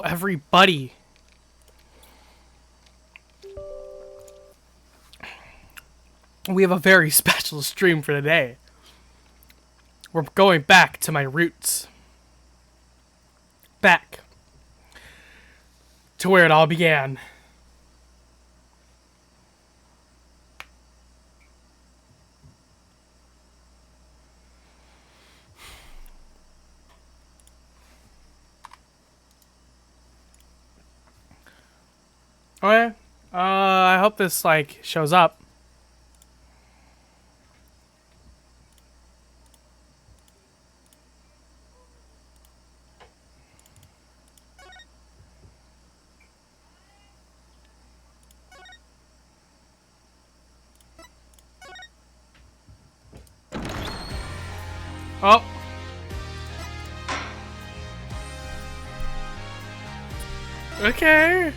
everybody. We have a very special stream for today. We're going back to my roots. Back to where it all began. Okay. I hope this, like, shows up. Oh. Okay.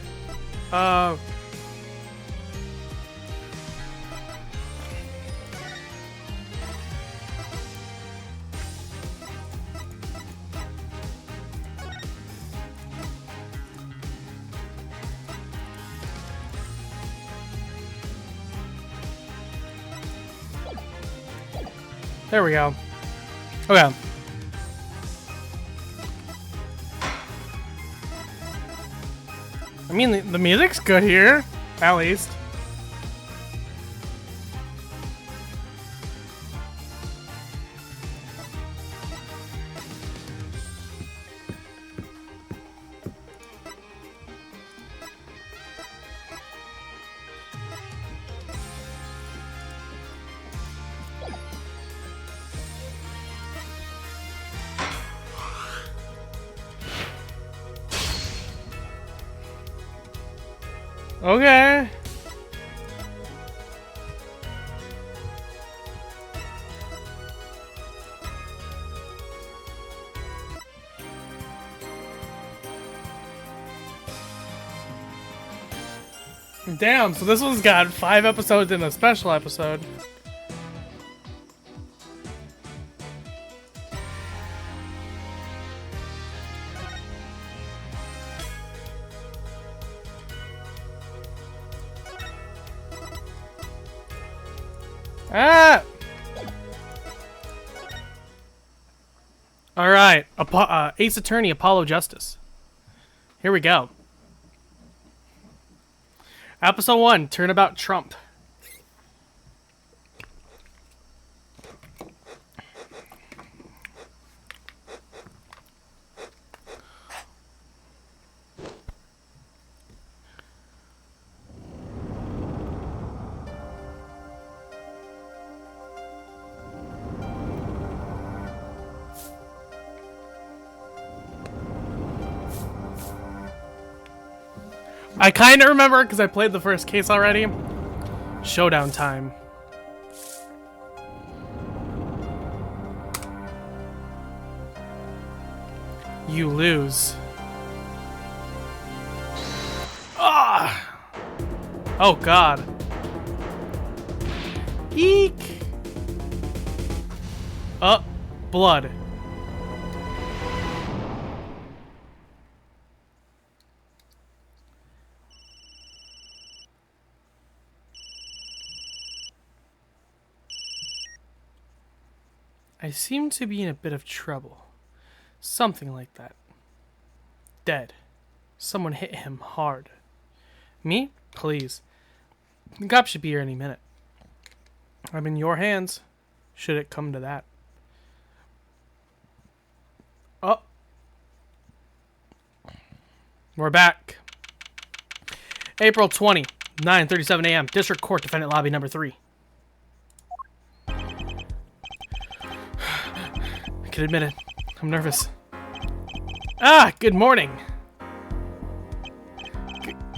There we go. Okay. I mean, the music's good here, at least. Okay. Damn, so this one's got 5 episodes and a special episode. Ah! Alright, Ace Attorney, Apollo Justice. Here we go. Episode 1, Turnabout Trump. I kind of remember because I played the first case already. Showdown time. You lose. Ah! Oh God. Eek! Oh, blood. I seem to be in a bit of trouble. Something like that. Dead. Someone hit him hard. Me? Please. The cops should be here any minute. I'm in your hands, should it come to that. Oh. We're back. April 20, 9:37 a.m. District Court, Defendant Lobby number 3. I can admit it. I'm nervous. Ah, good morning.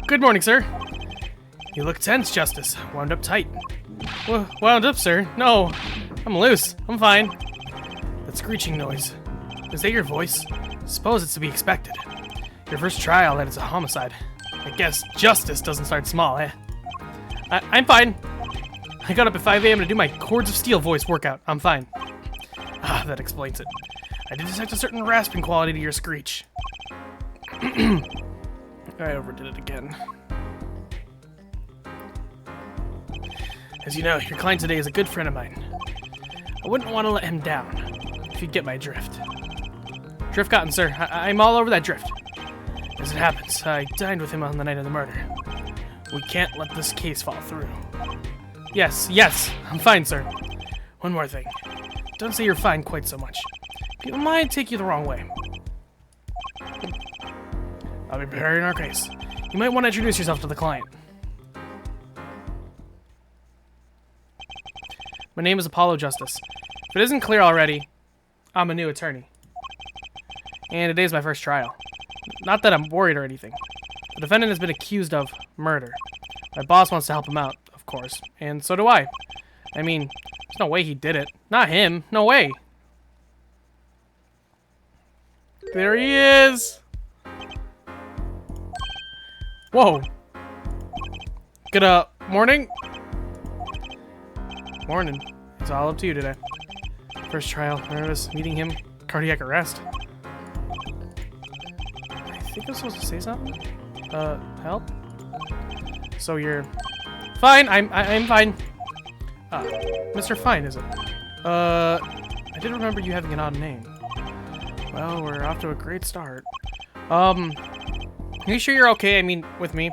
Good morning, sir. You look tense, Justice. Wound up tight. Wound up, sir? No. I'm loose. I'm fine. That screeching noise. Is that your voice? Suppose it's to be expected. Your first trial, and it's a homicide. I guess justice doesn't start small, eh? I'm fine. I got up at 5 a.m. to do my Cords of Steel voice workout. I'm fine. Ah, that explains it. I did detect a certain rasping quality to your screech. I overdid it again. As you know, your client today is a good friend of mine. I wouldn't want to let him down, if you get my drift. Drift gotten, sir. I'm all over that drift. As it happens, I dined with him on the night of the murder. We can't let this case fall through. Yes, I'm fine, sir. One more thing. Don't say you're fine quite so much. People might take you the wrong way. I'll be preparing our case. You might want to introduce yourself to the client. My name is Apollo Justice. If it isn't clear already, I'm a new attorney. And today's my first trial. Not that I'm worried or anything. The defendant has been accused of murder. My boss wants to help him out, of course. And so do I. I mean, there's no way he did it. Not him. No way. There he is! Whoa. Good, morning? Morning. It's all up to you today. First trial, nervous, meeting him, cardiac arrest. I think I'm supposed to say something? Help? So you're... Fine, I'm fine. Mr. Fine, is it? I did remember you having an odd name. Well, we're off to a great start. Are you sure you're okay? I mean, with me?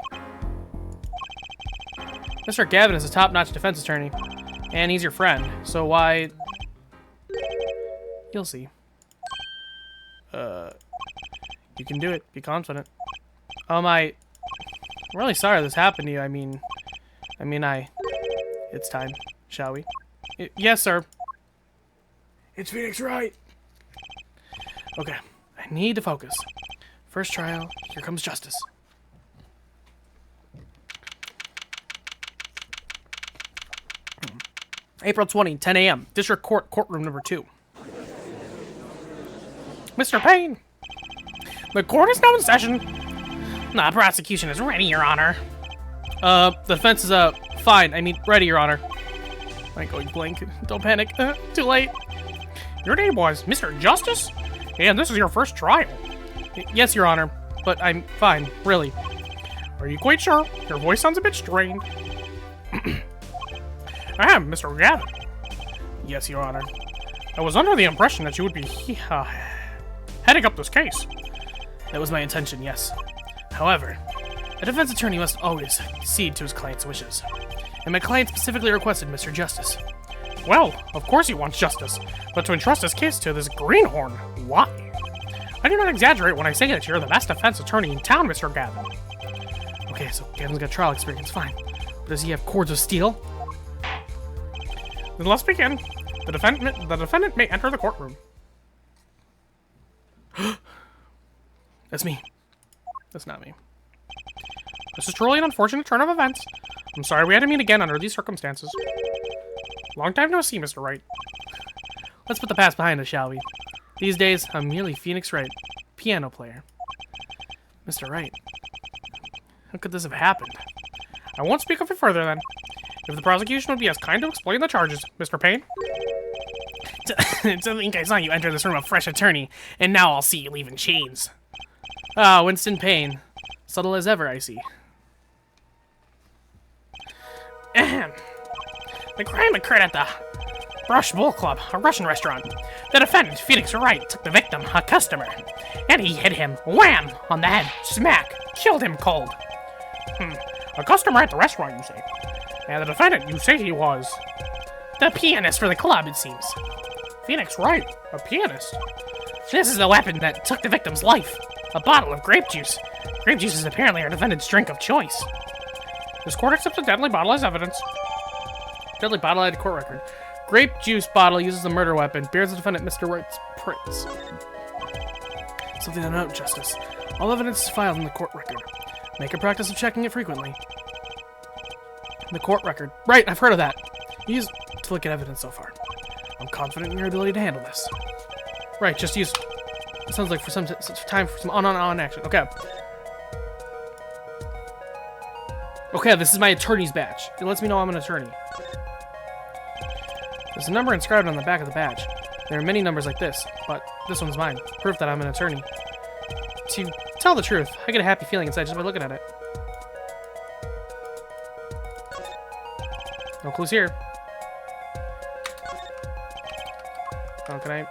Mr. Gavin is a top-notch defense attorney, and he's your friend, so why... You'll see. You can do it. Be confident. I'm really sorry this happened to you. I mean, it's time, shall we? Yes, sir. It's Phoenix Wright. Okay, I need to focus. First trial, here comes justice. April 20, 10 a.m. District Court, courtroom number 2. Mr. Payne, the court is now in session. The prosecution is ready, Your Honor. The defense is, ready, Your Honor. I'm going blank. Don't panic. Too late. Your name was Mr. Justice? And this is your first trial. Yes, Your Honor, but I'm fine, really. Are you quite sure? Your voice sounds a bit strained. I am Mr. Gavin. Yes, Your Honor. I was under the impression that you would be heading up this case. That was my intention, yes. However, a defense attorney must always cede to his client's wishes. And my client specifically requested Mr. Justice. Well, of course he wants justice, but to entrust his case to this greenhorn, why? I do not exaggerate when I say that you're the best defense attorney in town, Mr. Gavin. Okay, so Gavin's got trial experience, fine. But does he have cords of steel? Then let's begin. The defendant may enter the courtroom. That's me. That's not me. This is truly an unfortunate turn of events. I'm sorry we had to meet again under these circumstances. Long time no see, Mr. Wright. Let's put the past behind us, shall we? These days, I'm merely Phoenix Wright, piano player. Mr. Wright, how could this have happened? I won't speak of it further, then. If the prosecution would be as kind to explain the charges, Mr. Payne. To think I saw you enter this room a fresh attorney, and now I'll see you leave in chains. Ah, Winston Payne. Subtle as ever, I see. Ahem. The crime occurred at the Brush Bowl Club, a Russian restaurant. The defendant, Phoenix Wright, took the victim, a customer, and he hit him, wham, on the head, smack, killed him cold. A customer at the restaurant, you say? And the defendant, you say he was? The pianist for the club, it seems. Phoenix Wright, a pianist? This is the weapon that took the victim's life. A bottle of grape juice. Grape juice is apparently our defendant's drink of choice. This court accepts a deadly bottle as evidence. Deadly bottle added court record. Grape juice bottle uses the murder weapon. Bears the defendant Mr. Wright's prints. Something to note, Justice. All evidence is filed in the court record. Make a practice of checking it frequently. The court record. Right, I've heard of that. Use to look at evidence so far. I'm confident in your ability to handle this. Right, just use... It sounds like for some time for some on action. Okay. Okay, this is my attorney's badge. It lets me know I'm an attorney. There's a number inscribed on the back of the badge. There are many numbers like this, but this one's mine. Proof that I'm an attorney. To Tell the truth, I get a happy feeling inside just by looking at it. No clues here. Oh, can I...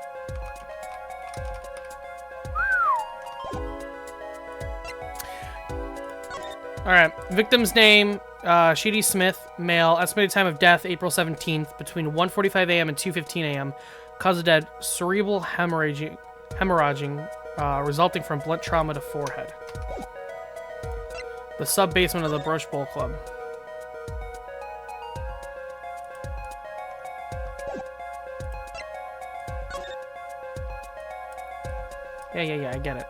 Alright, victim's name, Sheedy Smith, male, estimated time of death, April 17th, between 1:45 a.m. and 2:15 a.m. Cause of death, cerebral hemorrhaging, resulting from blunt trauma to forehead. The sub-basement of the Brush Bowl Club. Yeah, I get it.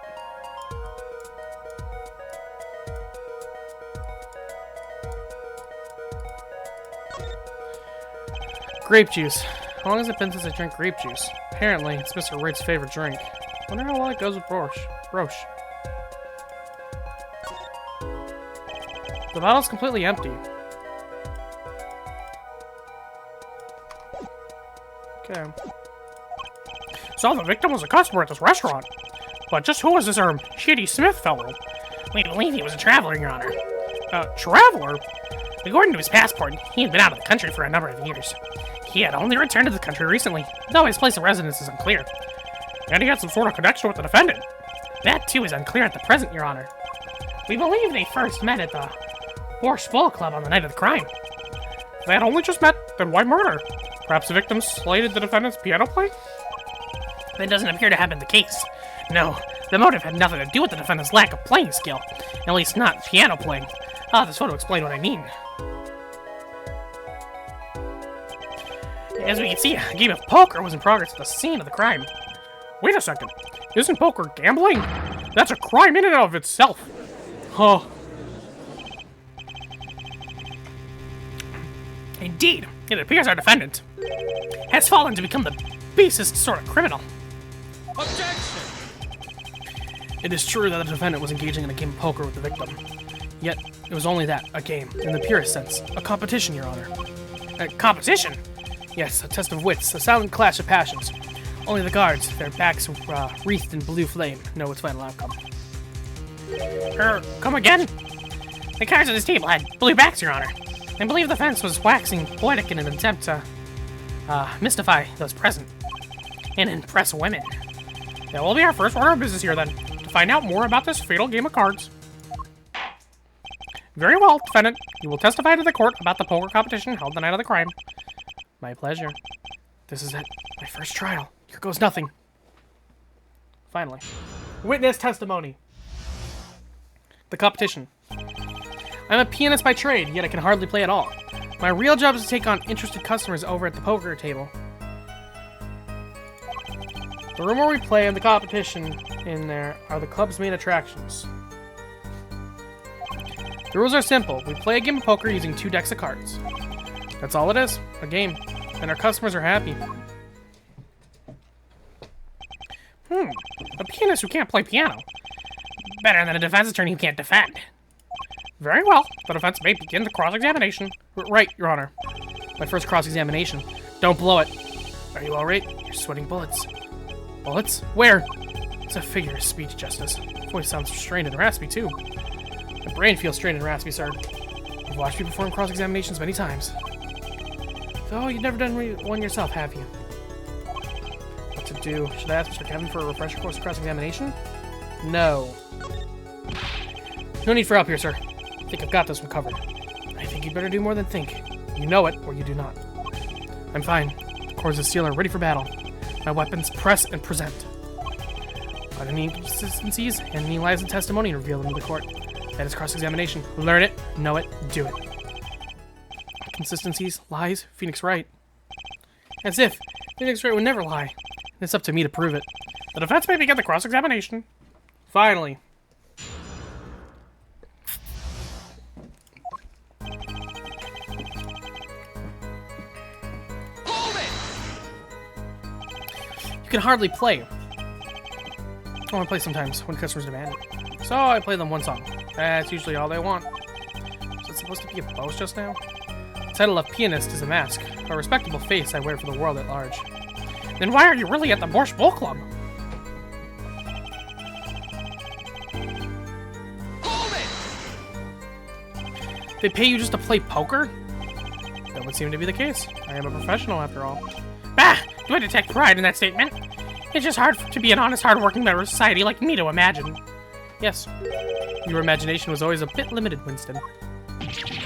Grape juice. How long has it been since I drank grape juice? Apparently, it's Mr. Wright's favorite drink. Wonder how well it goes with Roche. The bottle's completely empty. Okay. So the victim was a customer at this restaurant. But just who was this Sheedy Smith fellow? We believe he was a traveler, Your Honor. Traveler? According to his passport, he had been out of the country for a number of years. He had only returned to the country recently, though his place of residence is unclear. And he had some sort of connection with the defendant. That, too, is unclear at the present, Your Honor. We believe they first met at the Brush Bowl Club on the night of the crime. If they had only just met, then why murder? Perhaps the victim slated the defendant's piano playing? That doesn't appear to have been the case. No, the motive had nothing to do with the defendant's lack of playing skill. At least not piano playing. I'll have this photo explain what I mean. As we can see, a game of poker was in progress at the scene of the crime. Wait a second. Isn't poker gambling? That's a crime in and of itself. Huh. Indeed, it appears our defendant has fallen to become the basest sort of criminal. Objection! It is true that the defendant was engaging in a game of poker with the victim. Yet, it was only that, a game, in the purest sense. A competition, Your Honor. A competition? Yes, a test of wits, a silent clash of passions. Only the guards, their backs wreathed in blue flame, know its final outcome. Come again? The cards at this table had blue backs, Your Honor. I believe the defense was waxing poetic in an attempt to mystify those present and impress women. That will be our first order of business here, then, to find out more about this fatal game of cards. Very well, defendant. You will testify to the court about the poker competition held the night of the crime. My pleasure. This is it. My first trial. Here goes nothing. Finally. Witness testimony. The competition. I'm a pianist by trade, yet I can hardly play at all. My real job is to take on interested customers over at the poker table. The room where we play and the competition in there are the club's main attractions. The rules are simple. We play a game of poker using 2 decks of cards. That's all it is. A game. And our customers are happy. A pianist who can't play piano. Better than a defense attorney who can't defend. Very well. The defense may begin the cross-examination. Right, Your Honor. My first cross-examination. Don't blow it. Are you all right? You're sweating bullets. Bullets? Where? It's a figure of speech, Justice. Voice sounds strained and raspy, too. My brain feels strained and raspy, sir. You've watched me perform cross-examinations many times. Though you've never done one yourself, have you? What to do? Should I ask Mr. Kevin for a refresher course cross-examination? No. No need for help here, sir. I think I've got this one covered. I think you'd better do more than think. You know it, or you do not. I'm fine. The cords of steel are ready for battle. My weapons press and present. Without any inconsistencies, any lies and testimony, reveal them to the court. That is cross-examination. Learn it, know it, do it. Consistencies, lies, Phoenix Wright. As if Phoenix Wright would never lie. It's up to me to prove it. The defense may begin the cross-examination. Finally. Hold it! You can hardly play. I want to play sometimes when customers demand it. So I play them one song. That's usually all they want. Was it supposed to be a boast just now? The title of pianist is a mask, a respectable face I wear for the world at large. Then why are you really at the Brush Bowl Club? They pay you just to play poker? That would seem to be the case. I am a professional, after all. Bah! Do I detect pride in that statement? It's just hard to be an honest, hard-working member of society like me to imagine. Yes. Your imagination was always a bit limited, Winston.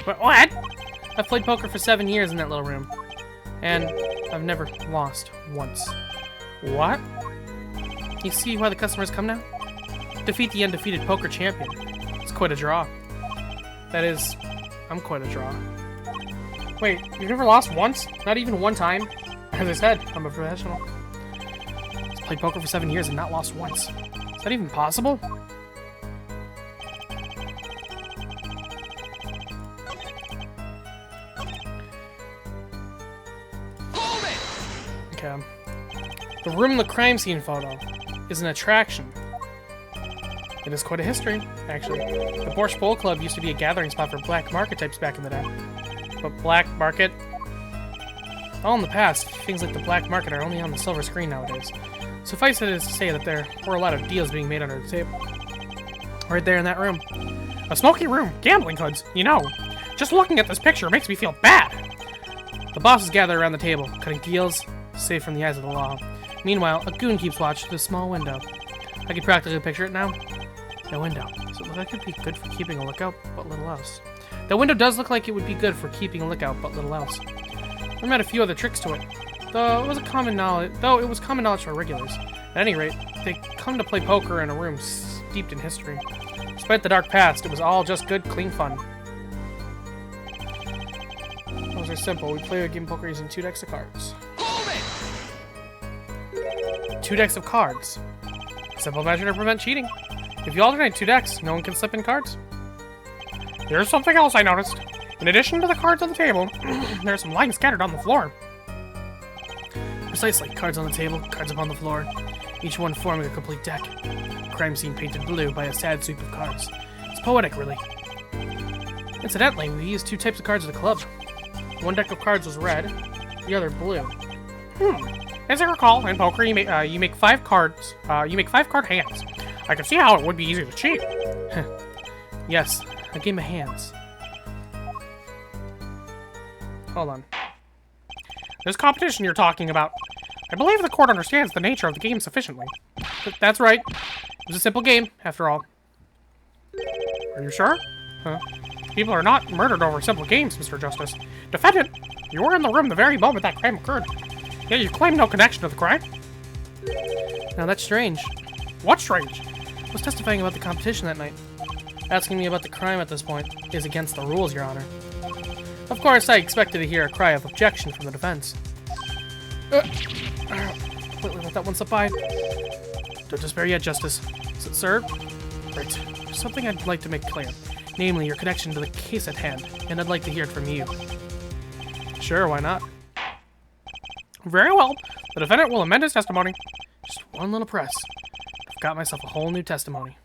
What? I've played poker for 7 years in that little room. And I've never lost once. What? You see why the customers come now? Defeat the undefeated poker champion. It's quite a draw. That is, I'm quite a draw. Wait, you've never lost once? Not even one time? As I said, I'm a professional. I've played poker for 7 years and not lost once. Is that even possible? Okay. The room in the crime scene photo is an attraction. It is quite a history, actually. The Borscht Bowl Club used to be a gathering spot for black market types back in the day. But black market? All in the past, things like the black market are only on the silver screen nowadays. Suffice it to say that there were a lot of deals being made under the table. Right there in that room. A smoky room, gambling hoods, you know. Just looking at this picture makes me feel bad. The bosses gather around the table, cutting deals, safe from the eyes of the law. Meanwhile, a goon keeps watch through the small window. I can practically picture it now. The window. So it look like it would be good for keeping a lookout, but little else. The window does look like it would be good for keeping a lookout, but little else. We met a few other tricks to it, though it was common knowledge for regulars. At any rate, they come to play poker in a room steeped in history. Despite the dark past, it was all just good, clean fun. Those are simple. We play a game of poker using 2 decks of cards. 2 decks of cards. Simple measure to prevent cheating. If you alternate 2 decks, no one can slip in cards. There's something else I noticed. In addition to the cards on the table, there are some lines scattered on the floor. Precisely. Cards on the table, cards upon the floor. Each one forming a complete deck. Crime scene painted blue by a sad sweep of cards. It's poetic, really. Incidentally, we used 2 types of cards at the club. One deck of cards was red, the other blue. As I recall, in poker, you make 5 cards. You make 5 card hands. I can see how it would be easy to cheat. Yes, a game of hands. Hold on. This competition you're talking about, I believe the court understands the nature of the game sufficiently. That's right. It was a simple game, after all. Are you sure? People are not murdered over simple games, Mr. Justice. Defendant, you were in the room the very moment that crime occurred. Yet you claim no connection to the crime? Now that's strange. What's strange? I was testifying about the competition that night. Asking me about the crime at this point is against the rules, Your Honor. Of course, I expected to hear a cry of objection from the defense. Completely let that one slip by. Don't despair yet, Justice. Is it served? Right. There's something I'd like to make clear. Namely, your connection to the case at hand, and I'd like to hear it from you. Sure, why not? Very well. The defendant will amend his testimony. Just one little press. I've got myself a whole new testimony.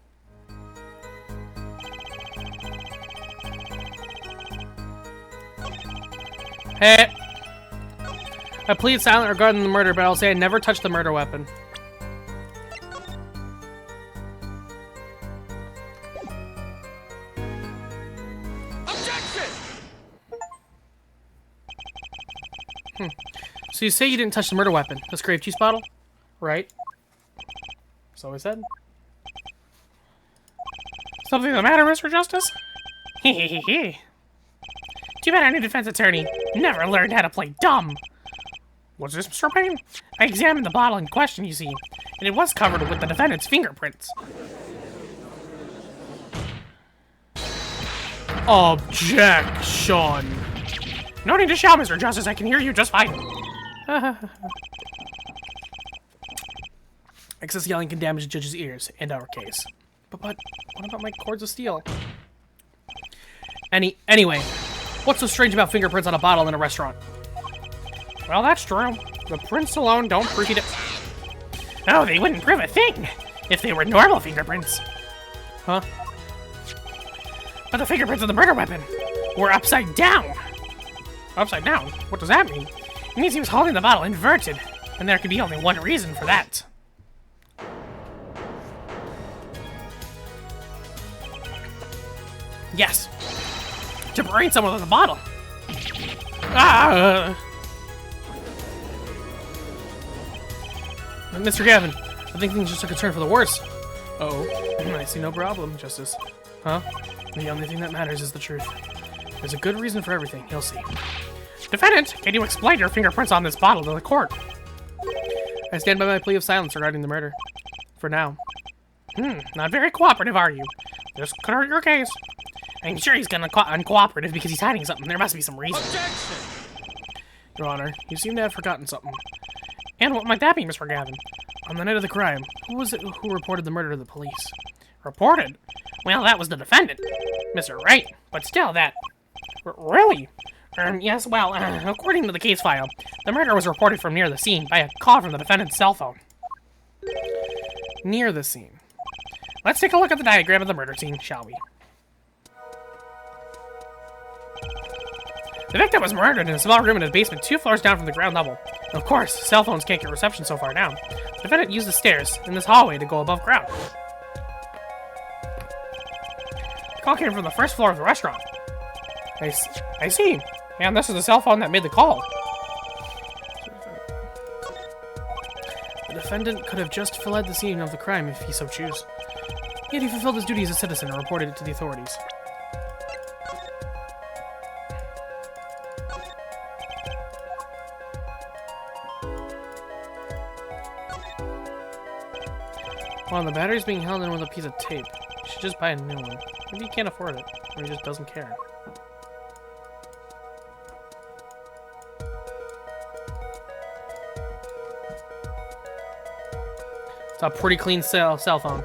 Hey! I plead silent regarding the murder, but I'll say I never touched the murder weapon. Objection! So you say you didn't touch the murder weapon, this grape juice bottle? Right? So I said. Something the matter, Mr. Justice? Hehehehe. Too bad our new defense attorney never learned how to play dumb. What's this, Mr. Payne? I examined the bottle in question, you see, and it was covered with the defendant's fingerprints. Objection! No need to shout, Mr. Justice. I can hear you just fine. Excess yelling can damage the judge's ears, in our case. But what about my cords of steel? Anyway, what's so strange about fingerprints on a bottle in a restaurant? Well, that's true. The prints alone don't prove it. Oh, they wouldn't prove a thing if they were normal fingerprints. Huh? But the fingerprints of the murder weapon were upside down. Upside down? What does that mean? It means he was holding the bottle inverted, and there could be only one reason for that. Yes. to brain someone with a bottle. Ah! Mr. Gavin, I think things just took a turn for the worse. Uh-oh. I see no problem, Justice. Huh? The only thing that matters is the truth. There's a good reason for everything, you'll see. Defendant, can you explain your fingerprints on this bottle to the court? I stand by my plea of silence regarding the murder. For now. Not very cooperative, are you? This could hurt your case. I'm sure he's gonna uncooperative because he's hiding something. There must be some reason. Objection! Your Honor, you seem to have forgotten something. And what might that be, Mr. Gavin? On the night of the crime, who was it who reported the murder to the police? Reported? Well, that was the defendant, Mr. Wright. But still, that... Really? Yes, well, according to the case file, the murder was reported from near the scene by a call from the defendant's cell phone. Near the scene. Let's take a look at the diagram of the murder scene, shall we? The victim was murdered in a small room in his basement 2 floors down from the ground level. Of course, cell phones can't get reception so far down. The defendant used the stairs in this hallway to go above ground. The call came from the first floor of the restaurant. I see. And this is the cell phone that made the call. The defendant could have just fled the scene of the crime if he so choose. Yet he fulfilled his duty as a citizen and reported it to the authorities. Well, the battery's being held in with a piece of tape. You should just buy a new one. Maybe he can't afford it, or he just doesn't care. It's a pretty clean cell phone.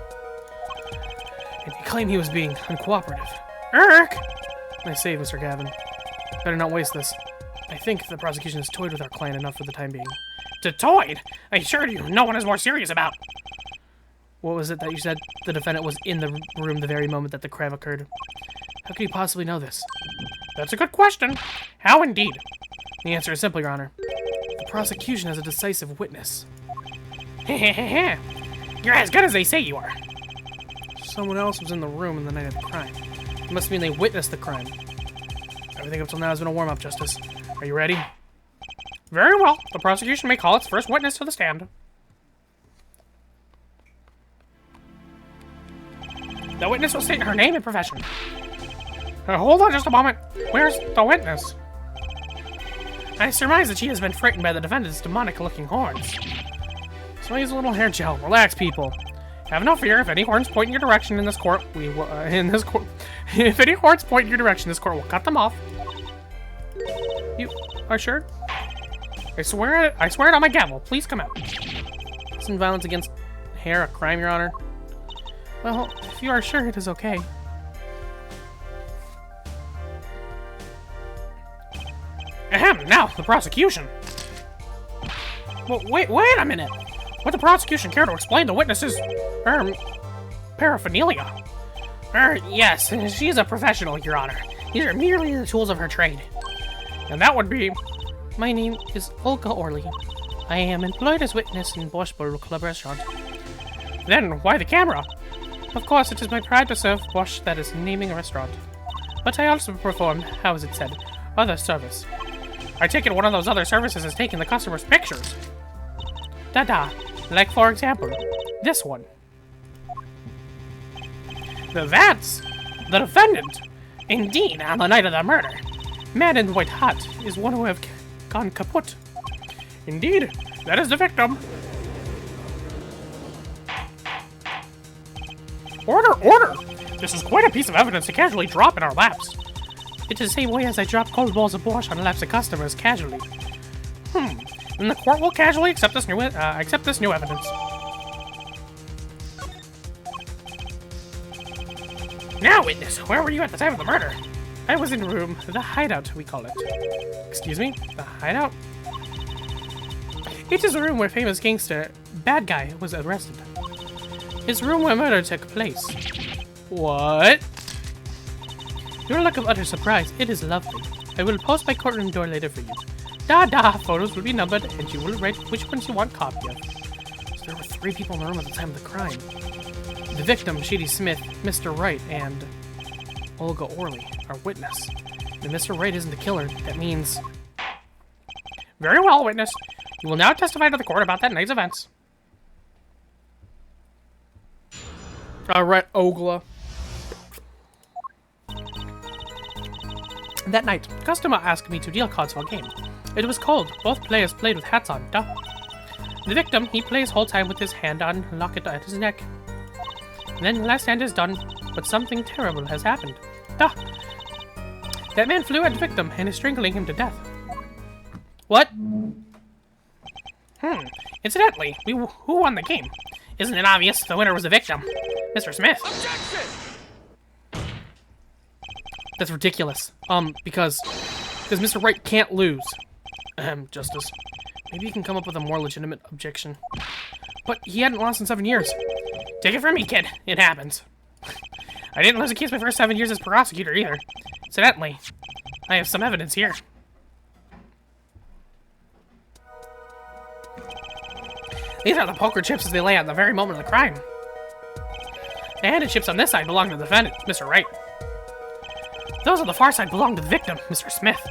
And he claimed he was being uncooperative. Erk! Nice save, Mr. Gavin. Better not waste this. I think the prosecution has toyed with our client enough for the time being. Toyed? I assure you, no one is more serious about. What was it that you said? The defendant was in the room the very moment that the crime occurred. How could he possibly know this? That's a good question. How indeed? The answer is simple, Your Honor. The prosecution has a decisive witness. Hehehe. You're as good as they say you are. Someone else was in the room in the night of the crime. It must mean they witnessed the crime. Everything up till now has been a warm-up, Justice. Are you ready? Very well. The prosecution may call its first witness to the stand. The witness will state her name and profession. Hold on just a moment. Where's the witness? I surmise that she has been frightened by the defendant's demonic-looking horns. So he's a little hair gel. Relax, people. Have no fear. If any horns point in your direction in this court, we will. If any horns point in your direction, this court will cut them off. You are sure? I swear it on my gavel. Please come out. Isn't violence against hair a crime, Your Honor? Well, if you are sure, it is okay. Ahem, now, the prosecution. Well, wait a minute. Would the prosecution care to explain the witness's, paraphernalia? Yes, she is a professional, Your Honor. These are merely the tools of her trade. And that would be... My name is Olga Orley. I am employed as witness in Boschborough Club Restaurant. Then, why the camera? Of course, it is my pride to serve Bosch, that is naming a restaurant. But I also perform, how is it said, other service. I take it one of those other services is taking the customer's pictures. Da-da. Like, for example, this one. That's the defendant. Indeed, on the night of the murder. Man in white hat is one who have gone kaput. Indeed, that is the victim. Order, order! This is quite a piece of evidence to casually drop in our laps. It is the same way as I drop cold balls of Bosch on laps of customers casually. Then the court will casually accept this new evidence. Now, witness, where were you at the time of the murder? I was in room, the hideout, we call it. Excuse me? The hideout? It is a room where famous gangster, bad guy, was arrested. It's room where murder took place. What? Your look of utter surprise, it is lovely. I will post my courtroom door later for you. Da-da, photos will be numbered, and you will write which ones you want copy of. So there were 3 people in the room at the time of the crime. The victim, Shady Smith, Mr. Wright, and Olga Orley, our witness. If Mr. Wright isn't the killer, that means... Very well, witness. You will now testify to the court about that night's events. Alright, Ogla. That night, customer asked me to deal cards for a game. It was cold. Both players played with hats on. Duh. The victim, he plays whole time with his hand on locket at his neck. Then last hand is done, but something terrible has happened. Duh. That man flew at the victim and is strangling him to death. What? Incidentally, who won the game? Isn't it obvious the winner was the victim? Mr. Smith. Objection! That's ridiculous. Because Mr. Wright can't lose. Justice. Maybe you can come up with a more legitimate objection. But he hadn't lost in 7 years. Take it from me, kid. It happens. I didn't lose a case my first 7 years as prosecutor either. Incidentally, I have some evidence here. These are the poker chips as they lay out at the very moment of the crime. The handed chips on this side belong to the defendant, Mr. Wright. Those on the far side belong to the victim, Mr. Smith.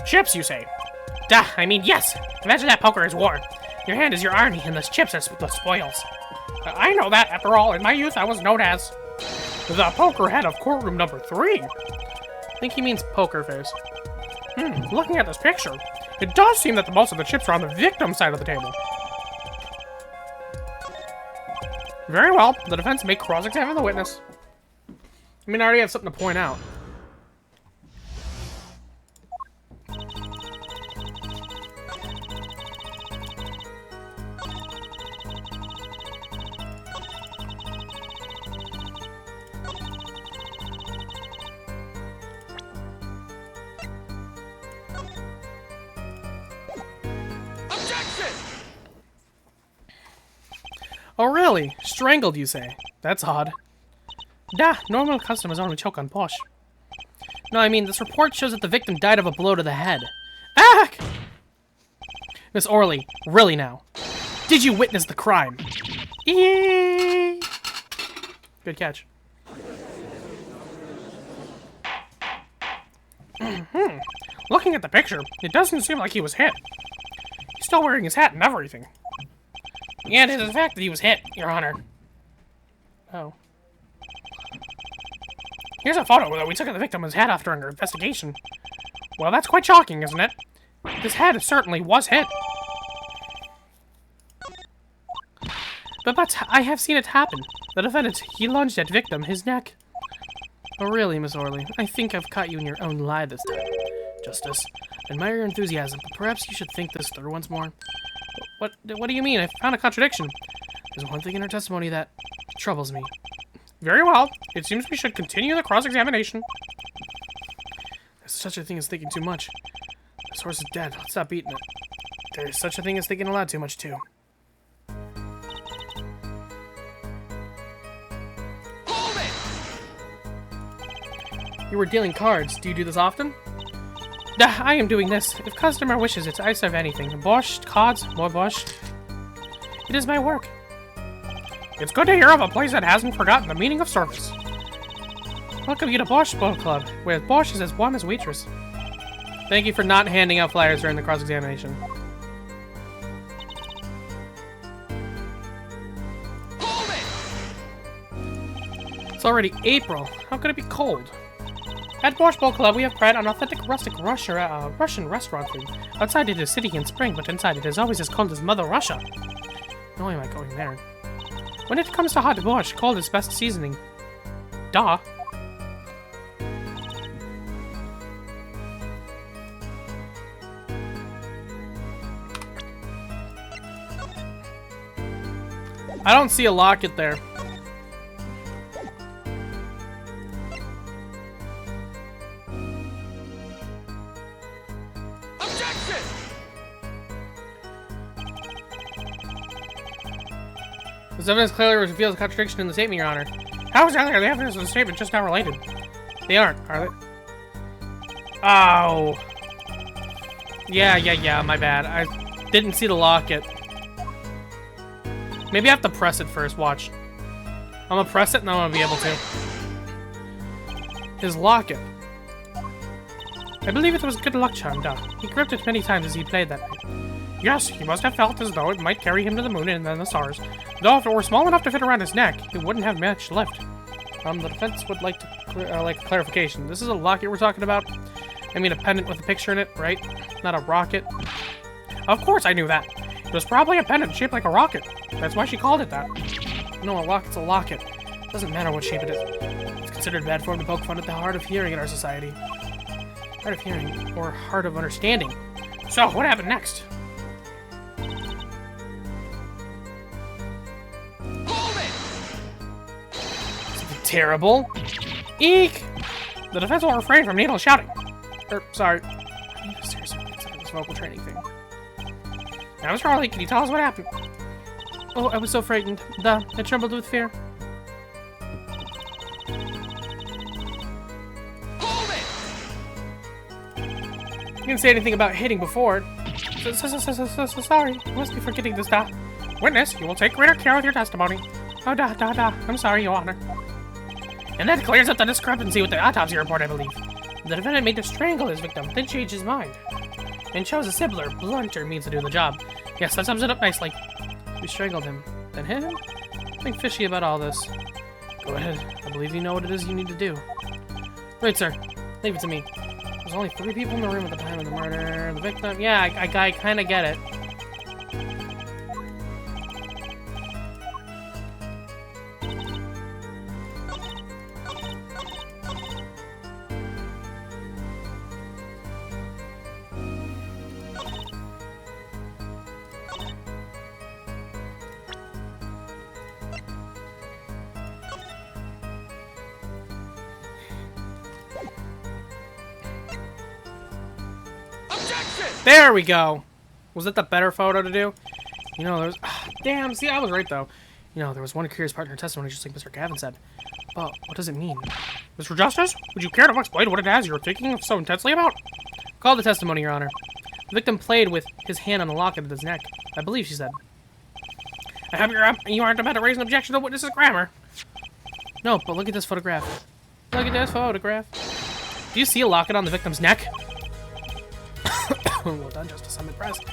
Chips, you say? Duh, I mean, yes. Imagine that poker is war. Your hand is your army, and those chips are the spoils. I know that. After all, in my youth, I was known as the poker head of courtroom number 3. I think he means poker face. Looking at this picture, it does seem that most of the chips are on the victim's side of the table. Very well. The defense may cross-examine the witness. I mean, I already have something to point out. Objection! Oh, really? Strangled, you say? That's odd. Duh, normal customers only choke on Bosch. No, I mean, this report shows that the victim died of a blow to the head. Ack! Miss Orley, really now? Did you witness the crime? Eee! Good catch. Looking at the picture, it doesn't seem like he was hit. He's still wearing his hat and everything. And it is the fact that he was hit, Your Honor. Oh. Here's a photo that we took of the victim with his hat off during our investigation. Well, that's quite shocking, isn't it? This head certainly was hit. But I have seen it happen. The defendant, he lunged at victim, his neck. Oh, really, Miss Orley? I think I've caught you in your own lie this time. Justice, I admire your enthusiasm, but perhaps you should think this through once more. What do you mean? I found a contradiction. There's one thing in her testimony that troubles me. Very well. It seems we should continue the cross-examination. There's such a thing as thinking too much. This horse is dead. Let's stop beating it. There's such a thing as thinking aloud too much, too. Hold it! You were dealing cards. Do you do this often? I am doing this. If customer wishes it, I serve anything. Bosch, cards, more Bosch. It is my work. It's good to hear of a place that hasn't forgotten the meaning of service. Welcome you to Bosch Boat Club, where Bosch is as warm as waitress. Thank you for not handing out flyers during the cross-examination. Hold it! It's already April. How could it be cold? At Bosch Boat Club, we have pride on authentic rustic Russian restaurant food. Outside it is city in spring, but inside it is always as cold as Mother Russia. No way am I going there. When it comes to hot Bosch, cold is best seasoning. Duh. I don't see a locket there. Objection! This evidence clearly reveals a contradiction in the statement, Your Honor. How exactly are the evidence of the statement just now related? They aren't, are they? Oh. Yeah, my bad. I didn't see the locket. Maybe I have to press it first, watch. I'm gonna press it and then I'm gonna be able to. His locket. I believe it was good luck charm, duh. He gripped it many times as he played that night. Yes, he must have felt as though it might carry him to the moon and then the stars. Though if it were small enough to fit around his neck, it wouldn't have much left. The defense would like to clarification. This is a locket we're talking about. I mean a pendant with a picture in it, right? Not a rocket. Of course I knew that. It was probably a pendant shaped like a rocket. That's why she called it that. No, a locket's a locket. Doesn't matter what shape it is. It's considered bad form to poke fun at the hard of hearing in our society. Hard of hearing, or hard of understanding. So, what happened next? Hold it! Something terrible. Eek! The defense will refrain from needless shouting. Sorry. I need to seriously consider this vocal training thing. Now, Miss Harley, can you tell us what happened? Oh, I was so frightened. I trembled with fear. Hold it! You didn't say anything about hitting before. So sorry. You must be forgetting this, da. Witness, you will take greater care with your testimony. Oh, da. I'm sorry, Your Honor. And that clears up the discrepancy with the autopsy report, I believe. The defendant made to strangle his victim, then changed his mind. And chose a simpler, blunter means to do the job. Yes, that sums it up nicely. We strangled him. Then hit him? Nothing fishy about all this. Go ahead. I believe you know what it is you need to do. Right, sir. Leave it to me. There's only 3 people in the room at the time of the murder. The victim... Yeah, I kind of get it. Objection! There we go. Was that the better photo to do? You know, there's... damn, see, I was right, though. You know, there was one curious part in her testimony, just like Mr. Gavin said. But what does it mean? Mr. Justice, would you care to explain what it is you're thinking so intensely about? Call the testimony, Your Honor. The victim played with his hand on the locket at his neck. I believe she said. I have you aren't about to raise an objection to witness's grammar. No, but look at this photograph. Look at this photograph. Do you see a locket on the victim's neck? Well done, Justice. I'm impressed.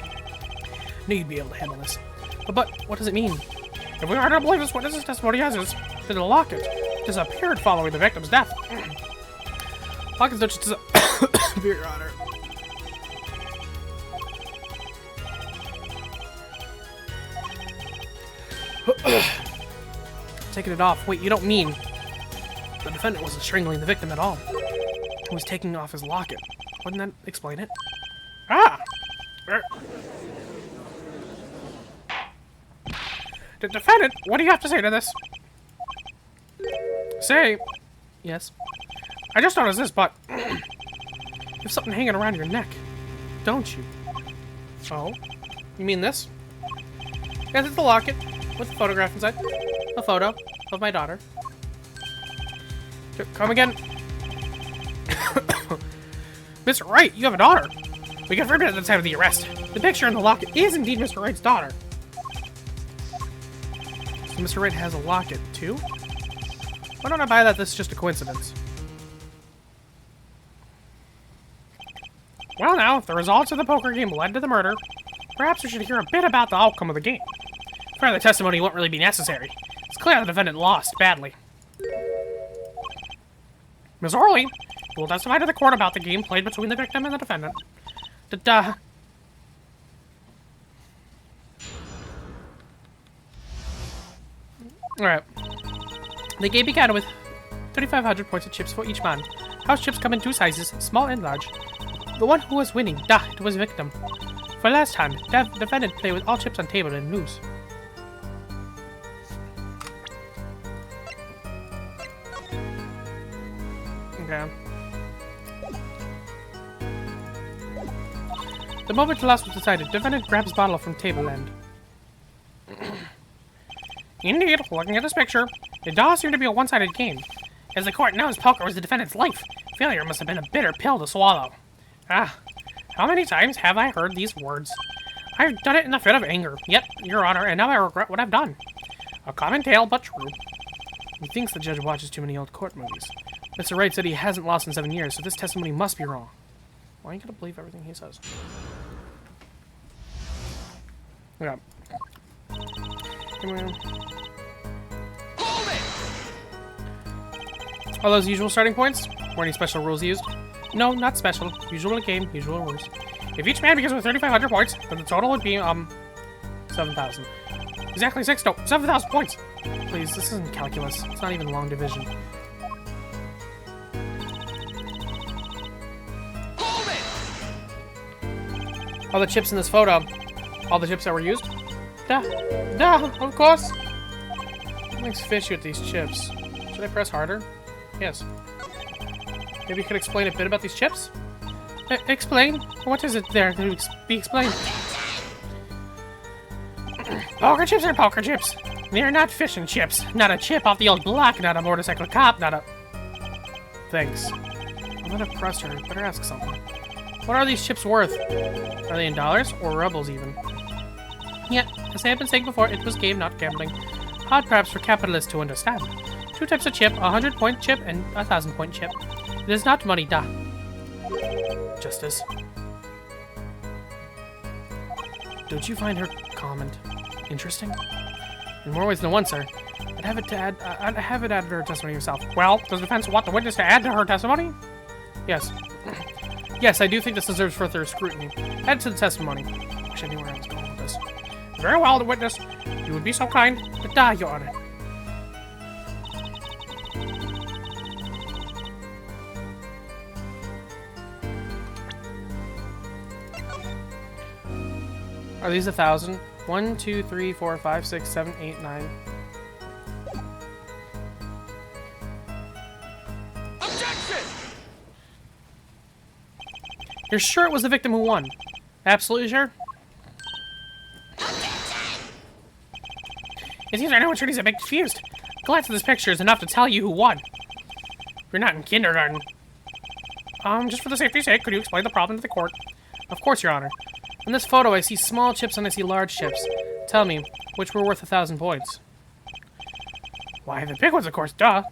Knew you'd be able to handle this. But what does it mean? If we are to believe this witness's testimony as is, then the locket disappeared following the victim's death. Lockets don't just disappear, Your Honor. Taking it off. Wait, you don't mean the defendant wasn't strangling the victim at all. He was taking off his locket. Wouldn't that explain it? Ah! The defendant, what do you have to say to this? Say, yes. I just noticed this, but you have something hanging around your neck, don't you? Oh, you mean this? Yes, it's the locket with the photograph inside. A photo of my daughter. Come again. Mr. Wright, you have a daughter. We confirmed it at the time of the arrest. The picture in the locket is indeed Mr. Wright's daughter. So Mr. Wright has a locket, too? Why don't I buy that this is just a coincidence? Well now, if the results of the poker game led to the murder, perhaps we should hear a bit about the outcome of the game. Further testimony won't really be necessary. It's clear the defendant lost badly. Ms. Orley, you will testify to the court about the game played between the victim and the defendant. Alright. The game began with 3,500 points of chips for each man. House chips come in 2 sizes, small and large. The one who was winning, it was victim. For last hand, the defendant played with all chips on table and lose. Okay. The moment the last was decided, defendant grabs bottle from table end. Indeed, looking at this picture, it does seem to be a one-sided game. As the court knows, poker was the defendant's life. Failure must have been a bitter pill to swallow. Ah, how many times have I heard these words? I've done it in a fit of anger. Yet, Your Honor, and now I regret what I've done. A common tale, but true. He thinks the judge watches too many old court movies. Mr. Wright said he hasn't lost in 7 years, so this testimony must be wrong. Why are you gonna believe everything he says? Yeah. Come on. Hold it! Are those usual starting points? Were any special rules used? No, not special. Usual game, usual rules. If each man begins with 3,500 points, then the total would be, 7,000. Exactly 7,000 points! Please, this isn't calculus. It's not even long division. Hold it! All the chips in this photo. All the chips that were used? Duh, of course! What makes fishy with these chips? Should I press harder? Yes. Maybe you could explain a bit about these chips? Explain? What is it there to be explained? Poker chips are poker chips. They are not fish and chips. Not a chip off the old block, not a motorcycle cop, not a... Thanks. I'm gonna press her. Better ask something. What are these chips worth? Are they in dollars or rubles even? Yeah, as I have been saying before, it was game, not gambling. Hard perhaps for capitalists to understand. Two types of chip, 100-point chip and a 1,000-point chip. It is not money, da. Justice. Don't you find her comment interesting? In more ways than one, sir. I'd have it added to her testimony yourself. Well, does the defense want the witness to add to her testimony? Yes. Yes, I do think this deserves further scrutiny. Add to the testimony. Wish I knew where I was going with this. Very well, the witness. You would be so kind. But die, Your Honor. Are these 1,000? 1, 2, 3, 4, 5, 6, 7, 8, 9. Objection! You're sure it was the victim who won? Absolutely sure? It seems our new attorney's a bit confused. A glance at this picture is enough to tell you who won. You're not in kindergarten. Just for the safety's sake, could you explain the problem to the court? Of course, Your Honor. In this photo, I see small chips and I see large chips. Tell me, which were worth 1,000 points? Why, the big ones, of course, duh.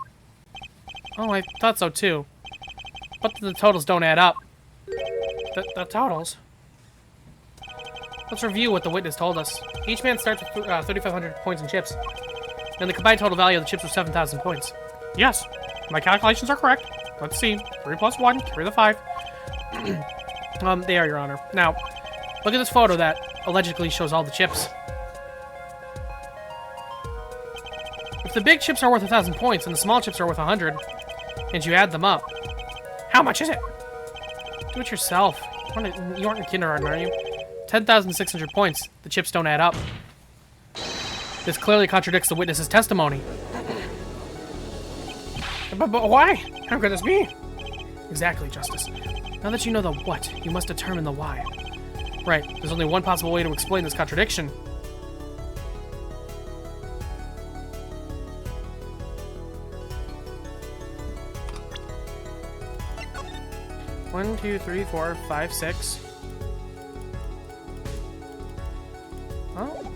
Oh, I thought so too. But the totals don't add up. The totals? Let's review what the witness told us. Each man starts with 3,500 points in chips. And the combined total value of the chips was 7,000 points. Yes, my calculations are correct. Let's see. 3 plus 1, carry the 5. They are, Your Honor. Now, look at this photo that allegedly shows all the chips. If the big chips are worth 1,000 points and the small chips are worth 100, and you add them up, how much is it? do it yourself. You aren't in kindergarten, are you? 10,600 points. The chips don't add up. This clearly contradicts the witness's testimony. But why? How could this be? Exactly, Justice. Now that you know the what, you must determine the why. Right, there's only one possible way to explain this contradiction. One, two, three, 4, 5, 6. Oh.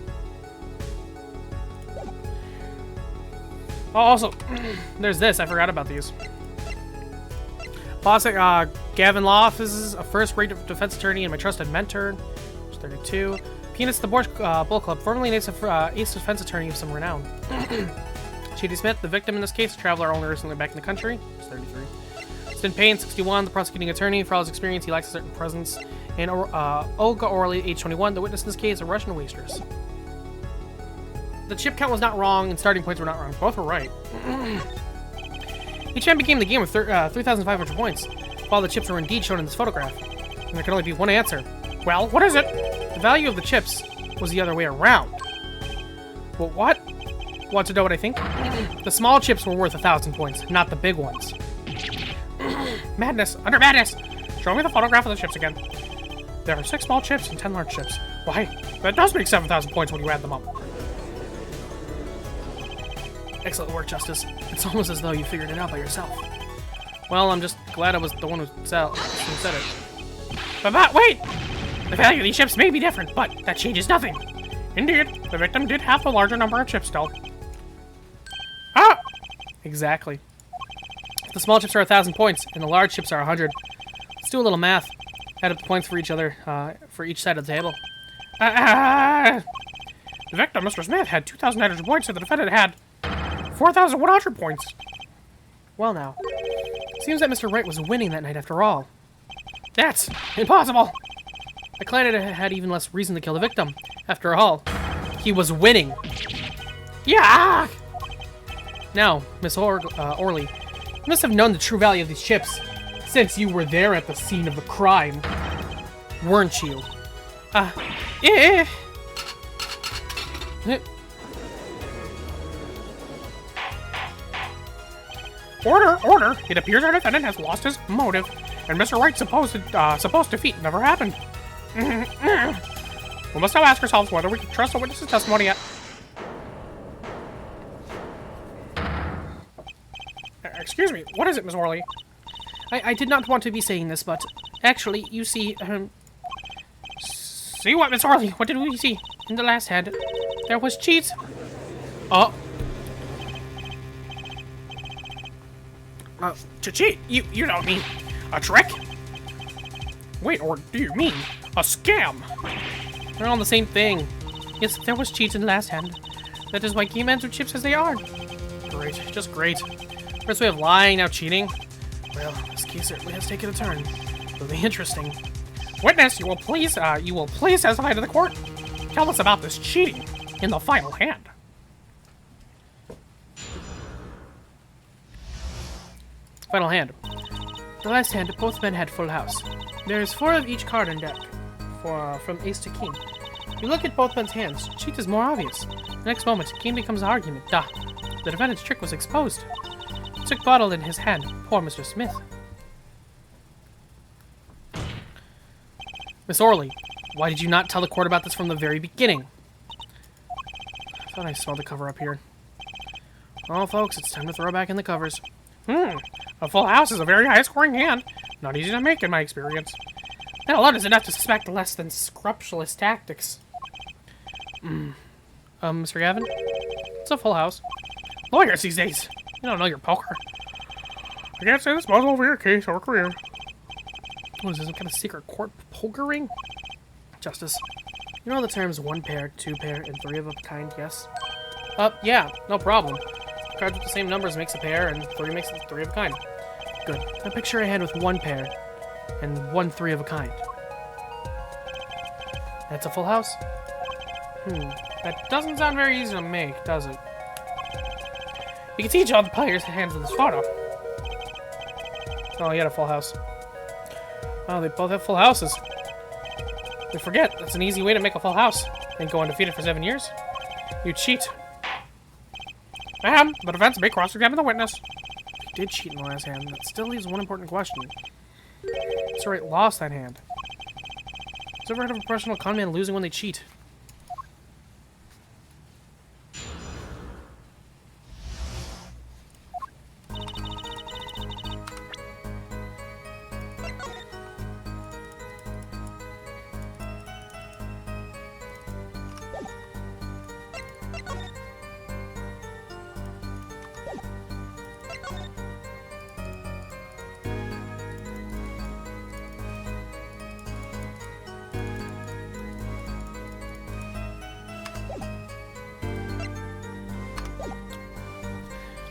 Oh, also, there's this. I forgot about these. Boss, Gavin Loff is a first-rate defense attorney and my trusted mentor. 32. Peanuts, the Bull Club, formerly an ace defense attorney of some renown. Chidi Smith, the victim in this case, a traveler only recently back in the country. 33. Stin Payne, 61, the prosecuting attorney. For all his experience, he lacks a certain presence. And Olga Orly, age 21, the witness in this case, a Russian waitress. The chip count was not wrong, and starting points were not wrong. Both were right. Each man began the game with 3,500 points, while the chips were indeed shown in this photograph. And there could only be one answer. Well, what is it? The value of the chips was the other way around. Well, what? Want to know what I think? The small chips were worth 1,000 points, not the big ones. Madness. Under madness. Show me the photograph of the chips again. There are 6 small chips and 10 large chips. Why? That does make 7,000 points when you add them up. Excellent work, Justice. It's almost as though you figured it out by yourself. Well, I'm just glad I was the one who said it. But wait! The value of these chips may be different, but that changes nothing. Indeed, the victim did have the larger number of chips still. Ah! Exactly. If the small chips are 1,000 points, and the large chips are 100, let's do a little math. Add up the points for each other, for each side of the table. The victim, Mr. Smith, had 2,900 points, and the defendant had 4,100 points. Well now, seems that Mr. Wright was winning that night after all. That's impossible. The client had even less reason to kill the victim. After all, he was winning. Yeah. Now, Miss Orley, you must have known the true value of these chips, since you were there at the scene of the crime, weren't you? Yeah. Order! It appears our defendant has lost his motive, and Mr. Wright's supposed defeat never happened. We must now ask ourselves whether we can trust the witness's testimony yet. Excuse me, what is it, Miss Worley? I did not want to be saying this, but actually, you see, See what, Miss Worley? What did we see? in the last hand, there was cheats. Oh. To cheat? You don't mean a trick? Wait, or do you mean a scam? They're all the same thing. Yes, there was cheats in the last hand. That is why game ends with chips as they are. Great, just great. First way of lying, now cheating. Well, this case certainly has taken a turn. It'll be interesting. Witness, you will please testify to the court. Tell us about this cheating in the final hand. Final hand. The last hand, both men had full house. There is 4 of each card in deck, from ace to king. You look at both men's hands, cheat is more obvious. The next moment, game becomes an argument. Duh. The defendant's trick was exposed. He took bottle in his hand. Poor Mr. Smith. Miss Orley, why did you not tell the court about this from the very beginning? I thought I smelled the cover up here. Well, folks, it's time to throw back in the covers. A full house is a very high-scoring hand. Not easy to make in my experience. That alone is enough to suspect less than scrupulous tactics. Mr. Gavin? It's a full house. Lawyers these days, you don't know your poker. I can't say this much over your case or career. What is this, some kind of secret court pokering? Justice, you know the terms 1 pair, 2 pair, and 3 of a kind, yes? Yeah, no problem. Cards with the same numbers makes a pair, and 3 makes 3 of a kind. Good. Now picture a hand with 1 pair, and 1 3 of a kind. That's a full house? That doesn't sound very easy to make, does it? You can see each of the players' hands in this photo. Oh, he had a full house. Oh, they both have full houses. They forget, that's an easy way to make a full house. And go undefeated for 7 years. You cheat. Ma'am, the defense may cross-examine the witness. He did cheat in the last hand. That still leaves one important question. Mr. Wright lost that hand. Has ever heard of a professional con man losing when they cheat?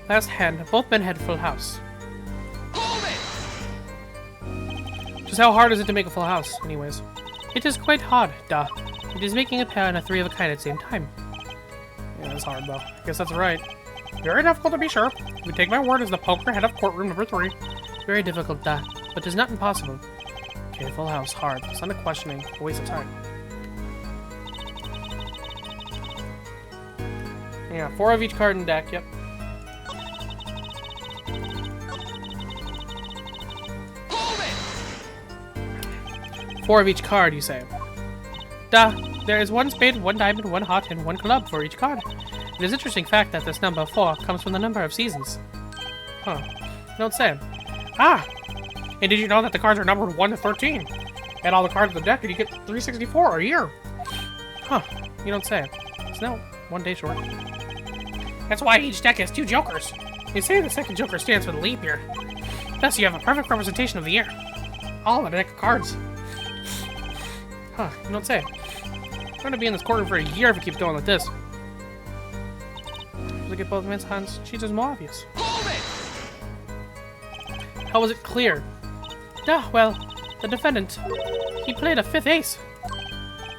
Last hand, both men had full house. Hold it! Just how hard is it to make a full house, anyways? It is quite hard, duh. It is making a pair and a 3 of a kind at the same time. Yeah, that's hard, though. I guess that's right. Very difficult to be sure. You take my word as the poker head of courtroom number 3. Very difficult, duh. But it's not impossible. Okay, full house, hard. It's not a questioning, a waste of time. Yeah, 4 of each card in deck, yep. Hold it! 4 of each card, you say. Duh. There is 1 spade, 1 diamond, 1 heart, and 1 club for each card. It is an interesting fact that this number 4 comes from the number of seasons. Huh. Don't say. Ah! And did you know that the cards are numbered 1 to 13? Add all the cards in the deck and you get 364 a year. Huh. You don't say. It's now 1 day short. That's why each deck has 2 jokers. They say the second joker stands for the leap year. Thus you have a perfect representation of the year. All in a deck of cards. Huh, you don't say. I'm gonna be in this courtroom for a year if it keeps going like this. Look at both men's hands. Cheaters more obvious. Hold it! How was it clear? Well, the defendant, he played a fifth ace.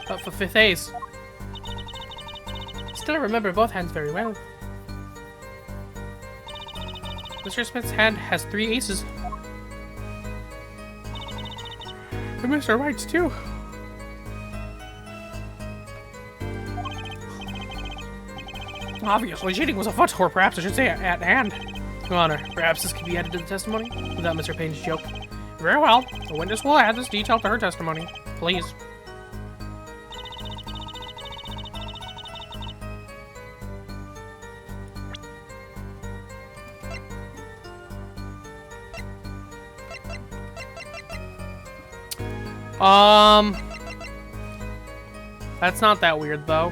But for fifth ace. Still remember both hands very well. Mr. Smith's hand has 3 aces. And Mr. White's too. Obviously, cheating was afoot, or perhaps I should say at hand. Your Honor, perhaps this could be added to the testimony without Mr. Payne's joke. Very well. The witness will add this detail to her testimony. Please. That's not that weird, though.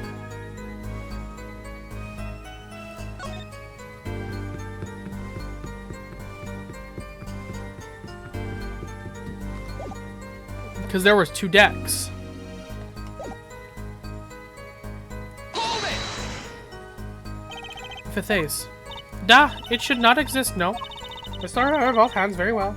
Because there was 2 decks. Hold it! Fifth ace. It should not exist, no. I still remember both hands very well.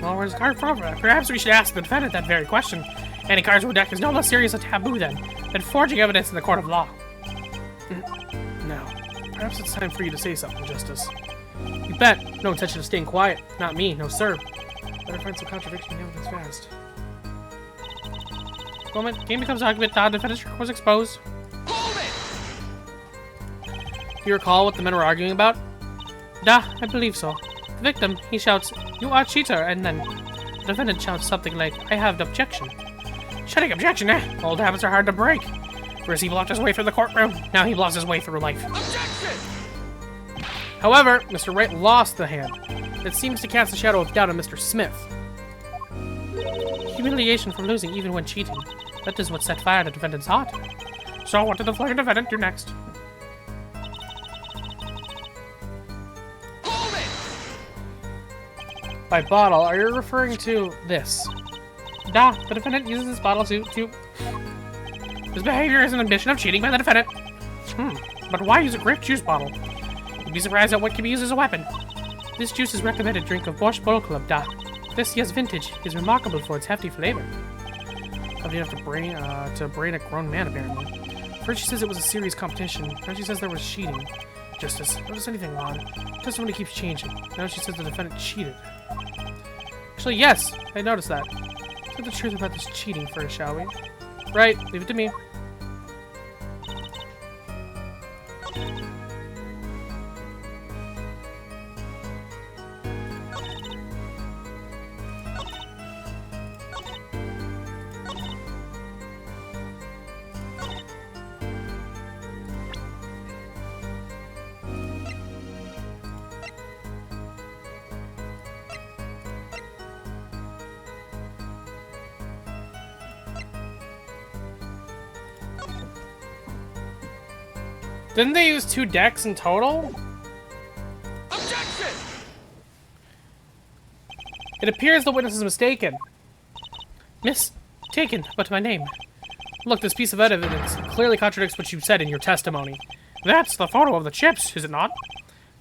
Well, where's the card from? Perhaps we should ask the defendant that very question. Any cards with deck is no less serious a taboo than forging evidence in the court of law. Now, perhaps it's time for you to say something, Justice. You bet. No intention of staying quiet. Not me. No, sir. Better find some contradiction in evidence fast. Moment, game becomes argument. The defendant was exposed. Hold it! Do you recall what the men were arguing about? I believe so. The victim, he shouts, "You are cheater," and then the defendant shouts something like, "I have an objection." Shouting objection, eh? Old habits are hard to break. First he blocked his way through the courtroom, now he blocks his way through life. Objection! However, Mr. Wright lost the hand. It seems to cast a shadow of doubt on Mr. Smith. Humiliation from losing even when cheating. That is what set fire to the defendant's heart. So what did the flagrant defendant do next? Hold it! By bottle, are you referring to this? The defendant uses this bottle to... His behavior is an admission of cheating by the defendant. But why use a grape juice bottle? You'd be surprised at what can be used as a weapon. This juice is recommended drink of Bosch Bottle Club, This year's vintage is remarkable for its hefty flavor. How do you have to brain a grown man, apparently? First she says it was a serious competition, now she says there was cheating. Justice, notice anything odd? Testimony keeps changing. Now she says the defendant cheated. Actually, yes, I noticed that. Say the truth about this cheating first, shall we? Right, leave it to me. Didn't they use 2 decks in total? Objection! It appears the witness is mistaken. Mistaken, but my name. Look, this piece of evidence clearly contradicts what you said in your testimony. That's the photo of the chips, is it not?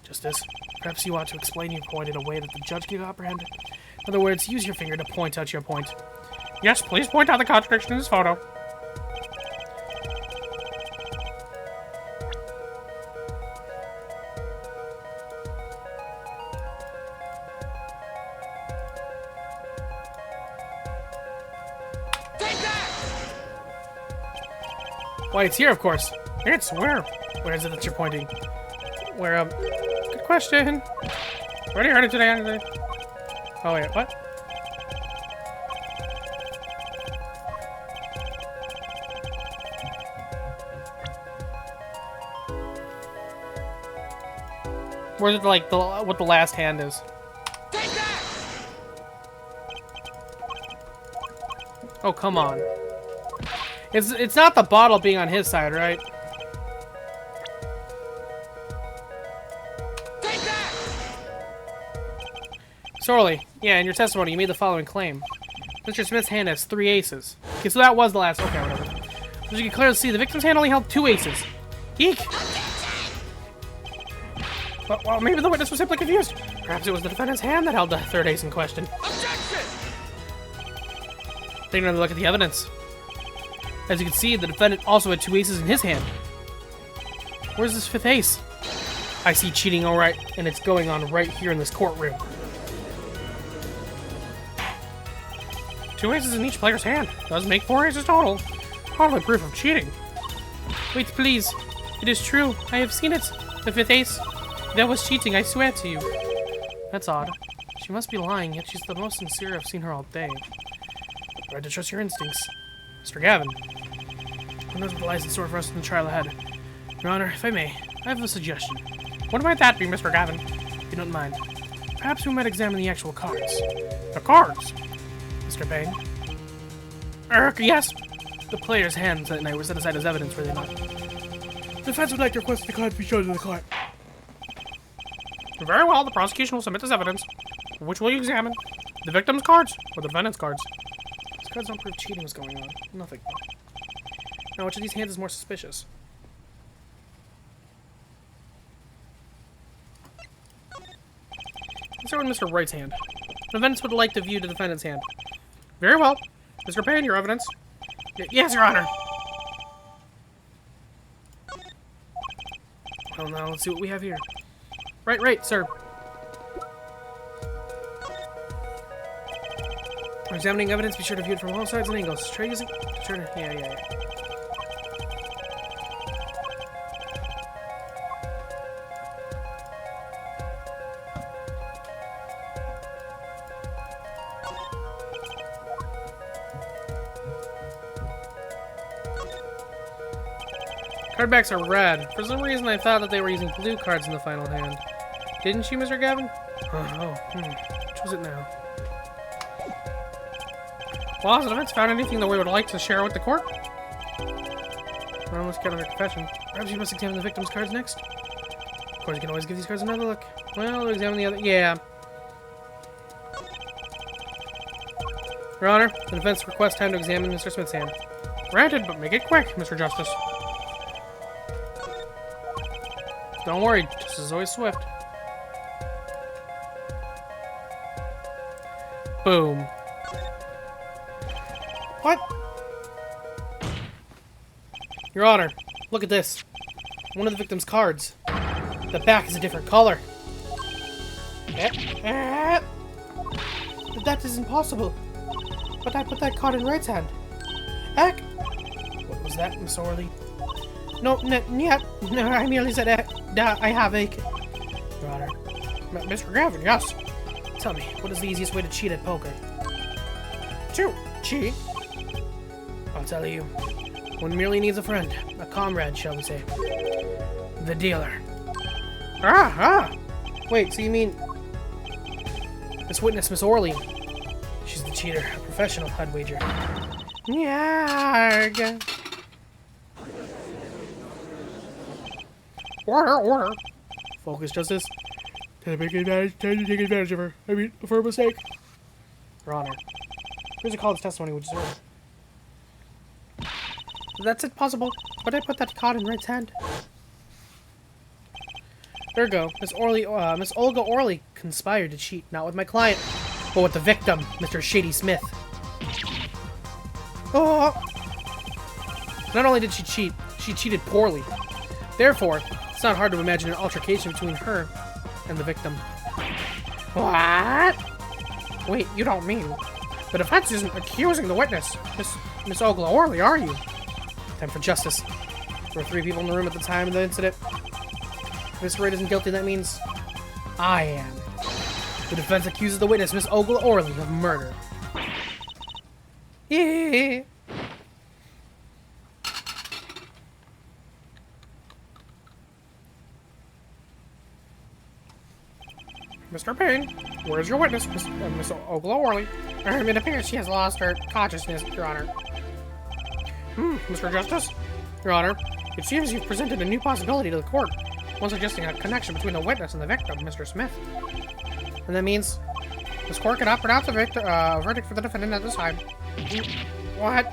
Justice, perhaps you ought to explain your point in a way that the judge can comprehend. In other words, use your finger to point out your point. Yes, please point out the contradiction in this photo. Take that! Why, it's here, of course. It's where? Where is it that you're pointing? Where, good question. Already heard it today. Oh, wait, what? Where's it, like, what the last hand is? Take that! Oh, come on. It's not the bottle being on his side, right? Sorely, yeah, in your testimony, you made the following claim. Mr. Smith's hand has 3 aces. Okay, so that was the last. Okay, whatever. As you can clearly see, the victim's hand only held 2 aces. Eek! Well, maybe the witness was simply confused. Perhaps it was the defendant's hand that held the 3rd ace in question. Objection! Taking another look at the evidence. As you can see, the defendant also had 2 aces in his hand. Where's this 5th ace? I see cheating alright, and it's going on right here in this courtroom. 2 aces in each player's hand. Does make 4 aces total. Hardly proof of cheating. Wait, please. It is true. I have seen it. The 5th ace. That was cheating, I swear to you. That's odd. She must be lying, yet she's the most sincere I've seen her all day. Try to trust your instincts. Mr. Gavin. Who knows what lies in store for us in the trial ahead? Your Honor, if I may, I have a suggestion. What might that be, Mr. Gavin? If you don't mind. Perhaps we might examine the actual cards. The cards? Mr. Payne? Yes? The players' hands that night were set aside as evidence, were they not? The defense would like to request the cards be shown to the court. Very well, the prosecution will submit this evidence. Which will you examine? The victim's cards or the defendant's cards? These cards don't prove cheating was going on. Nothing. Now, which of these hands is more suspicious? Let's start with Mr. Wright's hand. The defendants would like to view the defendant's hand. Very well. Mr. Payne, your evidence. Yes, Your Honor. Well, now let's see what we have here. Right, sir. We're examining evidence. Be sure to view it from all sides and angles. Try using. Yeah. Card backs are red. For some reason, I thought that they were using blue cards in the final hand. Didn't you, Mr. Gavin? Which was it now? Well, has the defense found anything that we would like to share with the court? Well, let's get on their confession. Perhaps you must examine the victim's cards next. Of course, you can always give these cards another look. Well, we'll examine the other. Yeah. Your Honor, the defense requests time to examine Mr. Smith's hand. Granted, but make it quick, Mr. Justice. Don't worry, justice is always swift. Boom. What? Your Honor, look at this. One of the victim's cards. The back is a different color. But that is impossible. But I put that card in Wright's hand. Heck! What was that, Miss Orley? No, I merely said I have a... Your Honor. Mr. Gavin, yes. Tell me, what is the easiest way to cheat at poker? To cheat? I'll tell you. One merely needs a friend. A comrade, shall we say. The dealer. Wait, so you mean... this witness, Miss Orley. She's the cheater. A professional, I'd wager. Yarg. Order. Focus, Justice. Time to take advantage of her. I mean, for a mistake. Your Honor. Here's a call to testimony, which is early. That's it possible, but I put that card in Wright's hand. There you go. Miss Olga Orley conspired to cheat, not with my client, but with the victim, Mr. Shady Smith. Oh! Not only did she cheat, she cheated poorly. Therefore, it's not hard to imagine an altercation between her and the victim. What? Wait, you don't mean... the defense isn't accusing the witness, Miss Olga Orley, are you? Time for justice. There were 3 people in the room at the time of the incident. If Miss Wright isn't guilty, that means I am. The defense accuses the witness, Miss Olga Orley, of murder. Yeah. Mr. Payne, where's your witness, Miss Olga Orley? It appears she has lost her consciousness, Your Honor. Mr. Justice? Your Honor, it seems you've presented a new possibility to the court, one suggesting a connection between the witness and the victim, Mr. Smith. And that means? This court cannot pronounce a verdict for the defendant at this time. What?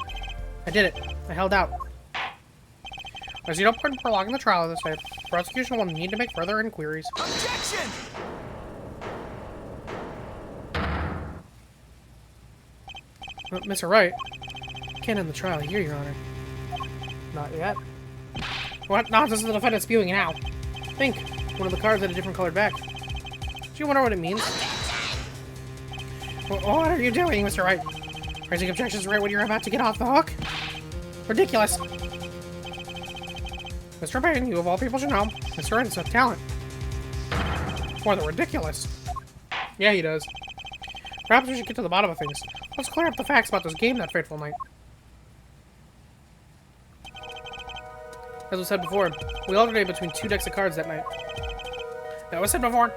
I did it. I held out. There's no point in prolonging the trial at this time. Prosecution will need to make further inquiries. Objection! Mr. Wright, can't end the trial here, Your Honor. Not yet. What nonsense is the defendant spewing now? Think. One of the cards had a different colored back. Do you wonder what it means? What are you doing, Mr. Wright? Raising objections right when you're about to get off the hook? Ridiculous. Mr. Payne, you of all people should know, Mr. Wright has a talent for the ridiculous. Yeah, he does. Perhaps we should get to the bottom of things. Let's clear up the facts about this game that fateful night. As was said before, we alternated between 2 decks of cards that night. That was said before.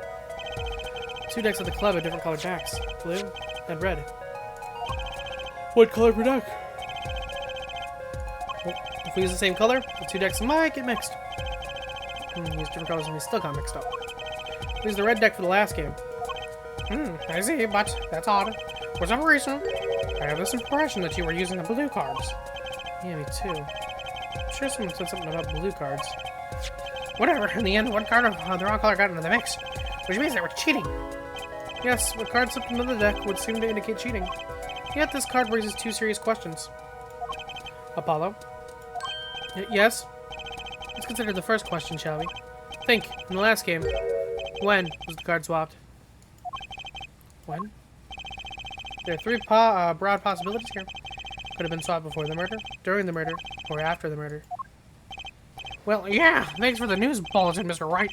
2 decks of the club had different colored backs. Blue and red. What color per deck? Well, if we use the same color, the 2 decks might get mixed. Use different colors and they still got mixed up. We used the red deck for the last game. I see, but that's odd. For some reason, I have this impression that you were using the blue cards. Yeah, me too. I'm sure someone said something about blue cards. Whatever, in the end, one card of the wrong color got into the mix, which means they were cheating. Yes, what card slipped into the deck would seem to indicate cheating. Yet this card raises 2 serious questions. Apollo? Yes? Let's consider the first question, shall we? Think, in the last game, when was the card swapped? When? There are 3 broad possibilities here. Could have been swapped before the murder, during the murder, or after the murder. Well, yeah, thanks for the news bulletin, Mr. Wright.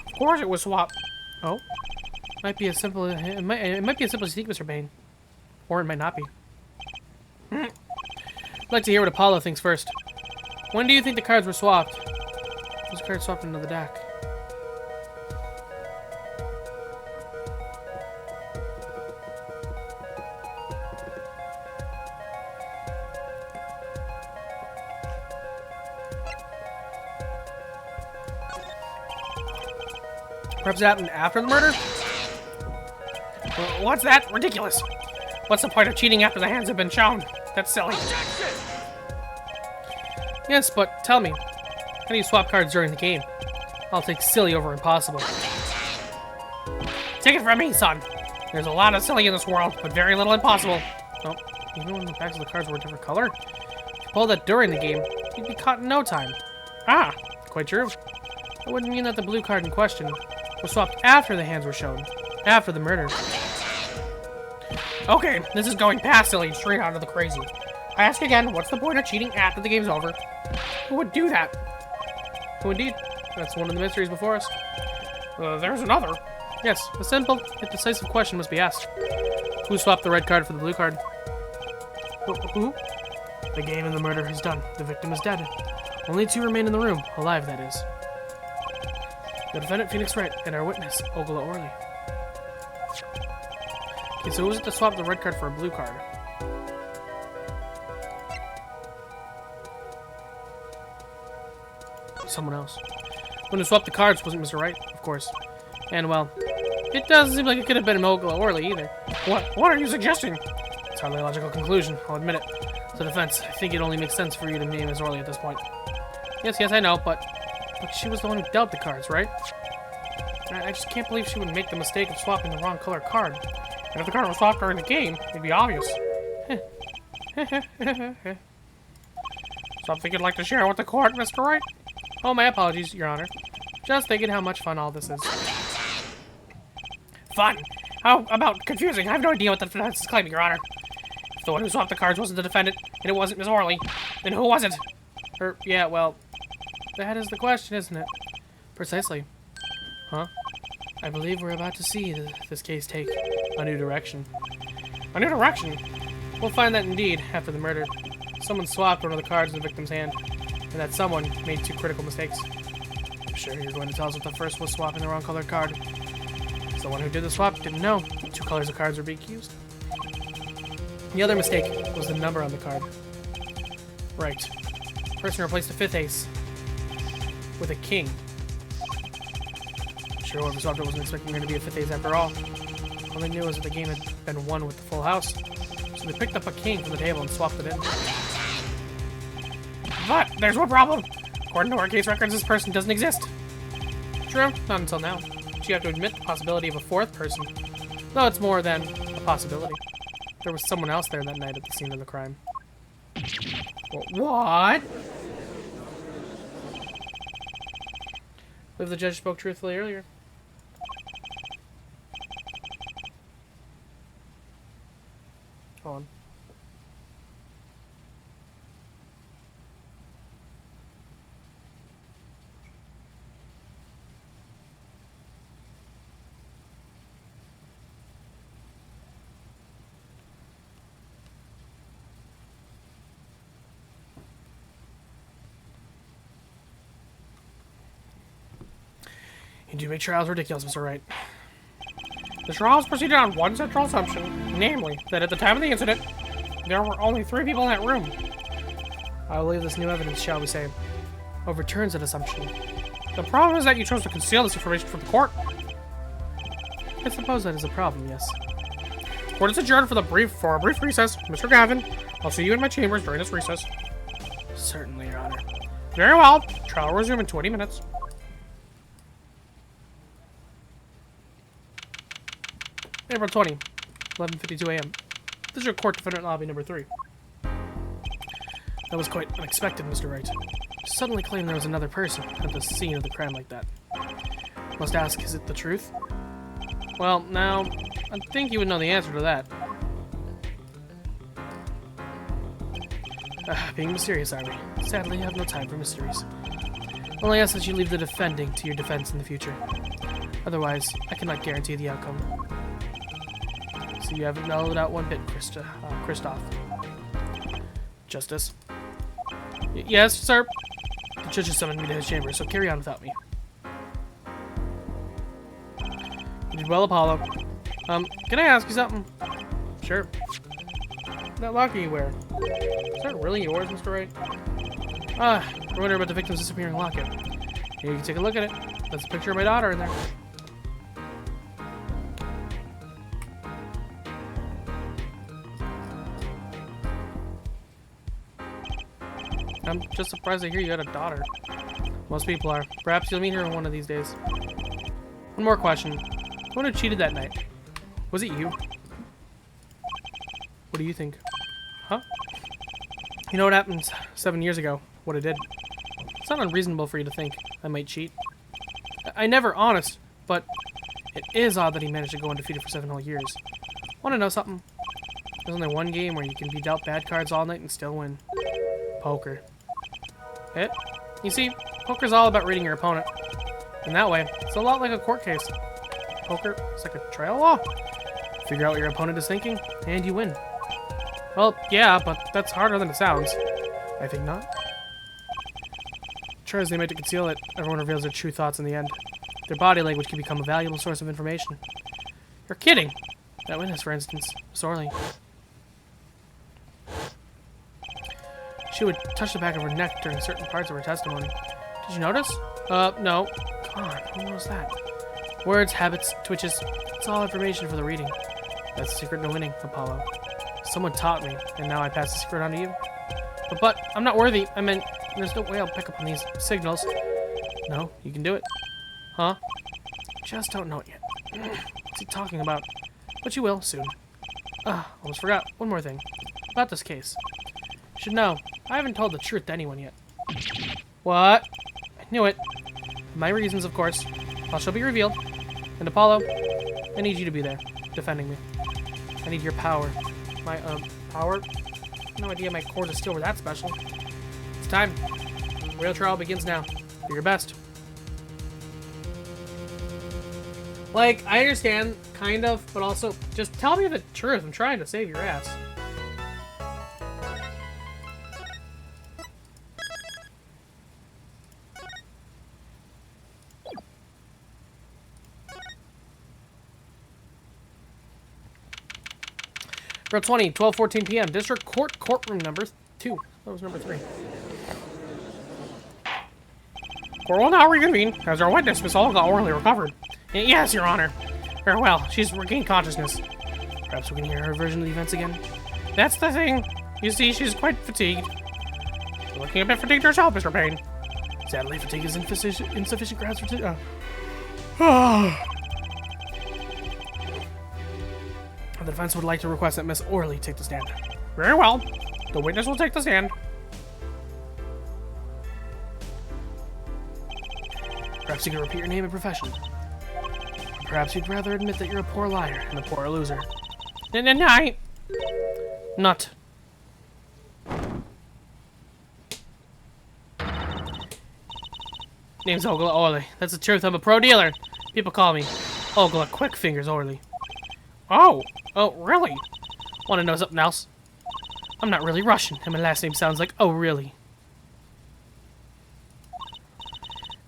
Of course it was swapped. Oh? Might be as simple. It might be as simple as you think, Mr. Bain. Or it might not be. I'd like to hear what Apollo thinks first. When do you think the cards were swapped? Those cards swapped into the deck. Perhaps it happened after the murder? What's that? Ridiculous. What's the point of cheating after the hands have been shown? That's silly. Objection! Yes, but tell me, how do you swap cards during the game? I'll take silly over impossible. Take it from me, son. There's a lot of silly in this world, but very little impossible. Oh, even when the backs of the cards were a different color? If you pulled that during the game, you'd be caught in no time. Ah, Quite true. That wouldn't mean that the blue card in question was swapped after the hands were shown, after the murder. okay, this is going past silly and straight out of the crazy. I ask again, what's the point of cheating after the game's over? Who would do that? Who indeed? That's one of the mysteries before us. There's another. Yes, a simple yet decisive question must be asked. Who swapped the red card for the blue card? Who? The game and the murder is done. The victim is dead. Only 2 remain in the room, alive that is. The defendant, Phoenix Wright, and our witness, Ogla Orley. Okay, so who was it to swap the red card for a blue card? Someone else. When who swapped the cards wasn't Mr. Wright, of course. And, well, it doesn't seem like it could have been Ogla Orley either. What are you suggesting? It's hardly a logical conclusion, I'll admit it. To defense, I think it only makes sense for you to name Miss Orley at this point. Yes, I know, but she was the one who dealt the cards, right? I just can't believe she would make the mistake of swapping the wrong color card. And if the card was swapped during the game, it'd be obvious. Something you'd like to share with the court, Mr. Wright? Oh, my apologies, Your Honor. Just thinking how much fun all this is. Fun? How about confusing? I have no idea what the defense is claiming, Your Honor. If the one who swapped the cards wasn't the defendant, and it wasn't Miss Orley, then who was it? Yeah, well, that is the question, isn't it? Precisely. Huh? I believe we're about to see this case take a new direction. A new direction? We'll find that indeed, after the murder, someone swapped one of the cards in the victim's hand, and that someone made 2 critical mistakes. I'm sure you're going to tell us what the first was swapping the wrong colored card. So the one who did the swap didn't know 2 colors of cards were being used. The other mistake was the number on the card. Right. The person replaced the 5th ace with a king. I'm sure whoever swapped it wasn't expecting there to be a 5th ace after all. All they knew was that the game had been won with the full house, so they picked up a king from the table and swapped it in. But there's one problem. According to our case records, this person doesn't exist. True, not until now. But you have to admit the possibility of a fourth person, though it's more than a possibility. There was someone else there that night at the scene of the crime. What? I believe the judge spoke truthfully earlier. Hold on. You do make trials ridiculous, Mr. Wright. The trials proceeded on one central assumption, namely, that at the time of the incident, there were only 3 people in that room. I believe this new evidence, shall we say, overturns that assumption. The problem is that you chose to conceal this information from the court. I suppose that is a problem, yes. Court is adjourned for a brief recess. Mr. Gavin, I'll see you in my chambers during this recess. Certainly, Your Honor. Very well. Trial will resume in 20 minutes. April 20, 11:52 a.m. District Court Defendant Lobby number 3. That was quite unexpected, Mr. Wright. To suddenly claim there was another person at the scene of the crime like that. Must ask, is it the truth? Well, now, I think you would know the answer to that. Being mysterious, are we? Sadly, I have no time for mysteries. Only ask that you leave the defending to your defense in the future. Otherwise, I cannot guarantee the outcome. So you haven't mellowed out one bit, Christoph. Justice. Yes, sir. The judge has summoned me to his chamber, so carry on without me. You did well, Apollo. Can I ask you something? Sure. That locker you wear, is that really yours, Mr. Wright? I wonder about the victim's disappearing locket. Here, you can take a look at it. That's a picture of my daughter in there. I'm just surprised to hear you had a daughter. Most people are. Perhaps you'll meet her one of these days. One more question. Who who cheated that night? Was it you? What do you think? Huh? You know what happened 7 years ago? What I did? It's not unreasonable for you to think I might cheat. I never honest, but it is odd that he managed to go undefeated for 7 whole years. Want to know something? There's only one game where you can be dealt bad cards all night and still win. Poker. It? You see, poker's all about reading your opponent. And that way, it's a lot like a court case. Poker is like a trial law. Figure out what your opponent is thinking, and you win. Well, yeah, but that's harder than it sounds. I think not. Try as they might to conceal it, everyone reveals their true thoughts in the end. Their body language can become a valuable source of information. You're kidding! That witness, for instance, Sorley. She would touch the back of her neck during certain parts of her testimony. Did you notice? No. Come on, who knows that? Words, habits, twitches, it's all information for the reading. That's the secret to winning, Apollo. Someone taught me, and now I pass the secret on to you. But I'm not worthy. I mean, there's no way I'll pick up on these signals. No, you can do it. Huh? Just don't know it yet. What's he talking about? But you will, soon. Almost forgot. One more thing. About this case. You should know, I haven't told the truth to anyone yet. What? I knew it. My reasons, of course. All shall be revealed. And Apollo, I need you to be there, defending me. I need your power. My, power? No idea my cores of steel were that special. It's time. Real trial begins now. Do your best. Like, I understand, kind of, but also, just tell me the truth. I'm trying to save your ass. April 20, 12:14 p.m. District Court, courtroom number 2. That was number 3. Court will now reconvene, as our witness, Miss Olga, orally recovered. Yes, Your Honor. Very well. She's regained consciousness. Perhaps we can hear her version of the events again. That's the thing. You see, she's quite fatigued. You're looking a bit fatigued yourself, Mr. Payne. Sadly, fatigue is insufficient grounds for The defense would like to request that Miss Orley take the stand. Very well. The witness will take the stand. Perhaps you can repeat your name and profession. Perhaps you'd rather admit that you're a poor liar and a poor loser. I... Not. Name's Ogla Orley. That's the truth. I'm a pro dealer. People call me Ogla Quick Fingers Orley. Oh, really? Want to know something else? I'm not really Russian, and my last name sounds like, oh, really.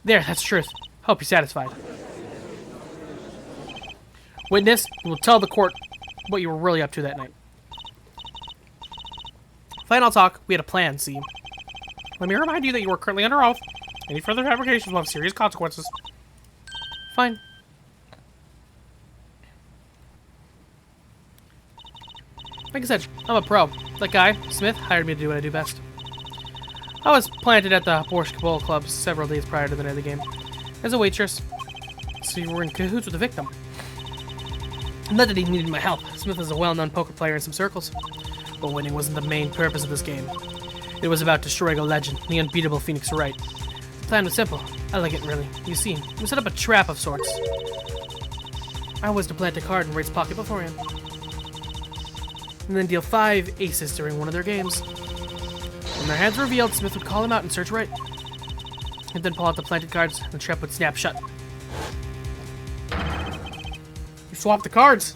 There, that's truth. Hope you're satisfied. Witness, you will tell the court what you were really up to that night. Final talk. We had a plan, see? Let me remind you that you are currently under oath. Any further fabrications will have serious consequences. Fine. Like I said, I'm a pro. That guy, Smith, hired me to do what I do best. I was planted at the Borscht Bowl Club several days prior to the night of the game as a waitress, so you were in cahoots with the victim. Not that he needed my help. Smith is a well-known poker player in some circles, but winning wasn't the main purpose of this game. It was about destroying a legend, the unbeatable Phoenix Wright. The plan was simple, elegant really. You see, we set up a trap of sorts. I was to plant a card in Wright's pocket beforehand, and then deal 5 aces during one of their games. When their hands were revealed, Smith would call him out and search Wright. He'd then pull out the planted cards, and the trap would snap shut. You swapped the cards.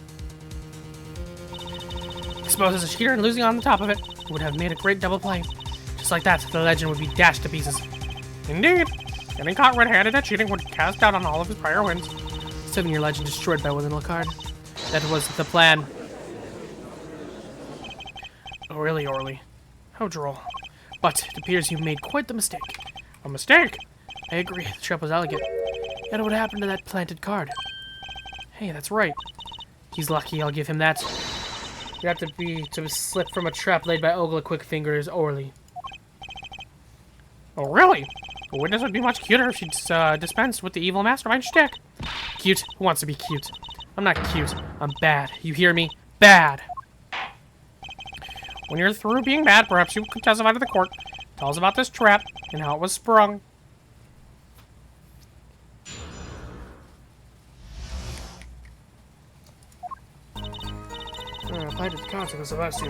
Exposed as a cheater and losing on the top of it, it would have made a great double play. Just like that, the legend would be dashed to pieces. Indeed. Getting caught red-handed at cheating would cast doubt on all of his prior wins. 7-year legend destroyed by one little card. That was the plan. Oh, really, Orley? How droll. But it appears you've made quite the mistake. A mistake? I agree, the trap was elegant. Yet what happened to that planted card? Hey, that's right. He's lucky, I'll give him that. You have to slip from a trap laid by Ogla Quick Fingers Orley. Oh, really? A witness would be much cuter if she'd dispensed with the evil mastermind shtick. Cute? Who wants to be cute? I'm not cute. I'm bad. You hear me? Bad! When you're through being bad, perhaps you could testify to the court. Tell us about this trap and how it was sprung. I played at the concert I was supposed to.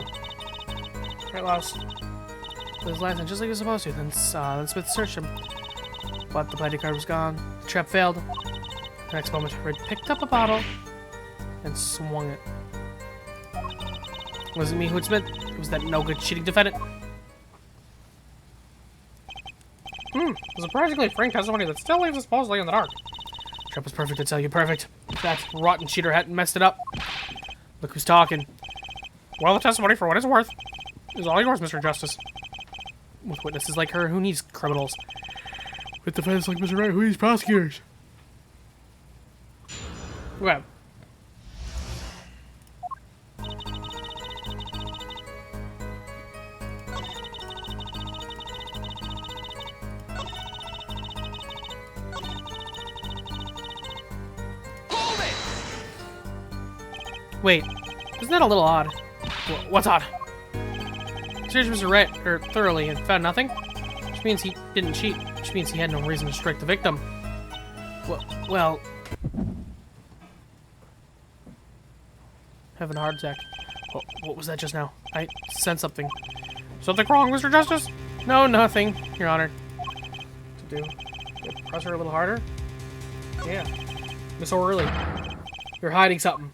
Right, lost. It was last night just like it was supposed to. Then Smith searched him. But the planted card was gone. The trap failed. The next moment, Red picked up a bottle and swung it. It wasn't me who had Smith. It was that no-good cheating defendant. A surprisingly frank testimony that still leaves us supposedly in the dark. Trap was perfect, I tell you, perfect. If that rotten cheater hadn't messed it up. Look who's talking. Well, the testimony, for what it's worth, is all yours, Mr. Justice. With witnesses like her, who needs criminals? With defense like Mr. Wright, who needs prosecutors? Well. Hold it! Wait, isn't that a little odd? What's odd? Searched Mr. Wright thoroughly and found nothing, which means he didn't cheat, which means he had no reason to strike the victim. Well, having a heart attack. What was that just now? I sensed something. Something wrong, Mr. Justice? No, nothing, Your Honor. To do? Press her a little harder? Yeah. Miss O'Reilly, you're hiding something.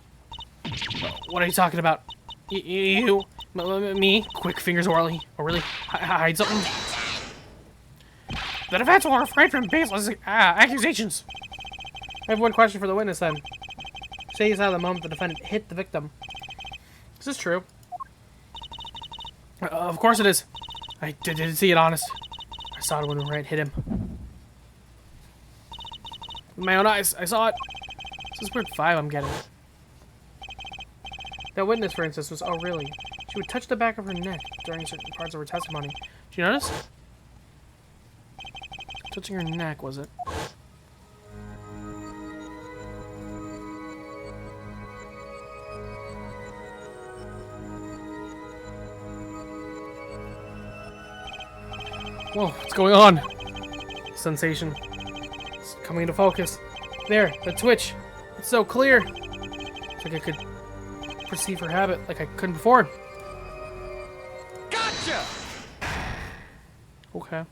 What are you talking about? You? Me? Quick Fingers O'Reilly. O'Reilly? Hide something? The defense will refrain from baseless accusations. I have one question for the witness then. Say you saw the moment the defendant hit the victim. Is this true? Of course it is. I didn't see it, honest. I saw it when Wright hit him. With my own eyes, I saw it. this weird vibe I'm getting. That witness, for instance, was, oh really? She would touch the back of her neck during certain parts of her testimony. Did you notice? Touching her neck, was it? Whoa, what's going on? Sensation. It's coming into focus. There, the twitch. It's so clear. It's like I could perceive her habit like I couldn't before. Gotcha! Okay.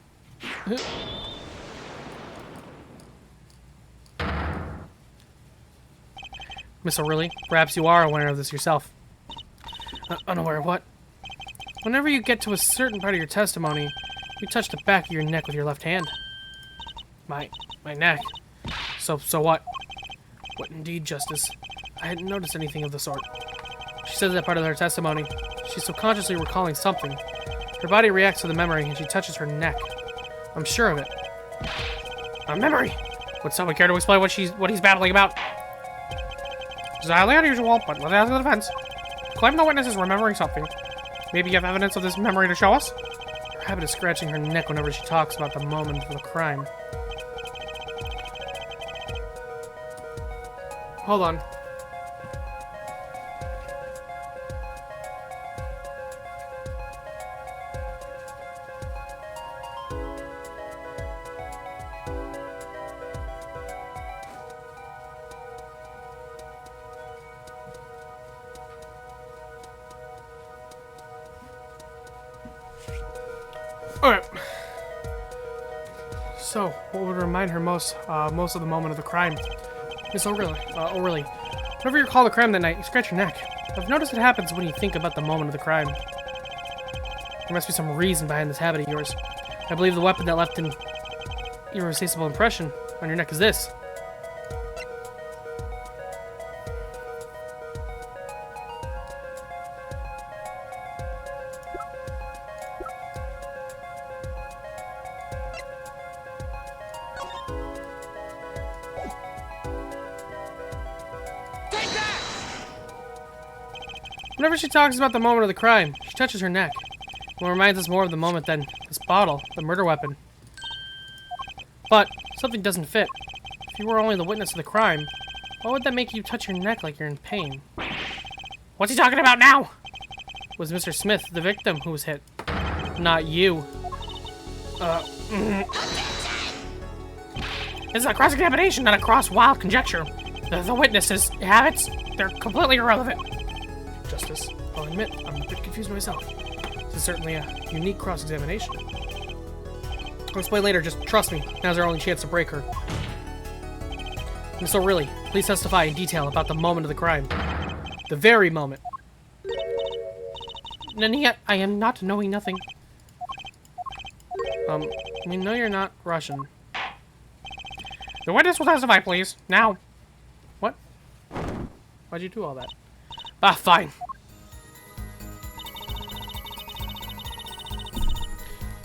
Miss O'Reilly, perhaps you are aware of this yourself. Unaware of what? Whenever you get to a certain part of your testimony, you touch the back of your neck with your left hand. My neck. So what? What indeed, Justice? I hadn't noticed anything of the sort. She says that part of her testimony. She's subconsciously recalling something. Her body reacts to the memory and she touches her neck. I'm sure of it. A memory? Would someone care to explain what he's battling about? It's highly unusual, but let's ask the defense. Claim the witness is remembering something. Maybe you have evidence of this memory to show us? Her habit is scratching her neck whenever she talks about the moment of the crime. Hold on. Alright. So, what would remind her most of the moment of the crime? Miss O'Reilly, whenever you recall the crime that night, you scratch your neck. I've noticed it happens when you think about the moment of the crime. There must be some reason behind this habit of yours. I believe the weapon that left an irreplaceable impression on your neck is this. Whenever she talks about the moment of the crime, she touches her neck. It reminds us more of the moment than this bottle, the murder weapon. But something doesn't fit. If you were only the witness of the crime, why would that make you touch your neck like you're in pain? What's he talking about now? It was Mr. Smith, the victim, who was hit. Not you. This is a cross-examination, not a cross-wild conjecture. The witness's habits, they're completely irrelevant. Justice, I'll admit, I'm a bit confused myself. This is certainly a unique cross-examination. I'll explain later, just trust me. Now's our only chance to break her. Miss O'Reilly, please testify in detail about the moment of the crime. The very moment. And yet, I am not knowing nothing. We know you're not Russian. The witness will testify, please. Now. What? Why'd you do all that? Ah, fine.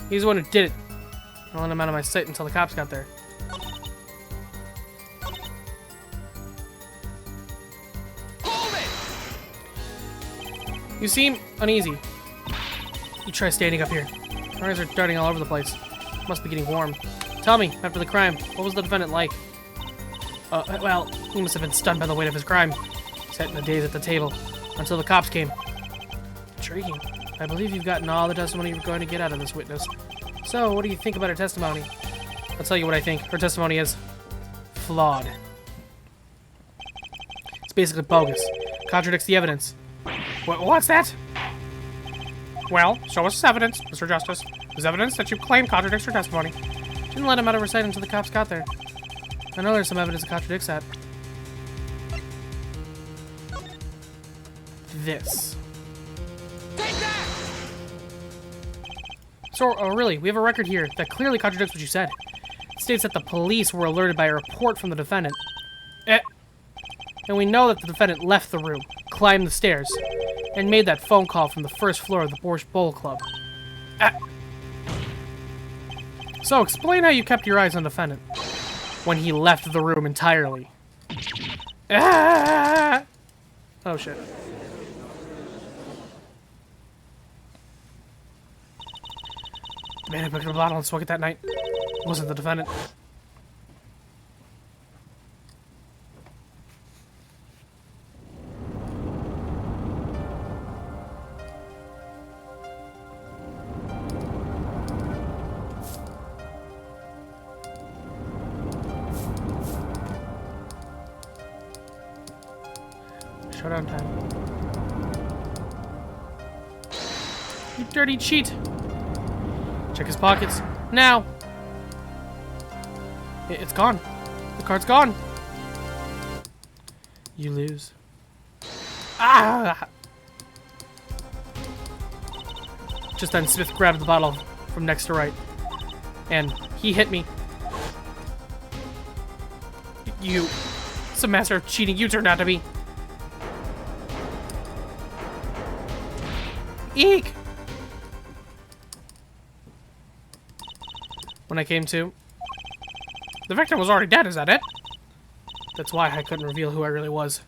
He's the one who did it. I let him out of my sight until the cops got there. Hold it! You seem uneasy. You try standing up here. My eyes are darting all over the place. Must be getting warm. Tell me, after the crime, what was the defendant like? Well, he must have been stunned by the weight of his crime. Sat in a daze at the table until the cops came. Intriguing. I believe you've gotten all the testimony you're going to get out of this witness. So, what do you think about her testimony? I'll tell you what I think. Her testimony is flawed. It's basically bogus. Contradicts the evidence. What's that? Well, show us this evidence, Mr. Justice. There's evidence that you claim contradicts her testimony. Didn't let him out of her sight until the cops got there. I know there's some evidence that contradicts that. This. Take that! So, really, we have a record here that clearly contradicts what you said. It states that the police were alerted by a report from the defendant. And we know that the defendant left the room, climbed the stairs, and made that phone call from the first floor of the Borscht Bowl Club. So, explain how you kept your eyes on the defendant when he left the room entirely. Ah! Oh, shit. The man who picked up the bottle and spoke it that night wasn't the defendant. Showdown time. You dirty cheat! Check his pockets. Now! It's gone. The card's gone. You lose. Ah! Just then, Smith grabbed the bottle from next to right. And he hit me. You, some master of cheating you turned out to be. Eek! When I came to, The victim was already dead, is that it? that's why I couldn't reveal who I really was.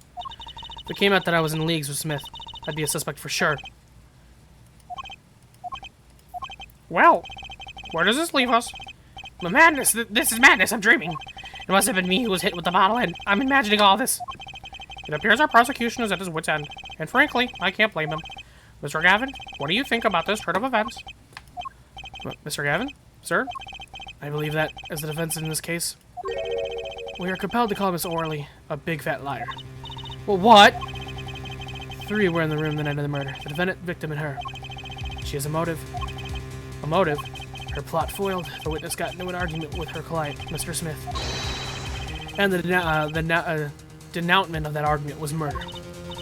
If it came out that I was in leagues with Smith, I'd be a suspect for sure. Well, where does this leave us? The madness, this is madness, I'm dreaming. It must have been me who was hit with the bottle, and I'm imagining all this. It appears our prosecution is at his wit's end, and frankly, I can't blame him. Mr. Gavin, what do you think about this turn of events? Mr. Gavin? Sir? I believe that, as the defense in this case, we are compelled to call Miss Orley a big fat liar. Well, what? 3 were in the room the night of the murder. The defendant, victim, and her. She has a motive. A motive? Her plot foiled. The witness got into an argument with her client, Mr. Smith. And the denouement of that argument was murder.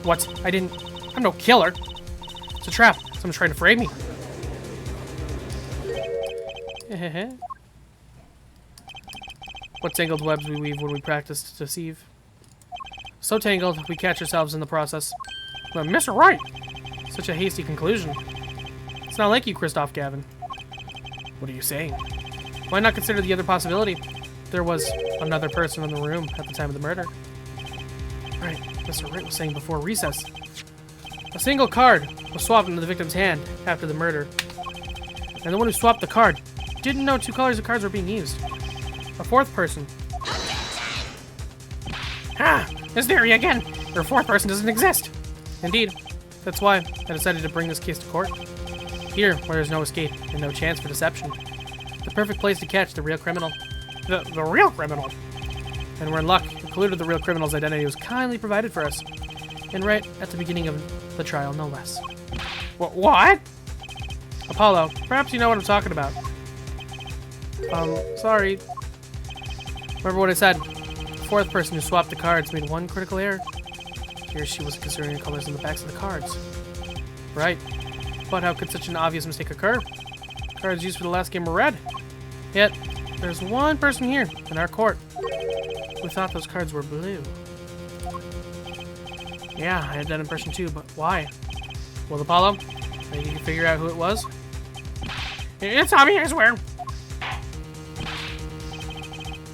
What? I'm no killer. It's a trap. Someone's trying to frame me. What tangled webs we weave when we practice to deceive. So tangled, we catch ourselves in the process. But Mr. Wright! Such a hasty conclusion. It's not like you, Christoph Gavin. What are you saying? Why not consider the other possibility? There was another person in the room at the time of the murder. Right, Mr. Wright was saying before recess. A single card was swapped into the victim's hand after the murder. And the one who swapped the card didn't know 2 colors of cards were being used. A 4th person. Ah! This theory again! Your 4th person doesn't exist! Indeed. That's why I decided to bring this case to court. Here, where there's no escape and no chance for deception. The perfect place to catch the real criminal. The real criminal? And we're in luck. The clue to the real criminal's identity was kindly provided for us. And right at the beginning of the trial, no less. What? Apollo, perhaps you know what I'm talking about. Sorry. Remember what I said? The 4th person who swapped the cards made one critical error. Here she wasn't considering the colors on the backs of the cards. Right. But how could such an obvious mistake occur? Cards used for the last game were red. Yet, there's one person here, in our court, who thought those cards were blue. Yeah, I had that impression too, but why? Well, Apollo, maybe you can figure out who it was? It's obvious, I swear.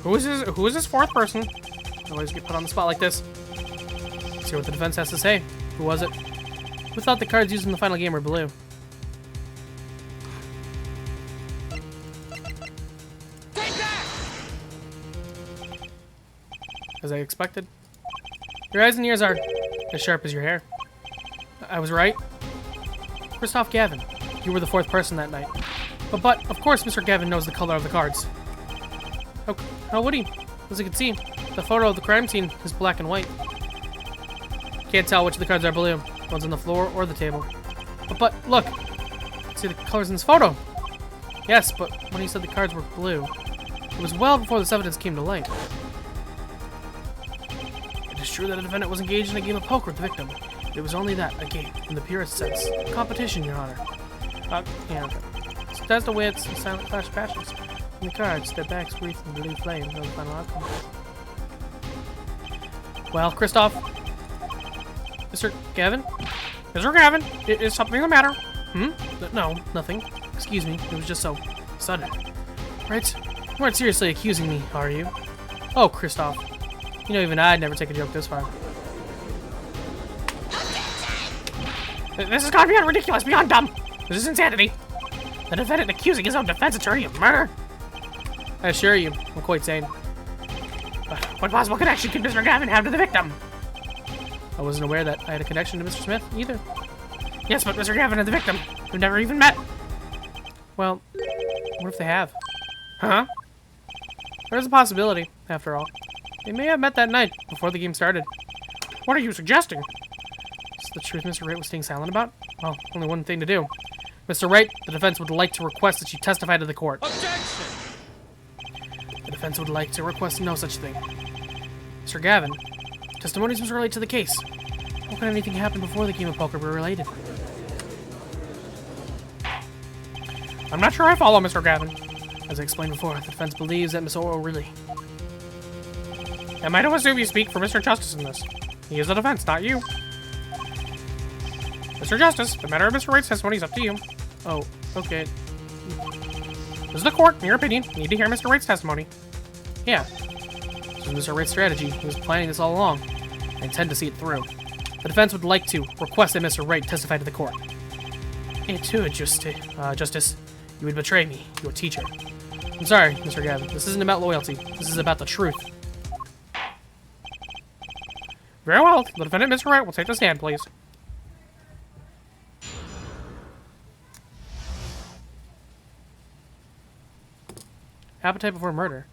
Who is this 4th person? I always get put on the spot like this. Let's hear what the defense has to say. Who was it? Who thought the cards used in the final game were blue? Take that! As I expected. Your eyes and ears are as sharp as your hair. I was right. Christoph Gavin, you were the 4th person that night. But of course Mr. Gavin knows the color of the cards. How would he? As you can see, the photo of the crime scene is black and white. Can't tell which of the cards are blue. One's on the floor or the table. But look! See the colors in this photo? Yes, but when he said the cards were blue, it was well before this evidence came to light. It is true that the defendant was engaged in a game of poker with the victim. It was only that, a game, in the purest sense. Competition, Your Honor. Yeah. So that's the way it's in silent flash passions. In the cards, their backs wreathed in blue flame. That was the final outcome. Well, Christoph? Mr. Gavin? Mr. Gavin, is something the matter? No, nothing. Excuse me, it was just so sudden. Right? You weren't seriously accusing me, are you? Oh, Christoph. You know, even I'd never take a joke this far. This has gone beyond ridiculous, beyond dumb. This is insanity. The defendant accusing his own defense attorney of murder. I assure you, I'm quite sane. What possible connection could Mr. Gavin have to the victim? I wasn't aware that I had a connection to Mr. Smith, either. Yes, but Mr. Gavin and the victim have never even met. Well, what if they have? Huh? There's a possibility, after all. They may have met that night, before the game started. What are you suggesting? Is the truth Mr. Wright was staying silent about? Well, only one thing to do. Mr. Wright, the defense would like to request that you testify to the court. Objection! The defense would like to request no such thing. Mr. Gavin, testimonies must relate to the case. How can anything happen before the game of poker be related? I'm not sure I follow, Mr. Gavin. As I explained before, the defense believes that Miss O'Reilly. Am I to assume you speak for Mr. Justice in this? He is the defense, not you. Mr. Justice, the matter of Mr. Wright's testimony is up to you. Oh, okay. This is the court. In your opinion, you need to hear Mr. Wright's testimony. Yeah. This is Mr. Wright's strategy. He was planning this all along. I intend to see it through. The defense would like to request that Mr. Wright testify to the court. Et tu, Justice. You would betray me, your teacher. I'm sorry, Mr. Gavin. This isn't about loyalty. This is about the truth. Very well. The defendant, Mr. Wright, will take the stand, please. Appetite before murder.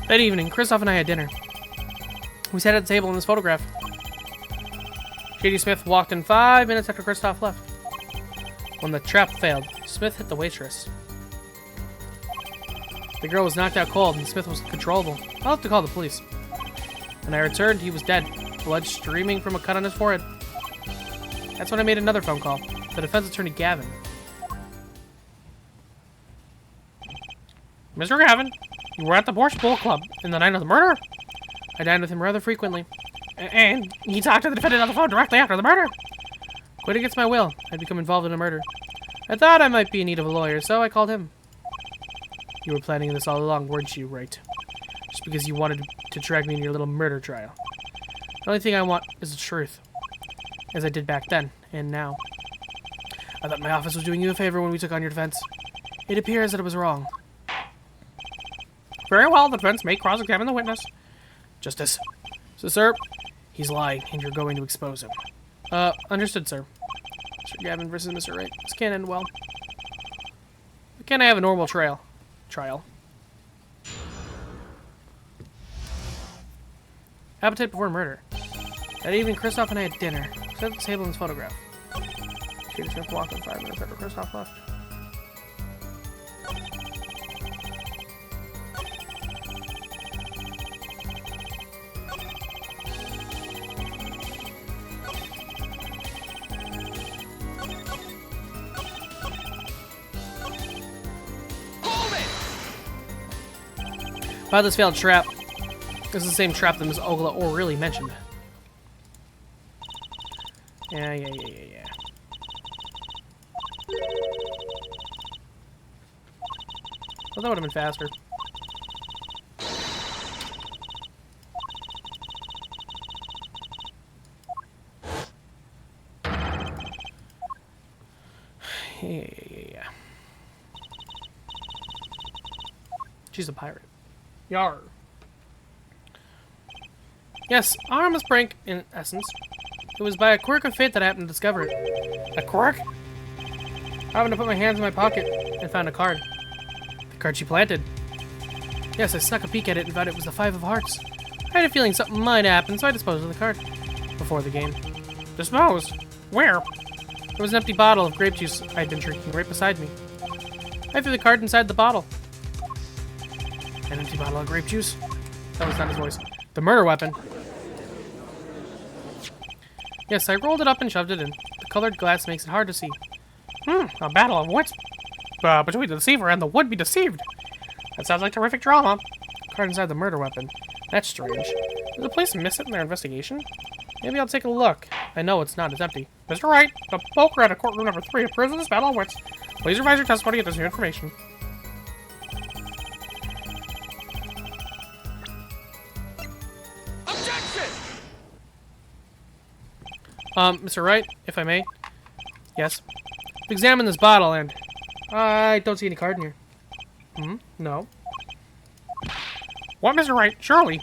That evening, Kristoff and I had dinner. We sat at the table in this photograph. J.D. Smith walked in 5 minutes after Kristoff left. When the trap failed, Smith hit the waitress. The girl was knocked out cold, and Smith was uncontrollable. I'll have to call the police. When I returned, he was dead, blood streaming from a cut on his forehead. That's when I made another phone call. The defense attorney, Gavin. Mr. Gavin, you were at the Borscht Bowl Club in the night of the murder? I dined with him rather frequently. And he talked to the defendant on the phone directly after the murder? Quite against my will, I'd become involved in a murder. I thought I might be in need of a lawyer, so I called him. You were planning this all along, weren't you, Wright? Just because you wanted to drag me in your little murder trial. The only thing I want is the truth. As I did back then, and now. I thought my office was doing you a favor when we took on your defense. It appears that it was wrong. Very well, the defense may cross-examine the witness. Justice. So, sir, he's lying, and you're going to expose him. Understood, sir. Mr. Gavin versus Mr. Wright. This can't end well. Can I have a normal trial? Appetite before murder. That evening, Kristoff and I had dinner. Sat at the table in this photograph. J.D. Smith walked in 5 minutes after Kristoff left. By this failed trap. This is the same trap that Ms. Ogla O'Reilly mentioned. Yeah. Well, that would have been faster. Yeah. She's a pirate. Yar. Yes, a harmless prank, in essence. It was by a quirk of fate that I happened to discover it. A quirk? I happened to put my hands in my pocket and found a card. The card she planted. Yes, I snuck a peek at it and found it was the 5 of hearts. I had a feeling something might happen, so I disposed of the card. Before the game. Disposed? Where? There was an empty bottle of grape juice I had been drinking right beside me. I threw the card inside the bottle. An empty bottle of grape juice? That was not his voice. The murder weapon. Yes, I rolled it up and shoved it in. The colored glass makes it hard to see. A battle of wits between the deceiver and the would-be deceived. That sounds like terrific drama. Card inside the murder weapon. That's strange. Did the police miss it in their investigation? Maybe I'll take a look. I know it's not. It's empty. Mr. Wright, the poker at courtroom number 3 approves of this battle of wits. Please revise your testimony if there's new information. Mr. Wright, if I may. Yes. Examine this bottle and... I don't see any card in here. No. What, Mr. Wright? Surely.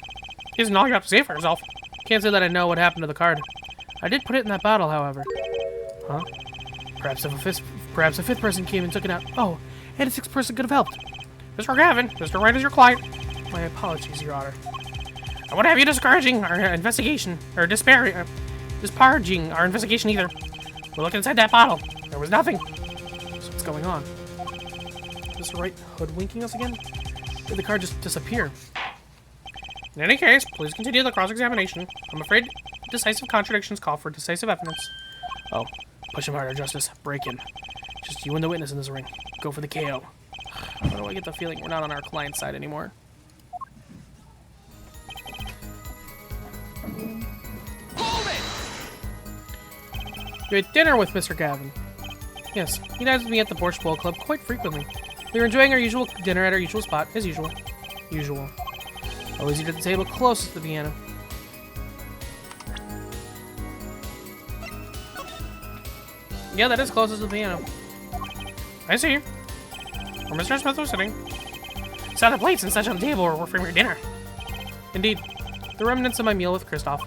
Isn't all you have to say for yourself? Can't say that I know what happened to the card. I did put it in that bottle, however. Huh? Perhaps a fifth person came and took it out. Oh, and a sixth person could have helped. Mr. Gavin, Mr. Wright is your client. My apologies, Your Honor. I wouldn't have you discouraging our investigation, or disparaging our investigation either. We looked inside that bottle. There was nothing. So what's going on? Mr. Wright hoodwinking us again? Did the card just disappear? In any case, please continue the cross-examination. I'm afraid decisive contradictions call for decisive evidence. Oh, push him harder, Justice. Break in. Just you and the witness in this ring. Go for the KO. Why do I get the feeling we're not on our client's side anymore? Hold it! You had dinner with Mr. Gavin. Yes, he dines with me at the Borscht Bowl Club quite frequently. We were enjoying our usual dinner at our usual spot, as usual. Always eat at the table closest to the piano. Yeah, that is closest to the piano. I see. Where Mr. Smith was sitting. Saw the plates and such on the table were from your dinner. Indeed. The remnants of my meal with Kristoff.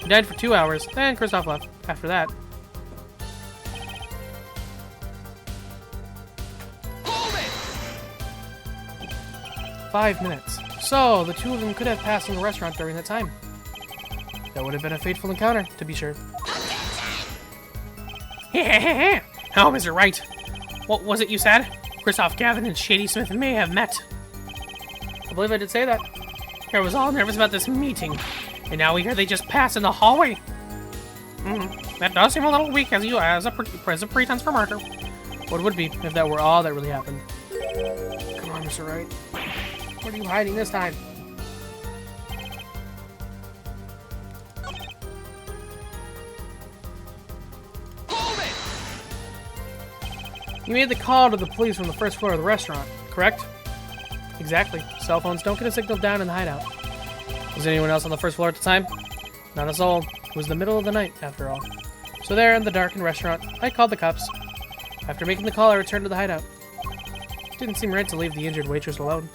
We dined for 2 hours, then Kristoff left. After that... Hold it! 5 minutes. So, the two of them could have passed in the restaurant during that time. That would have been a fateful encounter, to be sure. Oh, Mr. Wright. What was it you said? Kristoff, Gavin, and Shady Smith may have met. I believe I did say that. I was all nervous about this meeting, and now we hear they just passed in the hallway. That does seem a little weak as a pretense for murder. What would be if that were all that really happened? Come on, Mr. Wright. What are you hiding this time? Hold it! You made the call to the police from the first floor of the restaurant, correct? Exactly. Cell phones don't get a signal down in the hideout. Was anyone else on the first floor at the time? Not a soul. It was the middle of the night, after all. So there, in the darkened restaurant, I called the cops. After making the call, I returned to the hideout. Didn't seem right to leave the injured waitress alone.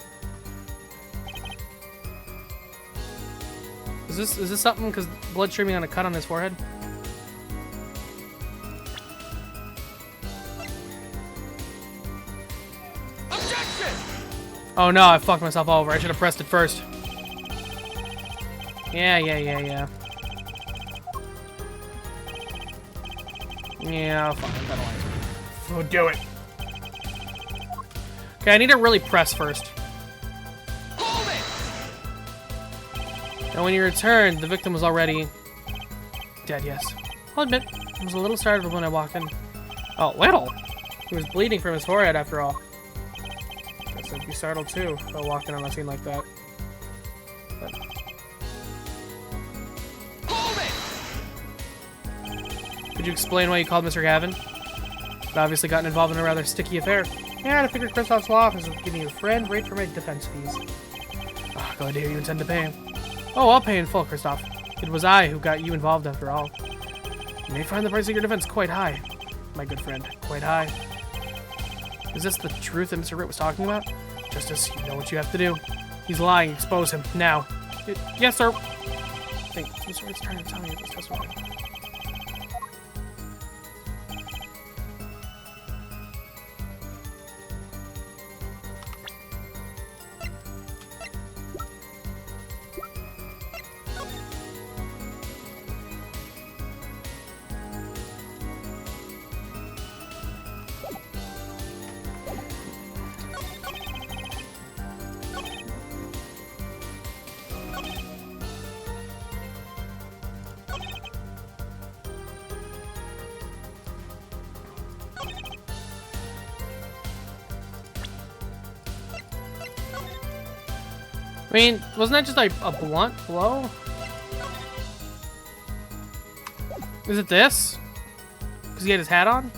Is this something because blood streaming on a cut on his forehead? Objection! Oh no, I fucked myself over. I should have pressed it first. Yeah. Yeah, fine. That'll answer. We'll do it. Okay, I need to really press first. Hold it! And when you returned, the victim was already dead, yes. I'll admit, I was a little startled when I walked in. Oh, little? He was bleeding from his forehead, after all. Guess I'd be startled, too, if I walked in on a scene like that. But... Hold it! Could you explain why you called Mr. Gavin? I'd obviously gotten involved in a rather sticky affair. Yeah, I figured Kristoff's law office would give me a friend rate for my defense fees. Oh, go ahead, you intend to pay him. Oh, I'll pay in full, Kristoff. It was I who got you involved after all. You may find the price of your defense quite high, my good friend. Quite high. Is this the truth that Mr. Ritt was talking about? Justice, you know what you have to do. He's lying. Expose him. Now. Yes, sir. Think, Mr. Ritt's trying to tell me this testimony. I mean, wasn't that just like a blunt blow? Is it this? Because he had his hat on?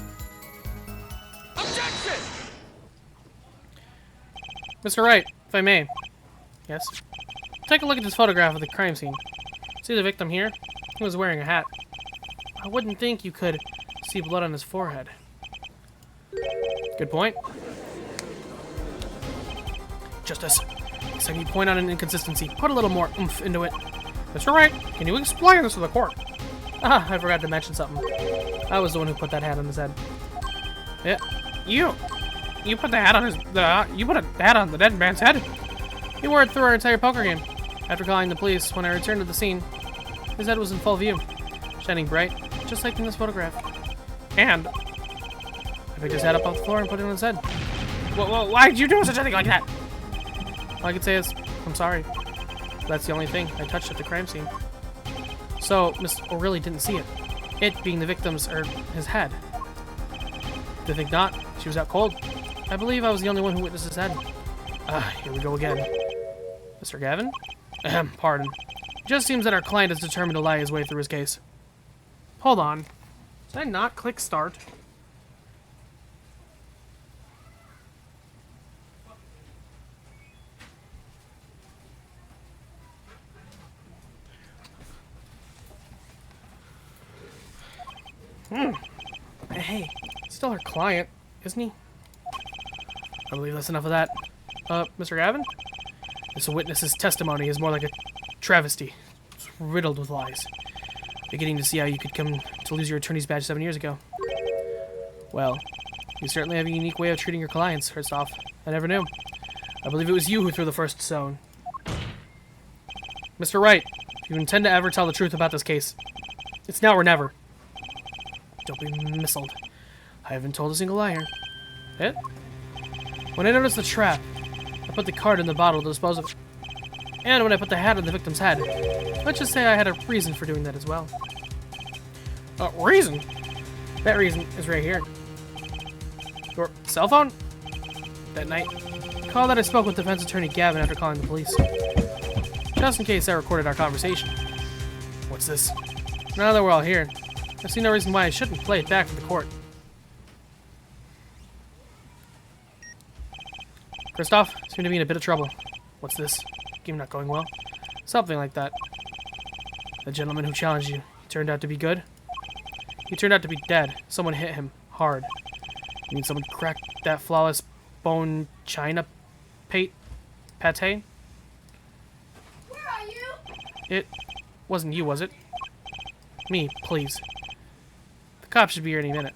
Objection! Mr. Wright, if I may. Yes? Take a look at this photograph of the crime scene. See the victim here? He was wearing a hat. I wouldn't think you could see blood on his forehead. Good point. Justice, next time you point out an inconsistency, put a little more oomph into it. Mr. Wright, can you explain this to the court? Ah, I forgot to mention something. I was the one who put that hat on his head. Yeah. You put the hat on you put a hat on the dead man's head? He wore it through our entire poker game. After calling the police, when I returned to the scene, his head was in full view, shining bright, just like in this photograph. And I picked his hat up off the floor and put it on his head. why did you do such a thing like that? All I can say is, I'm sorry. That's the only thing I touched at the crime scene. So, Miss O'Reilly didn't see it. It being the victim's, or his head. To think not, she was out cold. I believe I was the only one who witnessed his head. Here we go again. Mr. Gavin? Pardon. It just seems that our client is determined to lie his way through his case. Hold on. Did I not click start? Hey, still our client, isn't he? I believe that's enough of that. Mr. Gavin? This witness's testimony is more like a travesty. It's riddled with lies. Beginning to see how you could come to lose your attorney's badge 7 years ago. Well, you certainly have a unique way of treating your clients, first off. I never knew. I believe it was you who threw the first stone. Mr. Wright, if you intend to ever tell the truth about this case, it's now or never. Don't be missiled. I haven't told a single lie here. It? When I noticed the trap, I put the card in the bottle to dispose of it. And when I put the hat on the victim's head, let's just say I had a reason for doing that as well. Reason? That reason is right here. Your cell phone? That night, call that I spoke with defense attorney Gavin after calling the police. Just in case I recorded our conversation. What's this? Now that we're all here, I see no reason why I shouldn't play it back for the court. Christoph, seem to be in a bit of trouble. What's this? Game not going well? Something like that. The gentleman who challenged you, he turned out to be good? He turned out to be dead. Someone hit him hard. You mean someone cracked that flawless bone china pate? Where are you? It wasn't you, was it? Me, please. The cops should be here any minute.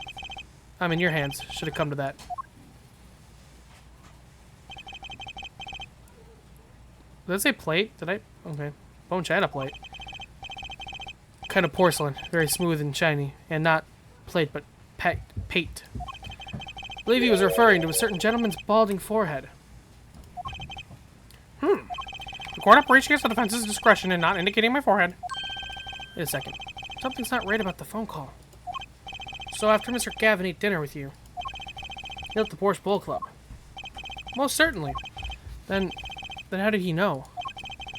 I'm in your hands. Should have come to that. Did it say plate? Did I? Okay. Bone china plate. Kind of porcelain. Very smooth and shiny. And not plate, but pate. I believe he was referring to a certain gentleman's balding forehead. The court appreciates the defense's discretion in not indicating my forehead. Wait a second. Something's not right about the phone call. So after Mr. Gavin ate dinner with you, he left the Porsche Bowl Club. Most certainly. Then how did he know?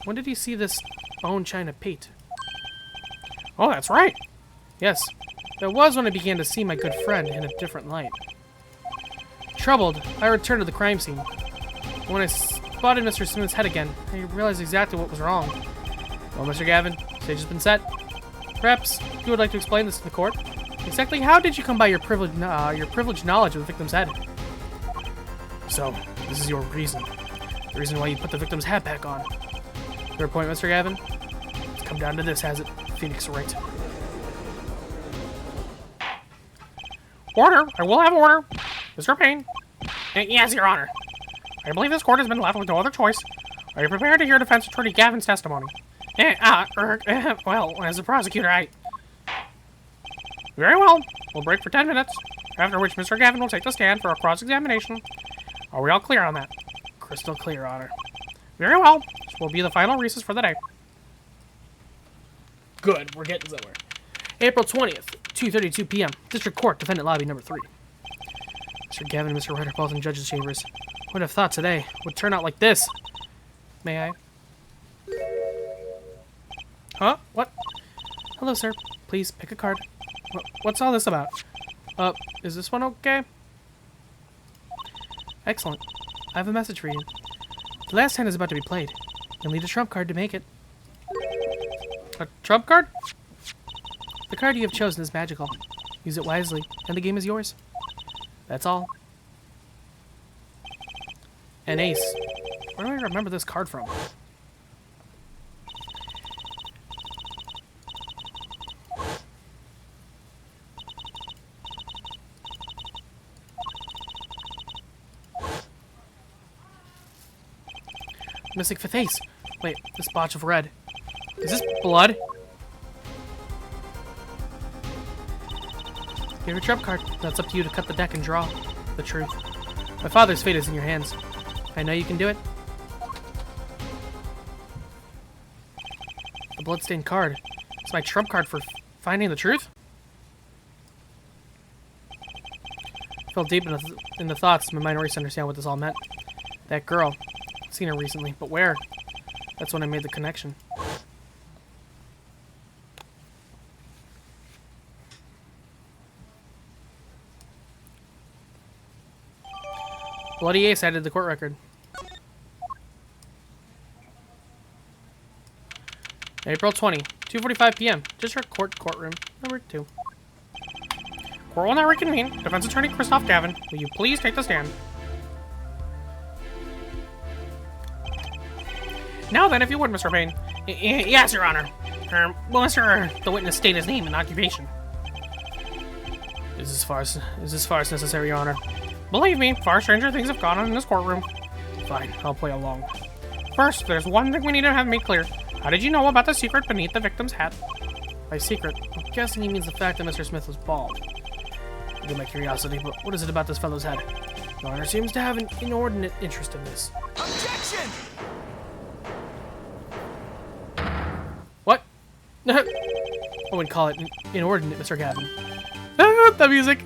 When did he see this bone china pate? Oh, that's right. Yes, that was when I began to see my good friend in a different light. Troubled, I returned to the crime scene. When I spotted Mr. Smith's head again, I realized exactly what was wrong. Well, Mr. Gavin, stage has been set. Perhaps you would like to explain this to the court? Exactly how did you come by your privileged knowledge of the victim's head? So, this is your reason. The reason why you put the victim's hat back on. Fair point, Mr. Gavin. It's come down to this, has it? Phoenix Wright. Order. I will have order. Mr. Payne. Yes, Your Honor. I believe this court has been left with no other choice. Are you prepared to hear defense attorney Gavin's testimony? Well, as a prosecutor, Very well. We'll break for 10 minutes, after which Mr. Gavin will take the stand for a cross-examination. Are we all clear on that? Crystal clear, Honor. Very well. This will be the final recess for the day. Good, we're getting somewhere. April 20th, 2:32 p.m. District Court, Defendant Lobby Number 3. Mr. Gavin and Mr. Wright are both in judges' chambers. Would have thought today would turn out like this. May I? Huh? What? Hello, sir. Please pick a card. What's all this about? Is this one okay? Excellent. I have a message for you. The last hand is about to be played. You'll need a trump card to make it. A trump card? The card you have chosen is magical. Use it wisely, and the game is yours. That's all. An ace. Where do I remember this card from? Missing fifth ace. Wait, this botch of red. Is this blood? You have a trump card. That's up to you to cut the deck and draw the truth. My father's fate is in your hands. I know you can do it. The bloodstained card. It's my trump card for finding the truth? I fell deep in the thoughts. My mind raced to understand what this all meant. That girl. I've seen her recently, but where? That's when I made the connection. Bloody ace added the court record. April 20, 2:45 p.m. District Court Courtroom number 2. Court will now reconvene. Defense Attorney Christoph Gavin, will you please take the stand? Now then, if you would, Mr. Payne. Yes, Your Honor. Will the witness state his name and occupation? Is this farce necessary, Your Honor? Believe me, far stranger things have gone on in this courtroom. Fine, I'll play along. First, there's one thing we need to have made clear. How did you know about the secret beneath the victim's hat? By secret, I'm guessing he means the fact that Mr. Smith was bald. Forgive my curiosity, but what is it about this fellow's head? Your Honor seems to have an inordinate interest in this. Objection! What? I wouldn't call it inordinate, Mr. Gavin. Ah, the music!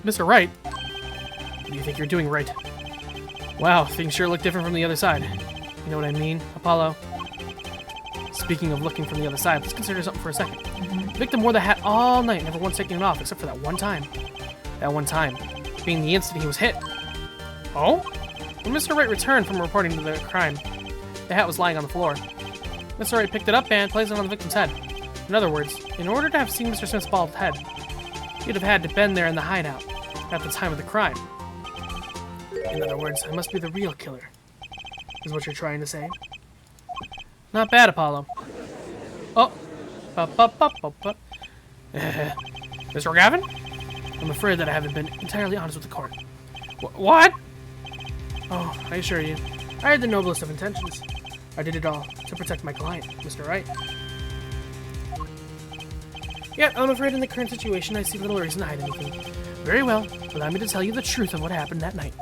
Mr. Wright? What do you think you're doing, Wright? Wow, things sure look different from the other side. You know what I mean, Apollo? Speaking of looking from the other side, let's consider something for a second. The victim wore the hat all night, never once taking it off, except for that one time. That one time being the instant he was hit. Oh? When Mr. Wright returned from reporting to the crime, the hat was lying on the floor. Mr. Wright picked it up and placed it on the victim's head. In other words, in order to have seen Mr. Smith's bald head, he'd have had to been there in the hideout at the time of the crime. In other words, I must be the real killer, is what you're trying to say. Not bad, Apollo. Oh. Mr. Gavin? I'm afraid that I haven't been entirely honest with the court. What? Oh, I assure you, I had the noblest of intentions. I did it all to protect my client, Mr. Wright. Yet, I'm afraid in the current situation, I see little reason to hide anything. Very well, allow me to tell you the truth of what happened that night.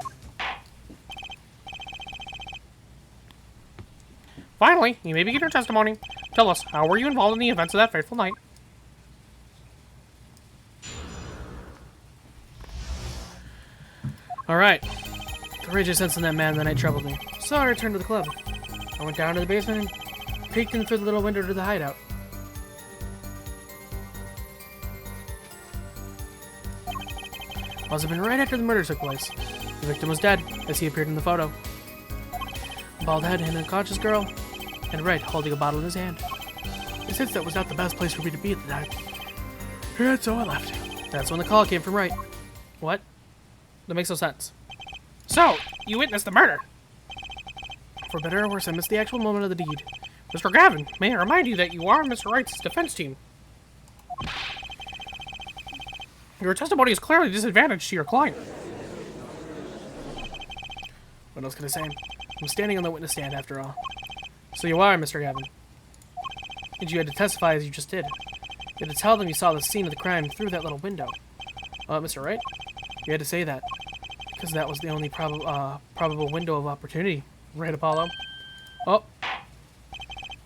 Finally, you may begin your testimony. Tell us, how were you involved in the events of that fateful night? Alright. The rage I sensed in that man that night troubled me. So I returned to the club. I went down to the basement and peeked in through the little window to the hideout. Must have been right after the murder took place. The victim was dead, as he appeared in the photo. A bald head and an unconscious girl, and Wright holding a bottle in his hand. I sensed that was not the best place for me to be at the time. And so I left. That's when the call came from Wright. What? That makes no sense. So, you witnessed the murder? For better or worse, I missed the actual moment of the deed. Mr. Gavin, may I remind you that you are Mr. Wright's defense team. Your testimony is clearly a disadvantage to your client. What else can I say? I'm standing on the witness stand after all. So you are, Mr. Gavin. And you had to testify as you just did. You had to tell them you saw the scene of the crime through that little window. Mr. Wright? You had to say that. Because that was the only probable window of opportunity. Right, Apollo? Oh.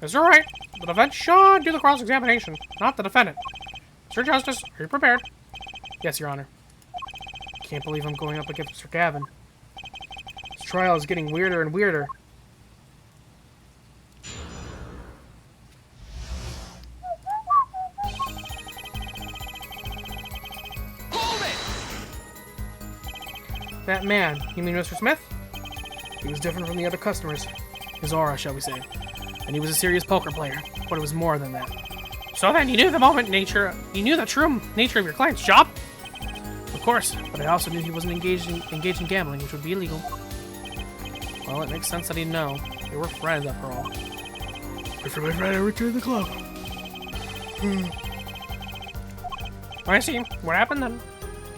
Mr. Wright, the defense should do the cross-examination, not the defendant. Mr. Justice, are you prepared? Yes, Your Honor. Can't believe I'm going up against Mr. Gavin. This trial is getting weirder and weirder. Hold it! That man, you mean Mr. Smith? He was different from the other customers. His aura, shall we say. And he was a serious poker player, but it was more than that. So then, you knew the true nature of your client's job? Of course, but I also knew he wasn't engaged in gambling, which would be illegal. Well, it makes sense that he'd know. They were friends, after all. Wait for my friend to return to the club. I see. What happened then?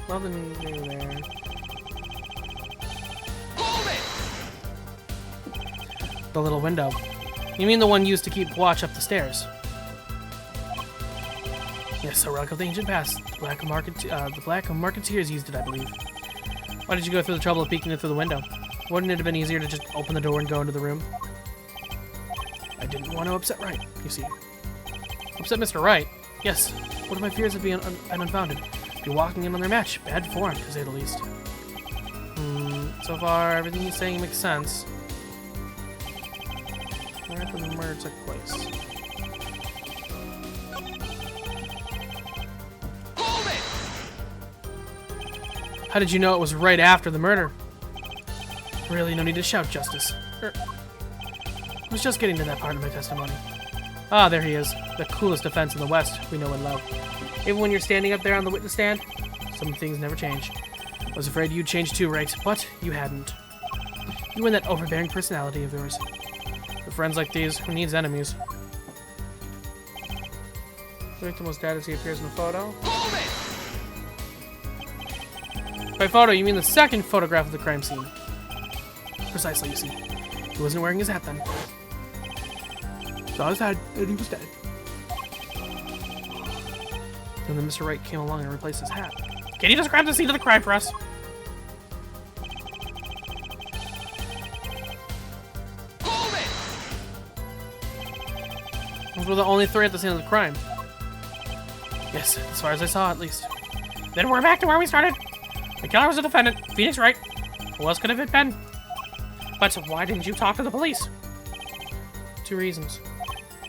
Nothing new there. Hold it! The little window. You mean the one used to keep watch up the stairs? Yes, a relic of the ancient past. The black marketeers used it, I believe. Why did you go through the trouble of peeking in through the window? Wouldn't it have been easier to just open the door and go into the room? I didn't want to upset Wright, you see. Upset Mr. Wright? Yes. One of my fears would be unfounded. Be walking in on their match. Bad form, to say the least. So far, everything he's saying makes sense. Where after the murder took place? Hold it! How did you know it was right after the murder? Really, no need to shout, Justice. I was just getting to that part of my testimony. Ah, there he is. The coolest defense in the West, we know and love. Even when you're standing up there on the witness stand, some things never change. I was afraid you'd change too, Wright, but you hadn't. You and that overbearing personality of yours. With friends like these, who needs enemies? The victim was dead as he appears in the photo. Hold it! By photo, you mean the second photograph of the crime scene. Precisely, you see. He wasn't wearing his hat then. Saw his head, and he was dead. And then Mr. Wright came along and replaced his hat. Can you describe the scene of the crime for us? Hold it! Those were the only three at the scene of the crime. Yes, as far as I saw, at least. Then we're back to where we started. The killer was a defendant, Phoenix Wright. Who else could have it been? But why didn't you talk to the police? 2 reasons.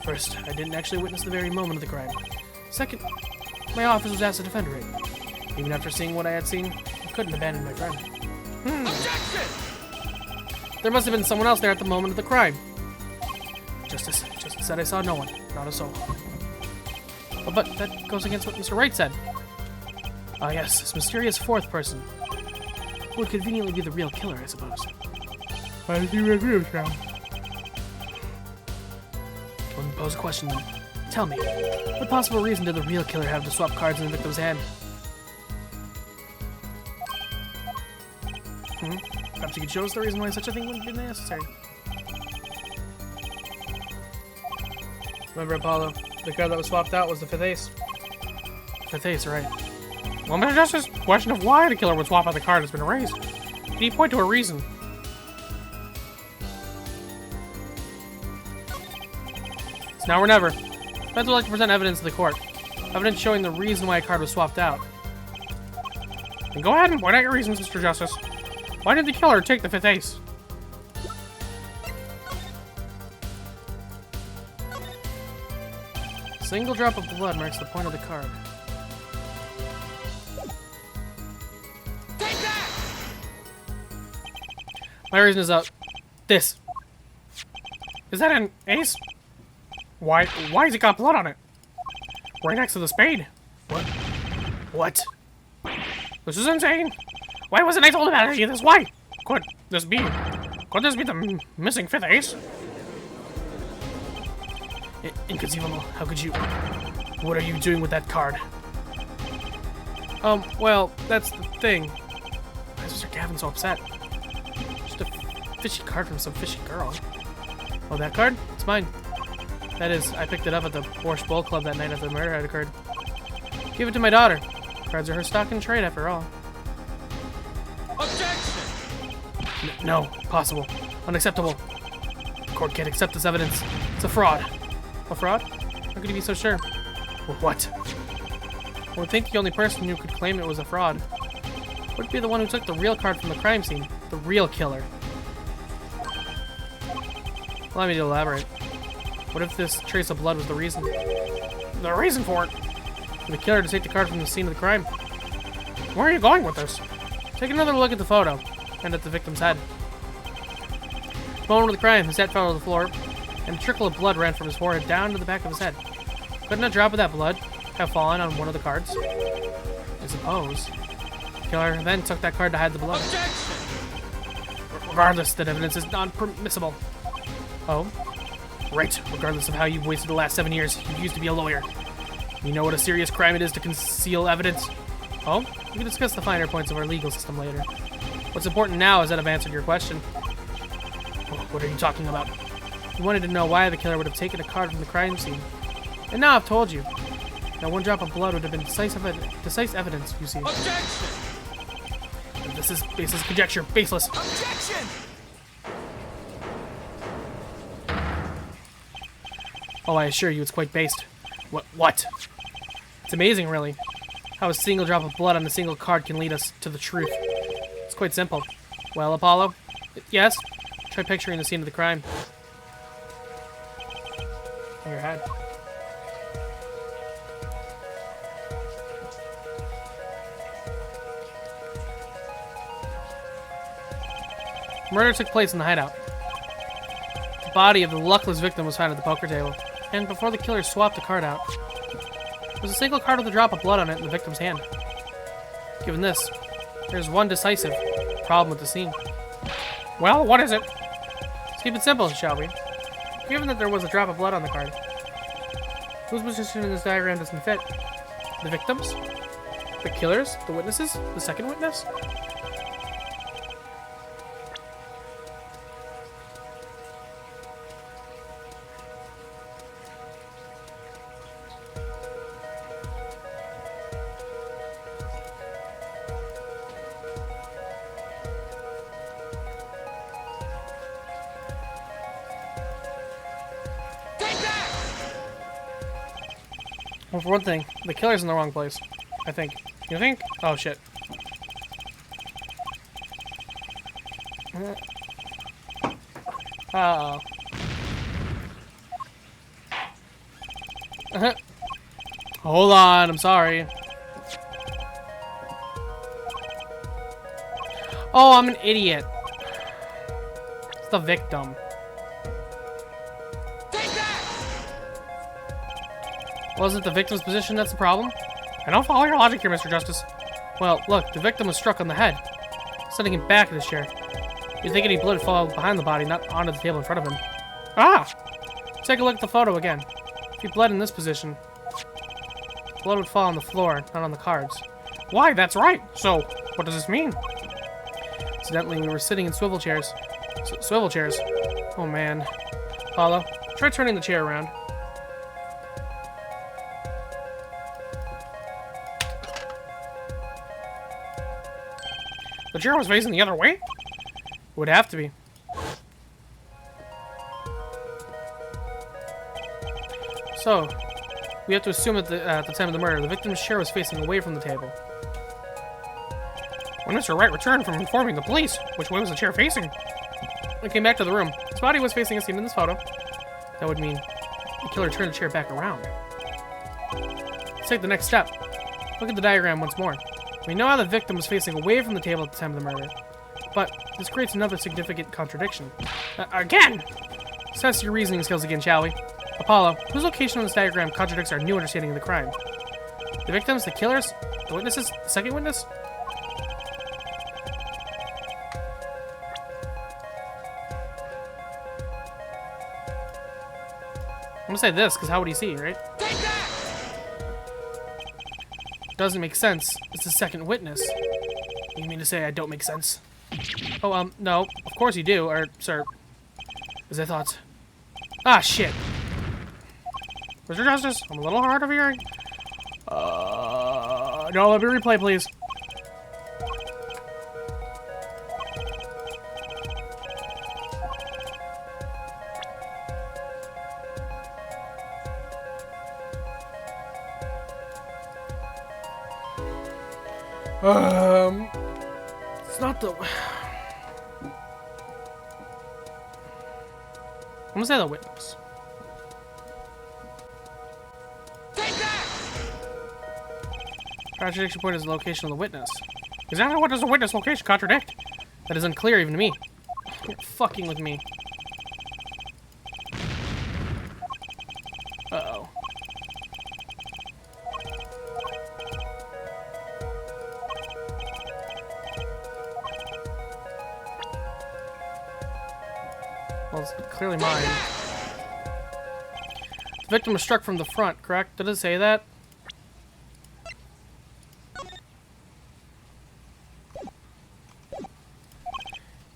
First, I didn't actually witness the very moment of the crime. Second, my office was asked to defend Wright. Even after seeing what I had seen, I couldn't abandon my friend. Objection! There must have been someone else there at the moment of the crime. Justice said I saw no one, not a soul. But that goes against what Mr. Wright said. Ah yes, this mysterious fourth person. Who would conveniently be the real killer, I suppose. Why did you agree with that? Let me pose a question then. Tell me, what possible reason did the real killer have to swap cards in the victim's hand? Perhaps you could show us the reason why such a thing wouldn't be necessary. Remember, Apollo, the card that was swapped out was the fifth ace. Fifth ace, right. Well, Mr. Justice, the question of why the killer would swap out the card has been raised. Can you point to a reason? It's now or never. Feds would like to present evidence to the court. Evidence showing the reason why a card was swapped out. Then go ahead and point out your reasons, Mr. Justice. Why did the killer take the fifth ace? A single drop of blood marks the point of the card. Take that! My reason is this. Is that an ace? Why has it got blood on it? Right next to the spade. What? This is insane. Why wasn't I told about any of this? Why? Could this be the missing fifth ace? Inconceivable. How could you? What are you doing with that card? Well, that's the thing. Why is Mr. Gavin so upset? Just a fishy card from some fishy girl. Oh, that card? It's mine. That is, I picked it up at the Borscht Bowl Club that night after the murder had occurred. Give it to my daughter. Cards are her stock and trade after all. Objection! No, impossible. Unacceptable. The court can't accept this evidence. It's a fraud. A fraud? How could you be so sure? What? I would think the only person who could claim it was a fraud would be the one who took the real card from the crime scene. The real killer. Allow me to elaborate. What if this trace of blood was the reason? The reason for it? For the killer to take the card from the scene of the crime. Where are you going with this? Take another look at the photo, and at the victim's head. The moment of the crime, his head fell to the floor, and a trickle of blood ran from his forehead down to the back of his head. Couldn't a drop of that blood have fallen on one of the cards? I suppose. The killer then took that card to hide the blood. Objection! Regardless, that evidence is non-permissible. Oh? Right. Regardless of how you've wasted the last 7 years, you used to be a lawyer. You know what a serious crime it is to conceal evidence? Oh? We can discuss the finer points of our legal system later. What's important now is that I've answered your question. Oh, what are you talking about? You wanted to know why the killer would have taken a card from the crime scene. And now I've told you. Now one drop of blood would have been decisive evidence, you see. Objection! This is baseless conjecture. Baseless. Objection! Oh, I assure you it's quite based. What? It's amazing, really, how a single drop of blood on a single card can lead us to the truth. It's quite simple. Well, Apollo? Yes? Try picturing the scene of the crime. In your head. Murder took place in the hideout. The body of the luckless victim was found at the poker table, and before the killer swapped the card out, there was a single card with a drop of blood on it in the victim's hand. Given this, there's one decisive problem with the scene. Well, what is it? Let's keep it simple, shall we? Given that there was a drop of blood on the card, whose position in this diagram doesn't fit? The victims? The killers? The witnesses? The second witness? Well, for one thing, the killer's in the wrong place. I think. You think? Oh, shit. Uh-oh. Hold on, I'm sorry. Oh, I'm an idiot. It's the victim. Wasn't the victim's position that's the problem? I don't follow your logic here, Mr. Justice. Well, look, the victim was struck on the head, sending him back in his chair. You'd think any blood fell behind the body, not onto the table in front of him. Ah! Take a look at the photo again. If he bled in this position, blood would fall on the floor, not on the cards. Why, that's right. So, what does this mean? Incidentally, we were sitting in swivel chairs. Swivel chairs? Oh, man. Apollo, try turning the chair around. The chair was facing the other way? It would have to be. So, we have to assume that at the time of the murder, the victim's chair was facing away from the table. When Mr. Wright returned from informing the police, which way was the chair facing? When he came back to the room, his body was facing as seen in this photo. That would mean the killer turned the chair back around. Let's take the next step. Look at the diagram once more. We know how the victim was facing away from the table at the time of the murder, but this creates another significant contradiction. Again! Let's test your reasoning skills again, shall we? Apollo, whose location on this diagram contradicts our new understanding of the crime? The victims, the killers, the witnesses, the second witness? I'm gonna say this, because how would he see, right? Doesn't make sense. It's the second witness. You mean to say I don't make sense? Oh, no. Of course you do, or, sir. As I thought. Ah, shit. Mr. Justice, I'm a little hard of hearing. No, let me replay, please. It's not the... I'm gonna say the witness. Contradiction point is the location of the witness. Exactly what does the witness location contradict? That is unclear even to me. You're fucking with me. Uh-oh. Well, it's clearly mine. The victim was struck from the front, correct? Did it say that?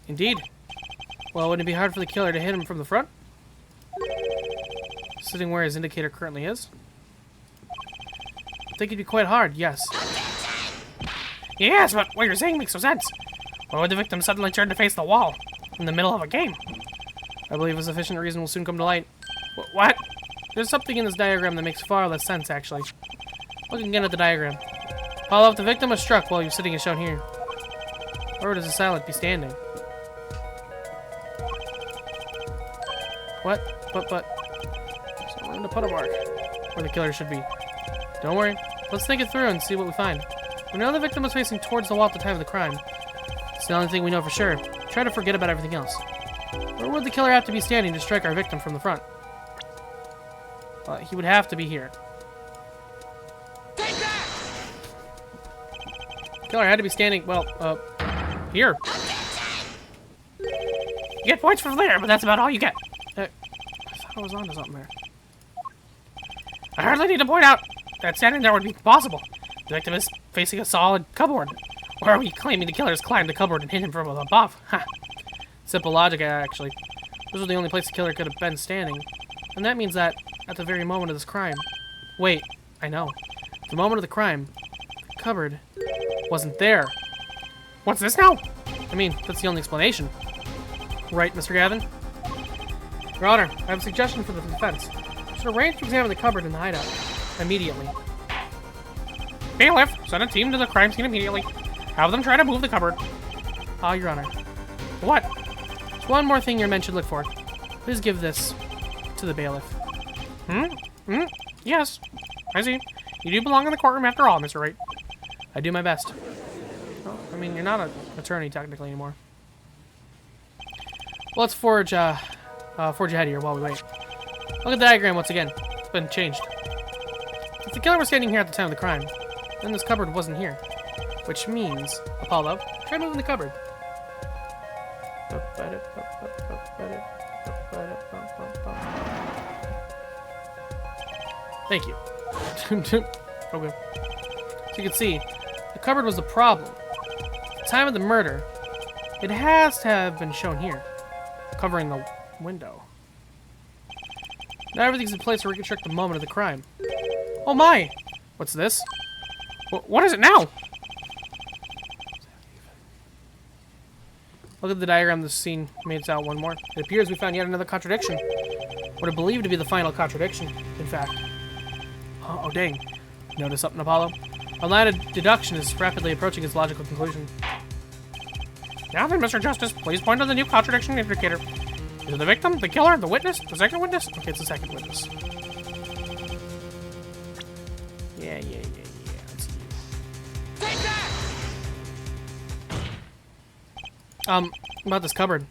Indeed. Well, wouldn't it be hard for the killer to hit him from the front? Sitting where his indicator currently is? I think it'd be quite hard, yes. Yes, but what you're saying makes no sense. Why would the victim suddenly turn to face the wall in the middle of a game? I believe a sufficient reason will soon come to light. What? There's something in this diagram that makes far less sense, actually. Look again at the diagram. Apollo, if the victim was struck while he was sitting as shown here, where would his assailant be standing? What? But... So we're going to put a mark where the killer should be. Don't worry. Let's think it through and see what we find. We know the victim was facing towards the wall at the time of the crime. It's the only thing we know for sure. Try to forget about everything else. Where would the killer have to be standing to strike our victim from the front? He would have to be here. Killer had to be standing, well, here. You get points for there, but that's about all you get. I thought I was onto something there. I hardly need to point out that standing there would be possible. The victim is facing a solid cupboard. Or are we claiming the killers climbed the cupboard and hit him from above? Ha! Simple logic, actually. This was the only place the killer could have been standing. And that means that, at the very moment of this crime... Wait, I know. At the moment of the crime, the cupboard wasn't there. What's this now? I mean, that's the only explanation. Right, Mr. Gavin? Your Honor, I have a suggestion for the defense. You should arrange to examine the cupboard in the hideout. Immediately. Bailiff, send a team to the crime scene immediately. Have them try to move the cupboard. Your Honor. What? There's one more thing your men should look for. Please give this to the bailiff. Yes. I see. You do belong in the courtroom after all, Mr. Wright. I do my best. Well, I mean, you're not an attorney technically anymore. Well, let's forge ahead here while we wait. Look at the diagram once again. It's been changed. If the killer was standing here at the time of the crime, then this cupboard wasn't here. Which means, Apollo, try moving the cupboard. Thank you. Okay. So you can see, the cupboard was the problem. At the time of the murder, it has to have been shown here, covering the window. Now everything's in place to reconstruct the moment of the crime. Oh my! What's this? What is it now? Look at the diagram this scene makes out one more. It appears we found yet another contradiction. What I believe to be the final contradiction, in fact. Oh dang. Notice something, Apollo? Our line of deduction is rapidly approaching its logical conclusion. Now then, Mr. Justice, please point to the new contradiction indicator. Is it the victim, the killer, the witness, the second witness? Okay, it's the second witness. Yeah. Let's see. Take that! About this cupboard.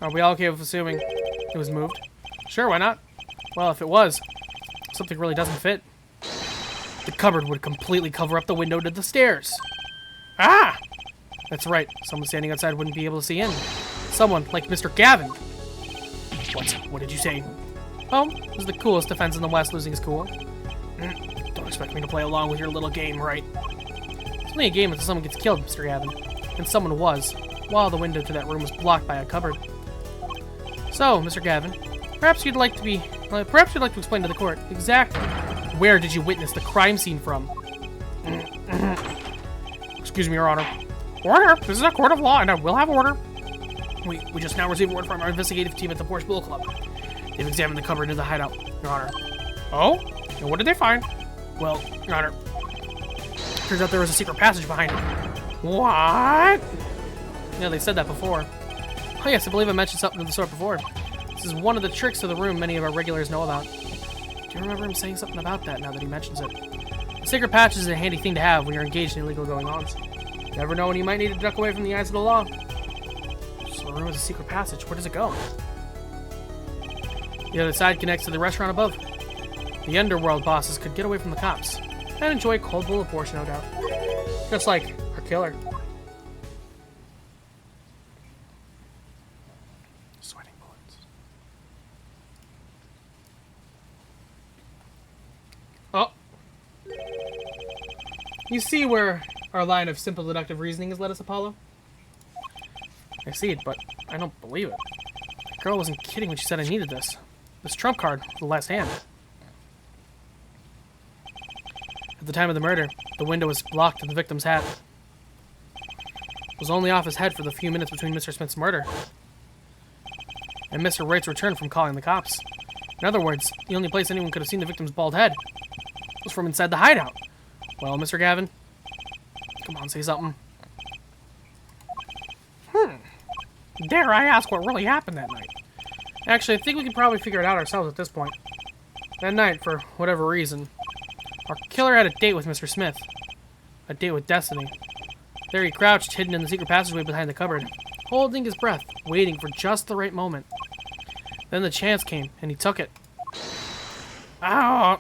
Are we all okay with assuming it was moved? Sure, why not? Well, if it was, something really doesn't fit. The cupboard would completely cover up the window to the stairs. Ah! That's right. Someone standing outside wouldn't be able to see in. Someone like Mr. Gavin. What did you say? Oh, this is the coolest defense in the West, losing his cool. Don't expect me to play along with your little game, right? It's only a game until someone gets killed, Mr. Gavin. And someone was, while the window to that room was blocked by a cupboard. So, Mr. Gavin, perhaps you'd like to explain to the court exactly where did you witness the crime scene from? Excuse me, Your Honor. Order! This is a court of law, and I will have order. We just now received word from our investigative team at the Porsche Bull Club. They've examined the cupboard in the hideout, Your Honor. Oh? And what did they find? Well, Your Honor, turns out there was a secret passage behind it. What? Yeah, they said that before. Oh yes, I believe I mentioned something of the sort before. This is one of the tricks of the room many of our regulars know about. Do you remember him saying something about that now that he mentions it? The secret passage is a handy thing to have when you're engaged in illegal goings-ons. You never know when you might need to duck away from the eyes of the law. So the room is a secret passage. Where does it go? The other side connects to the restaurant above. The underworld bosses could get away from the cops and enjoy a cold bowl of Porsche, no doubt. Just like our killer. Sweating bullets. You see where our line of simple deductive reasoning has led us, Apollo? I see it, but I don't believe it. The girl wasn't kidding when she said I needed this. This trump card, the last hand. At the time of the murder, the window was blocked to the victim's hat. It was only off his head for the few minutes between Mr. Smith's murder and Mr. Wright's return from calling the cops. In other words, the only place anyone could have seen the victim's bald head was from inside the hideout. Well, Mr. Gavin, come on, say something. Dare I ask what really happened that night? Actually, I think we could probably figure it out ourselves at this point. That night, for whatever reason, our killer had a date with Mr. Smith. A date with Destiny. There he crouched, hidden in the secret passageway behind the cupboard, holding his breath, waiting for just the right moment. Then the chance came, and he took it. Oh.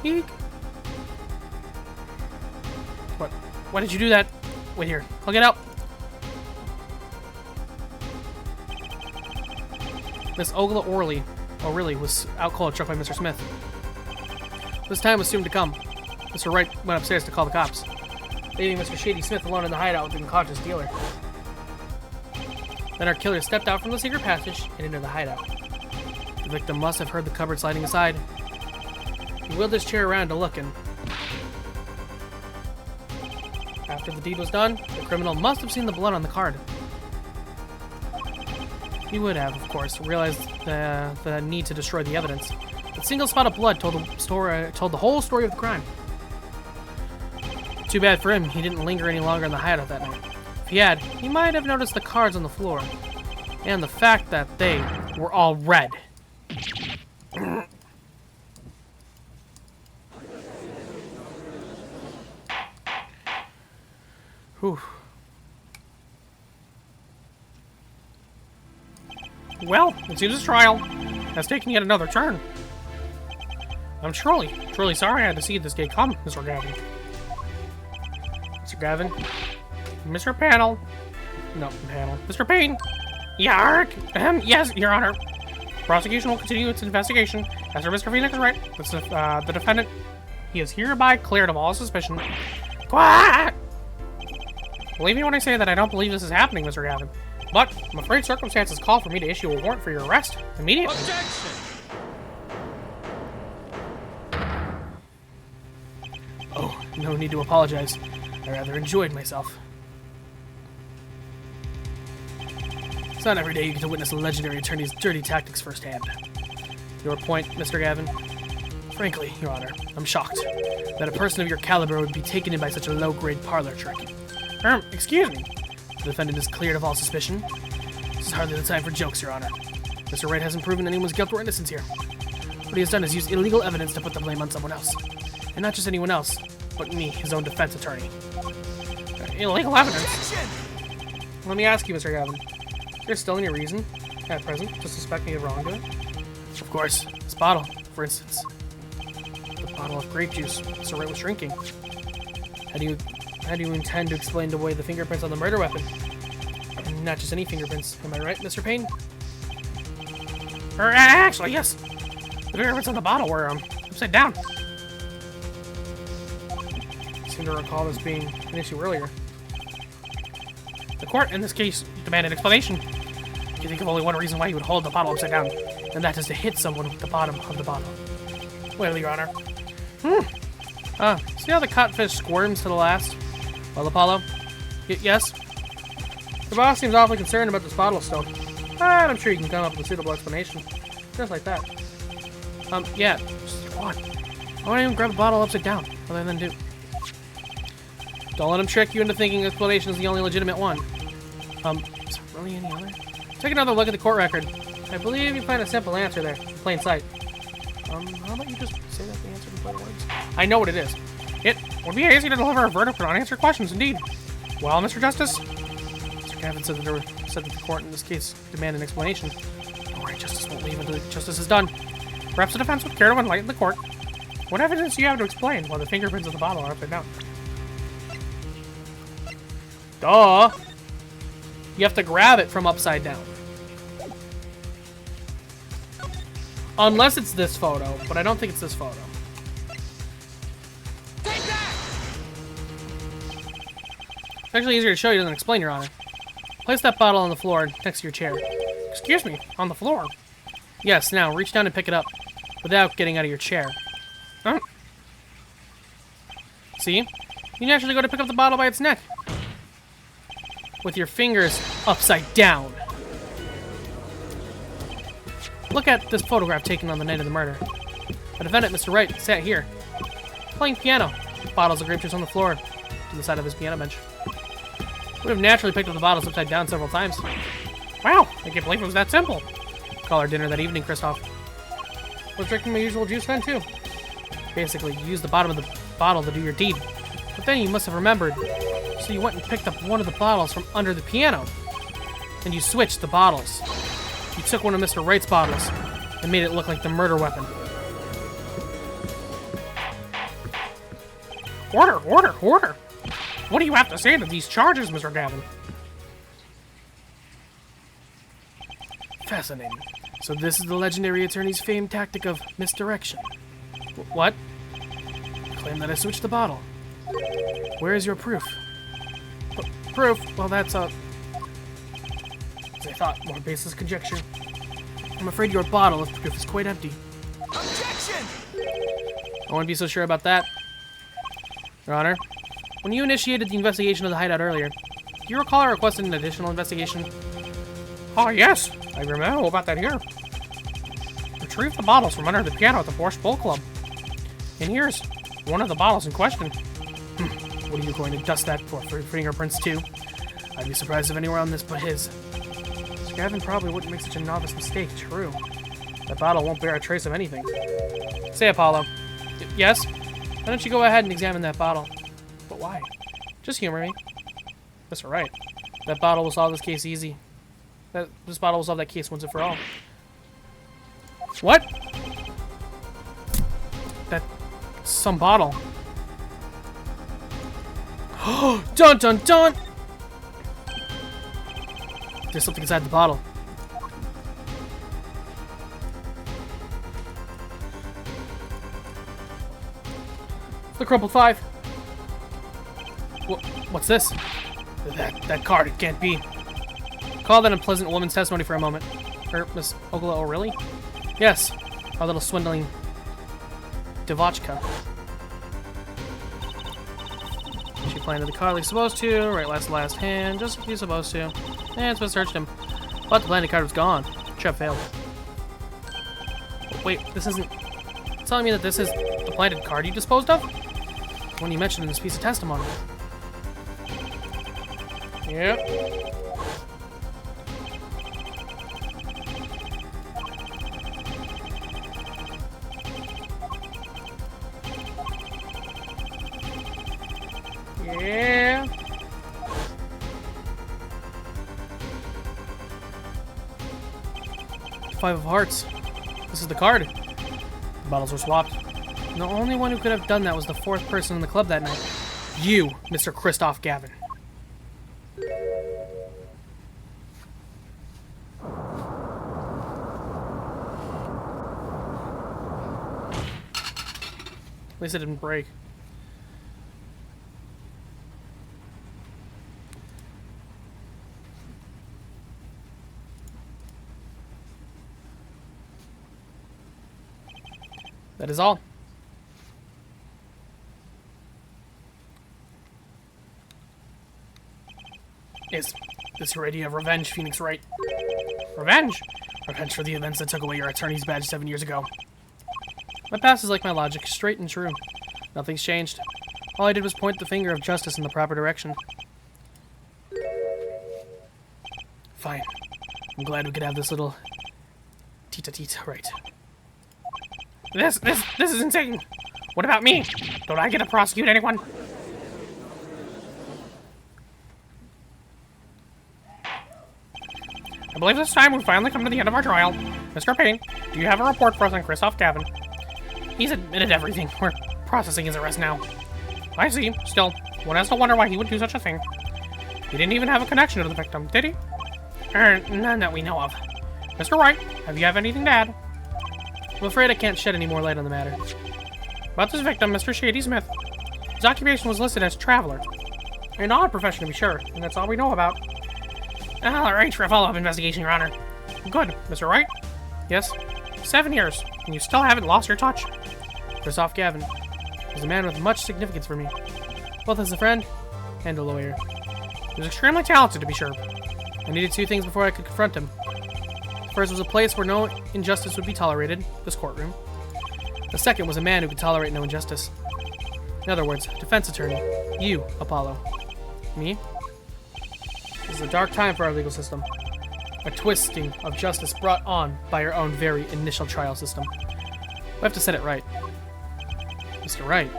Eek. What? Why did you do that? Wait here. I'll get out. Miss Ogla O'Reilly was out cold, struck by Mr. Smith. This time was soon to come. Mr. Wright went upstairs to call the cops, leaving Mr. Shady Smith alone in the hideout with the unconscious dealer. Then our killer stepped out from the secret passage and into the hideout. The victim must have heard the cupboard sliding aside. He wheeled his chair around to look, and after the deed was done, the criminal must have seen the blood on the card. He would have, of course, realized the need to destroy the evidence. That single spot of blood told the whole story of the crime. Too bad for him, he didn't linger any longer in the hideout that night. If he had, he might have noticed the cards on the floor, and the fact that they were all red. Whew. Well, it seems this trial has taken yet another turn. I'm truly sorry I had to see this day come, Mr. Gavin. Mr. Gavin? Mr. Panel. No, Panel. Mr. Payne. Yark. Yes, Your Honor. Prosecution will continue its investigation. As for Mr. Phoenix Wright, the defendant, he is hereby cleared of all suspicion. Quack! Believe me when I say that I don't believe this is happening, Mr. Gavin. But I'm afraid circumstances call for me to issue a warrant for your arrest immediately. Objection! Oh, no need to apologize. I rather enjoyed myself. It's not every day you get to witness a legendary attorney's dirty tactics firsthand. Your point, Mr. Gavin? Frankly, Your Honor, I'm shocked that a person of your caliber would be taken in by such a low-grade parlor trick. Excuse me. The defendant is cleared of all suspicion. This is hardly the time for jokes, Your Honor. Mr. Wright hasn't proven anyone's guilt or innocence here. What he has done is use illegal evidence to put the blame on someone else. And not just anyone else, but me, his own defense attorney. Illegal evidence? Objection! Let me ask you, Mr. Gavin. There's still any reason, at present, to suspect me of wrongdoing? Of course. This bottle, for instance. The bottle of grape juice Mr. Wright was drinking. How do you intend to explain away the fingerprints on the murder weapon? And not just any fingerprints, am I right, Mr. Payne? Actually, yes. The fingerprints on the bottle were upside down. I seem to recall this being an issue earlier. The court, in this case, demanded explanation. You think of only one reason why you would hold the bottle upside down, And that is to hit someone with the bottom of the bottle. well, Your Honor. See how the codfish squirms to the last? Well, Apollo? Yes? The boss seems awfully concerned about this bottle still. But I'm sure you can come up with a suitable explanation. Just like that. Yeah. Just go on. I won't even grab a bottle upside down. Other than do. Don't let him trick you into thinking the explanation is the only legitimate one. Is there really any other? Take another look at the court record. I believe you find a simple answer there, in plain sight. How about you just say that the answer in plain words? I know what it is. It would be easy to deliver a verdict with unanswered questions, indeed. Well, Mr. Justice? Mr. Gavin said that the court in this case demand an explanation. Don't worry, Justice won't leave until justice is done. Perhaps the defense would care to enlighten the court. What evidence do you have to explain why the fingerprints of the bottle are upside down? Duh! You have to grab it from upside down. Unless it's this photo, but I don't think it's this photo. actually easier to show you than explain, Your Honor. Place that bottle on the floor next to your chair. Excuse me, on the floor. Yes, now reach down and pick it up without getting out of your chair. Huh? See? You naturally go to pick up the bottle by its neck. With your fingers upside down. Look at this photograph taken on the night of the murder. The defendant, Mr. Wright, sat here, playing piano. Bottles of grape juice on the floor to the side of his piano bench. Would have naturally picked up the bottles upside down several times. Wow, I can't believe it was that simple. Call our dinner that evening, Christoph. Was drinking my usual juice then, too. Basically, you used the bottom of the bottle to do your deed. But then you must have remembered, so you went and picked up one of the bottles from under the piano. And you switched the bottles. You took one of Mr. Wright's bottles and made it look like the murder weapon. Order, order, order! What do you have to say to these charges, Mr. Gavin? Fascinating. So this is the legendary attorney's famed tactic of misdirection. What? Claim that I switched the bottle. Where is your proof? Proof? Well, that's as I thought, more baseless conjecture. I'm afraid your bottle of proof is quite empty. Objection! I wouldn't be so sure about that. Your Honor, when you initiated the investigation of the hideout earlier, do you recall I requested an additional investigation? Oh, yes. I remember all about that here. Retrieve the bottles from under the piano at the Borscht Bowl Club. And here's one of the bottles in question. What are you going to dust that for fingerprints too? I'd be surprised if anywhere on this but his. Gavin probably wouldn't make such a novice mistake, true. That bottle won't bear a trace of anything. Say, Apollo. Yes? Why don't you go ahead and examine that bottle? But why? Just humor me. That's right. That bottle will solve this case easy. This bottle will solve that case once and for all. What? That's some bottle. Dun dun dun! There's something inside the bottle. The crumpled 5. What's this? That card, it can't be. Call that unpleasant woman's testimony for a moment. Miss Ogla O'Reilly? Yes, our little swindling Devotchka. She planted the card like supposed to, right last hand, just like you're supposed to. And so searched him. But the planted card was gone. Trap failed. Wait, this isn't telling me that this is the planted card you disposed of? When you mentioned in this piece of testimony. Yep. Yeah. Five of Hearts. This is the card. The bottles were swapped. And the only one who could have done that was the fourth person in the club that night. You, Mr. Christoph Gavin. At least it didn't break. That is all. Is this your idea of revenge, Phoenix Wright? Revenge? Revenge for the events that took away your attorney's badge 7 years ago. My past is like my logic, straight and true. Nothing's changed. All I did was point the finger of justice in the proper direction. Fine. I'm glad we could have this little tete-a-tete, right? This is insane. What about me? Don't I get to prosecute anyone? I believe this time we've finally come to the end of our trial. Mr. Payne, do you have a report for us on Christoph Gavin? He's admitted everything. We're processing his arrest now. I see. Still, one has to wonder why he would do such a thing. He didn't even have a connection to the victim, did he? None that we know of. Mr. Wright, have you anything to add? I'm afraid I can't shed any more light on the matter. About this victim, Mr. Shady Smith. His occupation was listed as traveler. An odd profession to be sure, and that's all we know about. I'll arrange for a follow-up investigation, Your Honor. Good, Mr. Wright? Yes? 7 years, and you still haven't lost your touch. Christoph Gavin was a man with much significance for me, both as a friend and a lawyer. He was extremely talented, to be sure. I needed 2 things before I could confront him. The first was a place where no injustice would be tolerated, this courtroom. The second was a man who could tolerate no injustice. In other words, defense attorney. You, Apollo. Me? This is a dark time for our legal system. A twisting of justice brought on by our own very initial trial system. We have to set it right. Mr. Wright.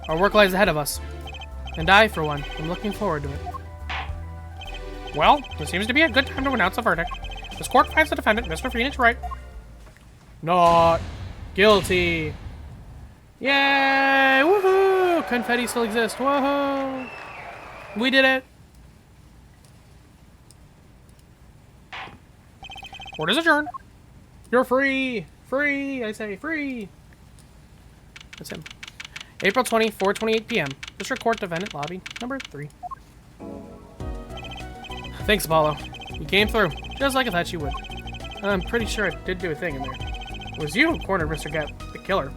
Our work lies ahead of us. And I, for one, am looking forward to it. Well, this seems to be a good time to announce the verdict. This court finds the defendant, Mr. Phoenix Wright. Not guilty. Yay! Woohoo! Confetti still exists. Woohoo! We did it. Court is adjourned. You're free. Free. I say free. That's him. April 20, 4:28 p.m. District Court Defendant Lobby number 3. Thanks, Apollo. You came through, just like I thought you would. I'm pretty sure I did do a thing in there. It was you who cornered Mr. the killer.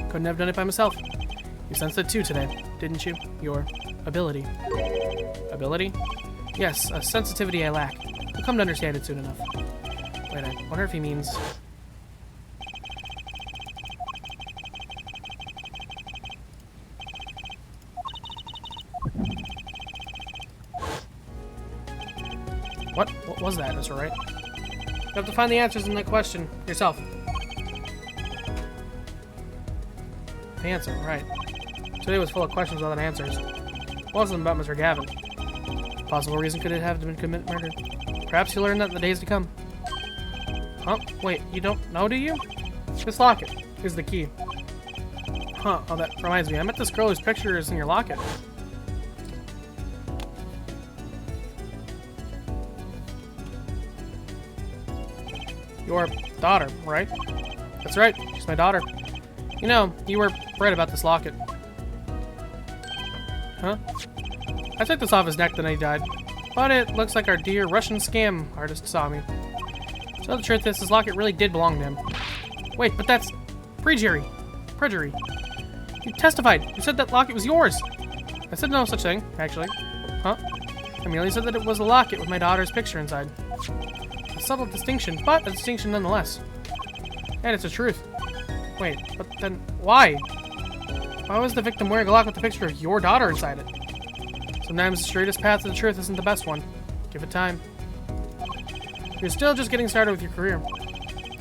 Couldn't have done it by myself. You sensed it too today, didn't you? Your ability. Ability? Yes, a sensitivity I lack. You'll come to understand it soon enough. Wait, I wonder if he means... What was that, Mr. Wright? You have to find the answers in that question yourself. The answer, right. Today was full of questions without answers. Most of them about Mr. Gavin. Possible reason could it have been commit murder? Perhaps you'll learn that in the days to come. Huh? Wait, you don't know, do you? This locket is the key. Huh, oh, that reminds me. I met this girl whose picture is in your locket. Your daughter, right? That's right, she's my daughter. You know, you were right about this locket. Huh? I took this off his neck the night he died, but it looks like our dear Russian scam artist saw me. So the truth is, this locket really did belong to him. Wait, but that's perjury. Perjury. You testified. You said that locket was yours. I said no such thing, actually. Huh? I merely said that it was a locket with my daughter's picture inside. A subtle distinction, but a distinction nonetheless. And it's the truth. Wait, but then why? Why was the victim wearing a locket with the picture of your daughter inside it? Sometimes the straightest path to the truth isn't the best one. Give it time. You're still just getting started with your career.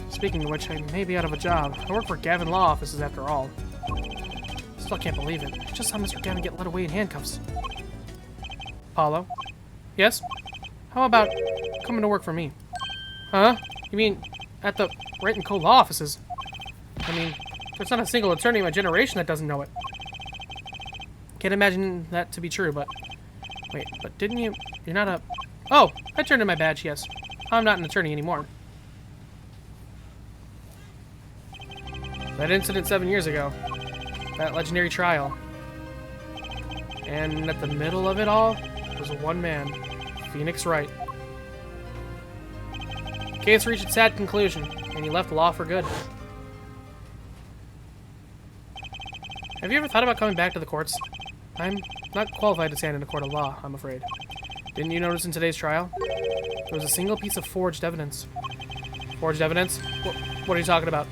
Speaking of which, I may be out of a job. I work for Gavin Law Offices after all. Still can't believe it. I just saw Mr. Gavin get led away in handcuffs. Apollo? Yes? How about coming to work for me? Huh? You mean at the Wright & Co. Law Offices? I mean, there's not a single attorney in my generation that doesn't know it. Can't imagine that to be true, but... Wait, but didn't you... You're not a... Oh! I turned in my badge, yes. I'm not an attorney anymore. That incident 7 years ago. That legendary trial. And at the middle of it all was one man. Phoenix Wright. The case reached its sad conclusion, and he left the law for good. Have you ever thought about coming back to the courts? I'm not qualified to stand in a court of law, I'm afraid. Didn't you notice in today's trial? There was a single piece of forged evidence. Forged evidence? What are you talking about?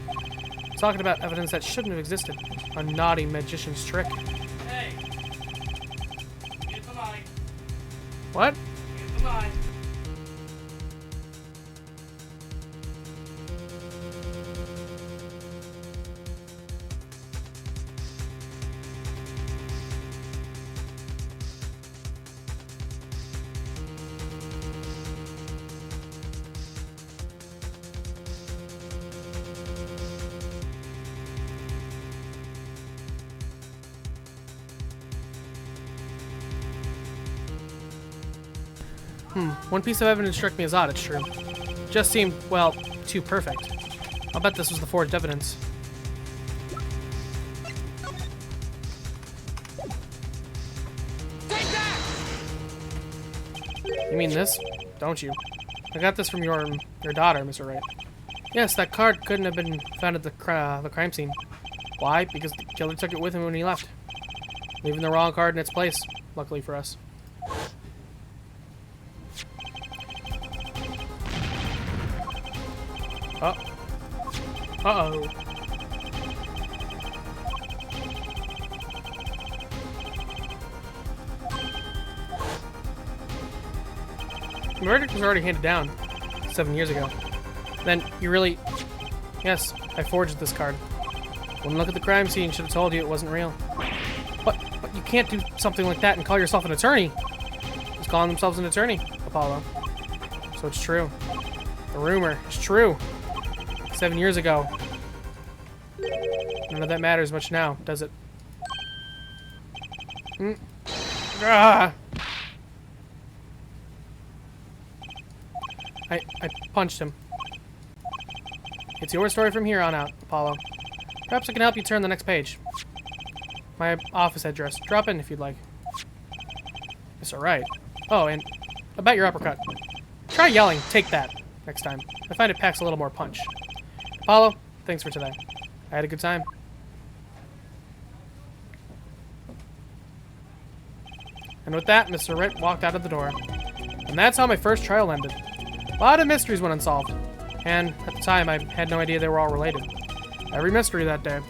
I'm talking about evidence that shouldn't have existed. A naughty magician's trick. Hey! Get the line. What? Get the line. One piece of evidence struck me as odd, it's true. Just seemed, well, too perfect. I'll bet this was the forged evidence. You mean this? Don't you? I got this from your daughter, Mr. Wright. Yes, that card couldn't have been found at the crime scene. Why? Because the killer took it with him when he left, leaving the wrong card in its place, luckily for us. Uh-oh. The verdict was already handed down 7 years ago. Then you really... Yes, I forged this card. One look at the crime scene should have told you it wasn't real. But you can't do something like that and call yourself an attorney. Who's calling themselves an attorney, Apollo? So it's true. The rumor is true. 7 years ago. None of that matters much now, does it? Ah! I punched him. It's your story from here on out, Apollo. Perhaps I can help you turn the next page. My office address. Drop in if you'd like. It's alright. Oh, and about your uppercut. Try yelling, "Take that," next time. I find it packs a little more punch. Apollo, thanks for today. I had a good time. And with that, Mr. Wright walked out of the door. And that's how my first trial ended. A lot of mysteries went unsolved. And at the time, I had no idea they were all related. Every mystery that day,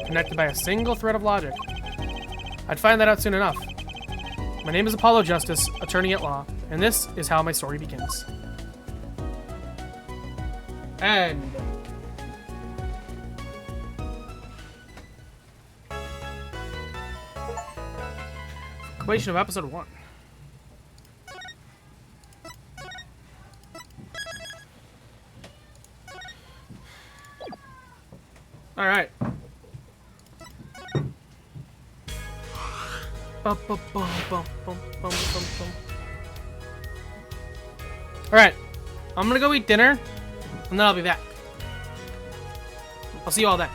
connected by a single thread of logic. I'd find that out soon enough. My name is Apollo Justice, attorney at law, and this is how my story begins. End. Completion of episode 1. All right. All right. I'm gonna go eat dinner, and then I'll be back. I'll see you all then.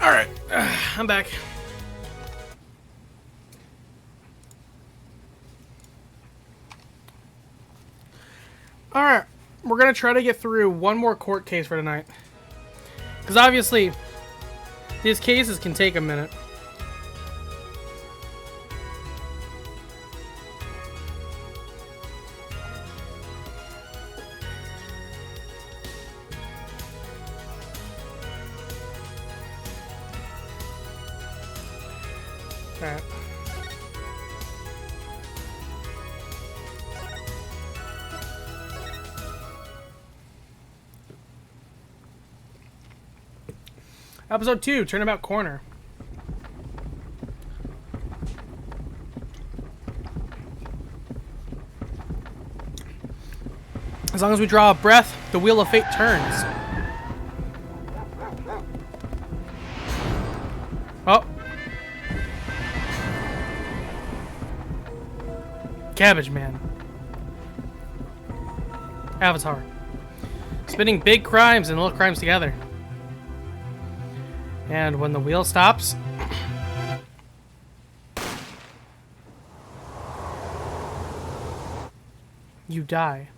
Alright, I'm back. Alright, we're gonna try to get through one more court case for tonight. Because obviously, these cases can take a minute. Alright. Episode 2, Turnabout Corner. As long as we draw a breath, the wheel of fate turns. Oh. Cabbage Man. Avatar. Spinning big crimes and little crimes together. And when the wheel stops, you die.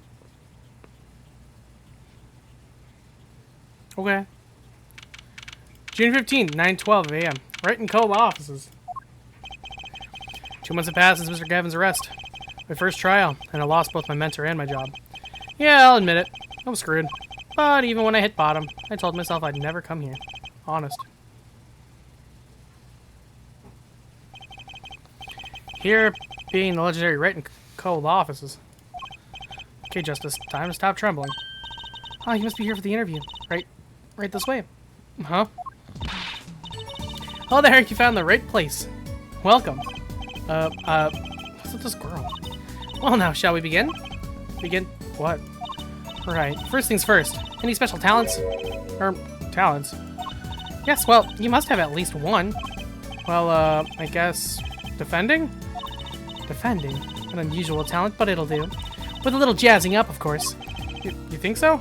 Okay. June 15th, 9:12 a.m. Right in Co offices. 2 months have passed since Mr. Gavin's arrest. My first trial, and I lost both my mentor and my job. Yeah, I'll admit it. I was screwed. But even when I hit bottom, I told myself I'd never come here. Honest. Here being the legendary Right and Co offices. Okay, Justice, time to stop trembling. Oh, you must be here for the interview. Right this way. Huh? Oh, there, you found the right place. Welcome. What's with this girl? Well, now, shall we begin? Begin what? Right, first things first. Any special talents? Talents? Yes, well, you must have at least one. Well, I guess... defending? Defending? An unusual talent, but it'll do. With a little jazzing up, of course. You think so?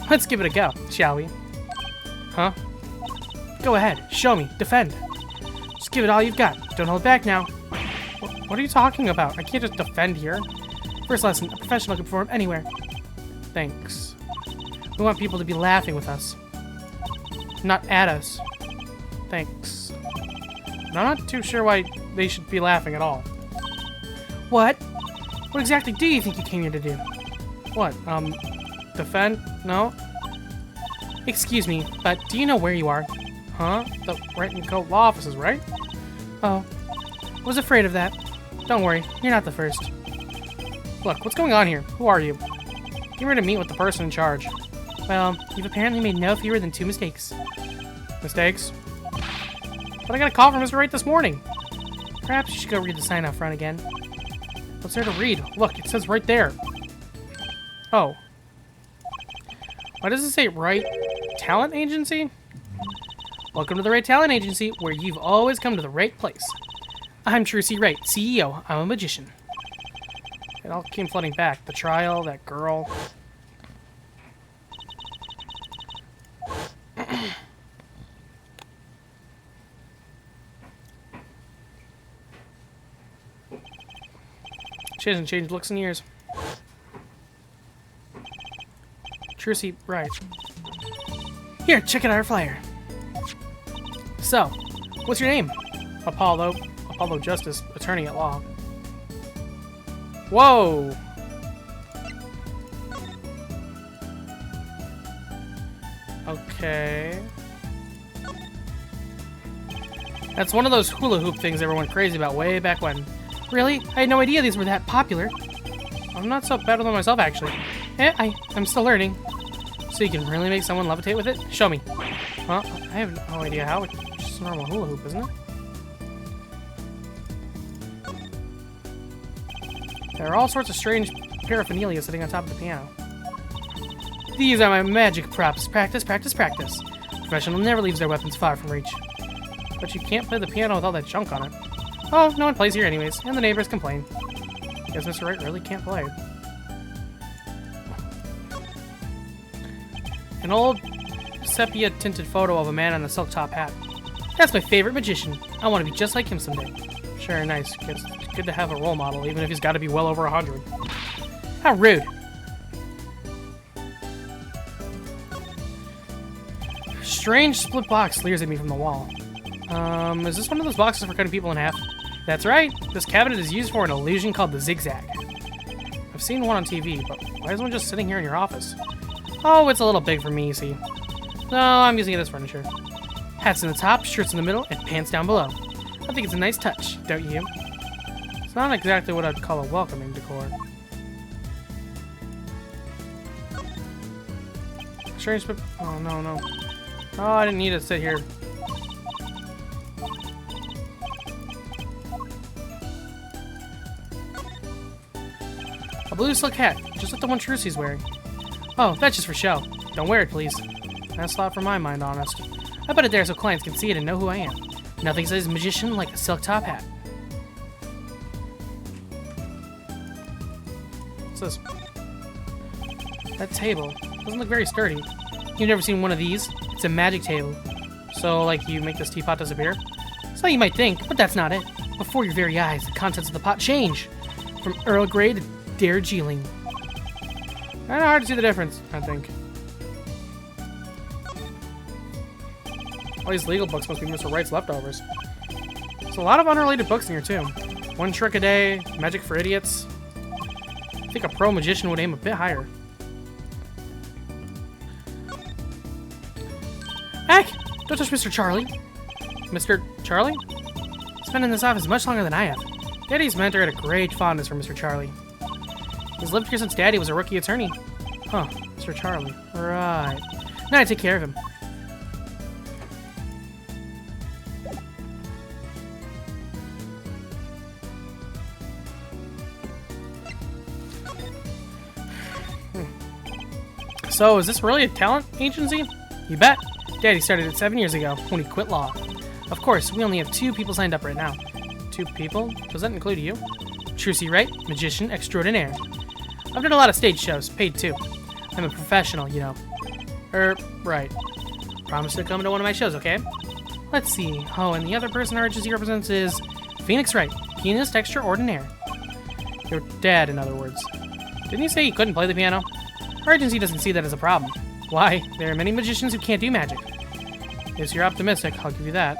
Let's give it a go, shall we? Huh? Go ahead, show me, defend. Just give it all you've got. Don't hold back now. What are you talking about? I can't just defend here. First lesson, a professional can perform anywhere. Thanks. We want people to be laughing with us. Not at us. Thanks. I'm not too sure why they should be laughing at all. What? What exactly do you think you came here to do? What, defend? No? Excuse me, but do you know where you are? Huh? The Right and Co law offices, right? Oh. Was afraid of that. Don't worry, you're not the first. Look, what's going on here? Who are you? Came here to meet with the person in charge. Well, you've apparently made no fewer than 2 mistakes. Mistakes? But I got a call from Mr. Wright this morning. Perhaps you should go read the sign out front again. What's there to read? Look, it says right there. Oh. Why does it say Wright Talent Agency? Welcome to the Wright Talent Agency, where you've always come to the right place. I'm Trucy Wright, CEO. I'm a magician. It all came flooding back. The trial, that girl. She hasn't changed looks in years. Trucy, right. Here, check out our flyer. So, what's your name? Apollo Justice, attorney at law. Whoa! Okay. That's one of those hula hoop things everyone went crazy about way back when. Really? I had no idea these were that popular. I'm not so better than myself, actually. I'm still learning. So you can really make someone levitate with it? Show me. Huh? I have no idea how. It's just a normal hula hoop, isn't it? There are all sorts of strange paraphernalia sitting on top of the piano. These are my magic props. Practice, practice, practice. Professional never leaves their weapons far from reach. But you can't play the piano with all that junk on it. Oh, no one plays here anyways, and the neighbors complain. Guess Mr. Wright really can't play. An old sepia-tinted photo of a man in a silk top hat. That's my favorite magician. I want to be just like him someday. Sure, nice. It's good to have a role model, even if he's got to be well over 100. How rude. Strange split box leers at me from the wall. Is this one of those boxes for cutting people in half? That's right. This cabinet is used for an illusion called the zigzag. I've seen one on TV, but why is one just sitting here in your office? Oh, it's a little big for me, you see. No, I'm using it as furniture. Hats in the top, shirts in the middle, and pants down below. I think it's a nice touch, don't you? It's not exactly what I'd call a welcoming decor. Strange, but oh no. Oh, I didn't need to sit here. A blue silk hat, just like the one Trucy's wearing. Oh, that's just for show. Don't wear it, please. That's a lot for my mind, honest. I put it there so clients can see it and know who I am. Nothing says magician like a silk top hat. What's this? That table doesn't look very sturdy. You've never seen one of these? It's a magic table. So, like, you make this teapot disappear? So you might think, but that's not it. Before your very eyes, the contents of the pot change. From Earl Grey to Darjeeling. Kind of hard to see the difference, I think. All these legal books must be Mr. Wright's leftovers. There's a lot of unrelated books in here, too. One Trick a Day, Magic for Idiots. I think a pro magician would aim a bit higher. Heck! Don't touch Mr. Charlie. Mr. Charlie? He's been in this office much longer than I have. Daddy's mentor had a great fondness for Mr. Charlie. He's lived here since Daddy was a rookie attorney. Huh, Mr. Charlie. Right. Now I take care of him. So, is this really a talent agency? You bet. Daddy started it 7 years ago, when he quit law. Of course, we only have 2 people signed up right now. 2 people? Does that include you? Trucy Wright, magician extraordinaire. I've done a lot of stage shows, paid too. I'm a professional, you know. Right. Promise to come to one of my shows, okay? Let's see. Oh, and the other person our agency represents is Phoenix Wright, pianist extraordinaire. Your dad, in other words. Didn't you say he couldn't play the piano? Our agency doesn't see that as a problem. Why? There are many magicians who can't do magic. Yes, you're optimistic, I'll give you that.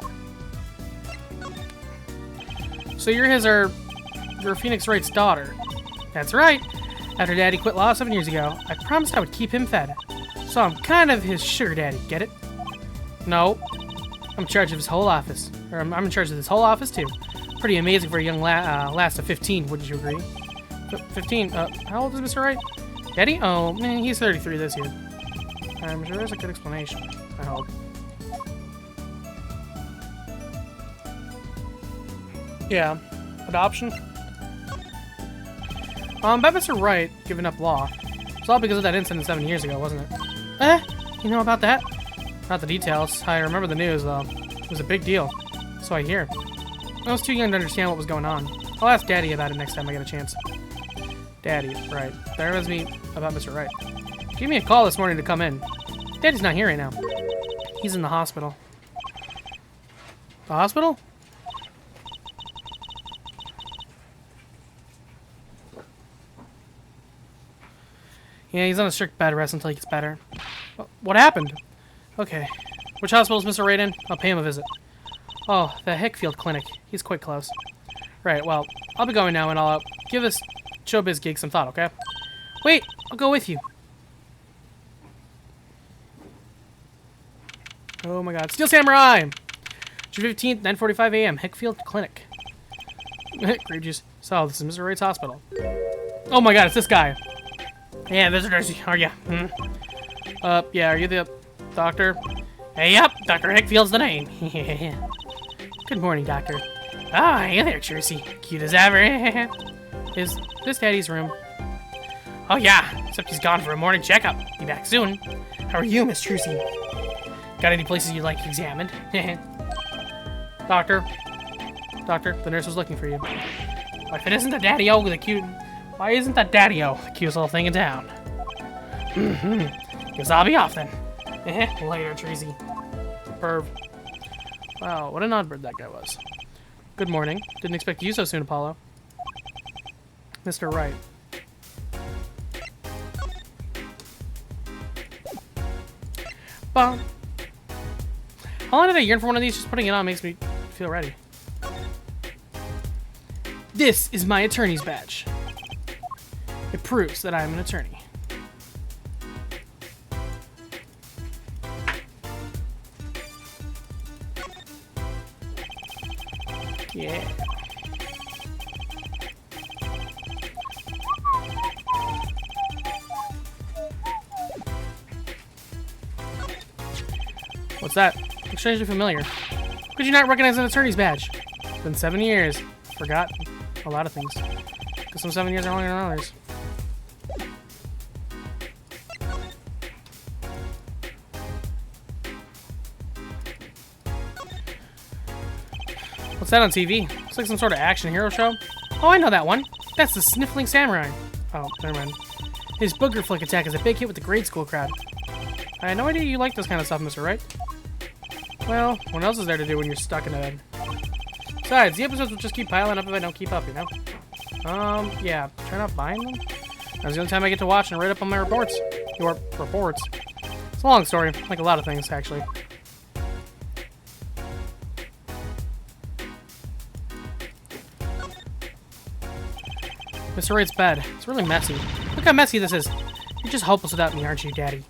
So you're Phoenix Wright's daughter. That's right. After Daddy quit law 7 years ago, I promised I would keep him fed. So I'm kind of his sugar daddy, get it? No. I'm in charge of his whole office. Or I'm in charge of this whole office, too. Pretty amazing for a young lass of 15, wouldn't you agree? 15? How old is Mr. Wright? Daddy? Oh, man, he's 33 this year. I'm sure there's a good explanation. I hope. Yeah. Adoption? Bet Mr. Wright giving up law. It's all because of that incident 7 years ago, wasn't it? You know about that? Not the details. I remember the news, though. It was a big deal. So I hear. I was too young to understand what was going on. I'll ask Daddy about it next time I get a chance. Daddy, right. That reminds me about Mr. Wright. Give me a call this morning to come in. Daddy's not here right now. He's in the hospital. The hospital? Yeah, he's on a strict bed rest until he gets better. What happened? Okay. Which hospital is Mr. Wright in? I'll pay him a visit. Oh, the Hickfield Clinic. He's quite close. Right, well, I'll be going now and I'll give this showbiz gig some thought, okay? Wait, I'll go with you. Oh my god. Steel Samurai! June 15th, 9:45 a.m. Hickfield Clinic. Grape juice. So, this is Mr. Wright's hospital. Oh my god, it's this guy. Yeah, visitors, are ya? Yeah, are you the doctor? Hey, yep, Dr. Hickfield's the name. Good morning, doctor. Ah, hey there, Trucy. Cute as ever. Is this Daddy's room? Oh yeah, except he's gone for a morning checkup. Be back soon. How are you, Miss Trucy? Got any places you'd like examined? Doctor, the nurse was looking for you. Why, if it isn't the Daddy-O with the cute... Why isn't that Daddy-O the cutest little thing in town? Guess I'll be off then. Later, Trucy. Perv. Wow, what an odd bird that guy was. Good morning. Didn't expect you so soon, Apollo. Mr. Wright. Bum. How long did I yearn for one of these? Just putting it on makes me feel ready. This is my attorney's badge. It proves that I am an attorney. Yeah. What's that? Looks strangely familiar. Could you not recognize an attorney's badge? It's been 7 years. Forgot a lot of things. Because some 7 years are longer than others. What's that on TV? Looks like some sort of action hero show. Oh, I know that one. That's the Sniffling Samurai. Oh, never mind. His booger flick attack is a big hit with the grade school crowd. I had no idea you like this kind of stuff, Mr. Wright. Well, what else is there to do when you're stuck in a bed? Besides, the episodes will just keep piling up if I don't keep up, you know? Yeah, try not buying them. That's the only time I get to watch and write up on my reports. Your reports. It's a long story, like a lot of things, actually. Mr. Wright's bed. It's really messy. Look how messy this is. You're just hopeless without me, aren't you, Daddy?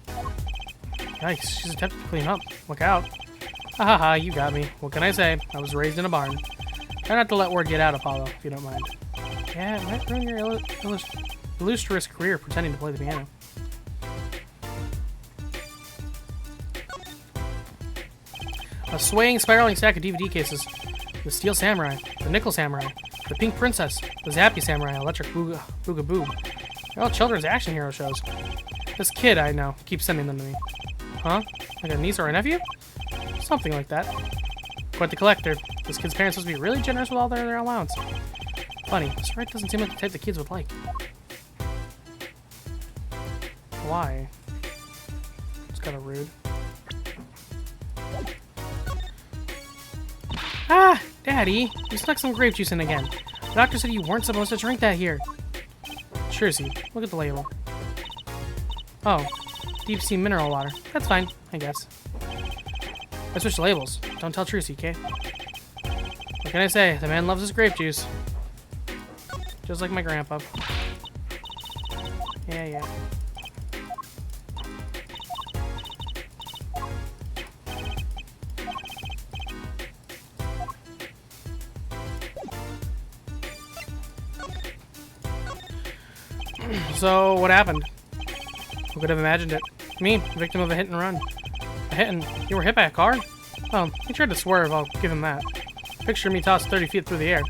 Yikes, she's attempting to clean up. Look out. Ha ha ha, you got me. What can I say? I was raised in a barn. Try not to let word get out, Apollo, if you don't mind. Yeah, it might ruin your illustrious career pretending to play the piano. A swaying, spiraling stack of DVD cases. The Steel Samurai, the Nickel Samurai, the Pink Princess, the Zappy Samurai, Electric Booga Boob. They're all children's action hero shows. This kid I know keeps sending them to me. Huh? Like a niece or a nephew? Something like that. Quite the collector. This kid's parents supposed to be really generous with all their allowance. Funny, Mr. Wright doesn't seem like the type the kids would like. Why? It's kind of rude. Ah! Daddy! You snuck some grape juice in again. The doctor said you weren't supposed to drink that here. Trucy, look at the label. Oh, deep sea mineral water. That's fine, I guess. I switched labels. Don't tell Trucy, okay? What can I say? The man loves his grape juice. Just like my grandpa. Yeah. So, what happened? Who could have imagined it? Me, victim of a hit and run. A hit and... You were hit by a car? Oh, he tried to swerve, I'll give him that. Picture me tossed 30 feet through the air.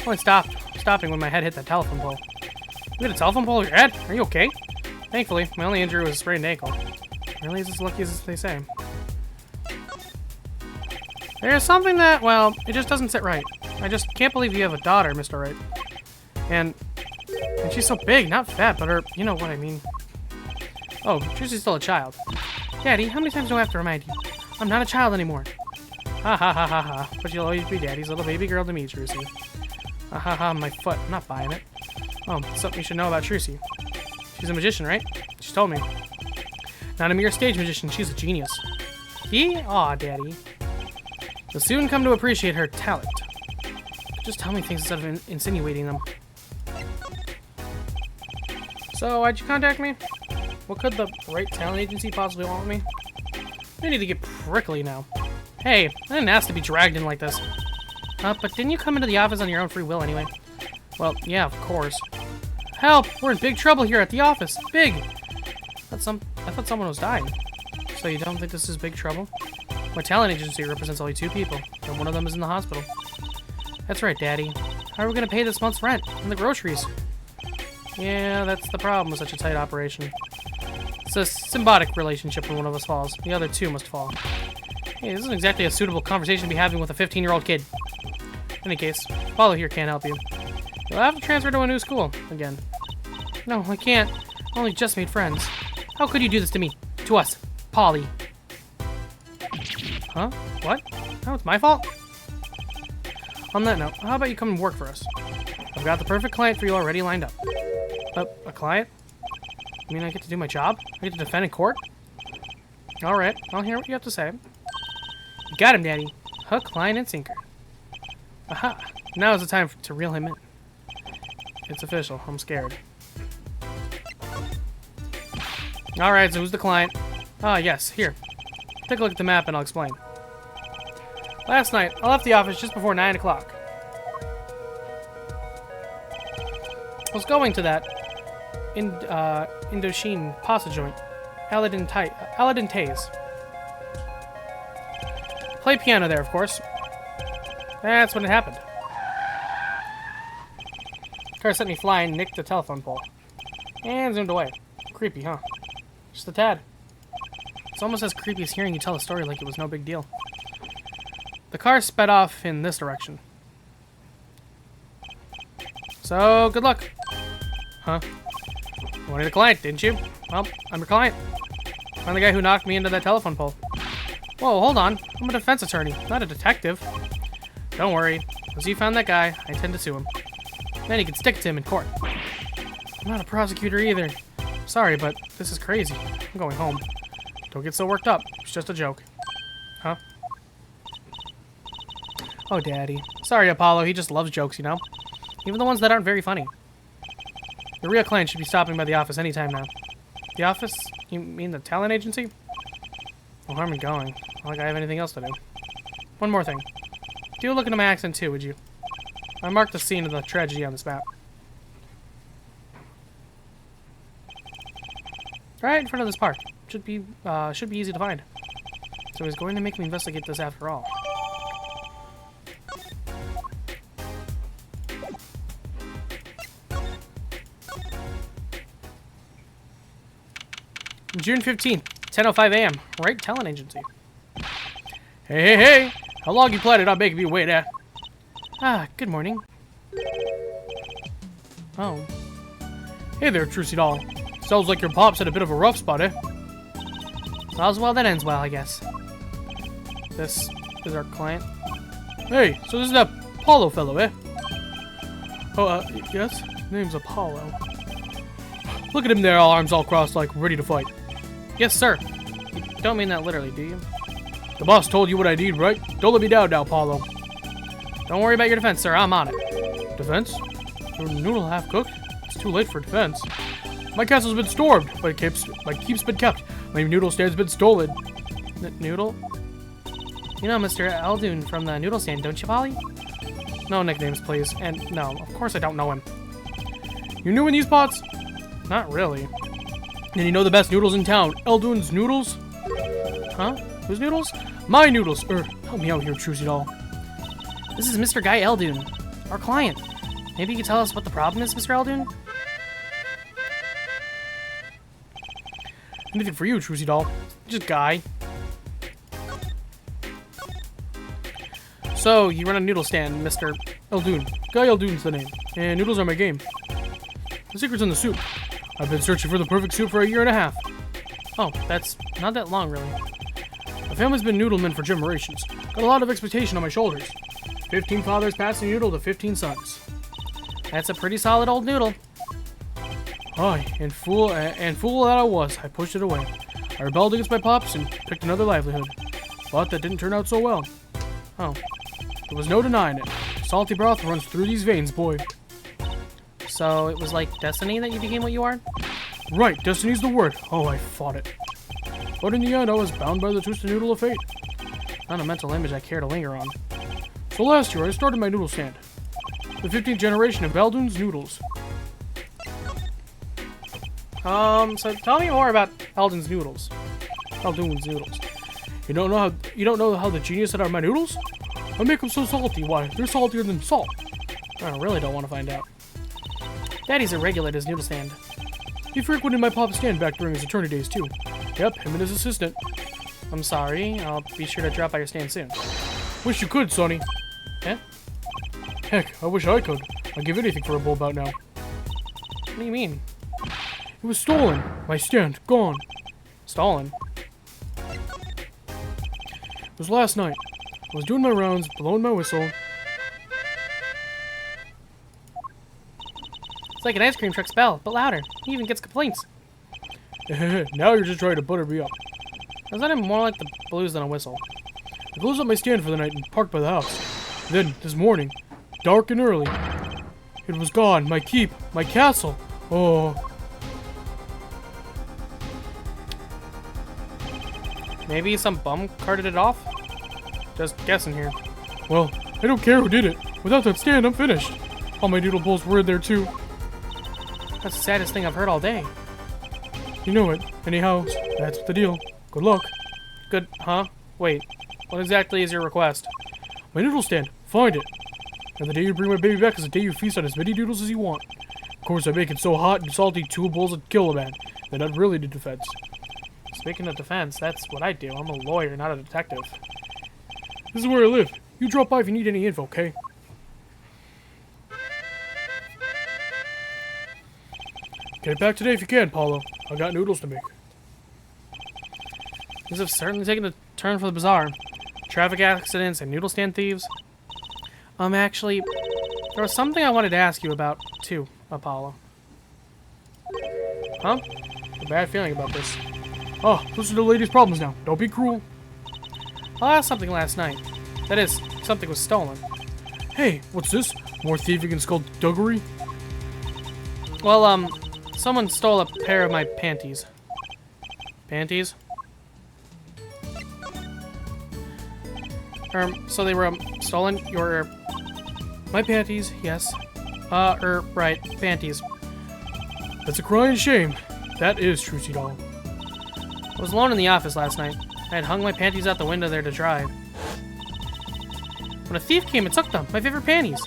Only stopping when my head hit that telephone pole. You hit a telephone pole with your head? Are you okay? Thankfully, my only injury was a sprained ankle. Really is as lucky as they say. There's something that, well, it just doesn't sit right. I just can't believe you have a daughter, Mr. Wright. And she's so big, not fat, but her, you know what I mean. Oh, Trucy's still a child. Daddy, how many times do I have to remind you? I'm not a child anymore. Ha ha ha ha ha. But you'll always be Daddy's little baby girl to me, Trucy. Ha ha ha, my foot. I'm not buying it. Oh, something you should know about Trucy. She's a magician, right? She told me. Not a mere stage magician, she's a genius. Aw, Daddy. You'll soon come to appreciate her talent. Just tell me things instead of insinuating them. So, why'd you contact me? What could the Wright Talent Agency possibly want with me? I need to get prickly now. Hey, I didn't ask to be dragged in like this. But didn't you come into the office on your own free will anyway? Well, yeah, of course. Help! We're in big trouble here at the office. Big! I thought someone was dying. So you don't think this is big trouble? My talent agency represents only 2 people, and one of them is in the hospital. That's right, Daddy. How are we going to pay this month's rent and the groceries? Yeah, that's the problem with such a tight operation. It's a symbiotic relationship when one of us falls. The other 2 must fall. Hey, this isn't exactly a suitable conversation to be having with a 15-year-old kid. In any case, Paulo here can't help you. You'll have to transfer to a new school again. No, I can't. I only just made friends. How could you do this to me? To us, Polly. Huh? What? Oh, it's my fault? On that note, how about you come and work for us? I've got the perfect client for you already lined up. A client? You mean I get to do my job? I get to defend in court? Alright, I'll hear what you have to say. You got him, Daddy. Hook, line, and sinker. Aha! Now is the time to reel him in. It's official. I'm scared. Alright, so who's the client? Ah, yes, here. Take a look at the map and I'll explain. Last night, I left the office just before 9 o'clock. I was going to that Indochine pasta joint, Aladdin Tay's. Play piano there, of course. That's when it happened. Car sent me flying, nicked the telephone pole, and zoomed away. Creepy, huh? Just a tad. It's almost as creepy as hearing you tell a story like it was no big deal. The car sped off in this direction. So, good luck. Huh? You wanted a client, didn't you? Well, I'm your client. I'm the guy who knocked me into that telephone pole. Whoa, hold on. I'm a defense attorney, not a detective. Don't worry. Once you found that guy, I intend to sue him. Then you can stick it to him in court. I'm not a prosecutor either. Sorry, but this is crazy. I'm going home. Don't get so worked up. It's just a joke. Huh? Oh, Daddy. Sorry, Apollo. He just loves jokes, you know? Even the ones that aren't very funny. The real client should be stopping by the office anytime now. The office? You mean the talent agency? Well, harm in going. Not like I have anything else to do. One more thing. Do look into my accent too, would you? I marked the scene of the tragedy on this map. Right in front of this park. Should be easy to find. So he's going to make me investigate this after all. June 15th, 10:05 a.m. Right talent agency. Hey! How long you planning on making me wait, eh? Ah, good morning. Oh. Hey there, Trucy Doll. Sounds like your pops had a bit of a rough spot, eh? All's well that ends well, I guess. This is our client. Hey, so this is that Apollo fellow, eh? Oh, yes? His name's Apollo. Look at him there, arms all crossed, like ready to fight. Yes, sir. You don't mean that literally, do you? The boss told you what I need, right? Don't let me down now, Apollo. Don't worry about your defense, sir. I'm on it. Defense? Your noodle half cooked? It's too late for defense. My castle's been stormed. My keep's been kept. My noodle stand's been stolen. Noodle? You know Mr. Eldoon from the noodle stand, don't you, Polly? No nicknames, please. And no, of course I don't know him. You new in these pots? Not really. Then you know the best noodles in town. Eldoon's Noodles? Huh? Whose noodles? My noodles. Help me out here, Trucy Doll. This is Mr. Guy Eldoon, our client. Maybe you can tell us what the problem is, Mr. Eldoon? Anything for you, Trucy Doll. Just Guy. So, you run a noodle stand, Mr. Eldoon. Guy Eldoon's the name. And noodles are my game. The secret's in the soup. I've been searching for the perfect soup for 1.5 years. Oh, that's not that long, really. My family's been noodlemen for generations. Got a lot of expectation on my shoulders. 15 fathers passing noodle to 15 sons. That's a pretty solid old noodle. Aye, and fool that I was, I pushed it away. I rebelled against my pops and picked another livelihood. But that didn't turn out so well. Oh, there was no denying it. Salty broth runs through these veins, boy. So it was like destiny that you became what you are? Right, destiny's the word. Oh, I fought it. But in the end, I was bound by the twisted noodle of fate. Not a mental image I care to linger on. So last year, I started my noodle stand. The 15th generation of Eldoon's Noodles. So tell me more about Eldoon's Noodles. Eldoon's Noodles. You don't know how the genius that are my noodles? I make them so salty. Why? They're saltier than salt. I really don't want to find out. Daddy's a regular at his noodle stand. He frequented my pop's stand back during his attorney days, too. Yep, him and his assistant. I'm sorry. I'll be sure to drop by your stand soon. Wish you could, Sonny. Eh? Heck, I wish I could. I'd give anything for a bowl bout now. What do you mean? It was stolen. My stand, gone. Stolen? It was last night. I was doing my rounds, blowing my whistle. It's like an ice cream truck's bell, but louder. He even gets complaints. Now you're just trying to butter me up. I sounded more like the blues than a whistle. I closed up my stand for the night and parked by the house. Then, this morning, dark and early, it was gone. My keep, my castle. Oh. Maybe some bum carted it off? Just guessing here. Well, I don't care who did it. Without that stand, I'm finished. All my noodle bowls were in there too. That's the saddest thing I've heard all day. You know it. Anyhow, that's the deal. Good luck. Good, huh? Wait, what exactly is your request? My noodle stand. Find it. And the day you bring my baby back is the day you feast on as many noodles as you want. Of course, I make it so hot and salty 2 bowls would kill a man. Then I'd really need defense. Speaking of defense, that's what I do. I'm a lawyer, not a detective. This is where I live. You drop by if you need any info, okay? Get it back today if you can, Paulo. I got noodles to make. Things have certainly taken a turn for the bizarre. Traffic accidents and noodle stand thieves. Actually, there was something I wanted to ask you about, too, Apollo. Huh? A bad feeling about this. Oh, those are the lady's problems now. Don't be cruel. I asked something last night. That is, something was stolen. Hey, what's this? More thieving and skullduggery? Well, someone stole a pair of my panties. Panties? So they were, stolen? Your, My panties, yes. right, panties. That's a crying shame. That is Trucy Doll. I was alone in the office last night. I had hung my panties out the window there to dry. When a thief came and took them, my favorite panties.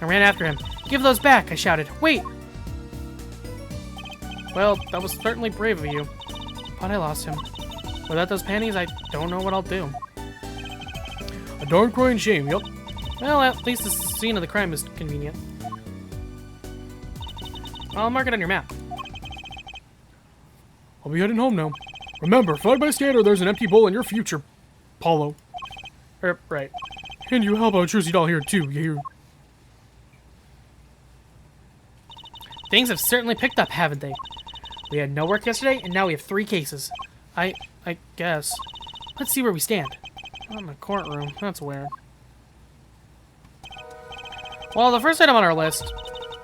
I ran after him. Give those back, I shouted. Wait! Well, that was certainly brave of you. But I lost him. Without those panties, I don't know what I'll do. A darn crying shame, yup. Well, at least the scene of the crime is convenient. I'll mark it on your map. I'll be heading home now. Remember, find my stand or there's an empty bowl in your future, Paulo. Right. And you help out Trucy Doll here too, you hear? Things have certainly picked up, haven't they? We had no work yesterday, and now we have 3 cases. I guess. Let's see where we stand. Not in the courtroom. That's weird. Well, the first item on our list,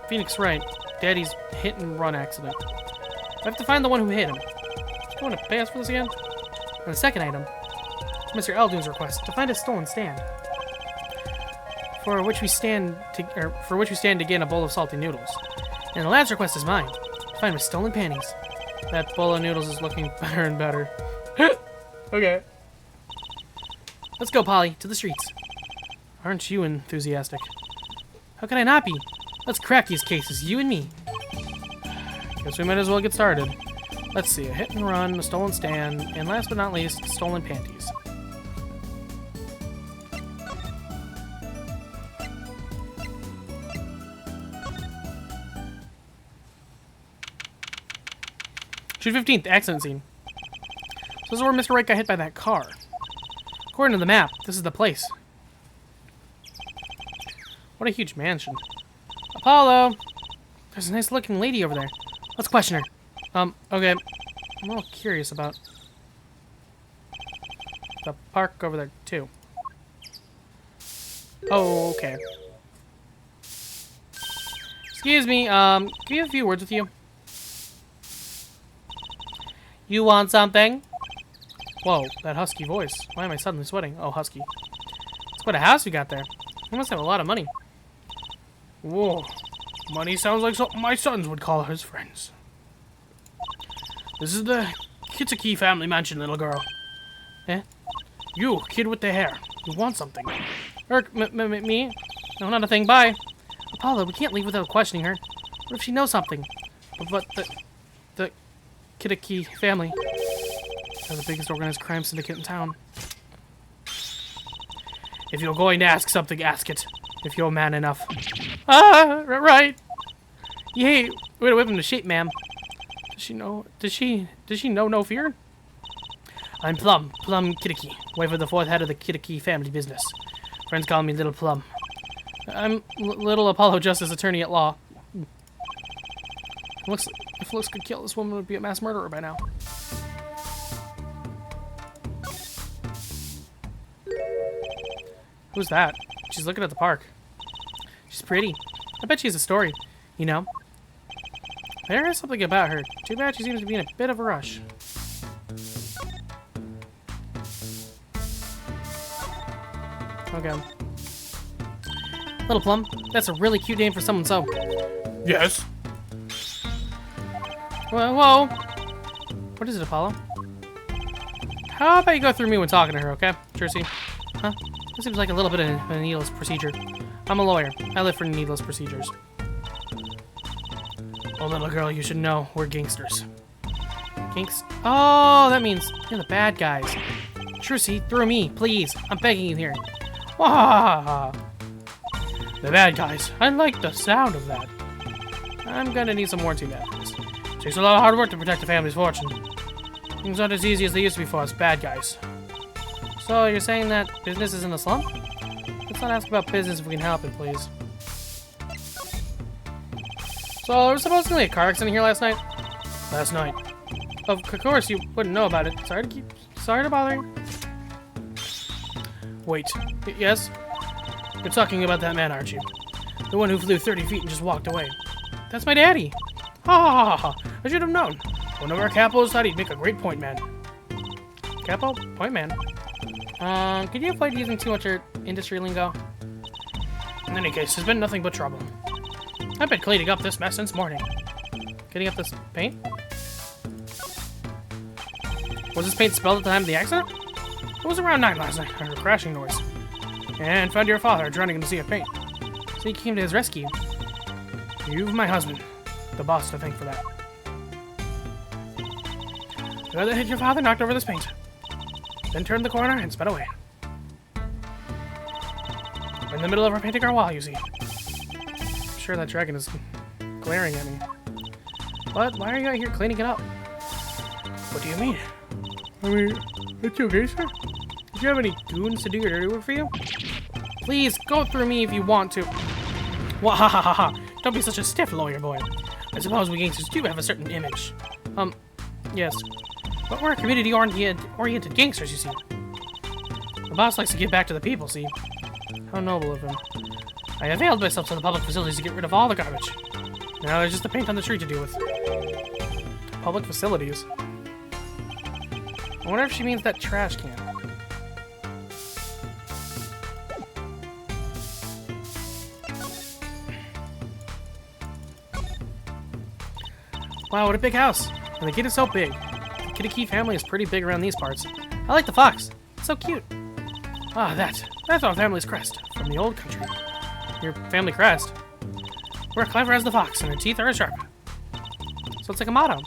Phoenix Wright, Daddy's hit and run accident. I have to find the one who hit him. Do you want to pay us for this again? And the second item, Mr. Eldoon's request to find a stolen stand, for which we stand to gain a bowl of salty noodles. And the last request is mine, to find my stolen panties. That bowl of noodles is looking better and better. Okay. Let's go, Polly, to the streets. Aren't you enthusiastic? How can I not be? Let's crack these cases, you and me. Guess we might as well get started. Let's see, a hit and run, a stolen stand, and last but not least, stolen panties. June 15th, accident scene. So this is where Mr. Wright got hit by that car. According to the map, this is the place. What a huge mansion. Apollo! There's a nice looking lady over there. Let's question her. Okay. I'm a little curious about the park over there, too. Oh, okay. Excuse me, can we have a few words with you? You want something? Whoa, that husky voice. Why am I suddenly sweating? Oh, husky. It's quite a house you got there. You must have a lot of money. Whoa. Money sounds like something my sons would call his friends. This is the Kitsuki family mansion, little girl. Eh? You, kid with the hair. You want something. Me? No, not a thing. Bye. Apollo, we can't leave without questioning her. What if she knows something? But the Kitsuki family. They're the biggest organized crime syndicate in town. If you're going to ask something, ask it. If you're man enough. Ah, right. Yay, way to whip him to shape, ma'am. Does she know no fear? I'm Plum Kitiki, wife of the fourth head of the Kitiki family business. Friends call me Little Plum. I'm Little Apollo Justice Attorney at Law. If looks could kill, this woman would be a mass murderer by now. Who's that? She's looking at the park. She's pretty. I bet she has a story, you know? There is something about her. Too bad she seems to be in a bit of a rush. Okay. Little Plum, that's a really cute name for someone so... Yes. Whoa. What is it, Apollo? How about you go through me when talking to her, okay, Tracy? Huh? This seems like a little bit of a needless procedure. I'm a lawyer. I live for needless procedures. Oh, little girl, you should know, we're gangsters. Oh, that means you're the bad guys. Tracy, through me, please. I'm begging you here. Wah! The bad guys. I like the sound of that. I'm gonna need some warranty batteries. Takes a lot of hard work to protect a family's fortune. Things aren't as easy as they used to be for us bad guys. So, you're saying that business is in the slump? Let's not ask about business if we can help it, please. So, there was supposedly a car accident here last night? Last night. Of course, you wouldn't know about it. Sorry to bother you. Wait. Yes? You're talking about that man, aren't you? The one who flew 30 feet and just walked away. That's my daddy. Ha! I should have known. One of our capos thought he'd make a great point man. Capo? Point man? Could you avoid using too much industry lingo? In any case, there's been nothing but trouble. I've been cleaning up this mess since morning. Cleaning up this paint? Was this paint spilled at the time of the accident? It was around 9 last night. I heard a crashing noise. And found your father drowning in the sea of paint. So he came to his rescue. You've my husband. The boss to thank for that. The guy that hit your father knocked over this paint. Then turned the corner and sped away. We're in the middle of our painting our wall, you see. I'm sure that dragon is glaring at me. But why are you out here cleaning it up? What do you mean? I mean, it's okay, sir. Did you have any goons to do your dirty work for you? Please, go through me if you want to. Wahahaha. Don't be such a stiff lawyer boy. I suppose we gangsters do have a certain image. Yes. But we're community-oriented gangsters, you see. The boss likes to give back to the people, see? How noble of him. I availed myself to the public facilities to get rid of all the garbage. Now there's just the paint on the street to deal with. Public facilities? I wonder if she means that trash can. Wow, what a big house. And the kid is so big. The Kitiki family is pretty big around these parts. I like the fox. It's so cute. Ah, that's our family's crest from the old country. Your family crest? We're clever as the fox, and our teeth are as sharp. So it's like a motto.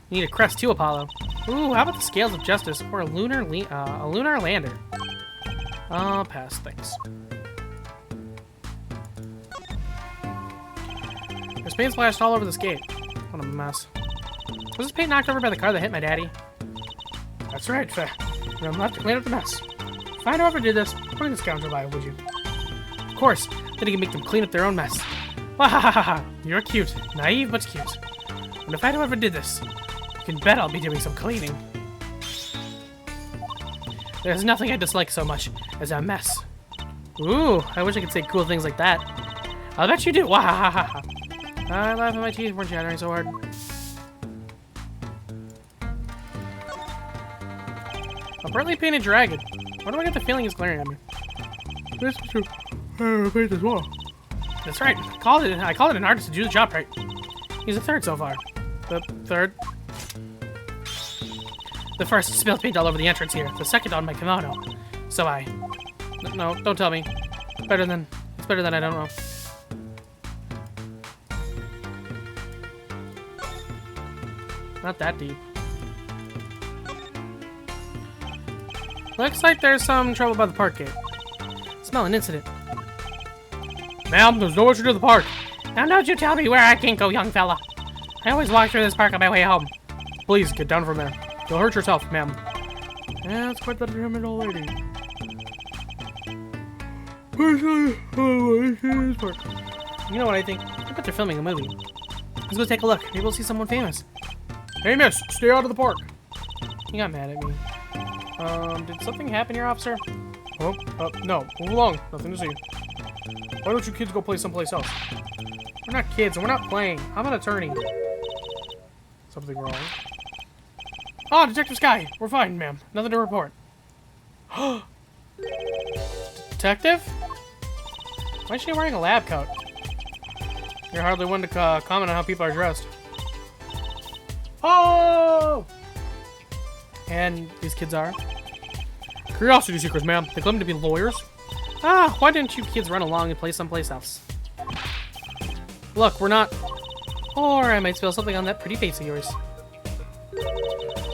You need a crest too, Apollo. Ooh, how about the scales of justice or a lunar lander? I'll pass, thanks. There's paint splashed all over this gate. What a mess. Was this paint knocked over by the car that hit my daddy? That's right, I'm left to clean up the mess. Find whoever did this, bring this scoundrel by, would you? Of course, then he can make them clean up their own mess. Wahahaha, you're cute. Naive, but cute. And if I know whoever did this, you can bet I'll be doing some cleaning. There's nothing I dislike so much as a mess. Ooh, I wish I could say cool things like that. I'll bet you do. Wahahaha. I laugh at my teeth weren't chattering so hard. A brightly painted dragon. Why do I get the feeling he's glaring at me? This is true. Paint as well. That's right. I called it an artist to do the job right. He's a third so far. The third. The first spilled paint all over the entrance here. The second on my kimono. So no, don't tell me. It's better than I don't know. Not that deep. Looks like there's some trouble by the park gate. Smell an incident. Ma'am, there's no entry to the park. Now don't you tell me where I can't go, young fella. I always walk through this park on my way home. Please, get down from there. You'll hurt yourself, ma'am. Yeah, that's quite the determined old lady. You know what I think? I bet they're filming a movie. Let's go take a look. Maybe we'll see someone famous. Hey, miss, stay out of the park. You got mad at me. Did something happen here, officer? Oh, no. Move along. Nothing to see. Why don't you kids go play someplace else? We're not kids, and we're not playing. I'm an attorney. Something wrong. Oh, Detective Sky. We're fine, ma'am. Nothing to report. Detective? Why is she wearing a lab coat? You're hardly one to comment on how people are dressed. Oh! And these kids are? Curiosity seekers, ma'am. They claim to be lawyers. Ah, why didn't you kids run along and play someplace else? Look, we're not... Or I might spill something on that pretty face of yours.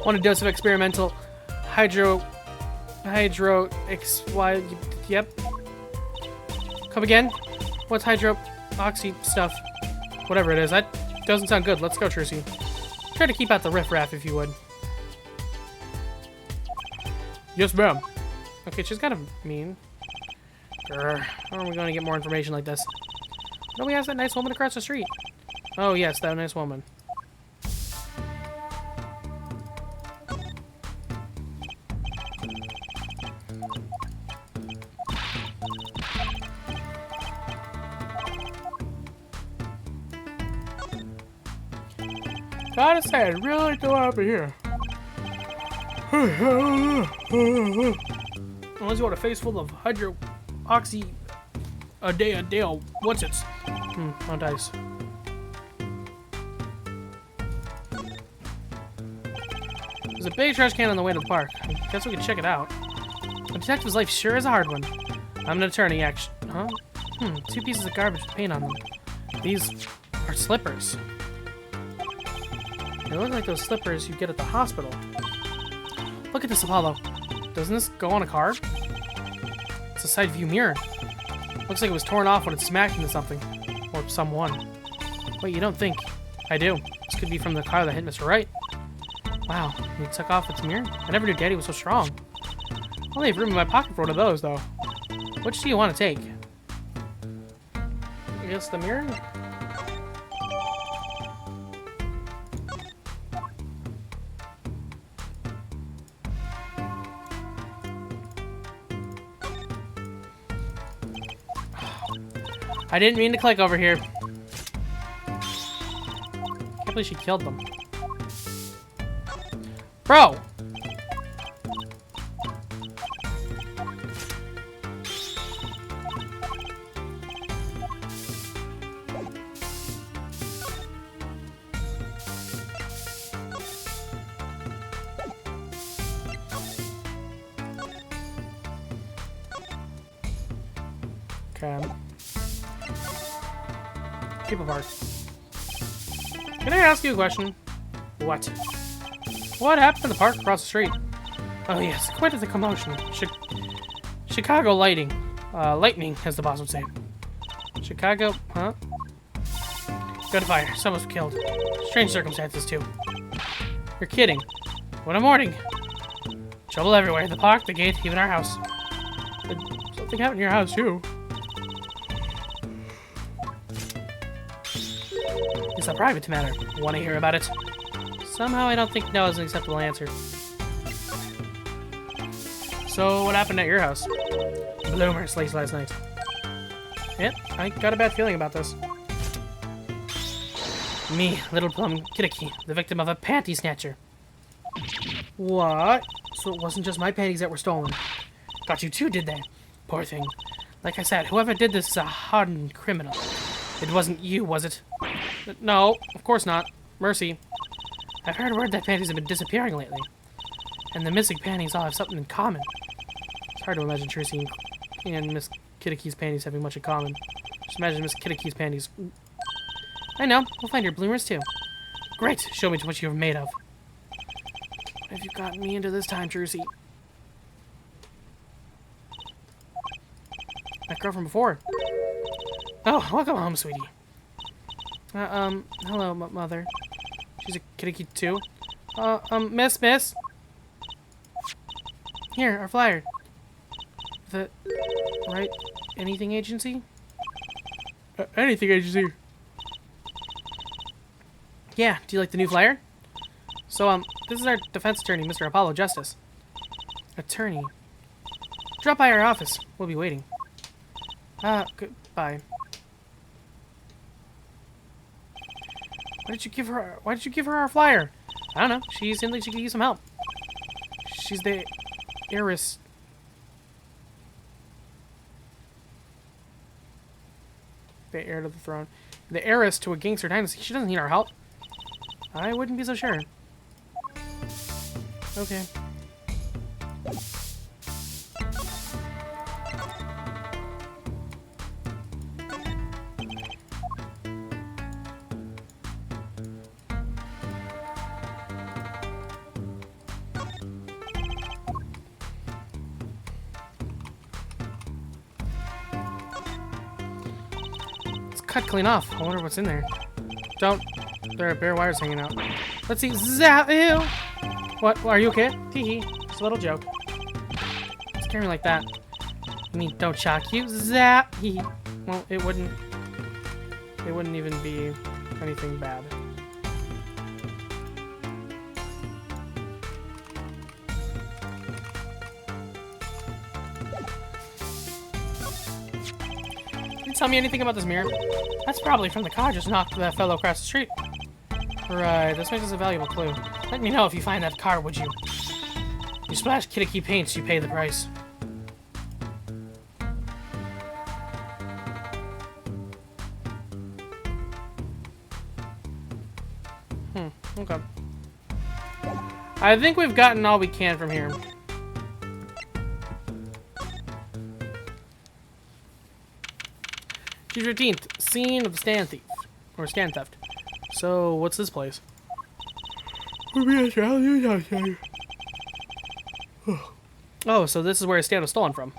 Want a dose of experimental yep. Come again? What's oxy stuff? Whatever it is, that doesn't sound good. Let's go, Trucy. Try to keep out the riffraff if you would. Yes, ma'am. Okay, she's kind of mean. Grr. How are we going to get more information like this? Nobody asked that nice woman across the street. Oh, yes, that nice woman. Gotta say, I really like to go up here. Unless you want a face full of hydroxy a day, what's it? On dice. There's a big trash can on the way to the park. I guess we can check it out. A detective's life sure is a hard one. I'm an attorney, actually. Huh? 2 pieces of garbage with paint on them. These are slippers. They look like those slippers you get at the hospital. Look at this, Apollo. Doesn't this go on a car? It's a side view mirror. Looks like it was torn off when it smacked into something. Or someone. Wait, you don't think? I do. This could be from the car that hit Mr. Wright. Wow, he took off its mirror? I never knew Daddy was so strong. I only have room in my pocket for one of those, though. Which do you want to take? I guess the mirror? I didn't mean to click over here. Can't believe she killed them. Bro! Okay. People park. Can I ask you a question? What? What happened to the park across the street? Oh yes, quite the commotion. Chicago lightning, as the boss would say. Chicago, huh? Gunfire. Someone was killed. Strange circumstances too. You're kidding. What a morning. Trouble everywhere. The park, the gate, even our house. Something happened in your house too. It's a private matter. Want to hear about it? Somehow I don't think no is an acceptable answer. So, what happened at your house? Bloomer sliced last night. Yep, I got a bad feeling about this. Me, little plum Kitty, the victim of a panty snatcher. What? So it wasn't just my panties that were stolen. Got you too, did they? Poor thing. Like I said, whoever did this is a hardened criminal. It wasn't you, was it? No, of course not. Mercy. I've heard word that panties have been disappearing lately. And the missing panties all have something in common. It's hard to imagine Tracy and Miss Kitty's panties having much in common. Just imagine Miss Kitty's panties. I know. We'll find your bloomers too. Great. Show me what you're made of. What have you gotten me into this time, Trucy? That girl from before. Oh, welcome home, sweetie. Hello, mother. She's a kitty too. Miss. Here, our flyer. The right anything agency? Anything agency. Yeah, do you like the new flyer? So, this is our defense attorney, Mr. Apollo Justice. Attorney. Drop by our office. We'll be waiting. Goodbye. Why did you give her our flyer? I don't know. She seemed like she could use some help. She's the heiress. The heir to the throne. The heiress to a gangster dynasty. She doesn't need our help. I wouldn't be so sure. Okay. It's cut clean off. I wonder what's in there. Don't. There are bare wires hanging out. Let's see. Zap! Ew! What? Are you okay? Hee hee. Just a little joke. Don't scare me like that. I mean, don't shock you. Zap! Hee hee. Well, it wouldn't even be anything bad. Can you tell me anything about this mirror? That's probably from the car just knocked that fellow across the street. Right, this makes us a valuable clue. Let me know if you find that car, would you? You splash Kitty paints, you pay the price. Okay. I think we've gotten all we can from here. June 15th, scene of the stand thief. Or stand theft. So, what's this place? Oh, so this is where his stand was stolen from.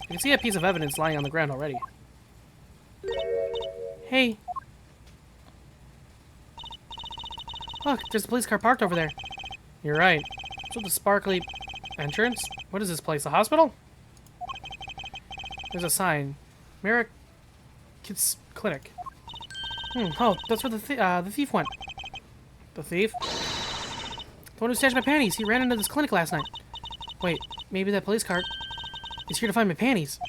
I can see a piece of evidence lying on the ground already. Hey. Look, there's a police car parked over there. You're right. So the sparkly entrance? What is this place, a hospital? There's a sign. Merrick Kids Clinic. Oh, that's where the thief went. The thief? The one who stashed my panties. He ran into this clinic last night. Wait, maybe that police car is here to find my panties.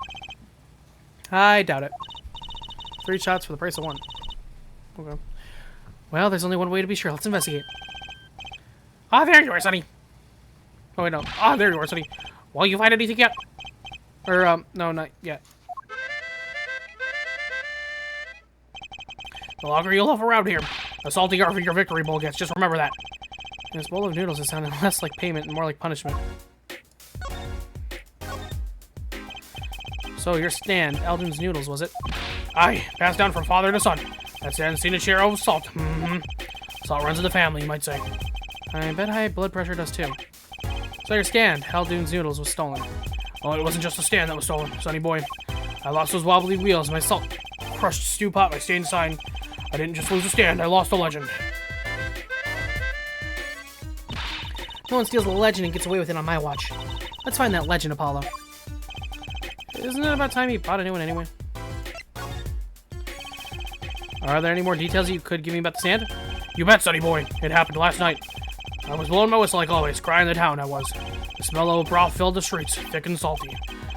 I doubt it. 3 shots for the price of 1. Okay. Well, there's only one way to be sure. Let's investigate. Ah, there you are, Sonny. Oh, wait, no. Ah, there you are, Sonny. Well, you find anything yet? Or, no, not yet. The longer you live around here, the saltier your victory bowl gets. Just remember that. This bowl of noodles is sounding less like payment and more like punishment. So, your stand, Eldon's Noodles, was it? Aye, passed down from father to son. That stand's seen a share of salt. Salt runs in the family, you might say. I bet high blood pressure does too. So your stand, Haldoon's Noodles, was stolen. Well, it wasn't just the stand that was stolen, sonny boy. I lost those wobbly wheels, my salt crushed stew pot, my stained sign. I didn't just lose a stand, I lost a legend. No one steals a legend and gets away with it on my watch. Let's find that legend, Apollo. Isn't it about time you bought a new one anyway? Are there any more details you could give me about the stand? You bet, sonny boy. It happened last night. I was blowing my whistle like always, crying the town I was. The smell of broth filled the streets, thick and salty.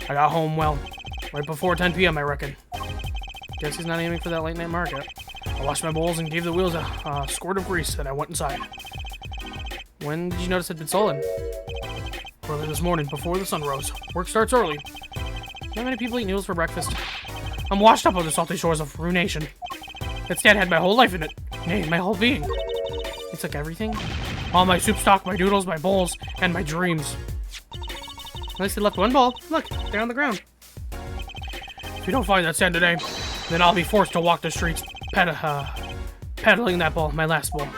I got home, well, right before 10 p.m., I reckon. Guess he's not aiming for that late night market. I washed my bowls and gave the wheels a squirt of grease, and I went inside. When did you notice it had been stolen? Early this morning, before the sun rose. Work starts early. How many people eat noodles for breakfast? I'm washed up on the salty shores of Ruination. That stand had my whole life in it. Nay, my whole being. It took everything? All my soup stock, my noodles, my bowls, and my dreams. At least they left one bowl. Look, they're on the ground. If you don't find that stand today, then I'll be forced to walk the streets peddling that bowl, my last bowl.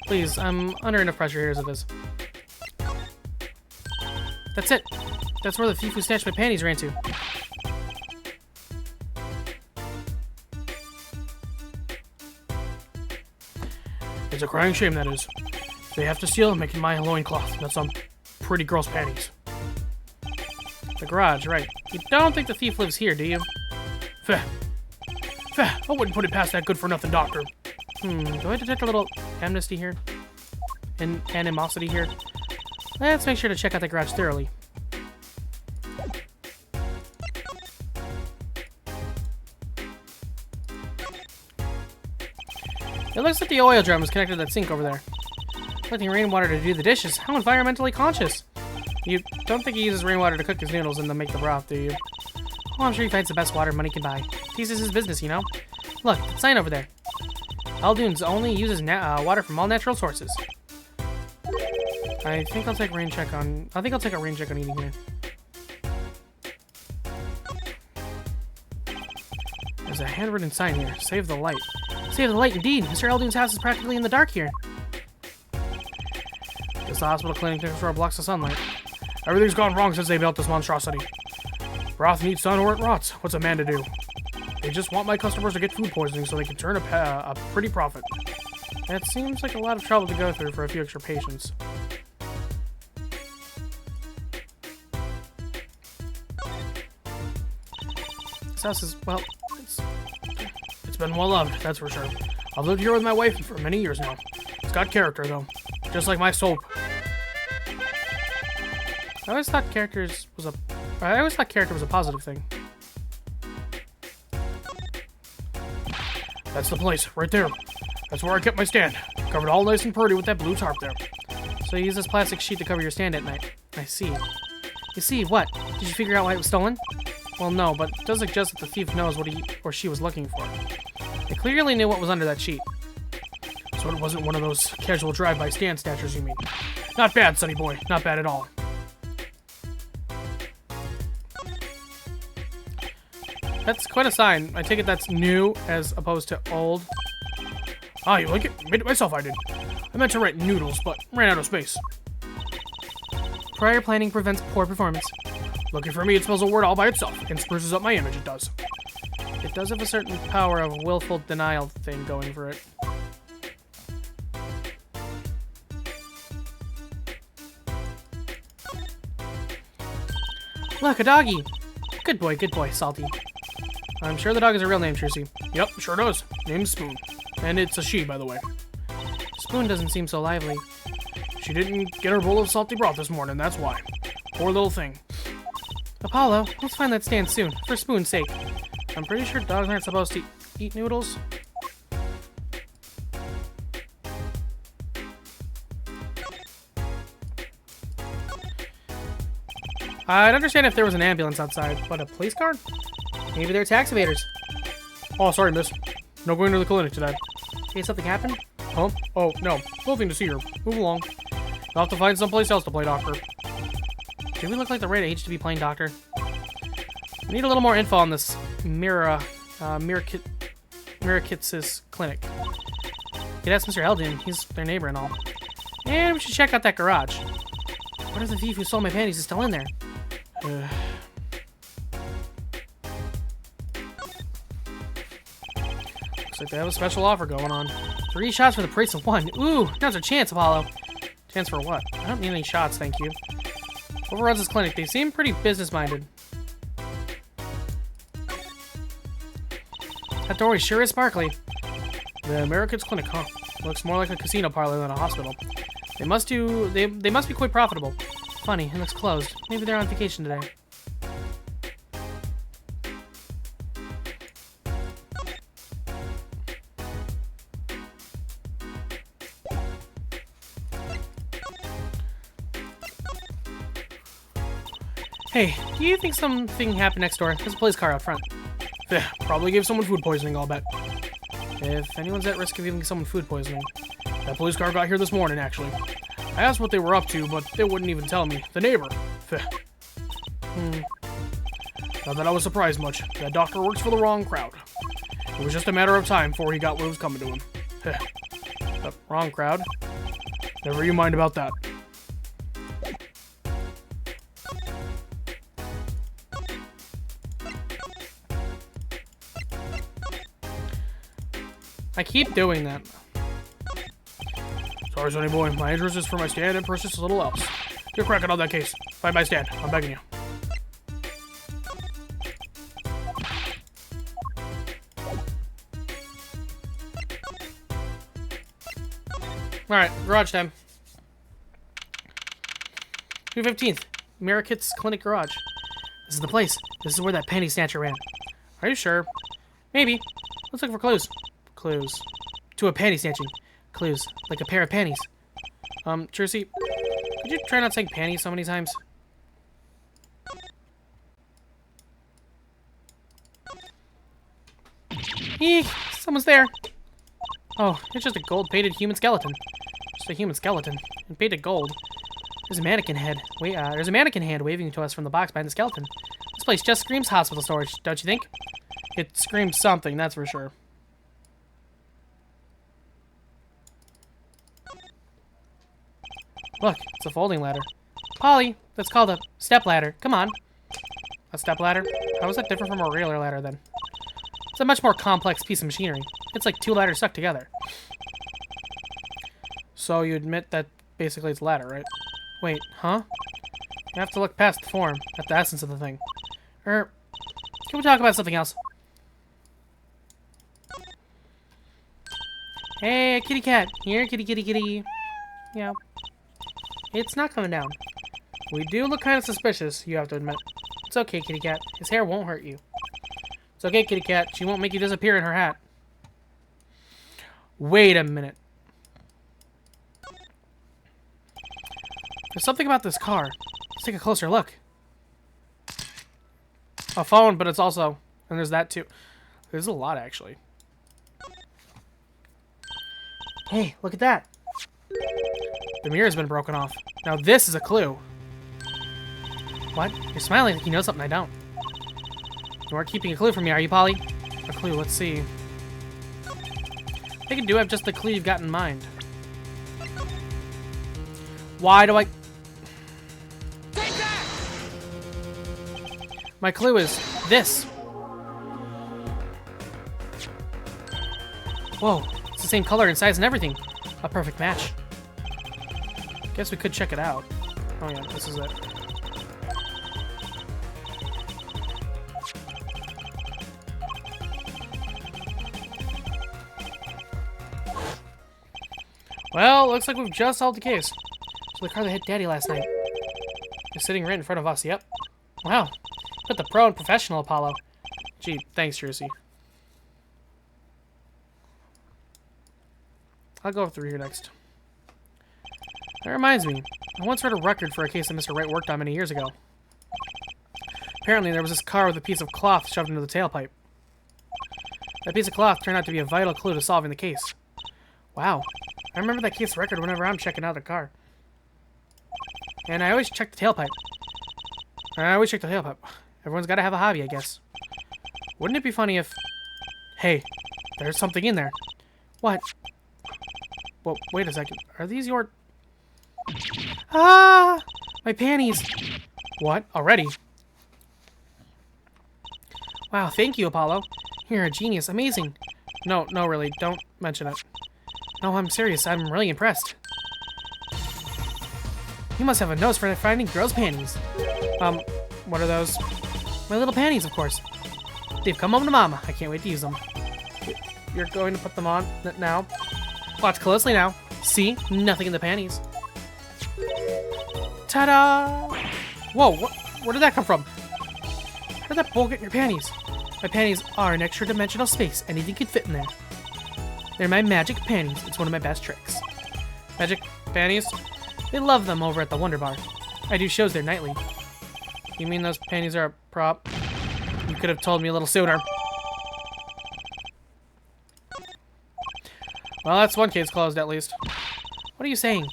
Please, I'm under enough pressure here as it is. That's it. That's where the thief who snatched my panties ran to. It's a crying shame, that is. They have to steal, making my loincloth. That's some pretty girl's panties. The garage, right. You don't think the thief lives here, do you? Feh. I wouldn't put it past that good-for-nothing doctor. Do I detect a little amnesty here? Animosity here? Let's make sure to check out the garage thoroughly. It looks like the oil drum is connected to that sink over there. Collecting rainwater to do the dishes. How environmentally conscious. You don't think he uses rainwater to cook his noodles and then make the broth, do you? Oh, I'm sure he finds the best water money can buy. This is his business, you know? Look, the sign over there. Aldunes only uses water from all natural sources. I think I'll take a rain check on eating here. There's a handwritten sign here. Save the light. Save the light, indeed. Mr. Aldune's house is practically in the dark here. Guess the hospital clinic next door blocks the sunlight. Everything's gone wrong since they built this monstrosity. Broth needs sun or it rots. What's a man to do? They just want my customers to get food poisoning so they can turn a pretty profit. That seems like a lot of trouble to go through for a few extra patients. This house is, well, it's been well loved, that's for sure. I've lived here with my wife for many years now. It's got character, though. Just like my soap. I always thought character was a positive thing. That's the place, right there. That's where I kept my stand. Covered all nice and pretty with that blue tarp there. So you use this plastic sheet to cover your stand at night. I see. You see, what? Did you figure out why it was stolen? Well, no, but it does suggest that the thief knows what he or she was looking for. They clearly knew what was under that sheet. So it wasn't one of those casual drive-by stand snatchers, you mean? Not bad, sonny boy. Not bad at all. That's quite a sign. I take it that's new as opposed to old. Ah, you like it? Made it myself, I did. I meant to write noodles, but ran out of space. Prior planning prevents poor performance. Lucky for me, it spells a word all by itself and spruces up my image, it does. It does have a certain power of willful denial thing going for it. Look, a doggy! Good boy, Salty. I'm sure the dog has a real name, Trucy. Yep, sure does. Name's Spoon. And it's a she, by the way. Spoon doesn't seem so lively. She didn't get her bowl of salty broth this morning, that's why. Poor little thing. Apollo, let's find that stand soon, for Spoon's sake. I'm pretty sure dogs aren't supposed to eat noodles. I'd understand if there was an ambulance outside, but a police car? Maybe they're tax evaders. Oh, sorry, miss. No going to the clinic today. Hey, something happened? Huh? Oh, no. Nothing to see her. Move along. You'll have to find someplace else to play doctor. Do we look like the right age to be playing doctor? We need a little more info on this Mirakitsis clinic. Could ask Mr. Eldon. He's their neighbor and all. And we should check out that garage. What if the thief who stole my panties is still in there? Looks like they have a special offer going on. 3 shots for the price of 1. Ooh, now's our chance, Apollo. Chance for what? I don't need any shots, thank you. Whoever runs this clinic, they seem pretty business-minded. That doorway sure is sparkly. The Americans Clinic, huh? Looks more like a casino parlor than a hospital. They must be quite profitable. Funny, it looks closed. Maybe they're on vacation today. Hey, do you think something happened next door? There's a police car out front. Yeah, probably gave someone food poisoning, I'll bet. If anyone's at risk of giving someone food poisoning. That police car got here this morning, actually. I asked what they were up to, but they wouldn't even tell me. The neighbor. Not that I was surprised much. That doctor works for the wrong crowd. It was just a matter of time before he got what was coming to him. The wrong crowd? Never you mind about that. I keep doing that. Sorry, Sonny boy. My interest is for my stand and purchase a little else. Get cracking on that case. Find my stand. I'm begging you. Alright, garage time. 215th, Marikit's Clinic Garage. This is the place. This is where that panty snatcher ran. Are you sure? Maybe. Let's look for clues. Clues. To a panty snatching. Clues. Like a pair of panties. Jersey, could you try not saying panties so many times? Eek! Someone's there. Oh, it's just a gold-painted human skeleton. Just a human skeleton. And painted gold. There's a mannequin head. Wait, there's a mannequin hand waving to us from the box behind the skeleton. This place just screams hospital storage, don't you think? It screams something, that's for sure. Look, it's a folding ladder. Polly, that's called a step ladder. Come on. A step ladder? How is that different from a regular ladder, then? It's a much more complex piece of machinery. It's like two ladders stuck together. So you admit that basically it's a ladder, right? Wait, huh? You have to look past the form, at the essence of the thing. Can we talk about something else? Hey, kitty cat. Here, kitty, kitty, kitty. Yeah. It's not coming down. We do look kind of suspicious, you have to admit. It's okay, kitty cat. His hair won't hurt you. It's okay, kitty cat. She won't make you disappear in her hat. Wait a minute. There's something about this car. Let's take a closer look. A phone, but it's also... And there's that too. There's a lot, actually. Hey, look at that. The mirror's been broken off. Now this is a clue. What? You're smiling like you know something I don't. You aren't keeping a clue from me, are you, Polly? A clue, let's see. I think I do have just the clue you've got in mind. Why do I... Take that! My clue is this. Whoa, it's the same color and size and everything. A perfect match. Guess we could check it out. Oh yeah, this is it. Well, looks like we've just solved the case. So the car that hit Daddy last night is sitting right in front of us, yep. Wow. Put the pro and professional, Apollo. Gee, thanks, Jersey. I'll go through here next. That reminds me. I once read a record for a case that Mr. Wright worked on many years ago. Apparently, there was this car with a piece of cloth shoved into the tailpipe. That piece of cloth turned out to be a vital clue to solving the case. Wow. I remember that case record whenever I'm checking out a car. And I always check the tailpipe. Everyone's got to have a hobby, I guess. Wouldn't it be funny if... Hey, there's something in there. What? Well, wait a second. Are these your... Ah! My panties! What? Already? Wow, thank you, Apollo. You're a genius. Amazing. No, really. Don't mention it. No, I'm serious. I'm really impressed. You must have a nose for finding girls' panties. What are those? My little panties, of course. They've come home to Mama. I can't wait to use them. You're going to put them on now? Watch closely now. See? Nothing in the panties. Ta-da! Whoa, where did that come from? How did that bowl get in your panties? My panties are an extra dimensional space. Anything could fit in there. They're my magic panties. It's one of my best tricks. Magic panties? They love them over at the Wonder Bar. I do shows there nightly. You mean those panties are a prop? You could have told me a little sooner. Well, that's one case closed, at least. What are you saying?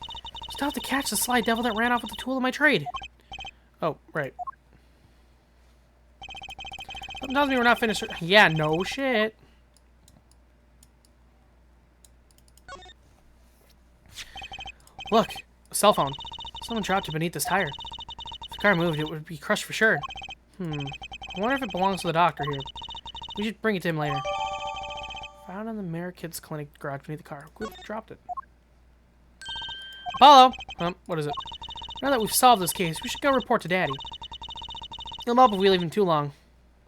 Still have to catch the sly devil that ran off with the tool of my trade. Oh, right. Something tells me we're not finished. Yeah, no shit. Look, a cell phone. Someone dropped it beneath this tire. If the car moved, it would be crushed for sure. I wonder if it belongs to the doctor here. We should bring it to him later. Found in the Marikit's Clinic garage beneath the car. Who dropped it? Apollo! What is it? Now that we've solved this case, we should go report to Daddy. He'll help if we leave him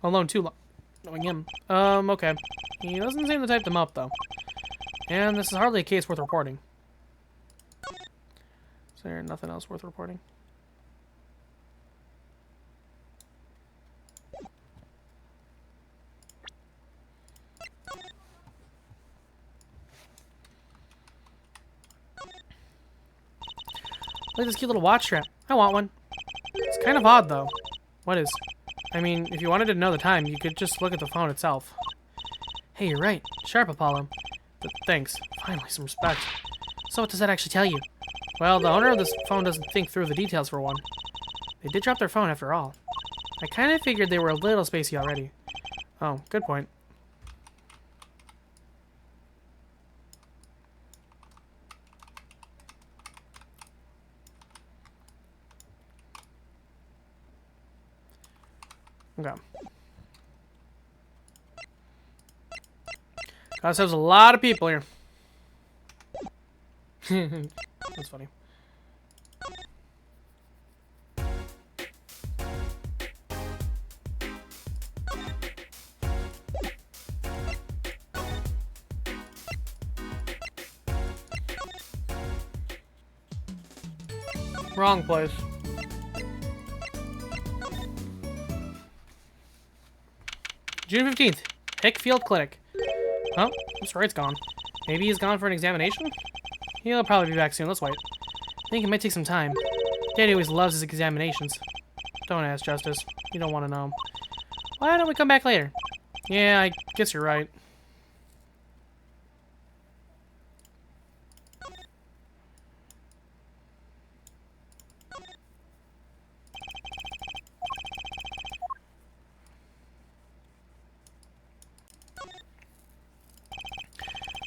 alone too long. Knowing him. Okay. He doesn't seem the type to mop, though. And this is hardly a case worth reporting. Is there nothing else worth reporting? Look at this cute little watch strap. I want one. It's kind of odd, though. What is? I mean, if you wanted to know the time, you could just look at the phone itself. Hey, you're right. Sharp, Apollo. But thanks. Finally, some respect. So what does that actually tell you? Well, the owner of this phone doesn't think through the details for one. They did drop their phone after all. I kind of figured they were a little spacey already. Oh, good point. Okay. Gosh, there's a lot of people here. That's funny. Wrong place. June 15th, Hickfield Clinic. Oh, Mr. Wright's gone. Maybe he's gone for an examination? He'll probably be back soon. Let's wait. I think it might take some time. Daddy always loves his examinations. Don't ask, Justice. You don't want to know. Why don't we come back later? Yeah, I guess you're right.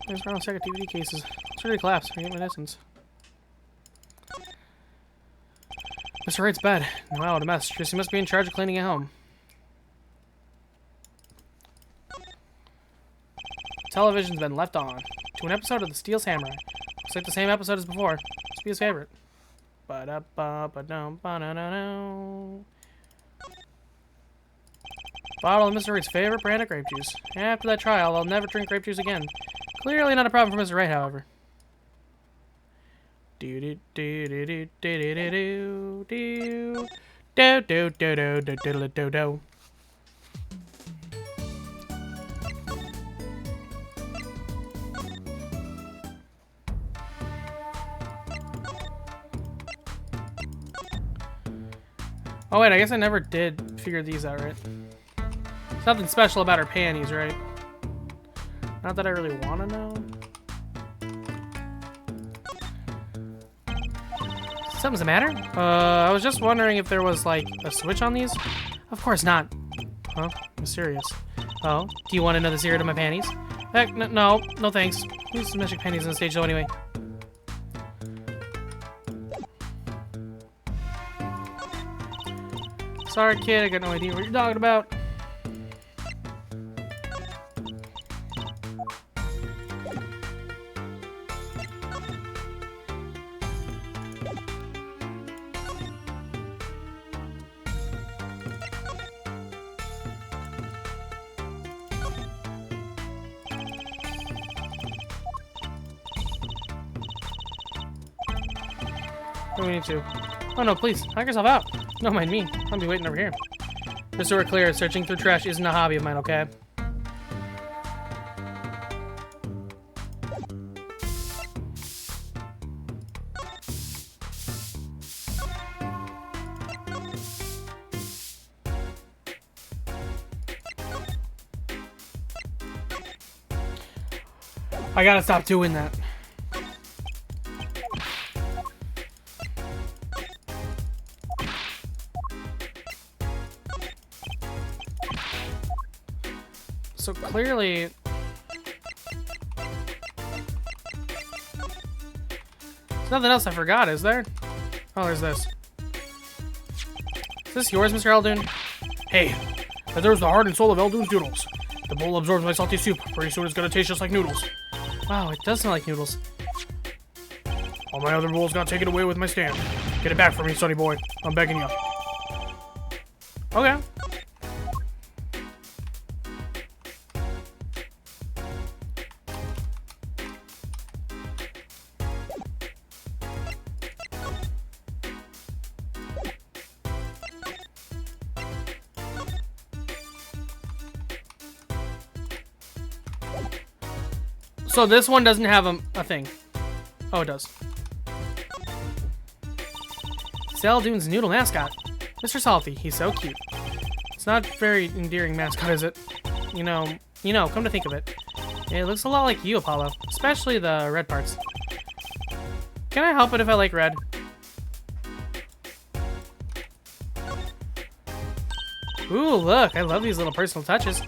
There's around second DVD cases. It's already collapsed. I get my distance. Mr. Wright's bed. Wow, what a mess. Jesse must be in charge of cleaning it home. Television's been left on. To an episode of The Steel Samurai. Looks like the same episode as before. Must be his favorite. Ba-da-ba-ba-dum-ba-da-da-da. Bottle of Mr. Wright's favorite brand of grape juice. After that trial, I'll never drink grape juice again. Clearly not a problem for Mr. Wright, however. Do-do-do-do-do-do-do-do. Oh wait, I guess I never did figure these out, right? There's nothing special about her panties, right? Not that I really want to know. Something's the matter? I was just wondering if there was, like, a switch on these? Of course not. Huh? Mysterious. Oh, do you want to know the secret of my panties? Heck, no, thanks. Who's magic panties on the stage, though, anyway? Sorry, kid, I got no idea what you're talking about. What do we need to? Oh no, please, knock yourself out. Don't mind me. I'll be waiting over here. Just so we're clear, searching through trash isn't a hobby of mine, okay? I gotta stop doing that. So clearly, there's nothing else I forgot, is there? Oh, there's this. Is this yours, Mr. Eldoon? Hey, there's the heart and soul of Eldoon's noodles. The bowl absorbs my salty soup. Pretty soon it's gonna taste just like noodles. Wow, it does smell like noodles. All my other rules got taken away with my stand. Get it back from me, sonny boy. I'm begging you. Okay. So this one doesn't have a thing. Oh, it does. Saldoon's noodle mascot. Mr. Salty, he's so cute. It's not very endearing mascot, is it? You know, come to think of it. It looks a lot like you, Apollo. Especially the red parts. Can I help it if I like red? Ooh, look, I love these little personal touches.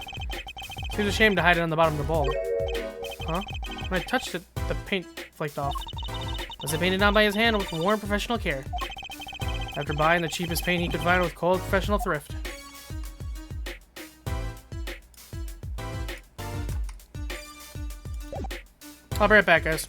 Seems a shame to hide it on the bottom of the bowl. Huh? When I touched it, the paint flaked off. Was it painted on by his hand with warm professional care? After buying the cheapest paint he could find with cold professional thrift. I'll be right back, guys.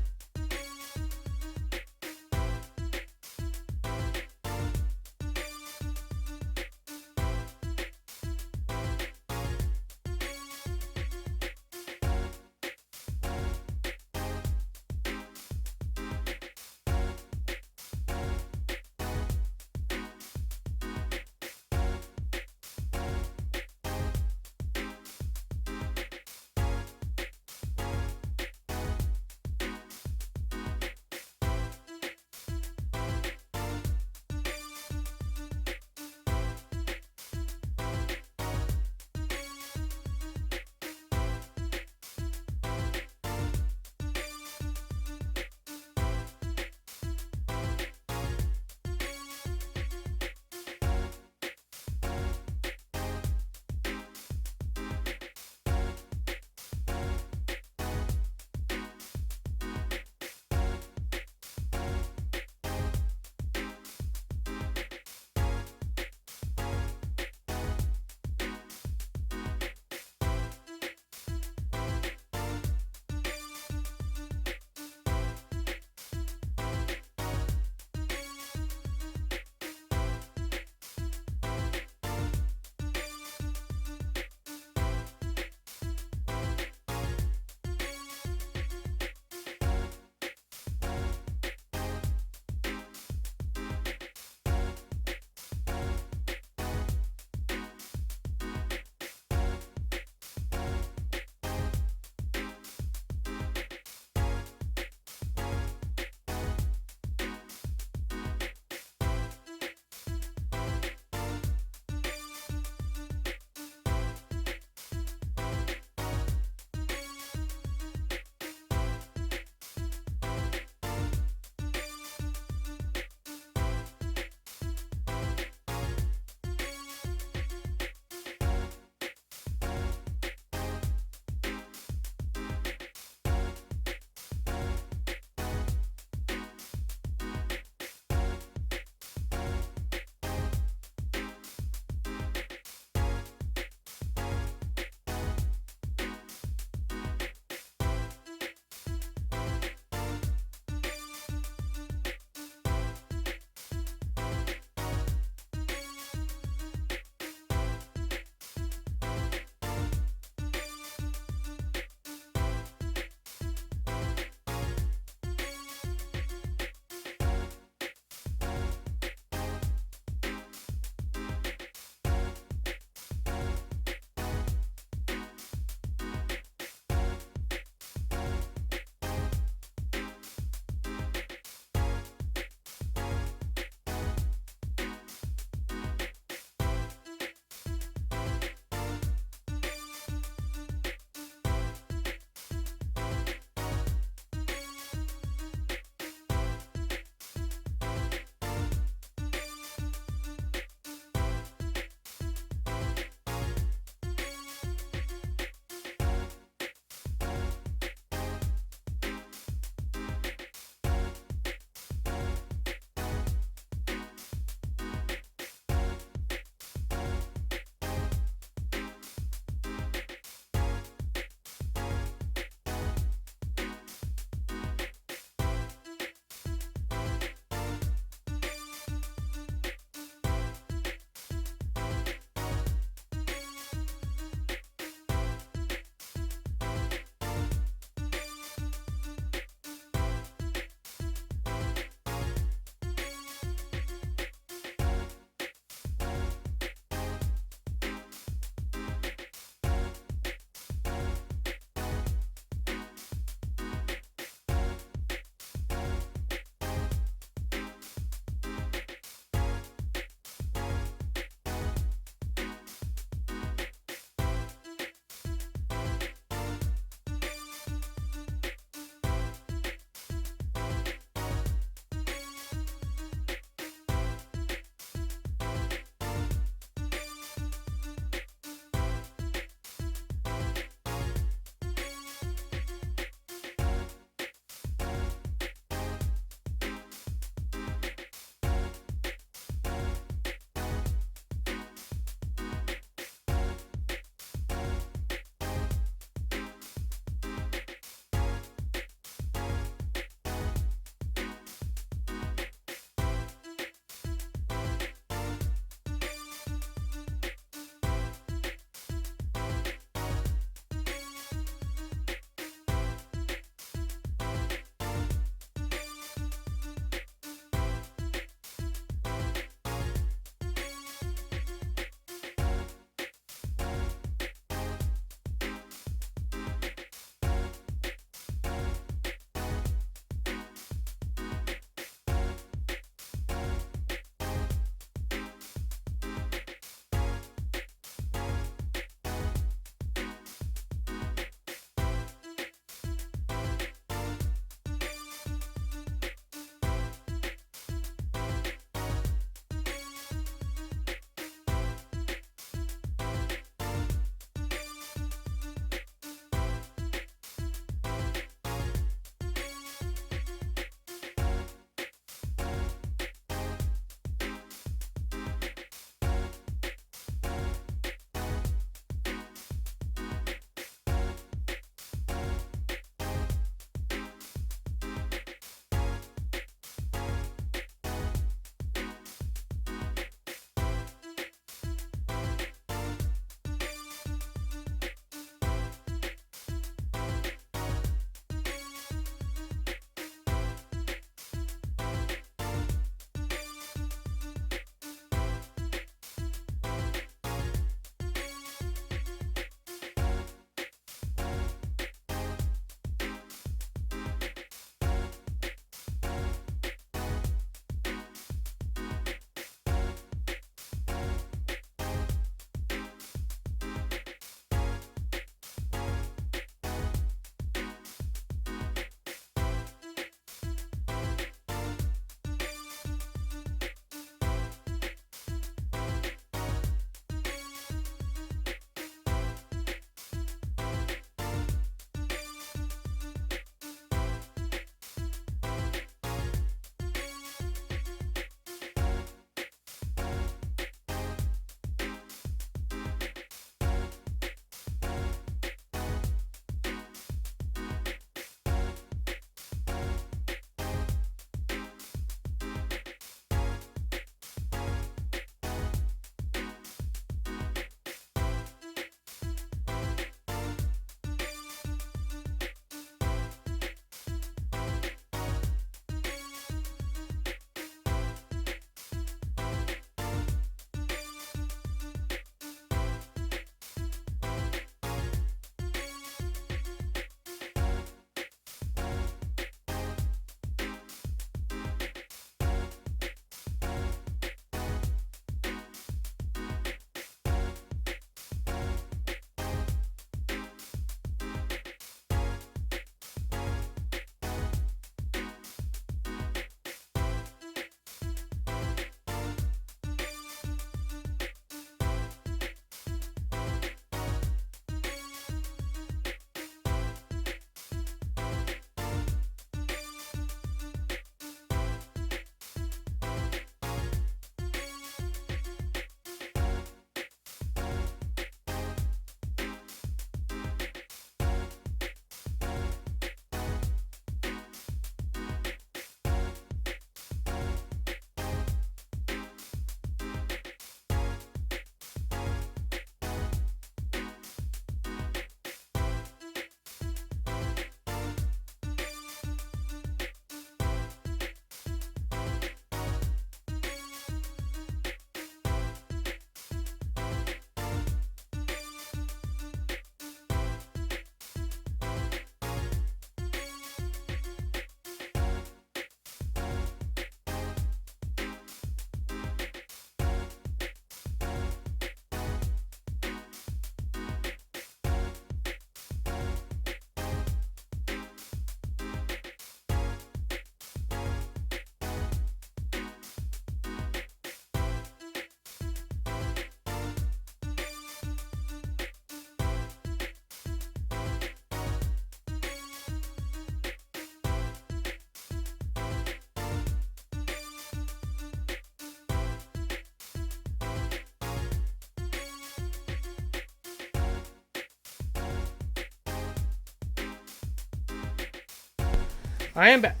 I am back.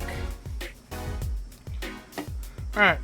Alright.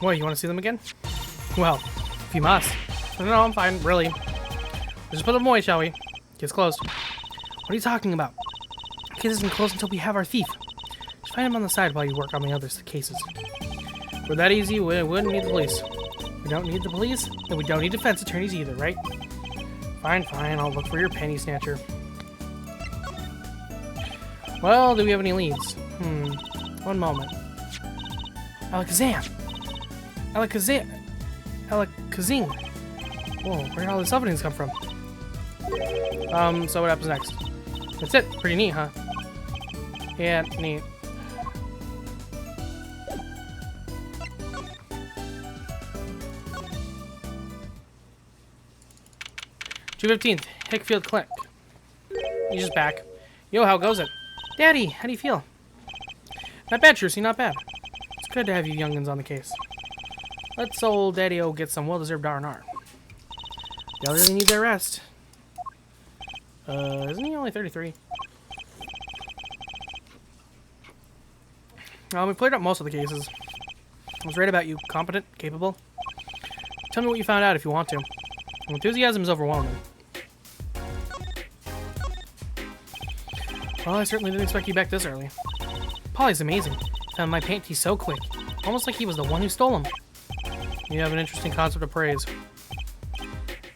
What, you want to see them again? Well, if you must. No, I'm fine, really. Just put them away, shall we? Case closed. What are you talking about? Case isn't closed until we have our thief. Just find him on the side while you work on the other cases. If we're that easy, we wouldn't need the police. We don't need the police, and we don't need defense attorneys either, right? Fine, fine, I'll look for your penny snatcher. Well, do we have any leads? One moment. Alakazam! Alakazing. Whoa, where did all this evidence come from? So what happens next? That's it. Pretty neat, huh? Yeah, neat. June 15th, Hickfield Clinic. He's just back. Yo, how goes it? Daddy, how do you feel? Not bad, Trucy, not bad. It's good to have you youngins on the case. Let's old Daddy-O get some well-deserved R&R. Y'all really need their rest. Isn't he only 33? We played up most of the cases. I was right about you. Competent, capable. Tell me what you found out if you want to. Enthusiasm is overwhelming. Well, I certainly didn't expect you back this early. Polly's amazing. Found my panties so quick. Almost like he was the one who stole them. You have an interesting concept of praise.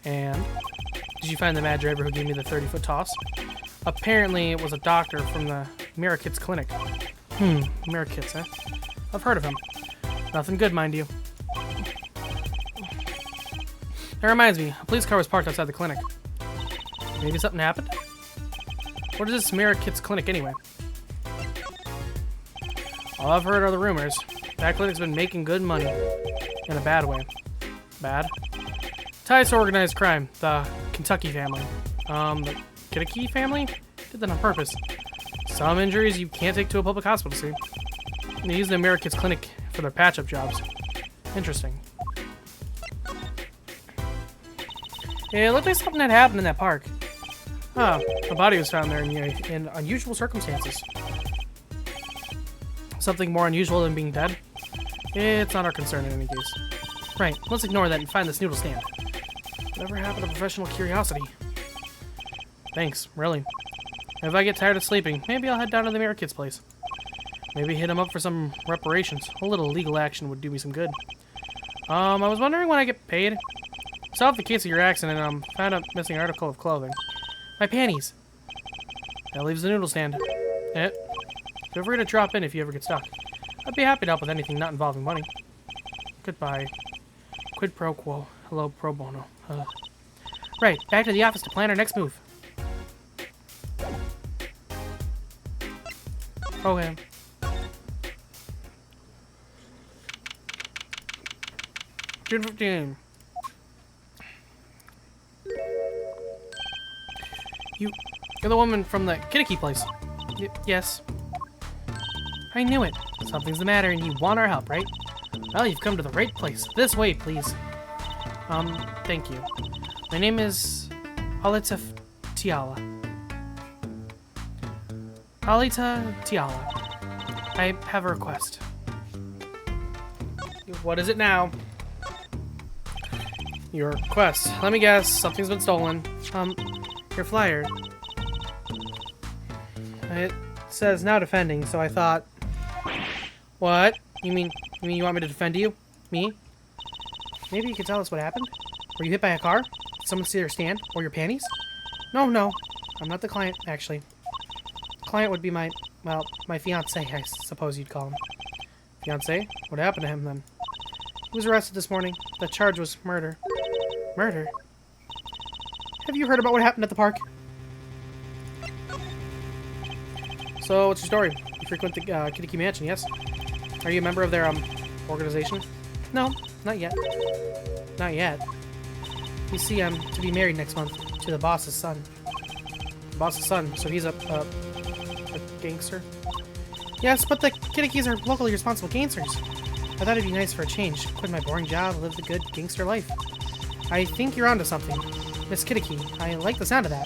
And did you find the mad driver who gave me the 30-foot toss? Apparently, it was a doctor from the Mirrorkits Clinic. Mirrorkits, huh? I've heard of him. Nothing good, mind you. That reminds me, a police car was parked outside the clinic. Maybe something happened? What is this Mirrorkits Clinic anyway? All I've heard are the rumors. That clinic's been making good money. In a bad way. Bad? Ties to organized crime. The Kentucky family. The Kentucky family? Did that on purpose. Some injuries you can't take to a public hospital, see? They use the Mirrorkits Clinic for their patch-up jobs. Interesting. Yeah, it looked like something had happened in that park. Ah, a body was found there in unusual circumstances. Something more unusual than being dead? It's not our concern in any case. Right, let's ignore that and find this noodle stand. Whatever happened to professional curiosity? Thanks, really. If I get tired of sleeping, maybe I'll head down to the Mirrorkits place. Maybe hit him up for some reparations. A little legal action would do me some good. I was wondering when I get paid. Solved the case of your accident, found a missing article of clothing. My panties. That leaves the noodle stand. Feel free to drop in if you ever get stuck. I'd be happy to help with anything not involving money. Goodbye. Quid pro quo. Hello, pro bono. Right, back to the office to plan our next move. Okay. June 15. You're the woman from the Kentucky place. Yes. I knew it. Something's the matter and you want our help, right? Well, you've come to the right place. This way, please. Thank you. My name is Alita Tiala. Alita Tiala. I have a request. What is it now? Your request. Let me guess. Something's been stolen. Your flyer. It says now defending, so I thought... What? You mean you want me to defend you? Me? Maybe you could tell us what happened? Were you hit by a car? Did someone steal your stand? Or your panties? No. I'm not the client, actually. The client would be my fiancé, I suppose you'd call him. Fiancé? What happened to him, then? He was arrested this morning. The charge was murder. Murder? Have you heard about what happened at the park? So, what's your story? You frequent the Kitty Mansion, yes? Are you a member of their, organization? No, not yet. Not yet. You see, I'm to be married next month to the boss's son. The boss's son, so he's a gangster? Yes, but the Kitties are locally responsible gangsters. I thought it'd be nice for a change. Quit my boring job, live the good gangster life. I think you're onto something. Miss Kitty, I like the sound of that.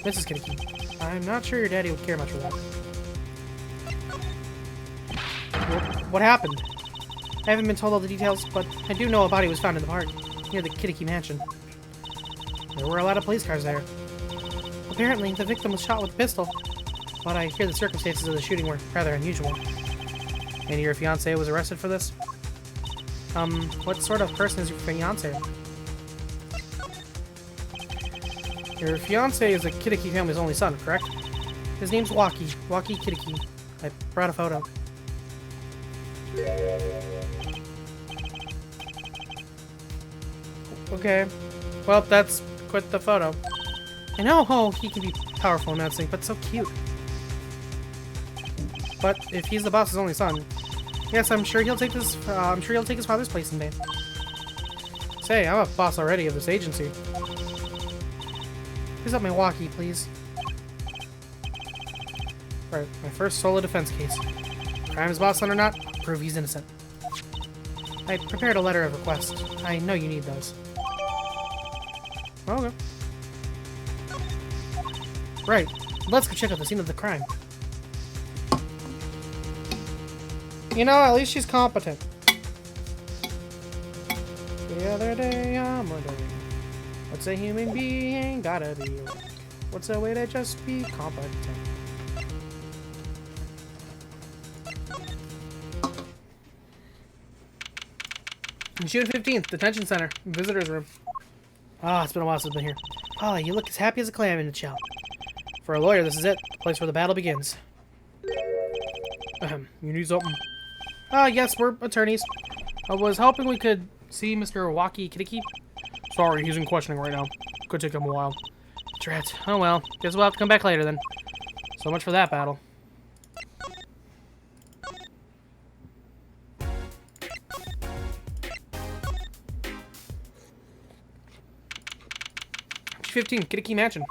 Mrs. Kitty, I'm not sure your daddy would care much for that. What happened? I haven't been told all the details, but I do know a body was found in the park, near the Kitty Mansion. There were a lot of police cars there. Apparently, the victim was shot with a pistol, but I hear the circumstances of the shooting were rather unusual. And your fiancé was arrested for this? What sort of person is your fiancé? Your fiancé is a Kitty family's only son, correct? His name's Waki. Waki Kitty. I brought a photo. Okay. Well, that's quite the photo. I know how he can be powerful and everything, but so cute. But if he's the boss's only son, yes, I'm sure he'll take his father's place someday. Say, I'm a boss already of this agency. Here's up my walkie, please. Right, my first solo defense case. Crime's boss son or not, I'll prove he's innocent. I prepared a letter of request. I know you need those. Okay. Right, let's go check out the scene of the crime. You know, at least she's competent. The other day, I'm wondering, what's a human being gotta be like? What's a way to just be competent? June 15th, detention center, visitor's room. Ah, it's been a while since I've been here. Polly, you look as happy as a clam in a shell. For a lawyer, this is it, the place where the battle begins. You need something? Yes, we're attorneys. I was hoping we could see Mr. Waki Kitty. Sorry, he's in questioning right now. Could take him a while. Drat. Oh well, guess we'll have to come back later then. So much for that battle. G15, Kitty Mansion.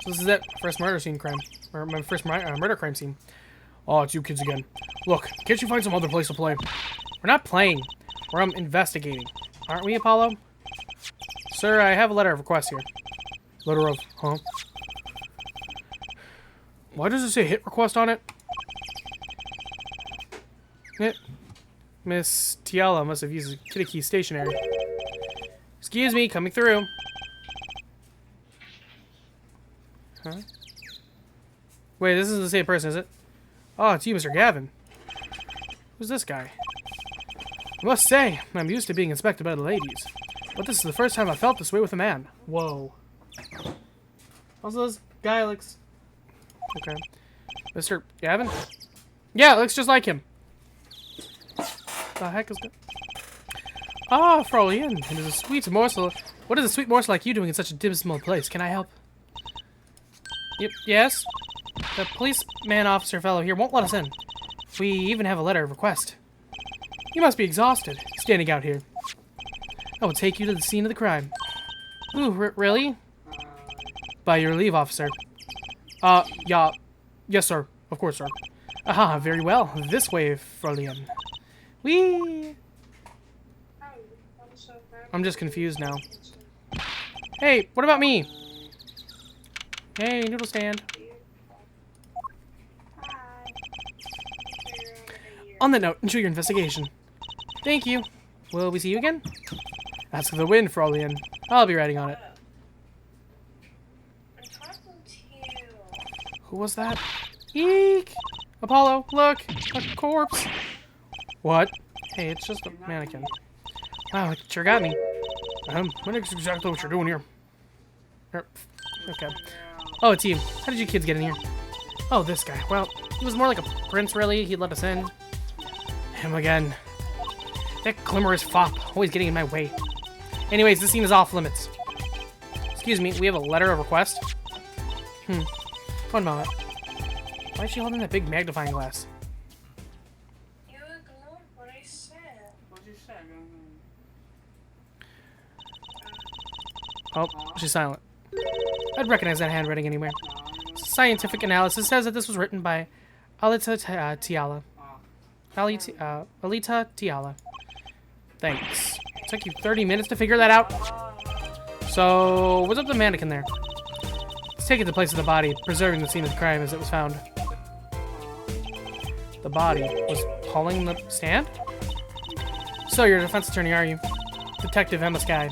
So this is it. First murder scene crime. Or my first murder crime scene. Oh, it's you kids again. Look, can't you find some other place to play? We're not playing. We're investigating. Aren't we, Apollo? Sir, I have a letter of request here. Letter of... huh? Why does it say hit request on it? Miss Tiala must have used Kitty Key stationery. Excuse me, coming through. Huh? Wait, this isn't the same person, is it? Oh, it's you, Mr. Gavin. Who's this guy? I must say, I'm used to being inspected by the ladies, but this is the first time I felt this way with a man. Whoa. Also, this guy looks... Okay. Mr. Gavin? Yeah, it looks just like him. The heck is that? Ah, Frolian, it is a sweet morsel. What is a sweet morsel like you doing in such a dismal place? Can I help? Yep, yes? The policeman officer fellow here won't let us in. We even have a letter of request. You must be exhausted, standing out here. I will take you to the scene of the crime. Ooh, really? By your leave, officer. Yeah. Yes, sir. Of course, sir. Aha, very well. This way, Frolian. Whee! I'm just confused now. Hey, what about me? Hey, noodle stand. On that note, enjoy your investigation. Thank you. Will we see you again? Ask for the wind, Frolian. I'll be riding on it. Who was that? Eek! Apollo, look! A corpse! What? Hey, it's just a mannequin. Wow, it sure got me. What is exactly what you're doing here? Okay. Oh, it's you. How did you kids get in here? Oh, this guy. Well, he was more like a prince, really. He'd let us in. Him again. That glimmerous fop, always getting in my way. Anyways, this scene is off limits. Excuse me, we have a letter of request? One moment. Why is she holding that big magnifying glass? You ignored what I said. What'd you say? Oh, she's silent. I'd recognize that handwriting anywhere. Scientific analysis says that this was written by Alita Tiala. Alita Tiala. Thanks. It took you 30 minutes to figure that out? So, what's up with the mannequin there? It's taking the place of the body, preserving the scene of the crime as it was found. The body was pulling the stand? So, you're a defense attorney, are you? Detective Emma Skye.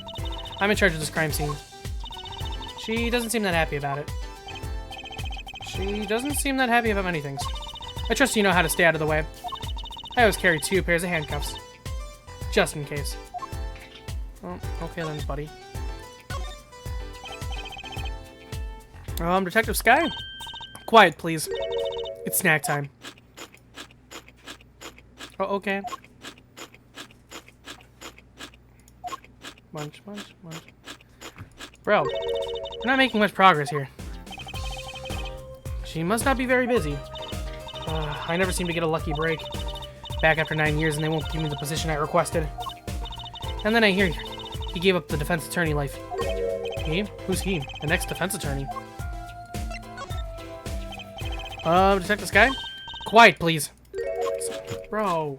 I'm in charge of this crime scene. She doesn't seem that happy about it. She doesn't seem that happy about many things. I trust you know how to stay out of the way. I always carry 2 pairs of handcuffs. Just in case. Oh, okay then, buddy. Detective Skye? Quiet, please. It's snack time. Oh, okay. Munch, munch, munch. Bro, we're not making much progress here. She must not be very busy. I never seem to get a lucky break. Back after 9 years and they won't give me the position I requested. And then I hear he gave up the defense attorney life. He? Who's he? The next defense attorney. Detective Skye? Quiet, please. Bro.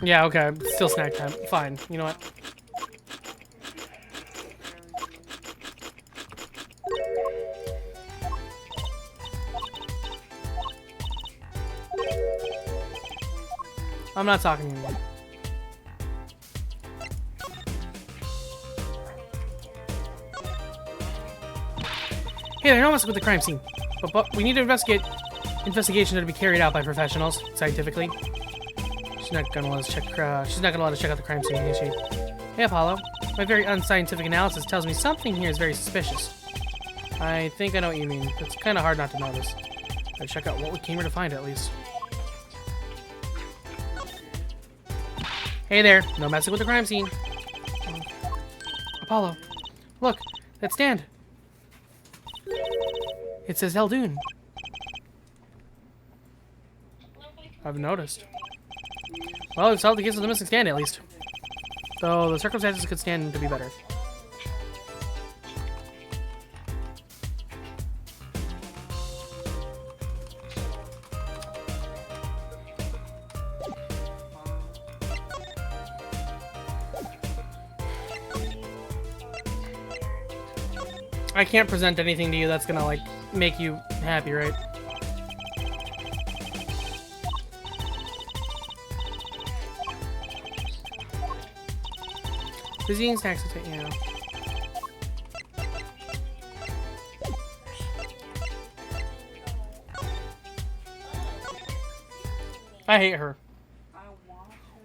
Yeah, okay. Still snack time. Fine. You know what? I'm not talking to you anymore. Hey, they're almost with the crime scene. But we need to investigation to be carried out by professionals, scientifically. She's not gonna let us check. She's not gonna let us check out the crime scene, is she? Hey, Apollo. My very unscientific analysis tells me something here is very suspicious. I think I know what you mean. It's kind of hard not to notice. Gotta check out what we came here to find, at least. Hey there. No messing with the crime scene. Apollo, look, that stand. It says Eldoon. I've noticed. Well, it's solved the case of the missing stand, at least. Though the circumstances could stand to be better. I can't present anything to you that's gonna, like, make you happy, right? Cuisine snacks, you know. I hate her.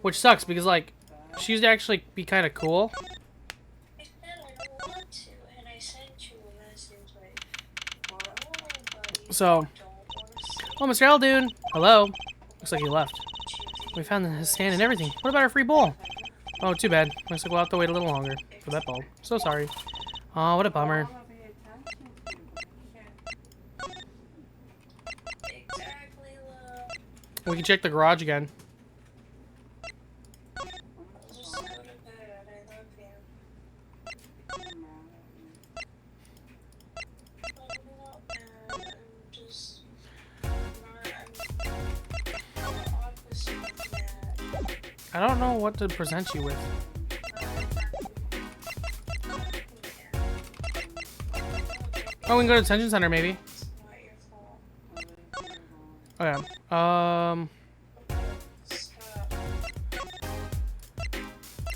Which sucks because, like, she used to actually be kind of cool. I said I don't want to, and I sent you a message like, So, oh, Mr. Eldoon. Hello. Looks like he left. We found his stand and everything. What about our free bowl? Oh, too bad. Looks like we'll have to wait a little longer for that bowl. So sorry. Oh, what a bummer. exactly, love. We can check the garage again. Just go to bed. I love you. I'm not mad. I'm just I'm the opposite of mad. I don't know what to present you with. Oh, we can go to the detention center, maybe. It's not your fault. Okay. Stop.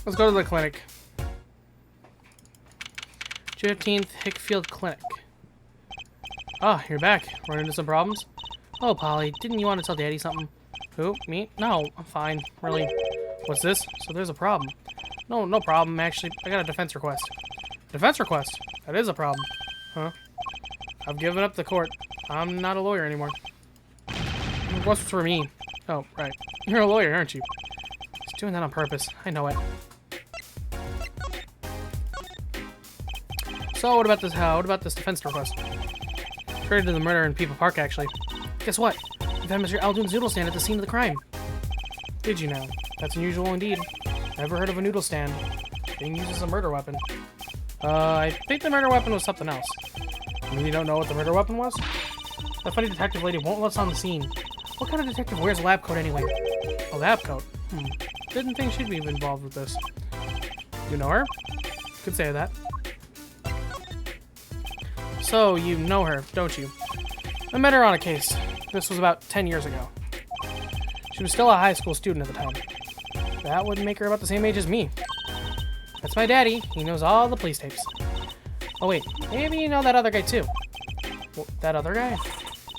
Let's go to the clinic. 15th Hickfield Clinic. Oh, you're back. Running into some problems? Oh, Polly, didn't you want to tell Daddy something? Who? Me? No, I'm fine. Really. What's this? So there's a problem. No, no problem, actually. I got a defense request. Defense request? That is a problem. Huh? I've given up the court. I'm not a lawyer anymore. was for me. Oh, right. You're a lawyer, aren't you? He's doing that on purpose. I know it. So, what about this? What about this defense request? Related to the murder in People Park, actually. Guess what? We found Mr. Aldoon's noodle stand at the scene of the crime. Did you know? That's unusual indeed. Never heard of a noodle stand being used as a murder weapon. I think the murder weapon was something else. You really don't know what the murder weapon was? That funny detective lady won't let us on the scene. What kind of detective wears a lab coat anyway? A lab coat? Didn't think she'd be involved with this. You know her? Could say that. So, you know her, don't you? I met her on a case. This was about 10 years ago. She was still a high school student at the time. That would make her about the same age as me. That's my daddy. He knows all the police tapes. Oh wait, maybe you know that other guy too. Well, that other guy?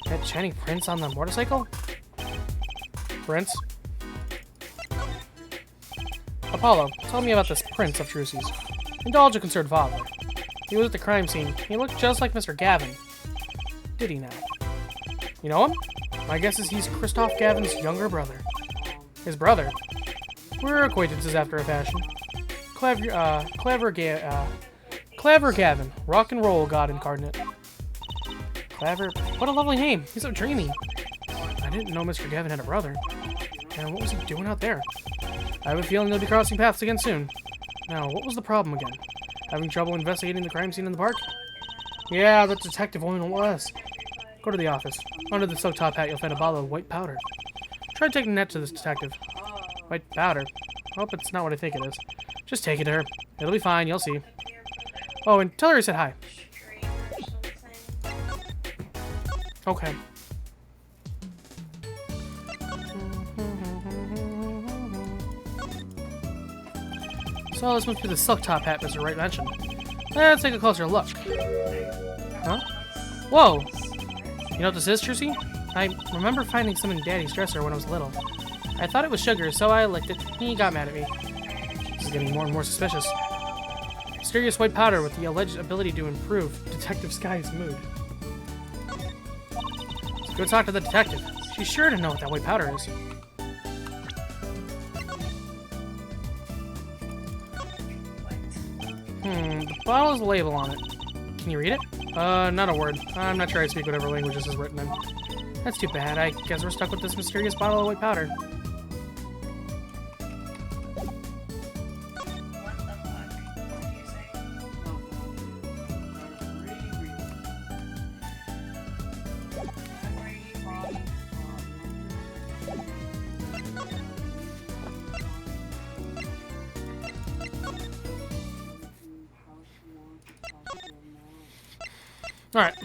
That shiny prince on the motorcycle? Prince? Apollo, tell me about this prince of Trucy's. Indulge a concerned father. He was at the crime scene. He looked just like Mr. Gavin. Did he now? You know him? My guess is he's Christoph Gavin's younger brother. His brother? We're acquaintances after a fashion. Clever Gavin, rock and roll god incarnate. Clever, what a lovely name. He's so dreamy. I didn't know Mr. Gavin had a brother. And what was he doing out there? I have a feeling they'll be crossing paths again soon. Now, what was the problem again? Having trouble investigating the crime scene in the park? Yeah, that detective woman was. Go to the office. Under the silk top hat, you'll find a bottle of white powder. Try taking that to this detective. White powder? Hope it's not what I think it is. Just take it to her. It'll be fine, you'll see. Oh, and tell her I said hi. Okay. So let's move to the silk top hat Mr. Wright mentioned. Let's take a closer look. Huh? Whoa! You know what this is, Trucy? I remember finding some in Daddy's dresser when I was little. I thought it was sugar, so I licked it. He got mad at me. This is getting more and more suspicious. Mysterious white powder with the alleged ability to improve Detective Sky's mood. Let's go talk to the detective. She's sure to know what that white powder is. The bottle has a label on it. Can you read it? Not a word. I'm not sure I speak whatever language this is written in. That's too bad. I guess we're stuck with this mysterious bottle of white powder. Alright.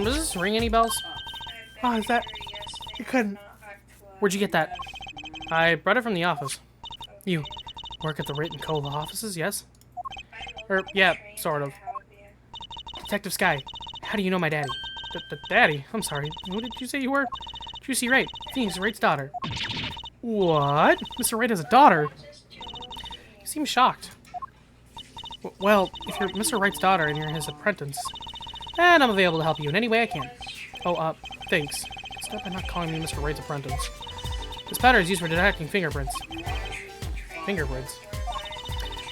Does this ring any bells? Oh, is that... You couldn't... Where'd you get that? I brought it from the office. You work at the Wright & Cove offices, yes? Yeah, sort of. Detective Sky, how do you know my daddy? Daddy? I'm sorry. Who did you say you were? Juicy Wright. Phoenix Wright's daughter. What? Mr. Wright has a daughter? You seem shocked. Well, if you're Mr. Wright's daughter and you're his apprentice, then I'm available to help you in any way I can. Oh, thanks. Stop by not calling me Mr. Wright's apprentice. This powder is used for detecting fingerprints. Fingerprints?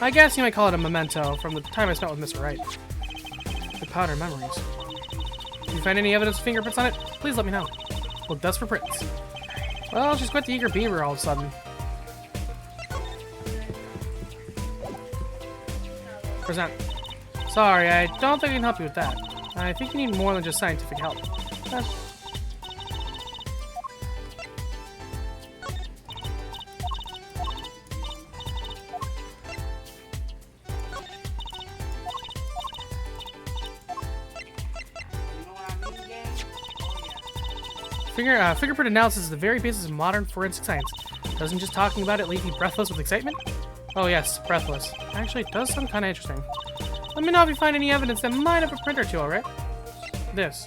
I guess you might call it a memento from the time I spent with Mr. Wright. The powder memories. If you find any evidence of fingerprints on it, please let me know. Look, dust for prints. Well, she's quite the eager beaver all of a sudden. Present. Sorry, I don't think I can help you with that. I think you need more than just scientific help. Fingerprint analysis is the very basis of modern forensic science. Doesn't just talking about it leave you breathless with excitement? Oh yes, breathless. Actually, it does sound kind of interesting. Let me know if you find any evidence that might have a print or two, alright? This.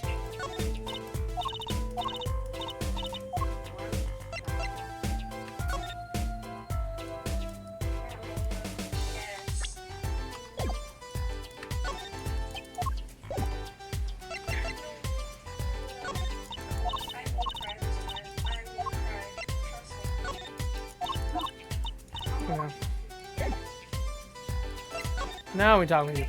Now we talk with you.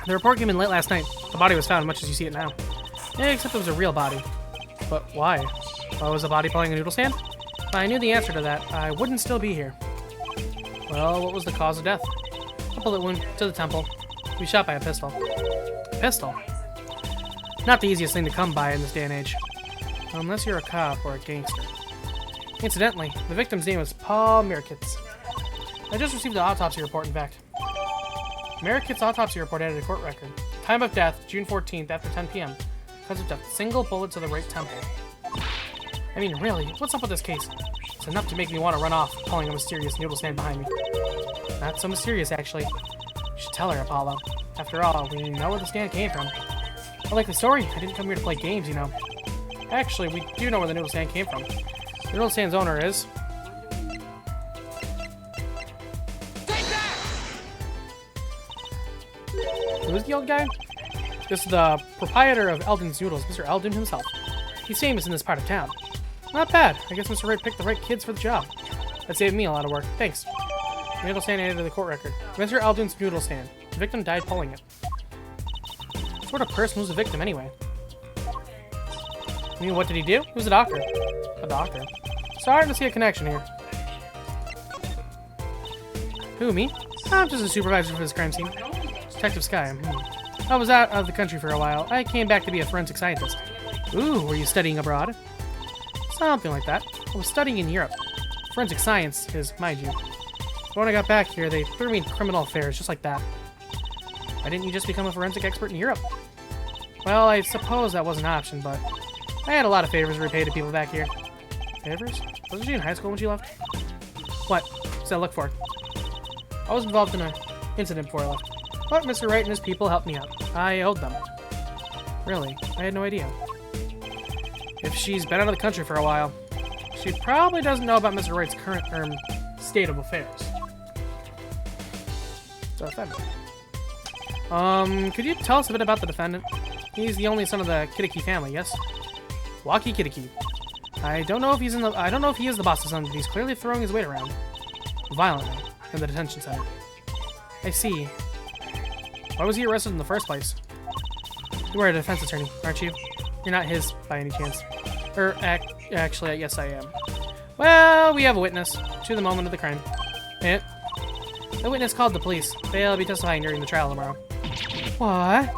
The report came in late last night. The body was found much as you see it now. Yeah, except it was a real body. But why? Why was the body playing a noodle stand? If I knew the answer to that, I wouldn't still be here. Well, what was the cause of death? A bullet wound to the temple. He was shot by a pistol. A pistol? Not the easiest thing to come by in this day and age. Unless you're a cop or a gangster. Incidentally, the victim's name was Paul Mirkitz. I just received the autopsy report, in fact. Mirkitz's autopsy report added a court record. Time of death, June 14th, after 10 p.m. Cause of death, single bullet to the right temple. I mean, really, what's up with this case? It's enough to make me want to run off, pulling a mysterious noodle stand behind me. Not so mysterious, actually. You should tell her, Apollo. After all, we know where the stand came from. I like the story. I didn't come here to play games, you know. Actually, we do know where the noodle stand came from. The noodle stand's owner is... Take that! Who's the old guy? This is the proprietor of Eldon's Noodles, Mr. Eldon himself. He's famous in this part of town. Not bad. I guess Mr. Wright picked the right kids for the job. That saved me a lot of work. Thanks. The noodle stand added to the court record. Mr. Eldon's noodle stand. The victim died pulling it. What sort of person was the victim, anyway? I mean, what did he do? He was a doctor. A doctor. Starting to see a connection here. Who, me? I'm just a supervisor for this crime scene. Detective Sky. I was out of the country for a while. I came back to be a forensic scientist. Ooh, were you studying abroad? Something like that. I was studying in Europe. Forensic science is, mind you. But when I got back here, they threw me in criminal affairs, just like that. Why didn't you just become a forensic expert in Europe? Well, I suppose that was an option, but I had a lot of favors to repay to people back here. Favors? Wasn't she in high school when she left? What? What's that look for? I was involved in an incident before I left. But Mr. Wright and his people helped me out. I owed them. Really? I had no idea. If she's been out of the country for a while, she probably doesn't know about Mr. Wright's current state of affairs. So, defendant. Could you tell us a bit about the defendant? He's the only son of the Kitiki family, yes? Walkie Kitiki. I don't know if he is the boss's son, but he's clearly throwing his weight around. Violently. In the detention center. I see. Why was he arrested in the first place? You are a defense attorney, aren't you? You're not his, by any chance. Actually, yes I am. Well, we have a witness to the moment of the crime. The witness called the police. They'll be testifying during the trial tomorrow. What?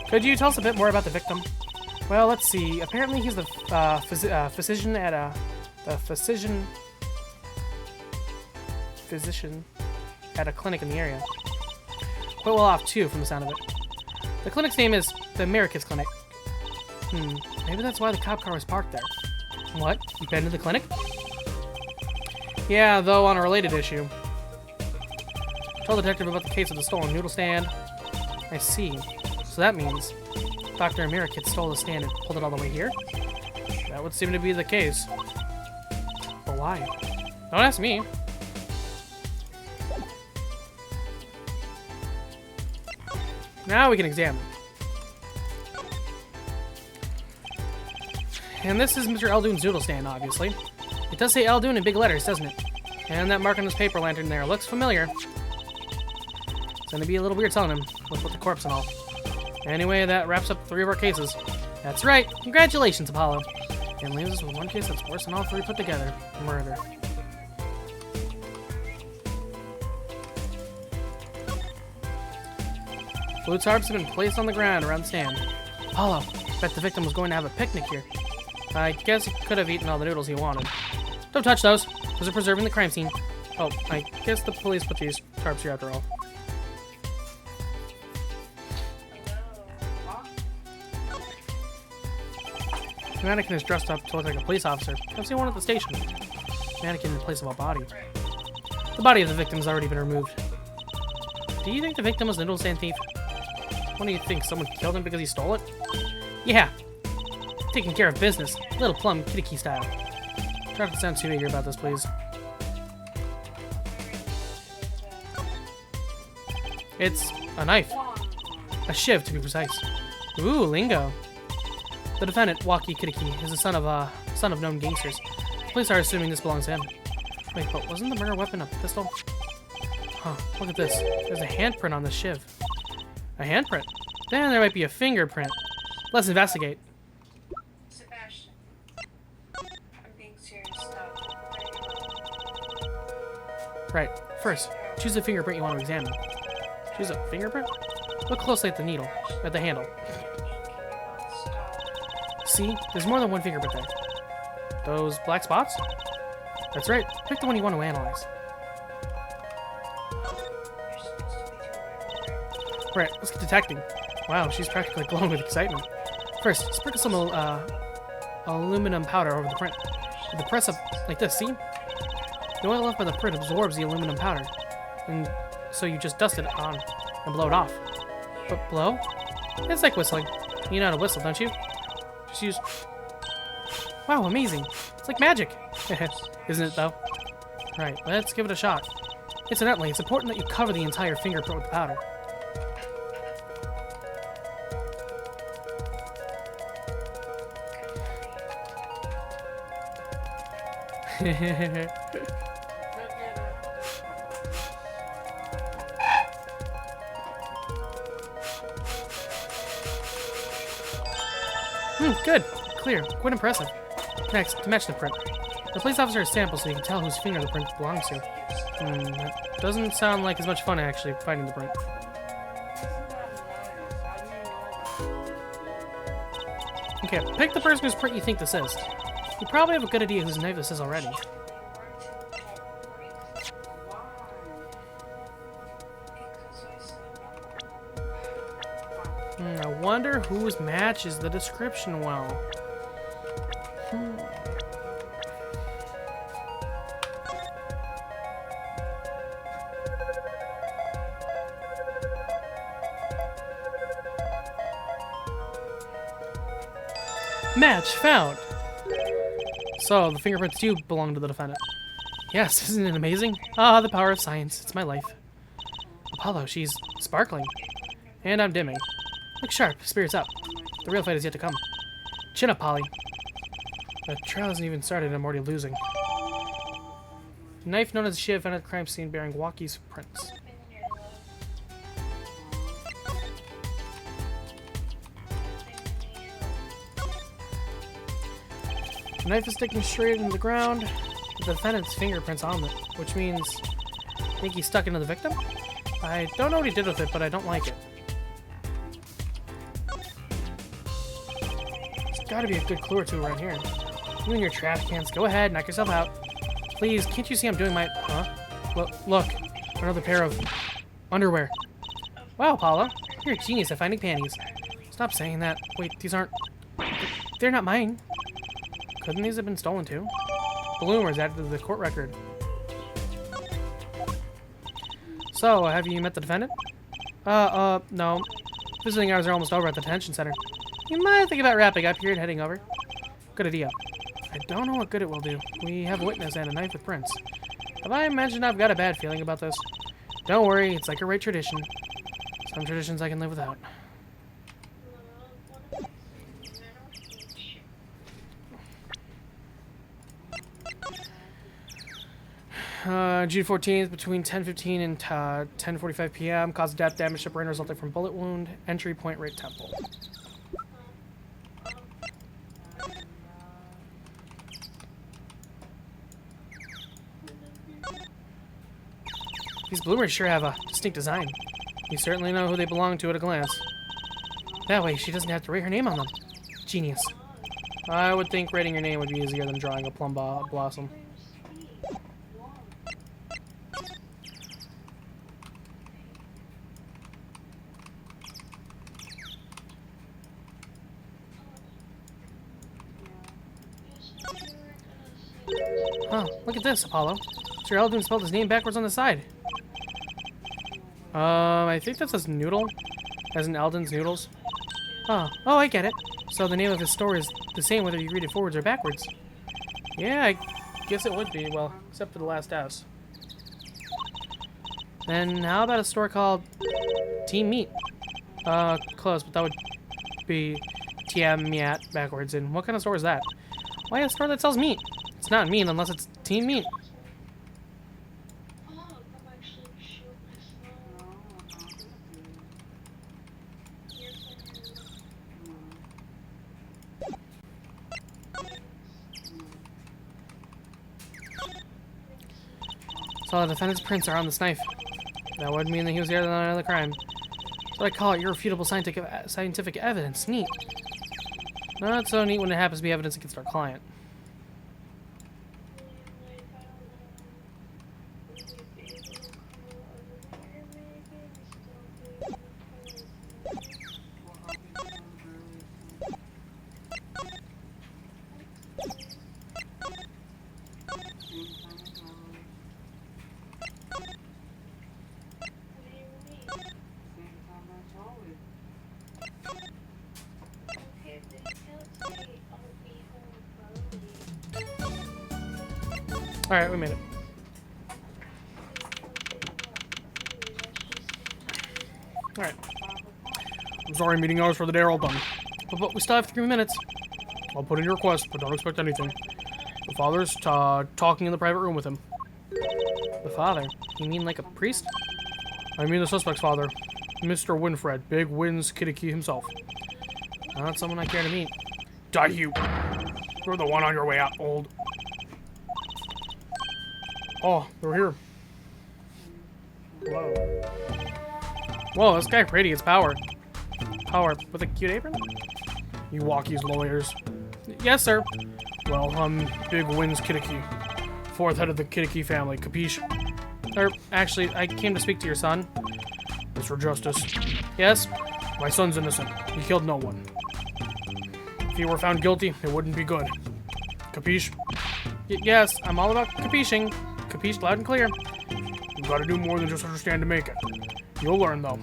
Could you tell us a bit more about the victim? Well, let's see. Apparently he's the physician at a... physician at a clinic in the area. Quite well off, too, from the sound of it. The clinic's name is the Mirkitz Clinic. Maybe that's why the cop car was parked there. What? You've been to the clinic? Yeah, though on a related issue. Told the detective about the case of the stolen noodle stand. I see. So that means Dr. Mirkitz stole the stand and pulled it all the way here? That would seem to be the case. But why? Don't ask me. Now we can examine. And this is Mr. Eldon's noodle stand, obviously. It does say Eldon in big letters, doesn't it? And that mark on his paper lantern there looks familiar. It's gonna be a little weird telling him with the corpse and all. Anyway, that wraps up 3 of our cases. That's right. Congratulations, Apollo. And leaves us with one case that's worse than all 3 put together. Murder. Food tarps have been placed on the ground around the stand. Apollo, bet the victim was going to have a picnic here. I guess he could have eaten all the noodles he wanted. Don't touch those. Those are preserving the crime scene. Oh, I guess the police put these tarps here after all. The mannequin is dressed up to look like a police officer. I've seen one at the station. Mannequin in place of a body. The body of the victim has already been removed. Do you think the victim was a noodle stand thief? What do you think? Someone killed him because he stole it? Yeah. Taking care of business. Little plum Kitiki style. Try not to sound too eager about this, please. It's a knife. A shiv, to be precise. Ooh, lingo. The defendant, Walkie Kitiki, is the son of known gangsters. Police are assuming this belongs to him. Wait, but wasn't the murder weapon a pistol? Huh, look at this. There's a handprint on the shiv. A handprint? Then there might be a fingerprint. Let's investigate. Sebastian. I'm being serious. Stop. Right, first, choose the fingerprint you want to examine. Choose a fingerprint? Look closely at the needle, at the handle. See, there's more than one fingerprint there. Those black spots? That's right, pick the one you want to analyze. You're supposed to be doing Right, let's get detecting. Wow, she's practically glowing with excitement. First, sprinkle some aluminum powder over the print. With the press up like this, see? The oil left by the print absorbs the aluminum powder. And so you just dust it on and blow it off. But blow? It's like whistling. You know how to whistle, don't you? Just use... Wow, amazing. It's like magic. Isn't it, though? Right, let's give it a shot. Incidentally, it's important that you cover the entire fingerprint with the powder. Good. Clear. Quite impressive. Next, to match the print. The police officer has samples so you can tell whose finger the print belongs to. That doesn't sound like as much fun actually finding the print. Okay, pick the person whose print you think this is. You probably have a good idea whose knife this is already. I wonder whose matches the description well. Match found! So, the fingerprints do belong to the defendant. Yes, isn't it amazing? Ah, the power of science. It's my life. Apollo, she's sparkling. And I'm dimming. Look sharp, spirits up. The real fight is yet to come. Chin up, Polly. The trial hasn't even started and I'm already losing. The knife known as Shiv found at the crime scene bearing Walkie's prints. The knife is sticking straight into the ground with the defendant's fingerprints on it, which means... think he stuck into the victim? I don't know what he did with it, but I don't like it. There's gotta be a good clue or two around here. You and your trash cans, go ahead, knock yourself out. Please, can't you see I'm doing my... Huh? Well, look, another pair of underwear. Wow, Paula, you're a genius at finding panties. Stop saying that. Wait, these aren't... They're not mine. Couldn't these have been stolen too? Bloomers added to the court record. So, have you met the defendant? No. Visiting hours are almost over at the detention center. You might think about wrapping up here and heading over. Good idea. I don't know what good it will do. We have a witness and a knife with prints. Have I mentioned I've got a bad feeling about this? Don't worry, it's like a right tradition. Some traditions I can live without. June 14th, between 10:15 and 10:45 p.m. Cause of death, damage to brain resulting from bullet wound. Entry point right temple. These bloomers sure have a distinct design. You certainly know who they belong to at a glance. That way, she doesn't have to write her name on them. Genius. I would think writing your name would be easier than drawing a plum blossom. Huh, look at this, Apollo. Sir Eldon spelled his name backwards on the side. I think that says noodle, as in Eldon's noodles. Oh, I get it. So the name of his store is the same whether you read it forwards or backwards. Yeah, I guess it would be, well, except for the last S. Then how about a store called Team Meat? Close, but that would be TM Meat backwards. And what kind of store is that? Why a store that sells meat? It's not meat unless it's Team Meat. So the defendant's prints are on this knife. That would mean that he was the other night of the crime. So I call it irrefutable scientific evidence. Neat. Not so neat when it happens to be evidence against our client. Alright, we made it. Alright. I'm sorry, meeting hours for the day are all done. But we still have 3 minutes. I'll put in your request, but don't expect anything. The father's talking in the private room with him. The father? You mean like a priest? I mean the suspect's father. Mr. Winfred, Big Win's Kitty himself. Not someone I care to meet. Die you! You're the one on your way out, old. Oh, they're here. Whoa. Whoa, this guy radiates power. Power with a cute apron? You walkies lawyers. Yes, sir. Well, I'm Big Win's Kitty. Fourth head of the Kitty family, capiche? Actually, I came to speak to your son. Mr. Justice. Yes? My son's innocent. He killed no one. If he were found guilty, it wouldn't be good. Capiche? Yes, I'm all about capiching. Capiche loud and clear. You've got to do more than just understand to make it. You'll learn, though.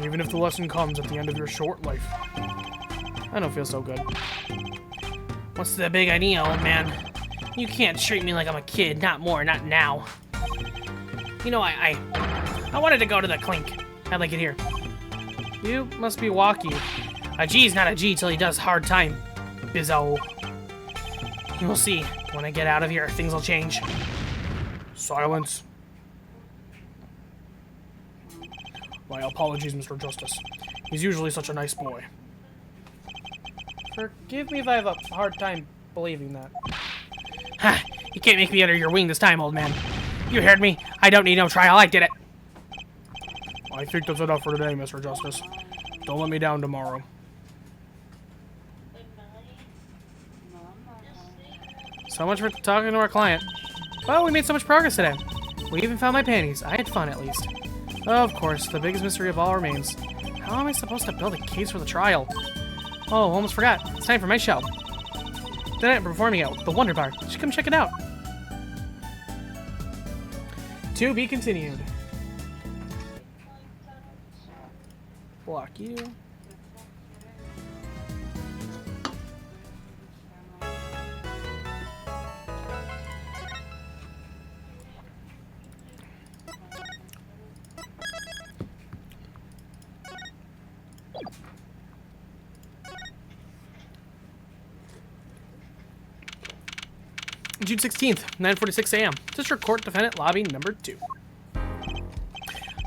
Even if the lesson comes at the end of your short life. I don't feel so good. What's the big idea, old man? You can't treat me like I'm a kid. Not more, not now. You know, I wanted to go to the clink. How'd I get here? You must be walkie. A G's not a G till he does hard time. Bizzo. You'll see. When I get out of here, things will change. Silence. My apologies, Mr. Justice. He's usually such a nice boy. Forgive me if I have a hard time believing that. Ha! You can't make me under your wing this time, old man. You heard me. I don't need no trial. I did it. I think that's enough for today, Mr. Justice. Don't let me down tomorrow. So much for talking to our client. Well, we made so much progress today. We even found my panties. I had fun, at least. Of course, the biggest mystery of all remains. How am I supposed to build a case for the trial? Oh, almost forgot. It's time for my show. Tonight I'm performing at the Wonder Bar. You should come check it out. To be continued. Block you. June 16th, 9:46 a.m. District Court Defendant Lobby number 2.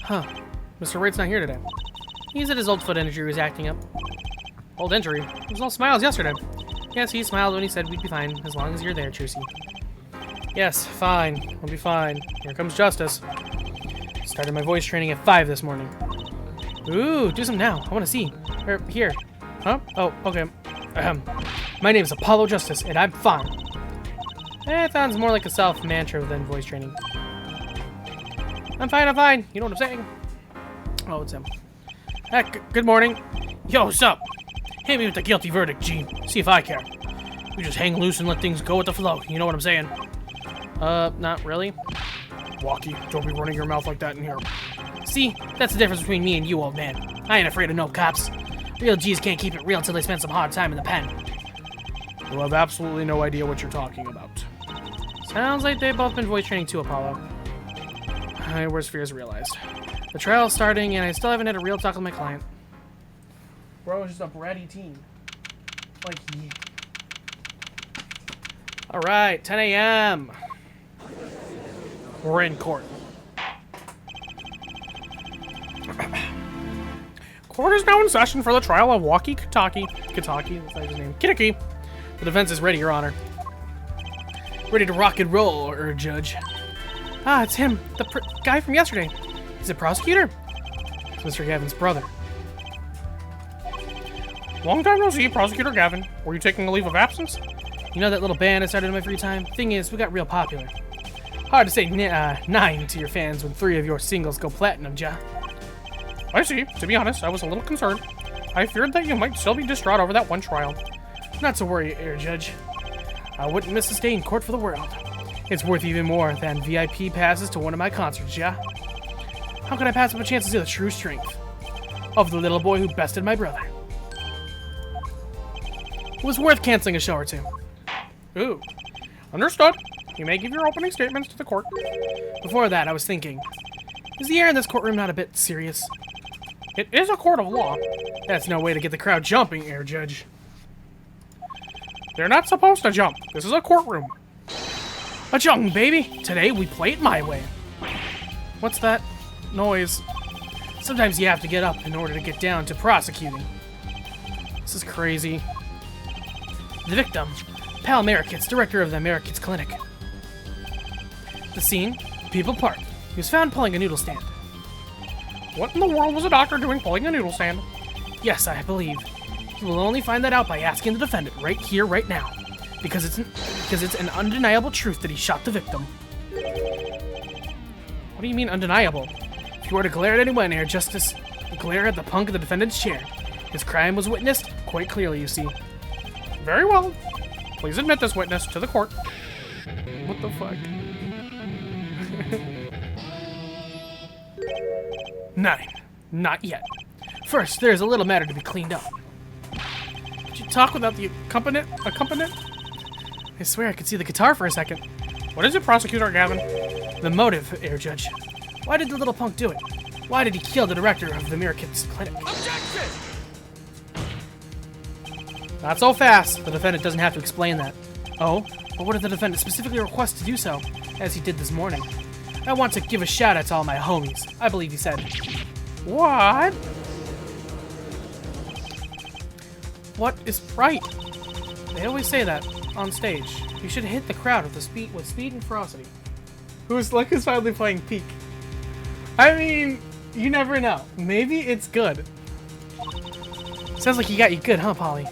Huh. Mr. Wright's not here today. He's at his old foot injury he was acting up. Old injury? It was all smiles yesterday. Yes, he smiled when he said we'd be fine, as long as you're there, Trucy. Yes, fine. We'll be fine. Here comes Justice. Started my voice training at 5 this morning. Ooh, do some now. I want to see. Here. Huh? Oh, okay. My name's Apollo Justice, and I'm fine. It sounds more like a self-mantra than voice training. I'm fine. You know what I'm saying? Oh, it's him. Heck, good morning. Yo, what's up? Hit me with the guilty verdict, Gene. See if I care. You just hang loose and let things go with the flow. You know what I'm saying? Not really. Walkie, don't be running your mouth like that in here. See, that's the difference between me and you, old man. I ain't afraid of no cops. Real G's can't keep it real until they spend some hard time in the pen. You have absolutely no idea what you're talking about. Sounds like they've both been voice training too, Apollo. My worst fears realized. The trial's starting, and I still haven't had a real talk with my client. Bro, it's just a bratty teen. Like, yeah. Alright, 10 a.m. We're in court. Court is now in session for the trial of Walkie Kitaki. That's his name. Kitaki. The defense is ready, Your Honor. Ready to rock and roll, Judge. Ah, it's him, the guy from yesterday. He's a prosecutor? It's Mr. Gavin's brother. Long time no see, Prosecutor Gavin. Were you taking a leave of absence? You know that little band I started in my free time? Thing is, we got real popular. Hard to say 9 to your fans when 3 of your singles go platinum, ja. I see. To be honest, I was a little concerned. I feared that you might still be distraught over that one trial. Not to worry, Air Judge. I wouldn't miss a day in court for the world. It's worth even more than VIP passes to one of my concerts, ja. How could I pass up a chance to see the true strength of the little boy who bested my brother? It was worth canceling a show or two. Ooh. Understood. You may give your opening statements to the court. Before that, I was thinking, is the air in this courtroom not a bit serious? It is a court of law. That's no way to get the crowd jumping, Air Judge. They're not supposed to jump. This is a courtroom. A jump, baby! Today we play it my way. What's that noise? Sometimes you have to get up in order to get down to prosecuting. This is crazy. The victim, Pal Merikitz, director of the Merikitz Clinic. The scene, People Park. He was found pulling a noodle stand. What in the world was a doctor doing pulling a noodle stand? Yes, I believe. You will only find that out by asking the defendant right here, right now. Because it's an undeniable truth that he shot the victim. What do you mean undeniable? If you were to glare at anyone, Air Justice, glare at the punk of the defendant's chair. His crime was witnessed quite clearly, you see. Very well. Please admit this witness to the court. What the fuck? 9. Not yet. First, there's a little matter to be cleaned up. Did you talk without the accompaniment? I swear I could see the guitar for a second. What is it, Prosecutor Gavin? The motive, Air Judge. Why did the little punk do it? Why did he kill the director of the Merikitz Clinic? Objection! Not so fast. The defendant doesn't have to explain that. Oh? But what did the defendant specifically request to do so, as he did this morning? I want to give a shout out to all my homies. I believe he said. What? What is right? They always say that on stage. You should hit the crowd with speed and ferocity. Who's finally playing Peak? I mean, you never know. Maybe it's good. Sounds like he got you good, huh, Polly?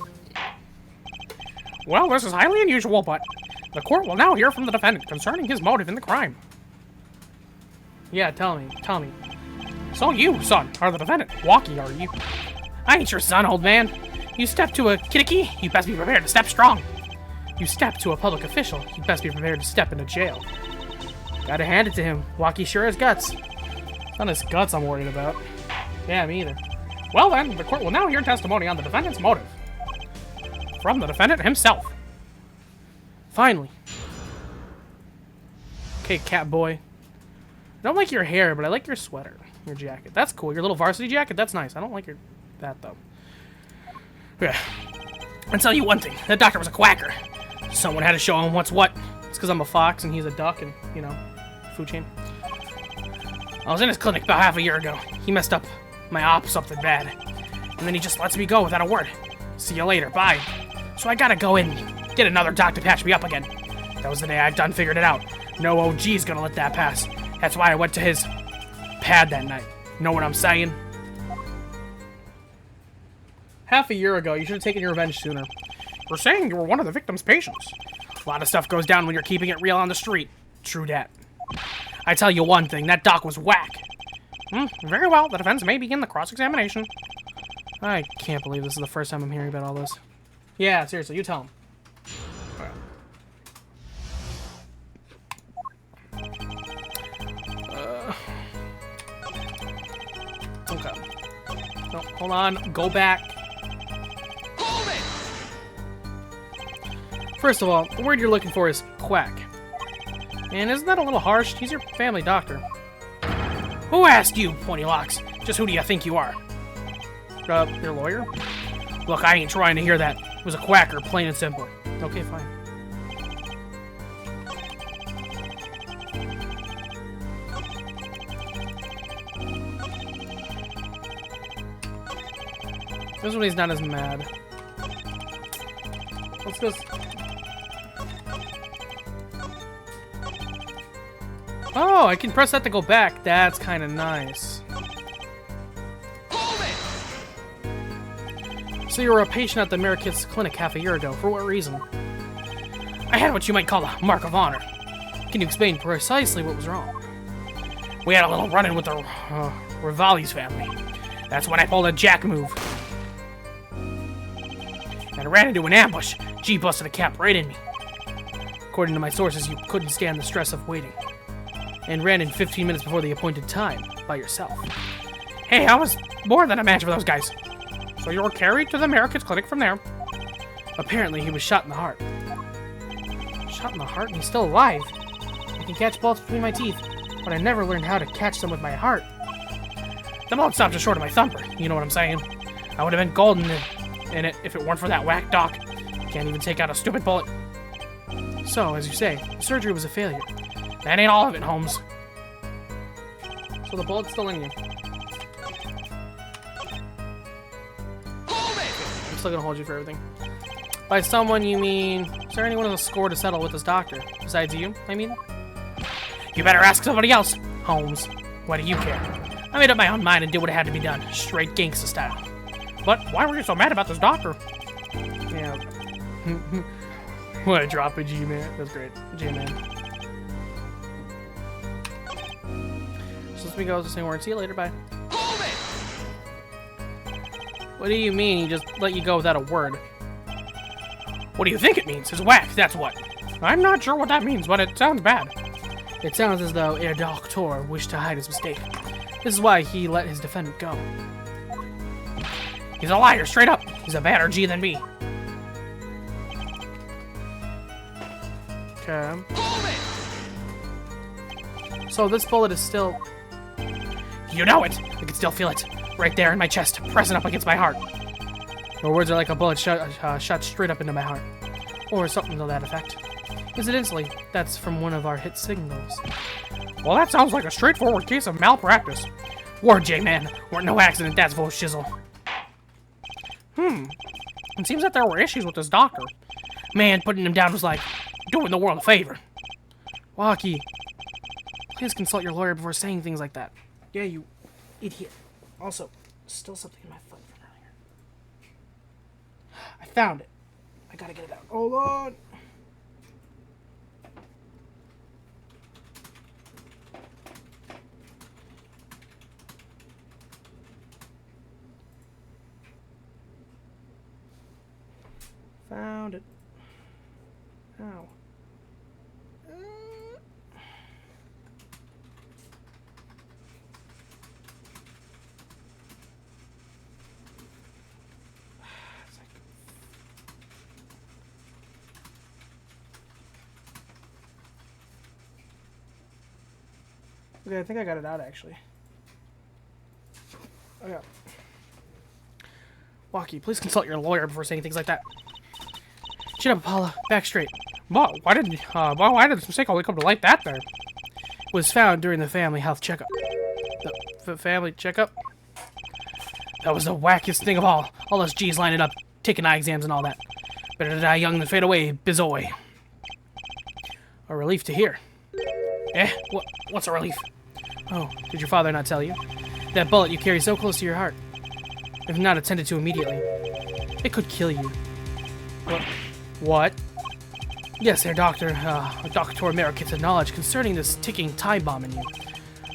Well, this is highly unusual, but the court will now hear from the defendant concerning his motive in the crime. Yeah, tell me. So you, son, are the defendant. Walkie, are you? I ain't your son, old man. You step to a kitty, you best be prepared to step strong. You step to a public official, you best be prepared to step into jail. Gotta hand it to him. Walkie sure has guts. It's not his guts I'm worried about. Yeah, me either. Well then, the court will now hear testimony on the defendant's motive. From the defendant himself. Finally. Okay, cat boy. I don't like your hair, but I like your sweater. Your jacket. That's cool. Your little varsity jacket, that's nice. I don't like that, though. Yeah. I'll tell you one thing. That doctor was a quacker. Someone had to show him what's what. It's because I'm a fox and he's a duck and, you know, food chain. I was in his clinic about half a year ago. He messed up my op something bad. And then he just lets me go without a word. See you later. Bye. So I gotta go in, get another doc to patch me up again. That was the day I done figured it out. No OG's gonna let that pass. That's why I went to his pad that night. Know what I'm saying? Half a year ago, you should have taken your revenge sooner. We're saying you were one of the victim's patients. A lot of stuff goes down when you're keeping it real on the street. True dat. I tell you one thing, that doc was whack. Very well, the defense may begin the cross-examination. I can't believe this is the first time I'm hearing about all this. Yeah, seriously, you tell him. Okay. No, hold on. Go back. Hold it! First of all, the word you're looking for is quack. And isn't that a little harsh? He's your family doctor. Who asked you, Pointy Locks? Just who do you think you are? Your lawyer? Look, I ain't trying to hear that. It was a quacker, plain and simple. Okay, fine. This one he's not as mad. Let's go. Oh, I can press that to go back. That's kind of nice. Hold it! So you were a patient at the Amerikit's clinic half a year ago. For what reason? I had what you might call a mark of honor. Can you explain precisely what was wrong? We had a little run-in with the Rivali's family. That's when I pulled a jack move. And ran into an ambush. G busted a cap right in me. According to my sources, you couldn't stand the stress of waiting. And ran in 15 minutes before the appointed time, by yourself. Hey, I was more than a match for those guys. So you were carried to the Amerikit's clinic from there. Apparently, he was shot in the heart. Shot in the heart and he's still alive. I can catch bullets between my teeth, but I never learned how to catch them with my heart. The bullet stopped just short of my thumper, you know what I'm saying? I would have been golden in it if it weren't for that whack doc. Can't even take out a stupid bullet. So, as you say, the surgery was a failure. That ain't all of it, Holmes. So the bullet's still in you. Hold it! I'm still gonna hold you for everything. By someone, you mean... Is there anyone on the score to settle with this doctor? Besides you, I mean? You better ask somebody else, Holmes. What do you care? I made up my own mind and did what had to be done, straight gangsta style. But why were you so mad about this doctor? Yeah. What a drop a G-Man. That's great. G-Man. So let me go to the same word. See you later. Bye. Hold it! What do you mean he just let you go without a word? What do you think it means? It's whack, that's what. I'm not sure what that means, but it sounds bad. It sounds as though Herr Doctor wished to hide his mistake. This is why he let his defendant go. He's a liar, straight up. He's a badder G than me. Okay. Hold it! So this bullet is still... You know it. I can still feel it. Right there in my chest, pressing up against my heart. Your words are like a bullet shot straight up into my heart. Or something to that effect. Incidentally, that's from one of our hit signals. Well, that sounds like a straightforward case of malpractice. Word, J-Man. Weren't no accident, that's full shizzle. It seems that there were issues with this doctor. Man, putting him down was like doing the world a favor. Waki, please consult your lawyer before saying things like that. Yeah, you idiot. Also, still something in my foot from earlier. I found it. I gotta get it out. Hold on. Found it. Ow. Okay, I think I got it out actually. Okay. Waki, please consult your lawyer before saying things like that. Shut up, Paula. Back straight. Why did this mistake only come to light that there? Was found during the family health checkup. The family checkup? That was the wackiest thing of all. All those G's lining up, taking eye exams and all that. Better to die young than fade away, bizoy. A relief to hear. Eh? What's a relief? Oh, did your father not tell you? That bullet you carry so close to your heart. If not attended to immediately, it could kill you. What? Yes, Herr Doctor, Dr. Amerikit's had knowledge concerning this ticking time bomb in you.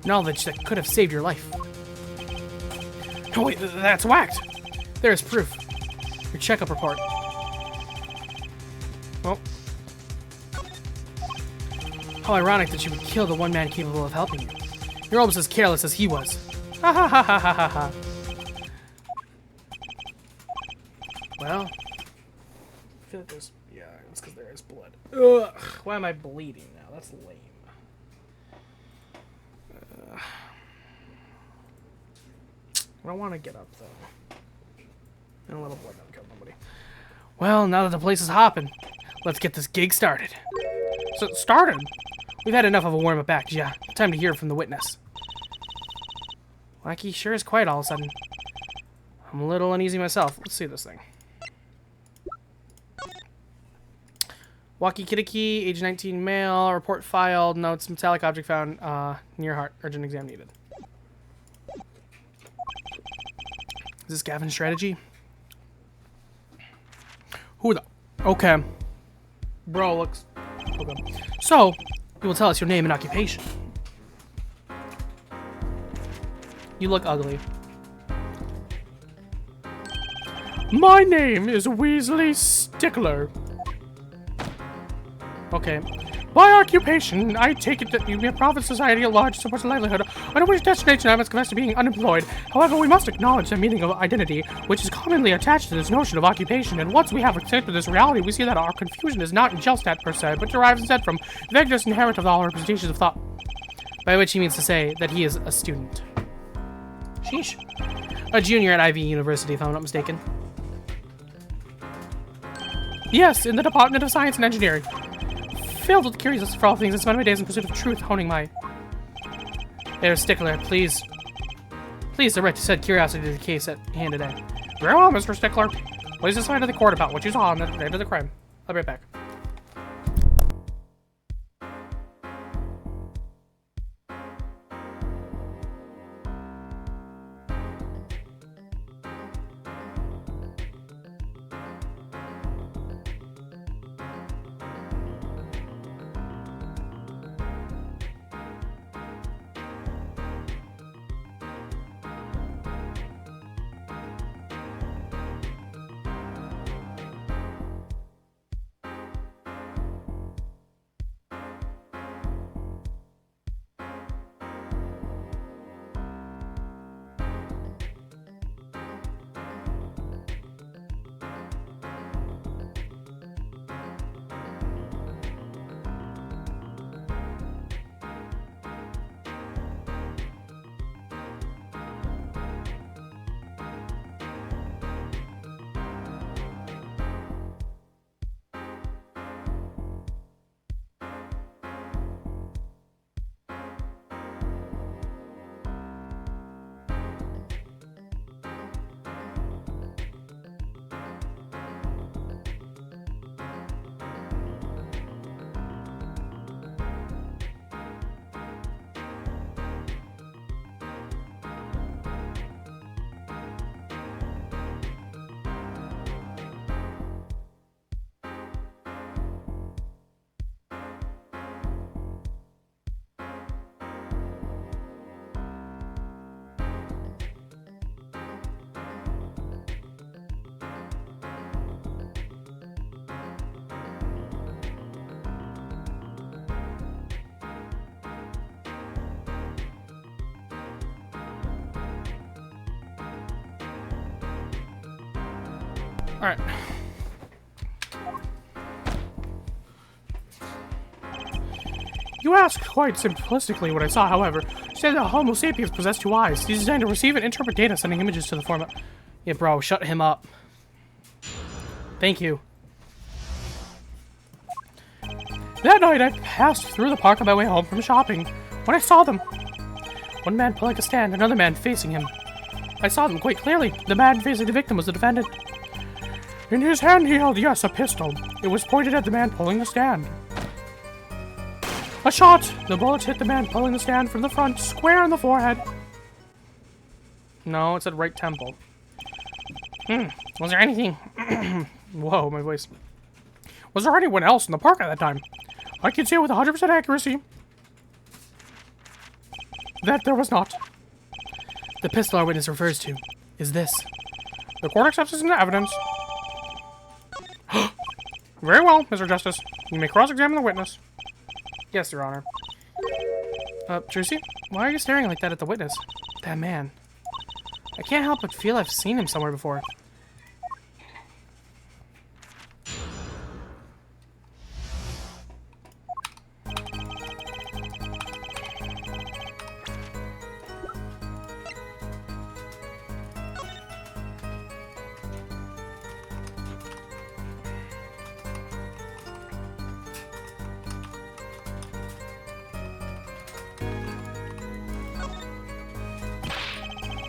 Knowledge that could have saved your life. No, wait, that's whacked. There is proof. Your checkup report. Well, how ironic that you would kill the one man capable of helping you. You're almost as careless as he was. Ha ha ha ha ha ha ha. Well, I feel like there's... Yeah, it's because there is blood. Ugh, why am I bleeding now? That's lame. I don't want to get up, though. And a little blood don't kill nobody. Well, now that the place is hopping, let's get this gig started. So, started? We've had enough of a warm-up act, yeah. Time to hear from the witness. Wacky sure is quiet all of a sudden. I'm a little uneasy myself. Let's see this thing. Walkie-talkie, age 19 male, report filed, notes, metallic object found near heart, urgent exam needed. Is this Gavin's strategy? Who the... Okay. Bro, looks... Okay. So, you will tell us your name and occupation. You look ugly. My name is Weasley Stickler. Okay. By occupation, I take it that you be a profit society at large supports a livelihood, on which destination I must confess to being unemployed. However, we must acknowledge the meaning of identity, which is commonly attached to this notion of occupation, and once we have accepted this reality, we see that our confusion is not just that per se, but derives instead from vagueness inherent of all representations of thought. By which he means to say that he is a student. Sheesh. A junior at Ivy University, if I'm not mistaken. Yes, in the Department of Science and Engineering. Filled with curiosity for all things, I spend my days in pursuit of truth, honing my... There, Stickler, please. Please direct said curiosity to the case at hand today. Very well, Mr. Stickler. Please decide to the court about what you saw on the night of the crime. I'll be right back. Alright. You asked quite simplistically what I saw, however. You said that Homo sapiens possess two eyes. These are designed to receive and interpret data, sending images to the format. Yeah, bro, shut him up. Thank you. That night, I passed through the park on my way home from shopping. When I saw them, one man pulling a stand, another man facing him. I saw them quite clearly. The man facing the victim was the defendant. In his hand, he held, yes, a pistol. It was pointed at the man pulling the stand. A shot! The bullet hit the man pulling the stand from the front, square in the forehead. No, it said right temple. Was there anything... Whoa, my voice. Was there anyone else in the park at that time? I can say with 100% accuracy that there was not. The pistol our witness refers to is this. The court accepts this into evidence. Very well, Mr. Justice. You may cross-examine the witness. Yes, Your Honor. Tracy, why are you staring like that at the witness? That man. I can't help but feel I've seen him somewhere before.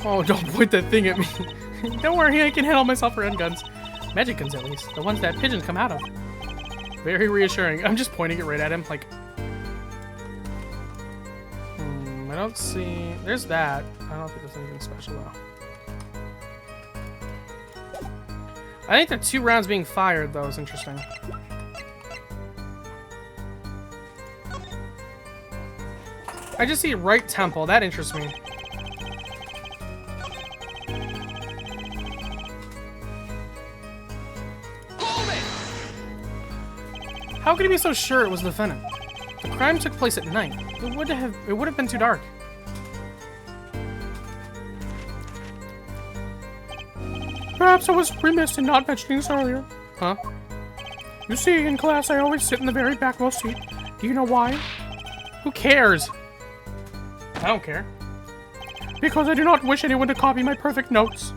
Oh, don't point that thing at me. Don't worry, I can handle myself for handguns. Magic guns, at least. The ones that pigeons come out of. Very reassuring. I'm just pointing it right at him, like... I don't see... There's that. I don't think there's anything special, though. I think the 2 rounds being fired, though, is interesting. I just see right temple. That interests me. How could he be so sure it was the defendant? The crime took place at night. It would have been too dark. Perhaps I was remiss in not mentioning this earlier. Huh? You see, in class I always sit in the very backmost seat. Do you know why? Who cares? I don't care. Because I do not wish anyone to copy my perfect notes.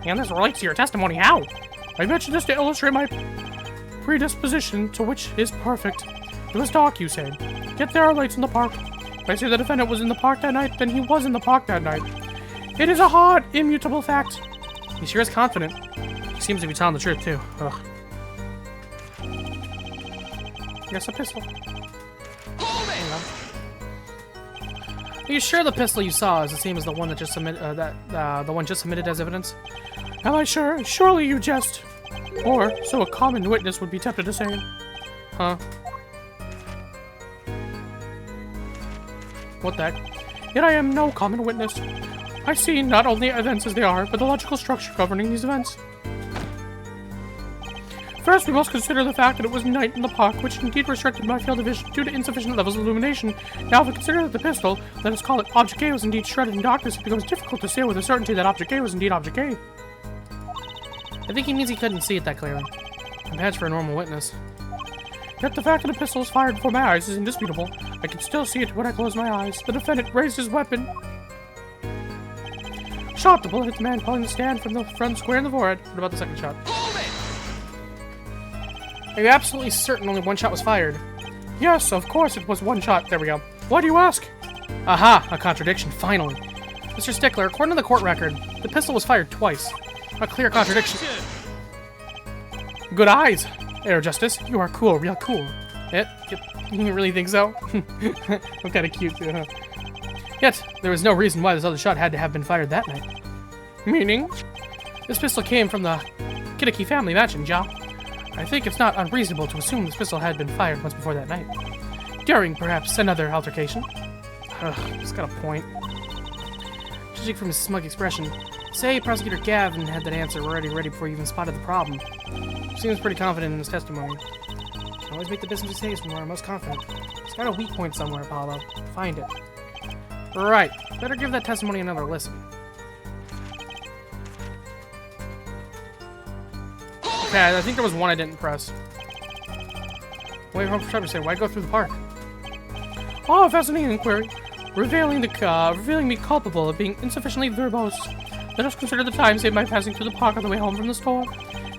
And this relates to your testimony. How? I mentioned this to illustrate my predisposition to which is perfect. It was dark, you say. Yet there are lights in the park. If I say the defendant was in the park that night, then he was in the park that night. It is a hard, immutable fact. He sure is confident. He seems to be telling the truth, too. Ugh. Yes, a pistol. Are you sure the pistol you saw is the same as the one that just submitted as evidence? Am I sure? Surely you jest. Or so a common witness would be tempted to say. Huh? What the heck? Yet I am no common witness. I see not only events as they are, but the logical structure governing these events. First, we must consider the fact that it was night in the park, which indeed restricted my field of vision due to insufficient levels of illumination. Now, if we consider that the pistol, let us call it Object A, was indeed shredded in darkness, it becomes difficult to say with a certainty that Object A was indeed Object A. I think he means he couldn't see it that clearly. And perhaps for a normal witness. Yet the fact that the pistol was fired before my eyes is indisputable. I can still see it when I close my eyes. The defendant raised his weapon, shot the bullet at the man pulling the stand from the front square in the forehead. What about the second shot? Are you absolutely certain only one shot was fired? Yes, of course it was one shot. There we go. Why do you ask? Aha! A contradiction, finally. Mr. Stickler, according to the court record, the pistol was fired twice. A clear contradiction. Good eyes. There, Justice. You are cool, real cool. You really think so? I'm kind of cute, too, huh? Yet, there was no reason why this other shot had to have been fired that night. Meaning? This pistol came from the Kidaki family mansion, Ja. I think it's not unreasonable to assume this pistol had been fired once before that night. During, perhaps, another altercation. He's got a point. Judging from his smug expression, say Prosecutor Gavin had that answer already ready before he even spotted the problem. Seems pretty confident in his testimony. Can always make the business case when we're most confident. He's got a weak point somewhere, Apollo. Find it. Right. Better give that testimony another listen. Okay, I think there was one I didn't press. Wait, I'm trying to say, why go through the park? Oh, fascinating inquiry. Revealing me culpable of being insufficiently verbose. Let us consider the time saved by passing through the park on the way home from the store.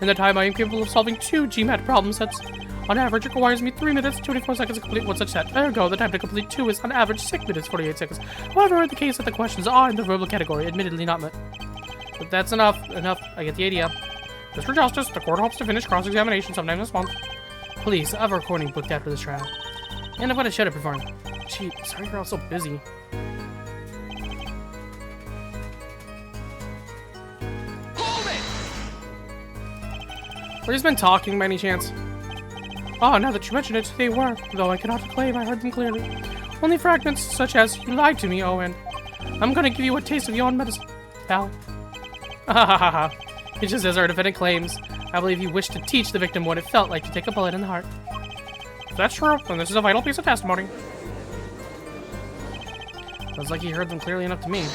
In the time I am capable of solving 2 GMAT problem sets. On average, it requires me 3 minutes, 24 seconds to complete one such set. Ergo, the time to complete 2 is on average 6 minutes, 48 seconds. However, in the case that the questions are in the verbal category, admittedly not met. But that's enough. I get the idea. Mr. Justice, the court hopes to finish cross-examination sometime this month. Please, I have a recording booked after this trial. And I'm gonna shut it before. Gee, sorry you're all so busy. Were you been talking by any chance? Ah, now that you mention it, they were, though I cannot claim I heard them clearly. Only fragments such as, you lied to me, and I'm gonna give you a taste of your own medicine, pal. Ha ha ha ha. It's just as our defendant claims. I believe you wish to teach the victim what it felt like to take a bullet in the heart. If that's true, then this is a vital piece of testimony. Sounds like he heard them clearly enough to me.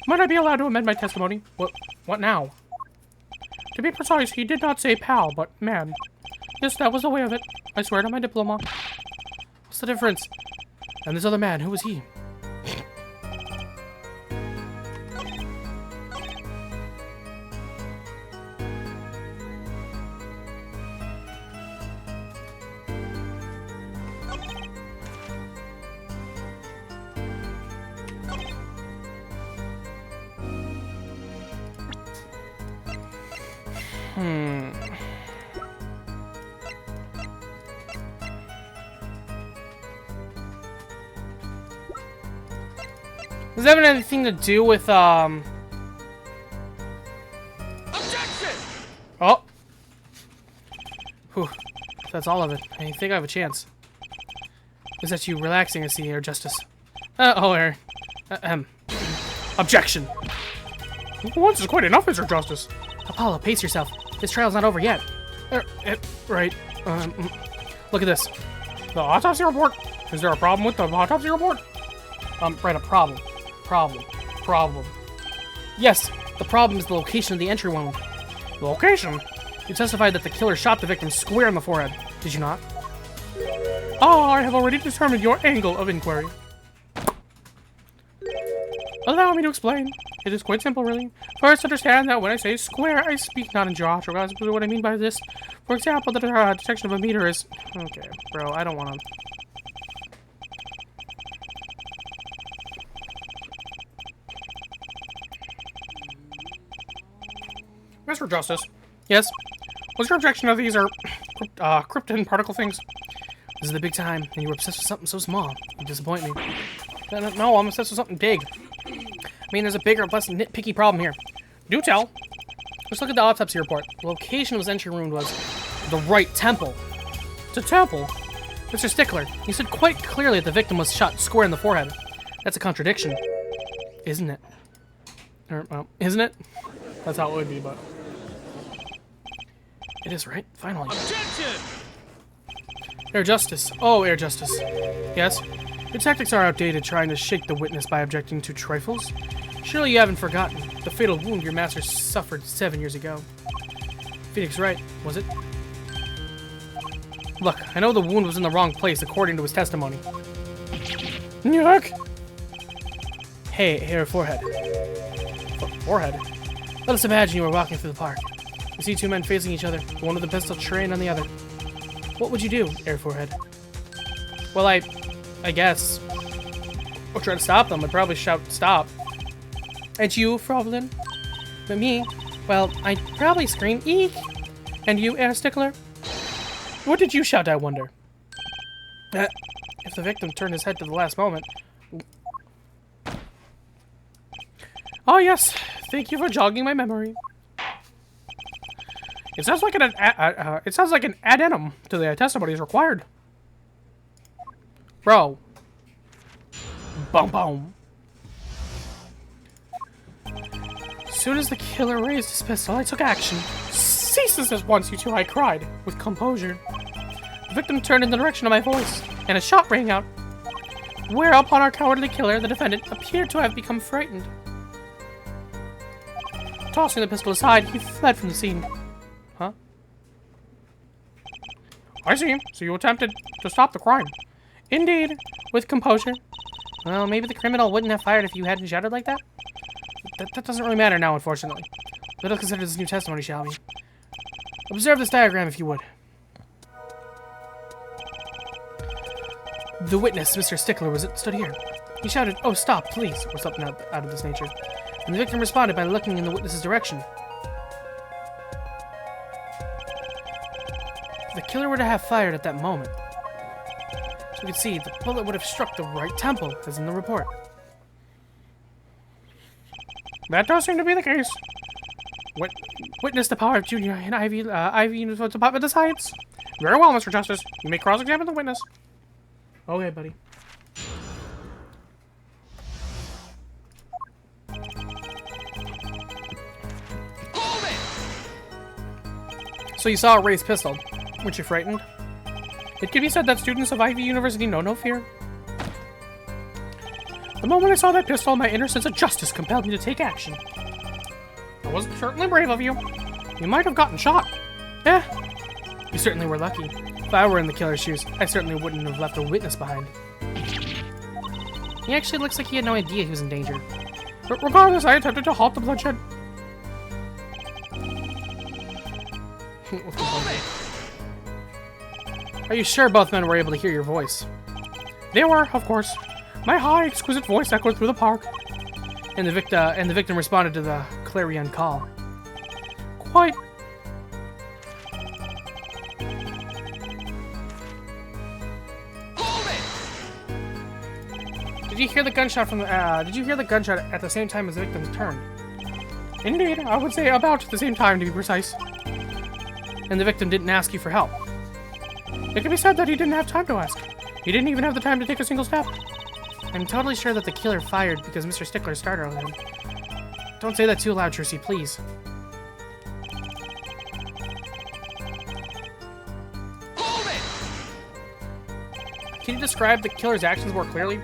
Might I be allowed to amend my testimony? What now? To be precise, he did not say pal, but man. Yes, that was the way of it. I swear to my diploma. What's the difference? And this other man, who was he? Does that have anything to do with, Objection! Oh! Whew. That's all of it. I think I have a chance. Is that you relaxing, I see, Air Justice? Air. Objection! Once is quite enough, Mr. Justice. Apollo, pace yourself. This trial's not over yet. Right. Look at this. The autopsy report? Is there a problem with the autopsy report? Right, a problem. Problem. Yes, the problem is the location of the entry wound. Location? You testified that the killer shot the victim square in the forehead. Did you not? I have already determined your angle of inquiry. Allow me to explain. It is quite simple, really. First, understand that when I say square, I speak not in geometry. That's what I mean by this. For example, the detection of a meter is... Okay, bro, I don't want to... Mr. Justice, Yes? what's your objection to these are krypton particle things? This is the big time, and you were obsessed with something so small. You disappoint me. No, I'm obsessed with something big. I mean, there's a bigger, less nitpicky problem here. Do tell. Let's look at the autopsy report. The location of his entry wound was the right temple. The temple? Mr. Stickler, you said quite clearly that the victim was shot square in the forehead. That's a contradiction. Isn't it? Well, isn't it? That's how it would be, but... It is, right? Finally. Objection! Air Justice. Oh, Air Justice. Yes? Your tactics are outdated, trying to shake the witness by objecting to trifles. Surely you haven't forgotten the fatal wound your master suffered 7 years ago. Phoenix Wright, was it? Look, I know the wound was in the wrong place according to his testimony. Yuck! Hey, hair forehead. Forehead? Let us imagine you were walking through the park. You see two men facing each other, one with a pistol trained on the other. What would you do, Air Forehead? Well, I guess I'll try to stop them. I'd probably shout, stop. And you, Froblin? But me? Well, I'd probably scream, eek! And you, Air Stickler? What did you shout, I wonder? If the victim turned his head to the last moment... Oh yes, thank you for jogging my memory. It sounds like an addendum to the testimony is required. Bro. Boom, boom. As soon as the killer raised his pistol, I took action. Ceases at once, you two, I cried, with composure. The victim turned in the direction of my voice, and a shot rang out. Whereupon our cowardly killer, the defendant, appeared to have become frightened. Tossing the pistol aside, he fled from the scene. Huh? I see. So you attempted to stop the crime. Indeed, with composure. Well, maybe the criminal wouldn't have fired if you hadn't shouted like that. That doesn't really matter now, unfortunately. Let us consider this new testimony, shall we? Observe this diagram, if you would. The witness, Mr. Stickler, stood here. He shouted, "Oh, stop, please," or something out of this nature. And the victim responded by looking in the witness's direction. If the killer were to have fired at that moment, so we could see the bullet would have struck the right temple, as in the report. That does seem to be the case. Witness the power of Junior and Ivy Department of Science. Very well, Mr. Justice. You may cross-examine the witness. Okay, buddy. Hold it! So you saw a raised pistol. Weren't you frightened? It can be said that students of Ivy University know no fear. The moment I saw that pistol, my inner sense of justice compelled me to take action. It was certainly brave of you. You might have gotten shot. Eh, you certainly were lucky. If I were in the killer's shoes, I certainly wouldn't have left a witness behind. He actually looks like he had no idea he was in danger. But regardless, I attempted to halt the bloodshed. Are you sure both men were able to hear your voice? They were, of course. My high, exquisite voice echoed through the park. And the victim responded to the clarion call. Quite. you hear the gunshot from the, did you hear the gunshot at the same time as the victim's turn? Indeed, I would say about the same time to be precise. And the victim didn't ask you for help? It can be said that he didn't have time to ask. He didn't even have the time to take a single step. I'm totally sure that the killer fired because Mr. Stickler startled him. Don't say that too loud, Trucy, please. Hold it! Can you describe the killer's actions more clearly?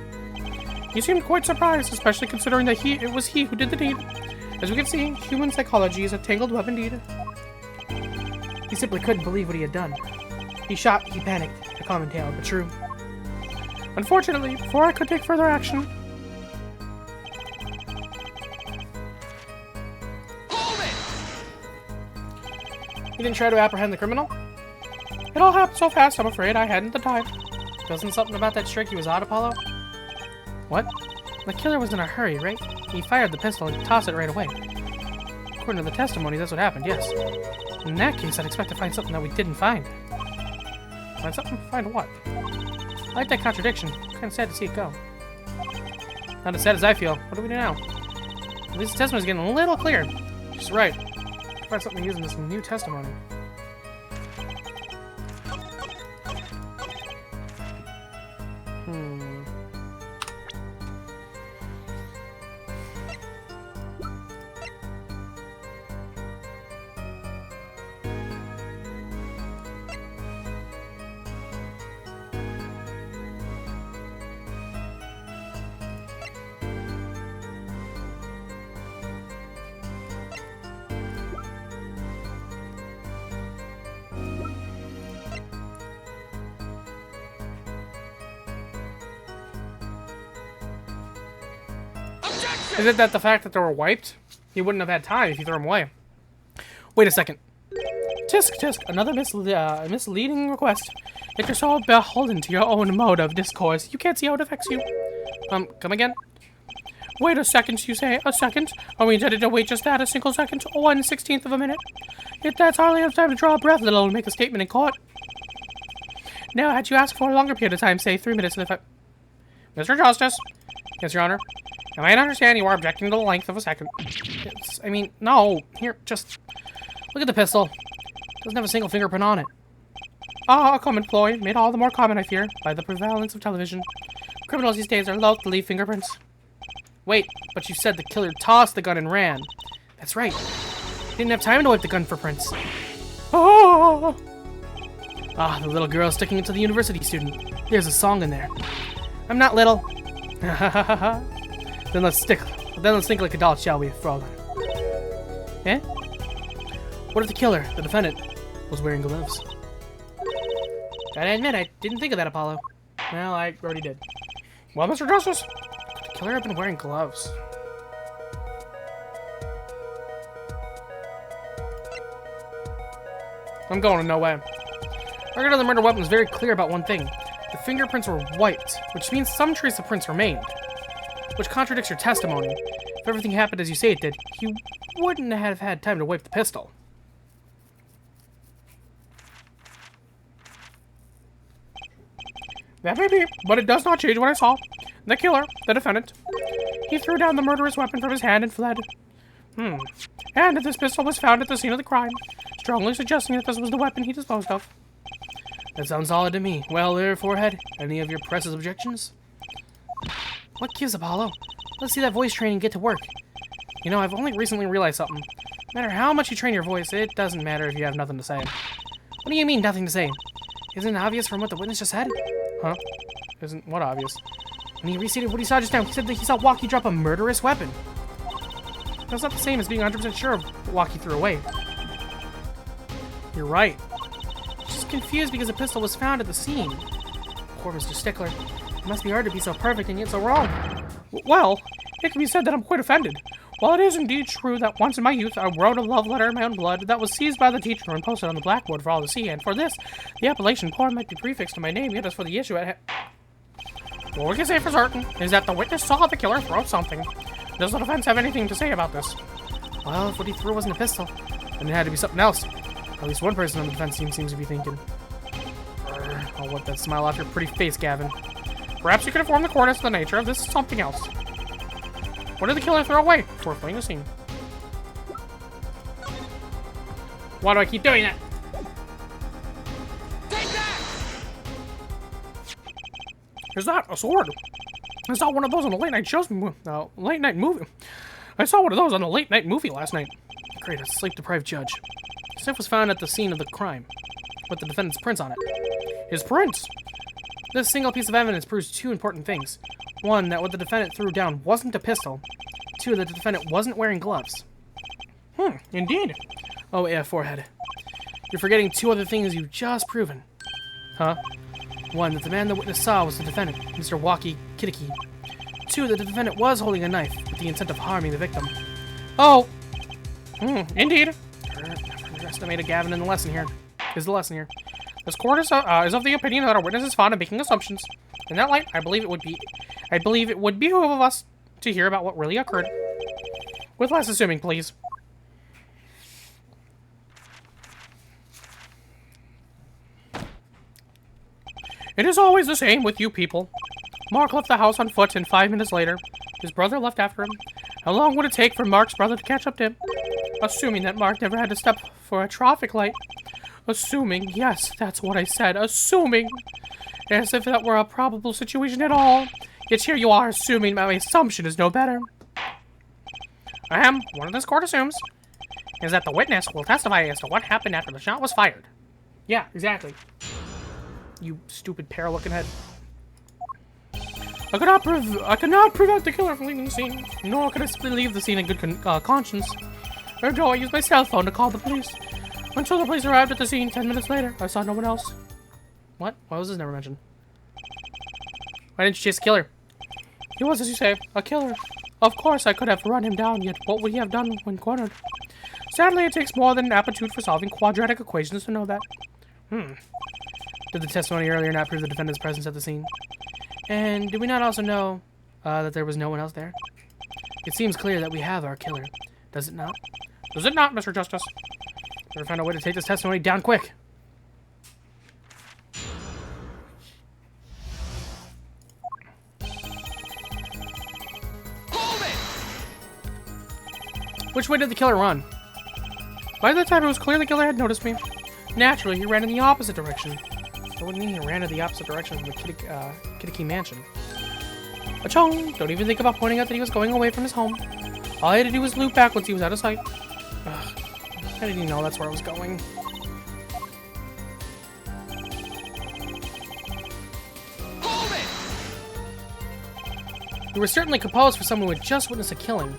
He seemed quite surprised, especially considering that it was he who did the deed. As we can see, human psychology is a tangled web indeed. He simply couldn't believe what he had done. He shot, he panicked. A common tale, but true. Unfortunately, before I could take further action... Hold it! You didn't try to apprehend the criminal? It all happened so fast, I'm afraid I hadn't the time. Doesn't something about that trick he was odd, Apollo? What? The killer was in a hurry, right? He fired the pistol and tossed it right away. According to the testimony, that's what happened, yes. In that case, I'd expect to find something that we didn't find. Find something? Find what? I like that contradiction. Kind of sad to see it go. Not as sad as I feel. What do we do now? At least the testimony's getting a little clearer. She's right. Find something using this new testimony. Is it that the fact that they were wiped? He wouldn't have had time if you threw them away. Wait a second. Tisk, tisk, another misleading request. If you're so beholden to your own mode of discourse, you can't see how it affects you. Come again? Wait a second, you say? A second? Are we intended to wait just that, a single second? 1/16 of a minute? Yet that's hardly enough time to draw a breath, let alone make a statement in court. Now, had you asked for a longer period of time, say 3 minutes, and if Mr. Justice? Yes, Your Honor. Am I to understand you are objecting to the length of a second? I mean, no. Here, just look at the pistol. Doesn't have a single fingerprint on it. Ah, a common ploy, made all the more common, I fear, by the prevalence of television. Criminals these days are loath to leave fingerprints. Wait, but you said the killer tossed the gun and ran. That's right. He didn't have time to wipe the gun for prints. Oh! Ah, the little girl sticking it to the university student. There's a song in there. I'm not little. Then let's think like adults, shall we, Fraulein? Eh? What if the killer, the defendant, was wearing gloves? Gotta admit, I didn't think of that, Apollo. Well, I already did. Well, Mr. Justice? Could the killer have been wearing gloves? I'm going to no way. Record of the murder weapon was very clear about one thing. The fingerprints were wiped, which means some trace of prints remained. Which contradicts your testimony. If everything happened as you say it did, he wouldn't have had time to wipe the pistol. That may be, but it does not change what I saw. The killer, the defendant, he threw down the murderous weapon from his hand and fled. And that this pistol was found at the scene of the crime, strongly suggesting that this was the weapon he disposed of. That sounds solid to me. Well, there, Forehead, any of your press's objections? What gives, Apollo? Let's see that voice training get to work. You know, I've only recently realized something. No matter how much you train your voice, it doesn't matter if you have nothing to say. What do you mean, nothing to say? Isn't it obvious from what the witness just said? Huh? Isn't what obvious? When he restated what he saw just now, he said that he saw Walkie drop a murderous weapon. That's not the same as being 100% sure of what Walkie threw away. You're right. Just confused because the pistol was found at the scene. Poor Mr. Stickler. It must be hard to be so perfect and yet so wrong. Well, it can be said that I'm quite offended. While it is indeed true that once in my youth I wrote a love letter in my own blood that was seized by the teacher and posted on the blackboard for all to see, and for this, the appellation poor might be prefixed to my name, yet as for the issue at what we can say for certain is that the witness saw the killer throw something. Does the defense have anything to say about this? Well, if what he threw wasn't a pistol, then it had to be something else. At least one person on the defense team seems to be thinking. I'll wipe that smile off your pretty face, Gavin. Perhaps you can inform the court as to the nature of this something else. What did the killer throw away before fleeing the scene? Why do I keep doing that? Take that! Is that a sword? I saw one of those on a late night movie. I saw one of those on a late night movie last night. Great, a sleep-deprived judge. Sniff was found at the scene of the crime, with the defendant's prints on it. His prints? This single piece of evidence proves two important things. One, that what the defendant threw down wasn't a pistol. Two, that the defendant wasn't wearing gloves. Indeed. Oh, yeah, forehead. You're forgetting two other things you've just proven. Huh? One, that the man the witness saw was the defendant, Mr. Walkie Kitiki. Two, that the defendant was holding a knife with the intent of harming the victim. Oh! Indeed. Underestimated Gavin in the lesson here. The lesson here. This court is of the opinion that our witness is fond of making assumptions. In that light, I believe it would behoove of us to hear about what really occurred. With less assuming, please. It is always the same with you people. Mark left the house on foot, and 5 minutes later, his brother left after him. How long would it take for Mark's brother to catch up to him? Assuming that Mark never had to stop for a traffic light. Assuming, yes, that's what I said, assuming. As if that were a probable situation at all. Yet here you are assuming my assumption is no better. What this court assumes is that the witness will testify as to what happened after the shot was fired. Yeah, exactly. You stupid pear-looking head. I cannot prevent the killer from leaving the scene, nor could I leave the scene in good conscience. Ergo, I used my cell phone to call the police. Until the police arrived at the scene 10 minutes later, I saw no one else. What? Why was this never mentioned? Why didn't you chase the killer? He was, as you say, a killer. Of course, I could have run him down, yet what would he have done when cornered? Sadly, it takes more than an aptitude for solving quadratic equations to know that. Did the testimony earlier not prove the defendant's presence at the scene? And do we not also know that there was no one else there? It seems clear that we have our killer, does it not? Does it not, Mr. Justice? Better find a way to take this testimony down quick. Hold it! Which way did the killer run? By the time it was clear the killer had noticed me, naturally he ran in the opposite direction. What do you mean he ran in the opposite direction from the Kitiki mansion? Achong! Don't even think about pointing out that he was going away from his home. All I had to do was loop back once he was out of sight. Ugh. How did you know that's where I was going? Hold it! You were certainly composed for someone who had just witnessed a killing.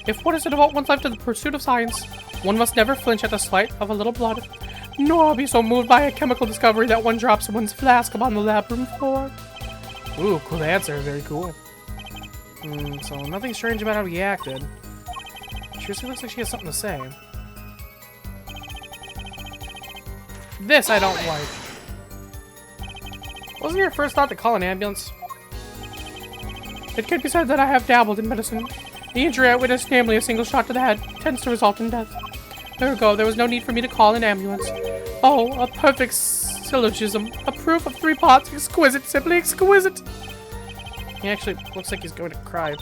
If one is to devote one's life to the pursuit of science, one must never flinch at the sight of a little blood, nor be so moved by a chemical discovery that one drops one's flask upon the lab room floor. Ooh, cool answer. Very cool. So nothing strange about how he acted. Seriously looks like she has something to say. This I don't like. Wasn't your first thought to call an ambulance? It can be said that I have dabbled in medicine. The injury I witnessed, namely a single shot to the head, tends to result in death. Ergo, there was no need for me to call an ambulance. Oh, a perfect syllogism. A proof of 3 parts. Exquisite, simply exquisite. He actually looks like he's going to cry.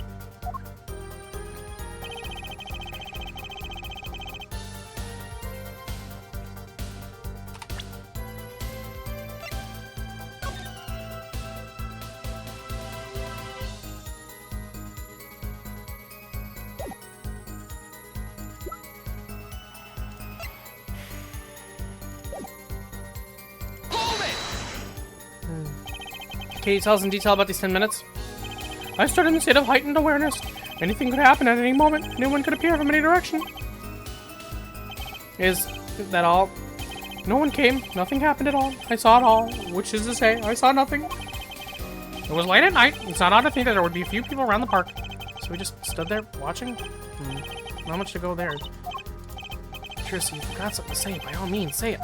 Can you tell us in detail about these 10 minutes? I stood in a state of heightened awareness. Anything could happen at any moment. Anyone could appear from any direction. Is that all? No one came. Nothing happened at all. I saw it all. Which is to say, I saw nothing. It was late at night. It's not odd to think that there would be a few people around the park. So we just stood there watching? Not much to go there. Tristan, you forgot something to say. By all means, say it.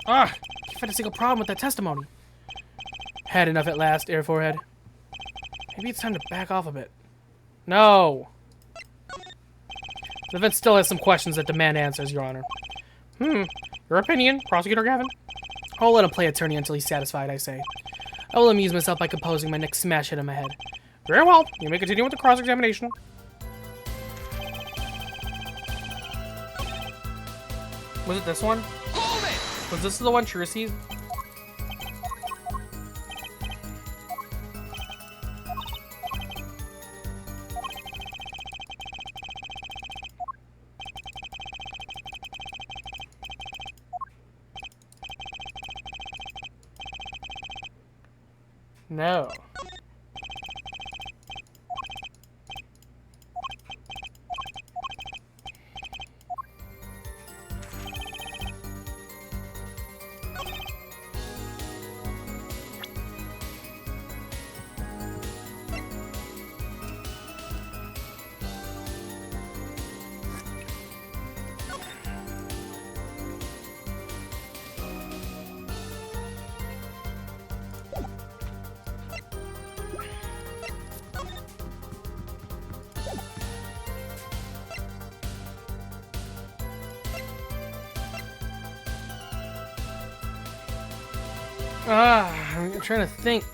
You've had a single problem with that testimony. Had enough at last, Air Forehead. Maybe it's time to back off a bit. No! The defense still has some questions that demand answers, Your Honor. Your opinion, Prosecutor Gavin? I'll let him play attorney until he's satisfied, I say. I will amuse myself by composing my next smash hit on my head. Very well. You may continue with the cross-examination. Was it this one? Hold it! Was this the one True sees? No. I'm trying to think.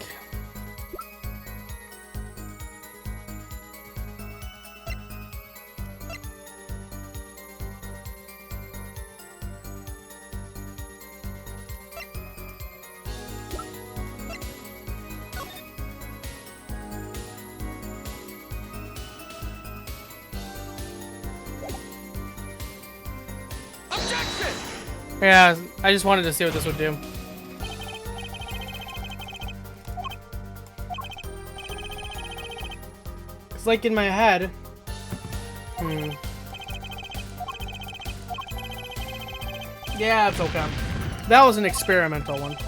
Objection! Yeah, I just wanted to see what this would do. It's like in my head. Yeah, it's okay. That was an experimental one.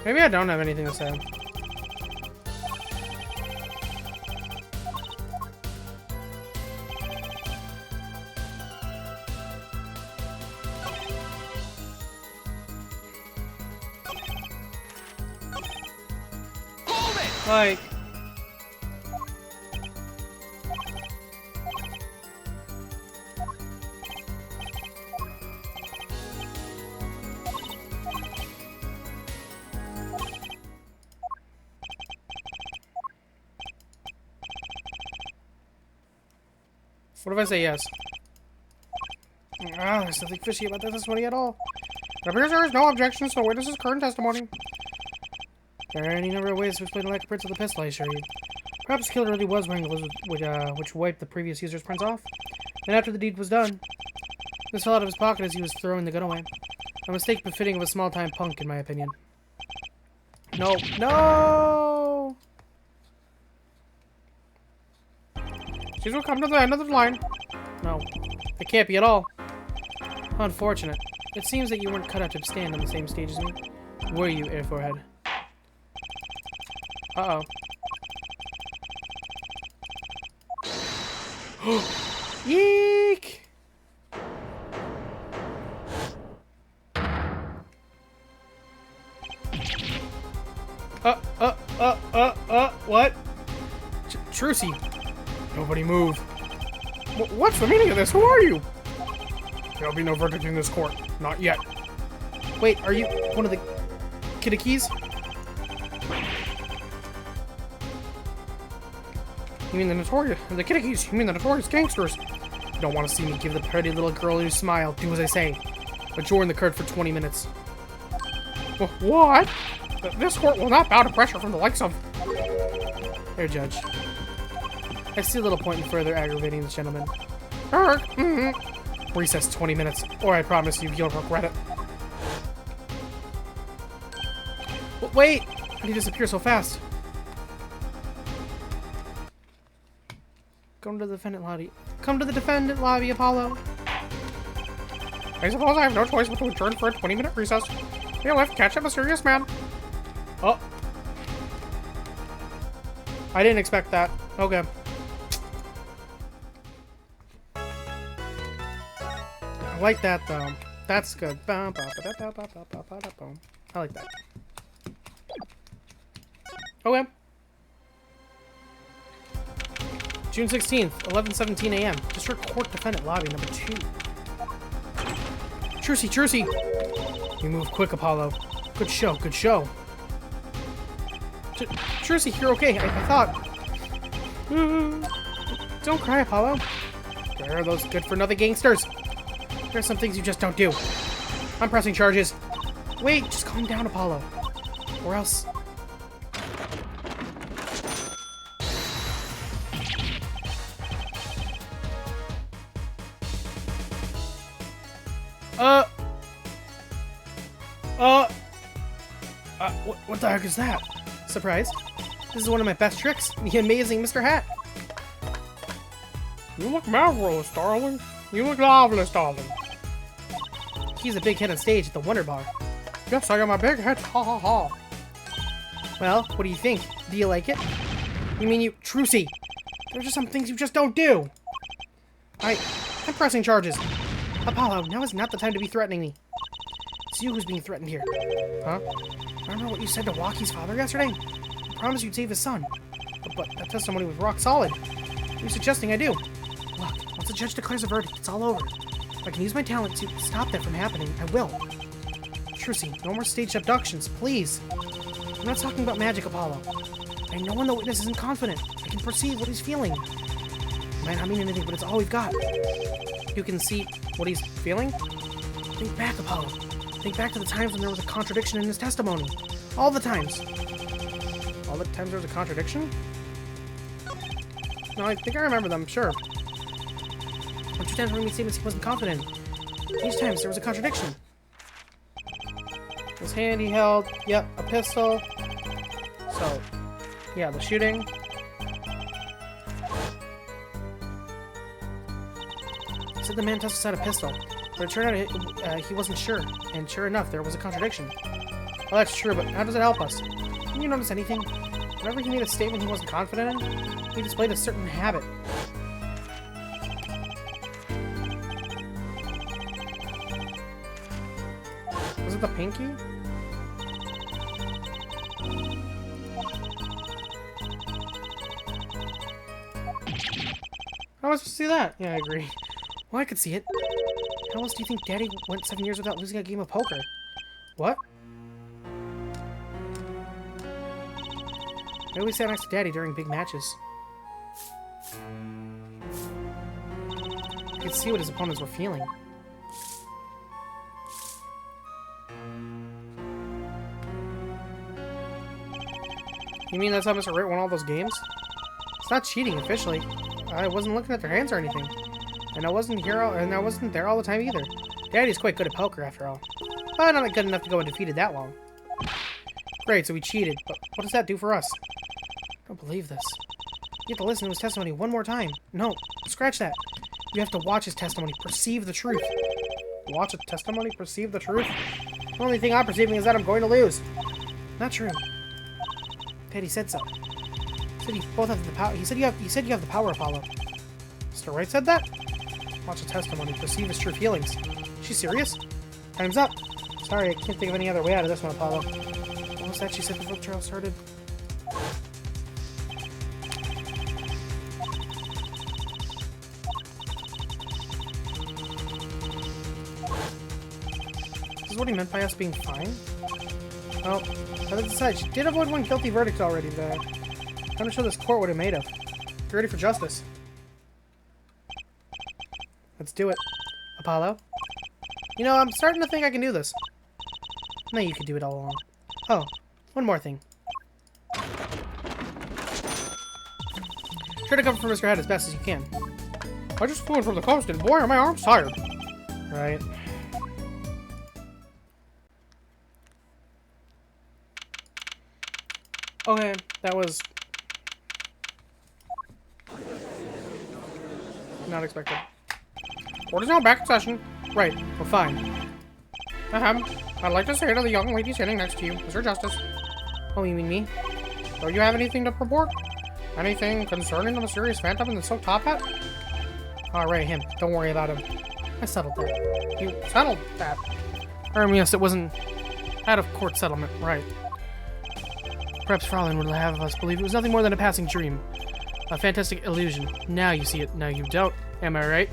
Maybe I don't have anything to say. Hold it! Like, what if I say yes? Ah, there's nothing fishy about this testimony at all. It appears there is no objection to the witness's current testimony. There are any number of ways to explain the lack of prints of the pistol, I assure you. Perhaps the killer really was wearing gloves which wiped the previous user's prints off. Then after the deed was done, this fell out of his pocket as he was throwing the gun away. A mistake befitting of a small-time punk, in my opinion. No. No! She's will come to the end of the line. No. It can't be at all. How unfortunate. It seems that you weren't cut out to stand on the same stage as me. Were you, Air Forehead? Uh-oh. Yeek! What? Trucy. Nobody move. What's the meaning of this? Who are you? There'll be no verdict in this court. Not yet. Wait, are you one of the Kittikis? You mean the Kittikis? You mean the notorious gangsters? You don't want to see me give the pretty little girl a smile. Do as I say. Adjourn the court for 20 minutes. What? This court will not bow to pressure from the likes of... Here, Judge. I see a little point in further aggravating this gentleman. Recess 20 minutes, or I promise you, you'll regret it. Wait! How did he disappear so fast? Come to the defendant lobby. Come to the defendant lobby, Apollo. I suppose I have no choice but to adjourn for a 20-minute recess. Be left catch that mysterious man. Oh. I didn't expect that. Okay. I like that, though. That's good. I like that. Okay. June 16th, 11:17 a.m. District Court Defendant Lobby number 2. Trucy, Trucy! You move quick, Apollo. Good show, good show. Trucy, you're okay. I thought. Don't cry, Apollo. Where are those good-for-nothing gangsters? There are some things you just don't do. I'm pressing charges. Wait, just calm down, Apollo. Or else... What the heck is that? Surprise. This is one of my best tricks, the amazing Mr. Hat. You look marvelous, darling. You look marvelous, darling. He's a big hit on stage at the Wonder Bar. Yes, I am a big hit. Ha ha ha. Well, what do you think? Do you like it? You mean you... Trucy! There are just some things you just don't do! I'm pressing charges. Apollo, now is not the time to be threatening me. It's you who's being threatened here. Huh? Remember what you said to Walkie's father yesterday? You promised you'd save his son. But that testimony was rock solid. What are you suggesting I do? Look, once the judge declares a verdict, it's all over. If I can use my talent to stop that from happening, I will. Trucy, no more staged abductions, please. I'm not talking about magic, Apollo. I know when the witness isn't confident. I can perceive what he's feeling. It might not mean anything, but it's all we've got. You can see what he's feeling? Think back, Apollo. Think back to the times when there was a contradiction in his testimony. All the times. All the times there was a contradiction? No, I think I remember them, sure. Or 2 times when he made statements he wasn't confident in. Each time there was a contradiction. His hand he held, yep, a pistol. So, yeah, the shooting. He said the man testified a pistol, but it turned out he wasn't sure, and sure enough, there was a contradiction. Well, that's true, but how does it help us? Didn't you notice anything? Whenever he made a statement he wasn't confident in, he displayed a certain habit. Was it the pinky? How was I supposed to see that? Yeah, I agree. Well, I could see it. How else do you think Daddy went 7 years without losing a game of poker? What? I always sat next to Daddy during big matches. I could see what his opponents were feeling. You mean that's how Mr. Wright won all those games? It's not cheating officially. I wasn't looking at their hands or anything. And I wasn't there all the time either. Daddy's quite good at poker after all. But not good enough to go undefeated that long. Great, so we cheated, but what does that do for us? I don't believe this. You have to listen to his testimony one more time. No, scratch that. You have to watch his testimony, perceive the truth. Watch a testimony, perceive the truth? The only thing I'm perceiving is that I'm going to lose. Not true. Daddy said so. He said you both have the power. He said you have the power, Apollo. Mr. Wright said that? Watch the testimony, perceive his true feelings. She's serious? Time's up. Sorry, I can't think of any other way out of this one, Apollo. What was that she said before the trial started? This is what he meant by us being fine? Well, on the other side, she did avoid one guilty verdict already, though. I'm not sure this court would have made of. Get ready for justice. Let's do it. Apollo? You know, I'm starting to think I can do this. No, you could do it all along. Oh, one more thing. Try to cover for Mr. Head as best as you can. I just flew in from the coast and boy are my arms tired. Right. Okay, that was... not expected. Court is now back in session. Right, we're fine. I'd like to say to the young lady sitting next to you, Mr. Justice. Oh, you mean me? Do you have anything to report? Anything concerning the mysterious phantom in the silk top hat? Alright, him. Don't worry about him. I settled that. You settled that? Yes, it wasn't out of court settlement, right. Perhaps Fraulein would have us believe it was nothing more than a passing dream. A fantastic illusion. Now you see it, now you don't. Am I right?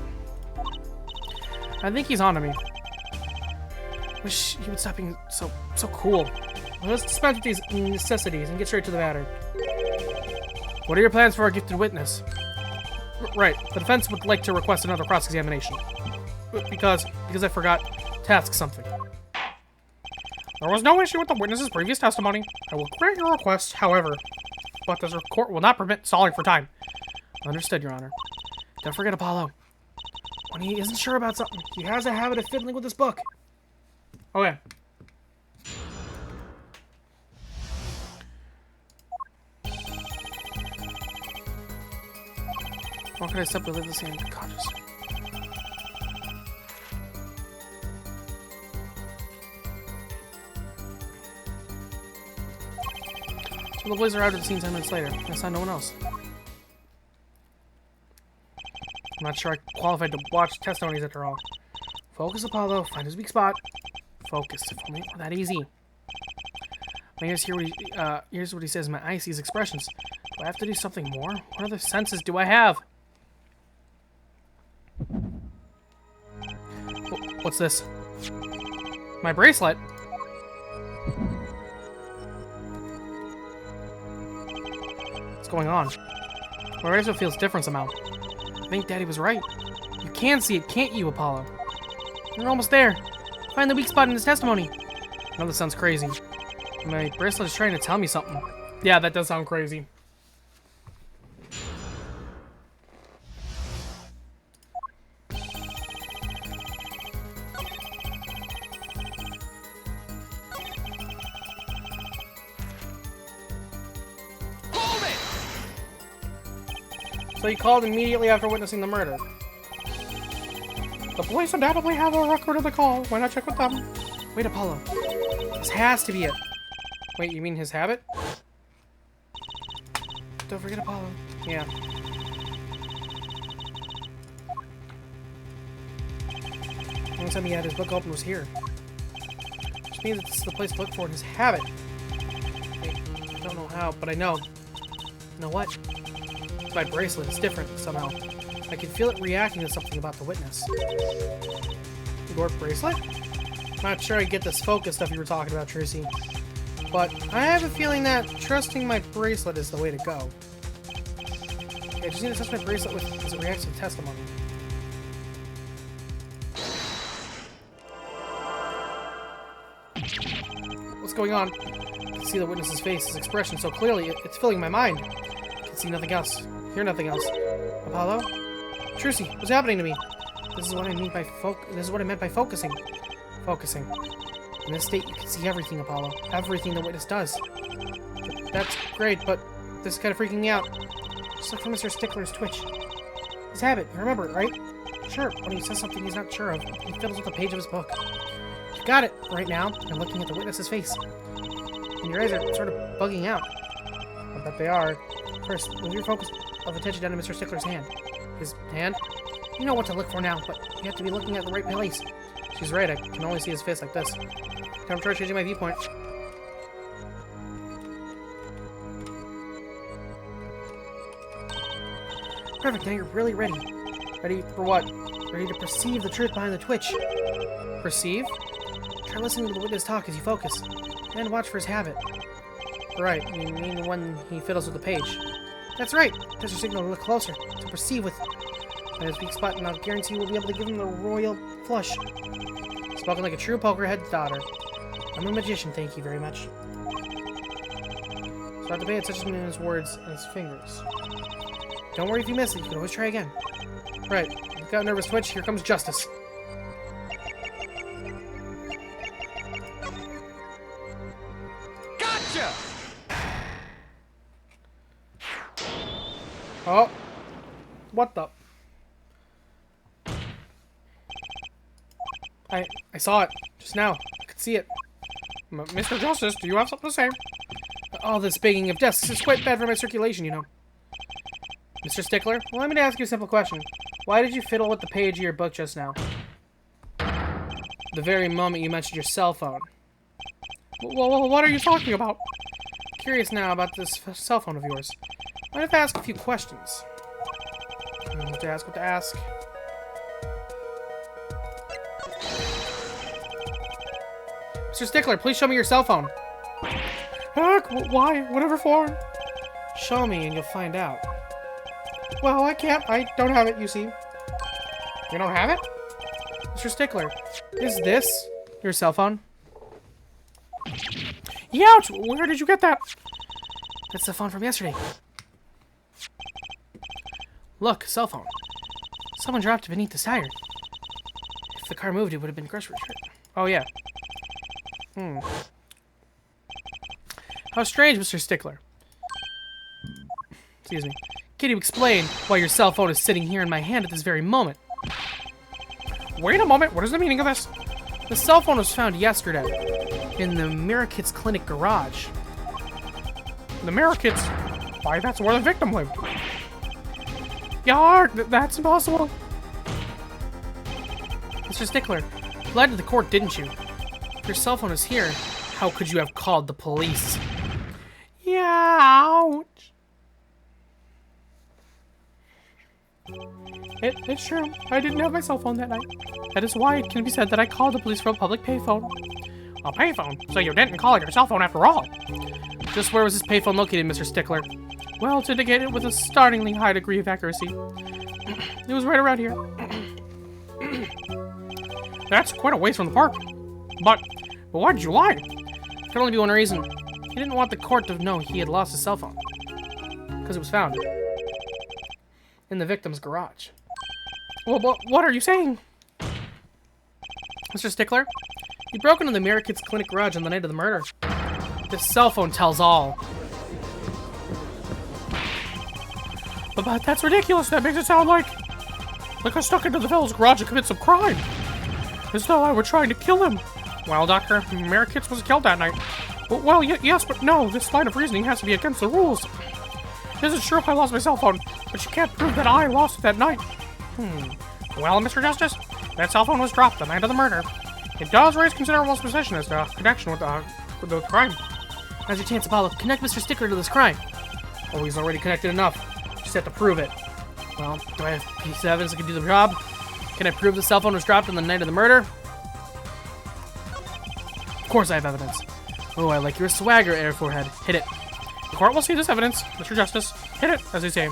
I think he's onto me. Wish he would stop being so cool. Let's dispense with these necessities and get straight to the matter. What are your plans for our gifted witness? Right, the defense would like to request another cross-examination. Because I forgot to ask something. There was no issue with the witness's previous testimony. I will grant your request, however, but this court will not permit stalling for time. Understood, Your Honor. Don't forget Apollo. When he isn't sure about something, he has a habit of fiddling with his book. Okay. Or could I separately live the same conscious? So the boys arrived at the scene 10 minutes later. I saw no one else. I'm not sure I qualified to watch testimonies after all. Focus, Apollo. Find his weak spot. Focus. If only it were that easy. My ears here's what he says. My eyes see his expressions. Do I have to do something more? What other senses do I have? What's this? My bracelet? What's going on? My bracelet feels different somehow. I think Daddy was right. You can see it, can't you, Apollo? You're almost there. Find the weak spot in his testimony. I know this sounds crazy. My bracelet is trying to tell me something. Yeah, that does sound crazy. So he called immediately after witnessing the murder. The police undoubtedly have a record of the call. Why not check with them? Wait, Apollo. This has to be it. Wait, you mean his habit? Don't forget Apollo. Yeah. The only time he had his book open was here. Which means it's the place to look for in his habit. Wait, I don't know how, but I know. You know what? My bracelet is different somehow. I can feel it reacting to something about the witness. Your bracelet? Not sure I get this focus stuff you were talking about, Tracy. But I have a feeling that trusting my bracelet is the way to go. Okay, I just need to test my bracelet as it reacts to the testimony. What's going on? I can see the witness's face, his expression so clearly, it's filling my mind. I can see nothing else. Hear nothing else. Apollo? Trucy, what's happening to me? This is what I mean by this is what I meant by focusing. Focusing. In this state, you can see everything, Apollo. Everything the witness does. That's great, but this is kind of freaking me out. Just look for Mr. Stickler's twitch. His habit, you remember it, right? Sure, when he says something he's not sure of, he fiddles with a page of his book. You got it! Right now, I'm looking at the witness's face. And your eyes are sort of bugging out. I bet they are. First, move your focus of attention down to Mr. Stickler's hand. His hand? You know what to look for now, but you have to be looking at the right place. She's right, I can only see his face like this. Time to try changing my viewpoint. Perfect, now you're really ready. Ready for what? Ready to perceive the truth behind the twitch. Perceive? Try listening to the witness talk as you focus. And watch for his habit. Right, you mean when he fiddles with the page. That's right! That's your signal to look closer, to perceive with at his weak spot, and I'll guarantee we'll be able to give him the royal flush. Spoken like a true pokerhead's daughter. I'm a magician, thank you very much. So at the band touches me in his words and his fingers. Don't worry if you miss it, you can always try again. Right, look out, nervous twitch, here comes justice. Gotcha! Oh. What the? I saw it just now. I could see it. Mr. Justice, do you have something to say? All this begging of desks is quite bad for my circulation, you know. Mr. Stickler, allow me to ask you a simple question. Why did you fiddle with the page of your book just now? The very moment you mentioned your cell phone. Well, what are you talking about? Curious now about this cell phone of yours. Mind if I ask a few questions? What to ask, what to ask? Mr. Stickler, please show me your cell phone. Heck, why? Whatever for? Show me and you'll find out. Well, I can't. I don't have it, you see. You don't have it? Mr. Stickler, is this your cell phone? Youch! Where did you get that? That's the phone from yesterday. Look, cell phone. Someone dropped it beneath the tire. If the car moved, it would have been crushed. Oh, yeah. How strange, Mr. Stickler. Excuse me. Can you explain why your cell phone is sitting here in my hand at this very moment? Wait a moment, what is the meaning of this? The cell phone was found yesterday in the Mirror Kids Clinic garage. The Mirror Kids? Why, that's where the victim lived. Yar, that's impossible. Mr. Stickler, you lied to the court, didn't you? If your cell phone is here, how could you have called the police? Ouch. It's true. I didn't have my cell phone that night. That is why it can be said that I called the police from a public payphone. A payphone? So you didn't call it your cell phone after all? Just where was this payphone located, Mr. Stickler? Well, to indicate it with a startlingly high degree of accuracy. It was right around here. That's quite a ways from the park. But why did you lie? There could only be one reason. He didn't want the court to know he had lost his cell phone. Because it was found in the victim's garage. Well, what are you saying? Mr. Stickler, you broke into the Mirror Kids Clinic garage on the night of the murder. This cell phone tells all. But that's ridiculous. That makes it sound like I stuck into the fellow's garage to commit some crime. As though I were trying to kill him. Well, Doctor, Mirror Kids was killed that night. Well, yes, but no. This line of reasoning has to be against the rules. It isn't sure if I lost my cell phone, but you can't prove that I lost it that night. Well, Mr. Justice, that cell phone was dropped the night of the murder. It does raise considerable suspicion as to connection with the crime. Now's your chance, Apollo. Connect Mr. Stickler to this crime. Oh, he's already connected enough. Just have to prove it. Well, do I have a piece of evidence that can do the job? Can I prove the cell phone was dropped on the night of the murder? Of course I have evidence. Oh, I like your swagger, Air Forehead. Hit it. The court will see this evidence, Mr. Justice. Hit it, as they say.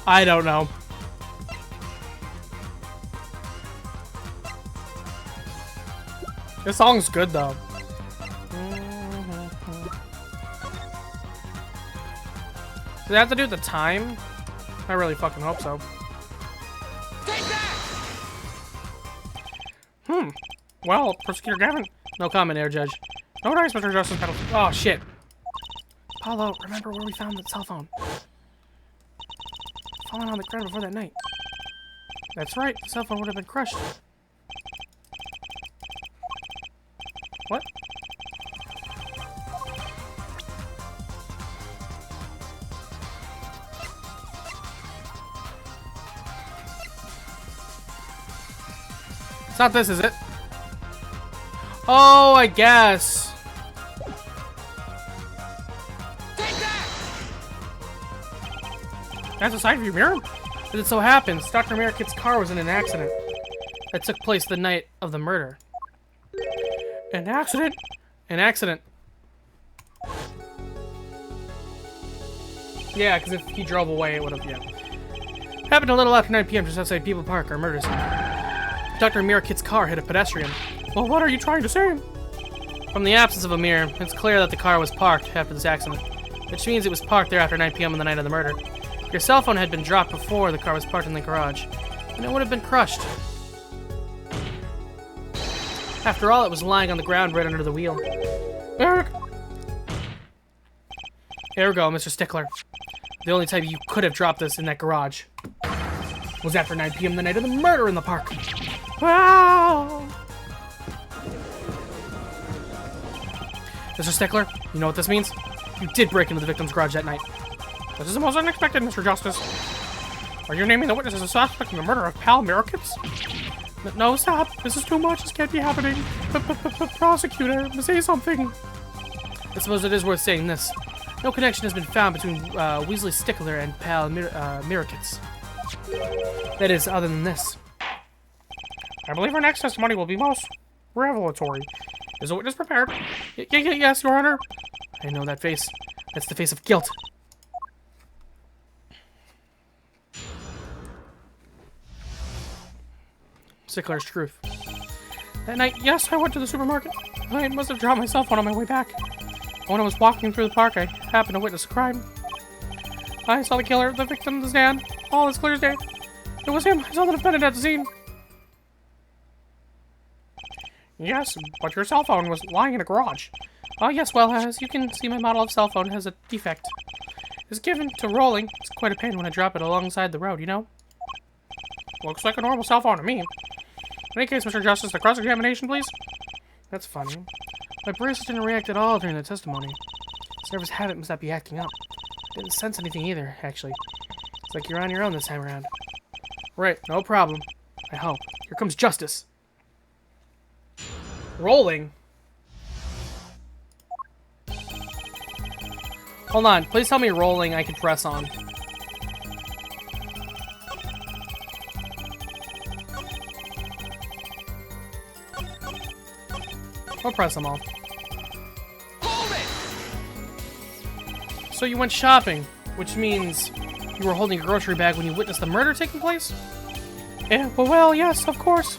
I don't know. This song's good, though. Do they have to do the time? I really fucking hope so. Take that! Well, Prosecutor Gavin. No comment, Air Judge. No dice, Mr. Justice Pedal. Oh, shit. Apollo, remember where we found the cell phone? Falling on the ground before that night. That's right. The cell phone would have been crushed. What? It's not this, is it? Oh, I guess. That's a side view mirror. As it so happens, Dr. Merrick's car was in an accident that took place the night of the murder. An accident? An accident. Yeah, because if he drove away, it would have, yeah. Happened a little after 9 p.m. just outside People Park, our murder scene. Dr. Merrick's car hit a pedestrian. Well, what are you trying to say? From the absence of a mirror, it's clear that the car was parked after this accident, which means it was parked there after 9 p.m. on the night of the murder. Your cell phone had been dropped before the car was parked in the garage, and it would have been crushed. After all, it was lying on the ground right under the wheel. Eric! Here we go, Mr. Stickler. The only time you could have dropped this in that garage was after 9 p.m. the night of the murder in the park. Wow! Mr. Stickler, you know what this means? You did break into the victim's garage that night. This is the most unexpected, Mr. Justice. Are you naming the witness as a suspect in the murder of Pal Miracles? No, stop. This is too much. This can't be happening. Prosecutor, say something. I suppose it is worth saying this. No connection has been found between Weasley Stickler and Pal Miracles. That is, other than this. I believe our next testimony will be most revelatory. Is the witness prepared? Yes, Your Honor. I know that face. That's the face of guilt. Stickler's truth. That night, yes, I went to the supermarket. I must have dropped my cell phone on my way back. When I was walking through the park, I happened to witness a crime. I saw the killer, the victim, the stand, all as clear as day. It was him. I saw the defendant at the scene. Yes, but your cell phone was lying in a garage. Oh, yes, well, as you can see, my model of cell phone has a defect. It's given to rolling. It's quite a pain when I drop it alongside the road, you know? Looks like a normal cell phone to me. In any case, Mr. Justice, the cross-examination, please. That's funny. My bracelet didn't react at all during the testimony. This nervous habit must not be acting up. Didn't sense anything either, actually. It's like you're on your own this time around. Right, no problem. I hope. Here comes justice. Rolling? Hold on. Please tell me rolling I can press on. I'll press them all. Hold it! So you went shopping, which means you were holding a grocery bag when you witnessed the murder taking place? Yeah, well, yes, of course.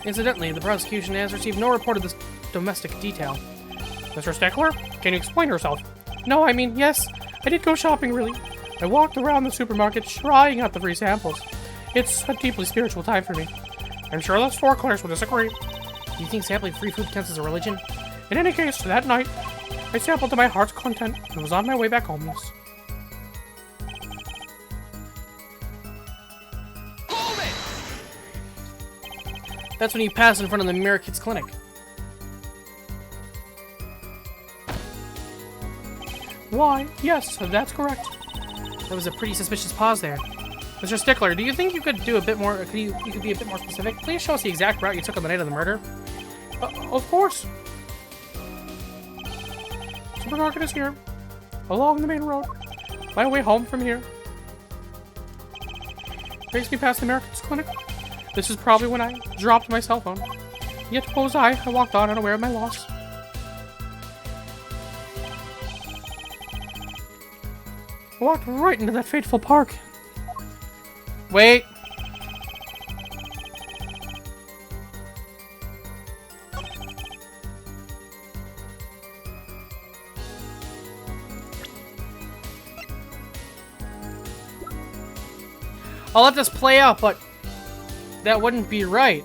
Incidentally, the prosecution has received no report of this domestic detail. Mr. Stickler, can you explain yourself? No, I mean, yes, I did go shopping, really. I walked around the supermarket trying out the free samples. It's a deeply spiritual time for me. I'm sure those four clerks will disagree. Do you think sampling free food counts as a religion? In any case, that night, I sampled to my heart's content and was on my way back homeless. Hold it! That's when you pass in front of the Mirror Kids Clinic. Why, yes, that's correct. There was a pretty suspicious pause there. Mr. Stickler, do you think you could do a bit more? You could be a bit more specific? Please show us the exact route you took on the night of the murder. Of course. Supermarket is here, along the main road. My way home from here takes me past the American's clinic. This is probably when I dropped my cell phone. Yet, what was I walked on unaware of my loss. I walked right into that fateful park. Wait. I'll let this play out, but that wouldn't be right.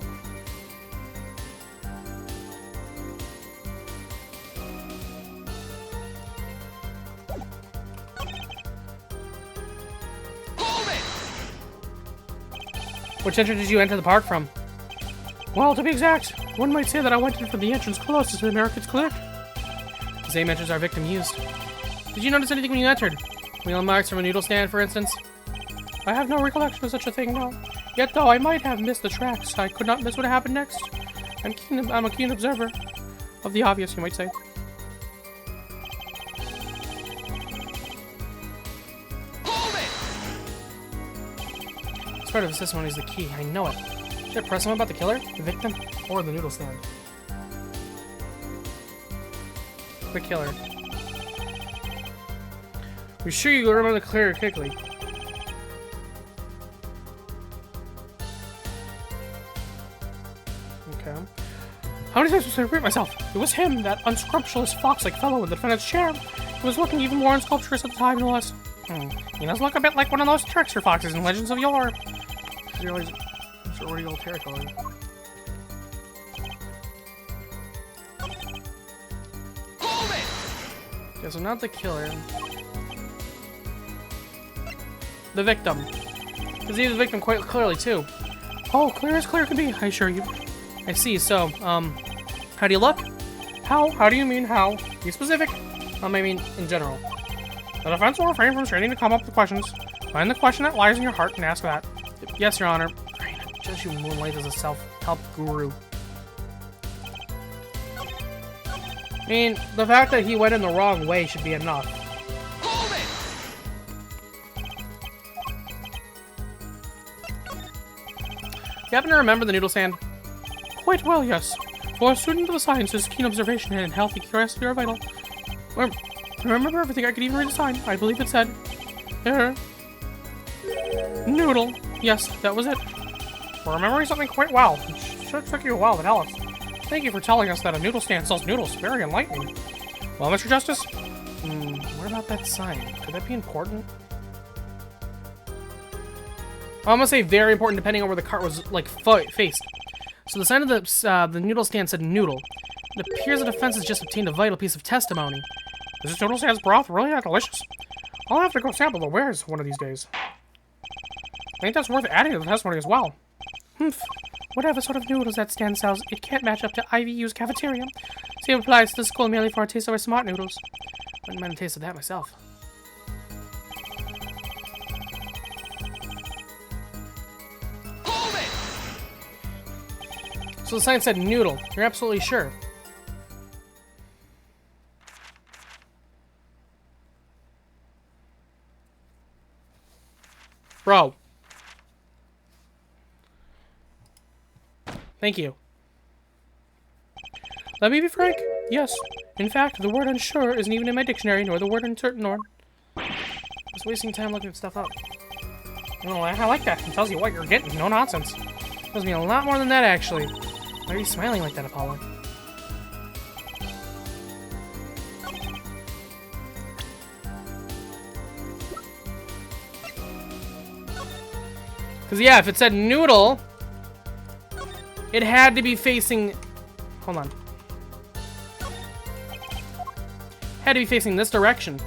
Hold it! Which entrance did you enter the park from? Well, to be exact, one might say that I went in from the entrance closest to the American's clinic. The same entrance our victim used. Did you notice anything when you entered? Wheel marks from a noodle stand, for instance? I have no recollection of such a thing, no. Yet, though I might have missed the tracks, I could not miss what happened next. I'm a keen observer of the obvious, you might say. Hold it! This part of his testimony is the key. I know it. Should I press him about the killer, the victim, or the noodle stand? The killer. We're sure you remember the killer quickly. Okay. How many times must I repeat myself? It was him, that unscrumptious fox-like fellow in the defendant's chair. He was looking even more unsculpturous at the time, no less. He does look a bit like one of those trickster foxes in Legends of Yore. It's already old territory. Okay, so not the killer. The victim. Because he's the victim quite clearly, too. Oh, clear as clear can be, I assure you. I see, so, how do you look? How? How do you mean how? Be specific. I mean, in general. The defense will refrain from straining to come up with questions. Find the question that lies in your heart and ask that. Yes, Your Honor. Great. Judge you moonlight as a self-help guru. I mean, the fact that he went in the wrong way should be enough. Hold it! You happen to remember the noodle stand? Quite well, yes. For a student of the sciences, keen observation and healthy curiosity are vital. I remember everything. I could even read a sign. I believe it said... Noodle. Yes, that was it. We're remembering something quite well. It sure took you a while to tell us. Thank you for telling us that a noodle stand sells noodles. Very enlightening. Well, Mr. Justice? What about that sign? Could that be important? I'm gonna say very important depending on where the cart was, like, faced. So the sign of the noodle stand said noodle. It appears the defense has just obtained a vital piece of testimony. Is this noodle stand's broth really that delicious? I'll have to go sample the wares one of these days. I think that's worth adding to the testimony as well. Humph. Whatever sort of noodles that stand sells, it can't match up to IVU's cafeteria. Same applies to the school merely for a taste of our smart noodles. Wouldn't mind a taste of that myself. Hold it! So the sign said noodle. You're absolutely sure? Bro. Thank you. Let me be frank. Yes. In fact, the word unsure isn't even in my dictionary, nor the word uncertain, nor... I was wasting time looking stuff up. Oh, I like that. It tells you what you're getting. No nonsense. It tells me a lot more than that, actually. Why are you smiling like that, Apollo? Because, yeah, if it said noodle, it had to be facing... Hold on. Had to be facing this direction.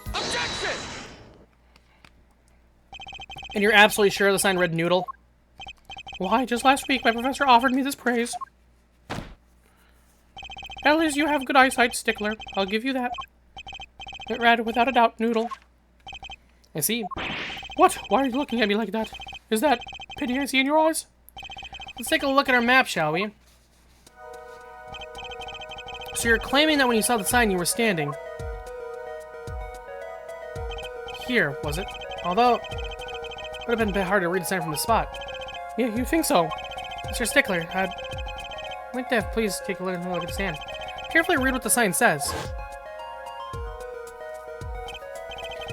Objection! And you're absolutely sure the sign read noodle? Why, just last week my professor offered me this praise. At least you have good eyesight, Stickler. I'll give you that. It read, without a doubt, noodle. I see. What? Why are you looking at me like that? Is that pity I see in your eyes? Let's take a look at our map, shall we? So you're claiming that when you saw the sign you were standing here, was it? Although, it would have been a bit hard to read the sign from the spot. Yeah, you think so? Mr. Stickler, I'd like to have please take a look at the stand. Carefully read what the sign says.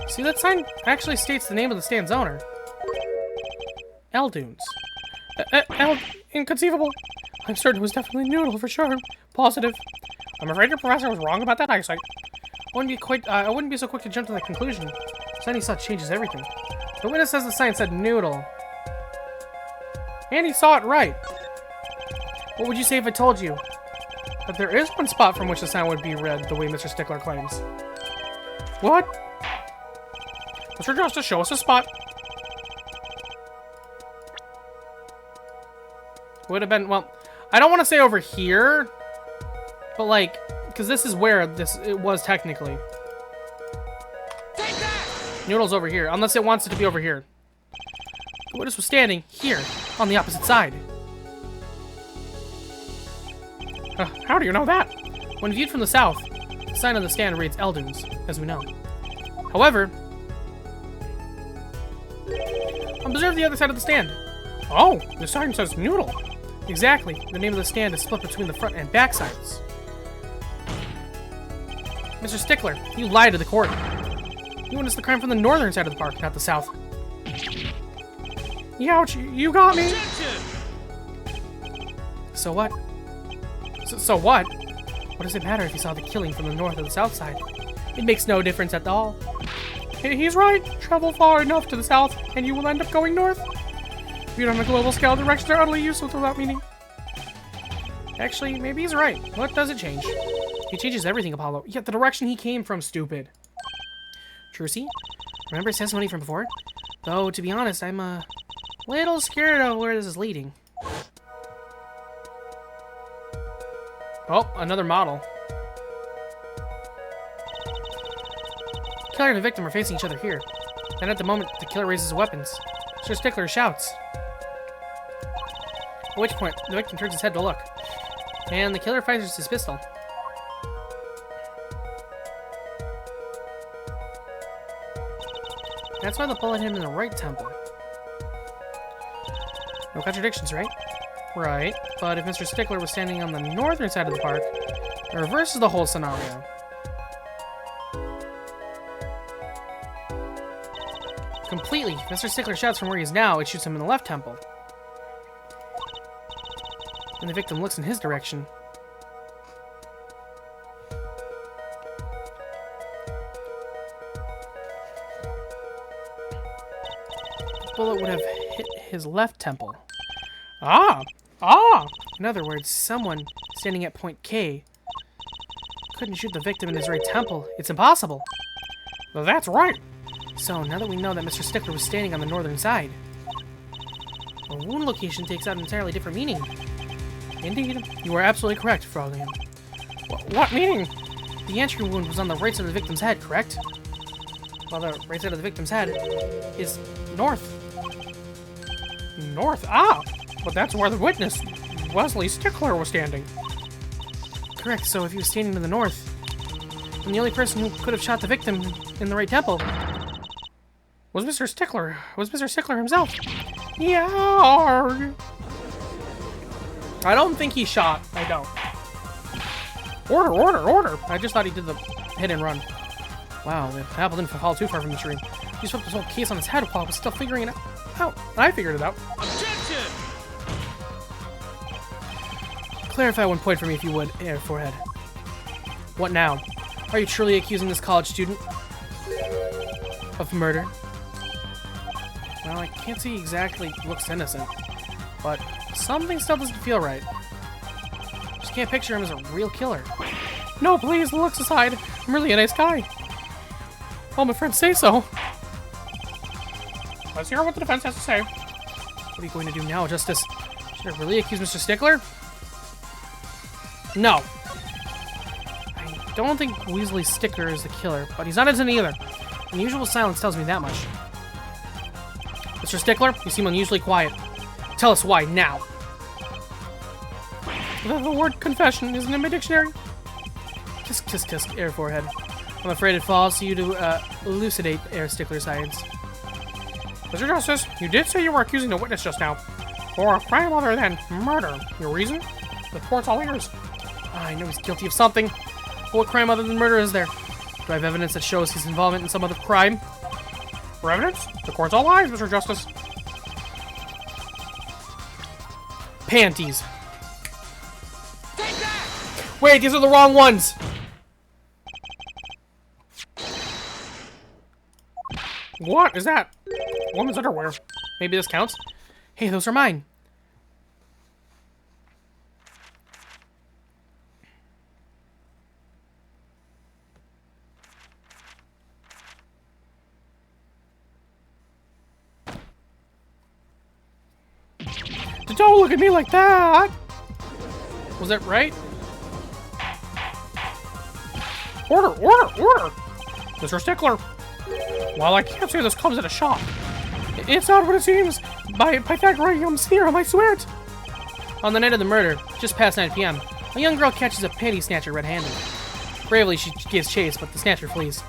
See, that sign actually states the name of the stand's owner. Eldunes. Inconceivable. I'm certain it was definitely noodle for sure. Positive. I'm afraid your professor was wrong about that eyesight. I wouldn't be so quick to jump to that conclusion. Sign he saw changes everything. The witness says the sign said noodle. And he saw it right. What would you say if I told you that there is one spot from which the sign would be read the way Mr. Stickler claims? What? Mr. Justice, show us a spot. Would have been, well, I don't want to say over here, but like, because this is where it was technically. Take that! Noodle's over here, unless it wants it to be over here. The witness was standing here, on the opposite side. How do you know that? When viewed from the south, the sign on the stand reads Eldunes, as we know. However, observe the other side of the stand. Oh, the sign says noodle. Exactly. The name of the stand is split between the front and back sides. Mr. Stickler, you lied to the court. You witnessed the crime from the northern side of the park, not the south. Youch, you got me. Objection! So what? So what? What does it matter if you saw the killing from the north or the south side? It makes no difference at all. He's right. Travel far enough to the south, and you will end up going north. Viewed on a global scale, directions are utterly useless without meaning. Actually, maybe he's right. What does it change? He changes everything, Apollo. Yeah, the direction he came from, stupid. Trucy? Remember his testimony from before? Though, to be honest, I'm a little scared of where this is leading. Oh, another model. Killer and the victim are facing each other here. Then at the moment, the killer raises his weapons. Sir Stickler shouts. At which point, the victim turns his head to look. And the killer fires his pistol. That's why the bullet hit him in the right temple. No contradictions, right? Right, but if Mr. Stickler was standing on the northern side of the park, it reverses the whole scenario. Completely. If Mr. Stickler shouts from where he is now, it shoots him in the left temple. And the victim looks in his direction. The bullet would have hit his left temple. Ah! In other words, someone standing at point K couldn't shoot the victim in his right temple. It's impossible. Well, that's right. So, now that we know that Mr. Stickler was standing on the northern side, a wound location takes on an entirely different meaning. Indeed, you are absolutely correct, Frogman. What meaning? The entry wound was on the right side of the victim's head, correct? While the right side of the victim's head is north. North? Ah! But that's where the witness, Wesley Stickler, was standing. Correct, so if he was standing to the north, then the only person who could have shot the victim in the right temple was Mr. Stickler. Was Mr. Stickler himself. Yarg! I don't think he shot. I don't. Order! I just thought he did the hit and run. Wow, the apple didn't fall too far from the tree. He swept this whole case on his head while I was still figuring it out. I figured it out. Objection! Clarify one point for me, if you would, Forehead. What now? Are you truly accusing this college student of murder? Well, I can't see exactly looks innocent, but something still doesn't feel right. Just can't picture him as a real killer. No, please, looks aside. I'm really a nice guy. All my friends say so. Let's hear what the defense has to say. What are you going to do now, Justice? Should I really accuse Mr. Stickler? No. I don't think Weasley Stickler is the killer, but he's not innocent either. Unusual silence tells me that much. Mr. Stickler, you seem unusually quiet. Tell us why now. The word confession isn't in my dictionary. Tisk, Air Forehead. I'm afraid it falls to you to elucidate Air Stickler science. Mr. Justice, you did say you were accusing the witness just now. For a crime other than murder. Your reason? The court's all ears. I know he's guilty of something. But what crime other than murder is there? Do I have evidence that shows his involvement in some other crime? For evidence? The court's all eyes, Mr. Justice. Panties. Take that! Wait, these are the wrong ones! What is that? Woman's underwear. Maybe this counts. Hey, those are mine. Don't look at me like that! Was that right? Order! Mr. Stickler! While I can't say this comes at a shock, it's not what it seems. By Pythagorean's theorem, I swear it! On the night of the murder, just past 9 p.m., a young girl catches a panty snatcher red-handed. Bravely, she gives chase, but the snatcher flees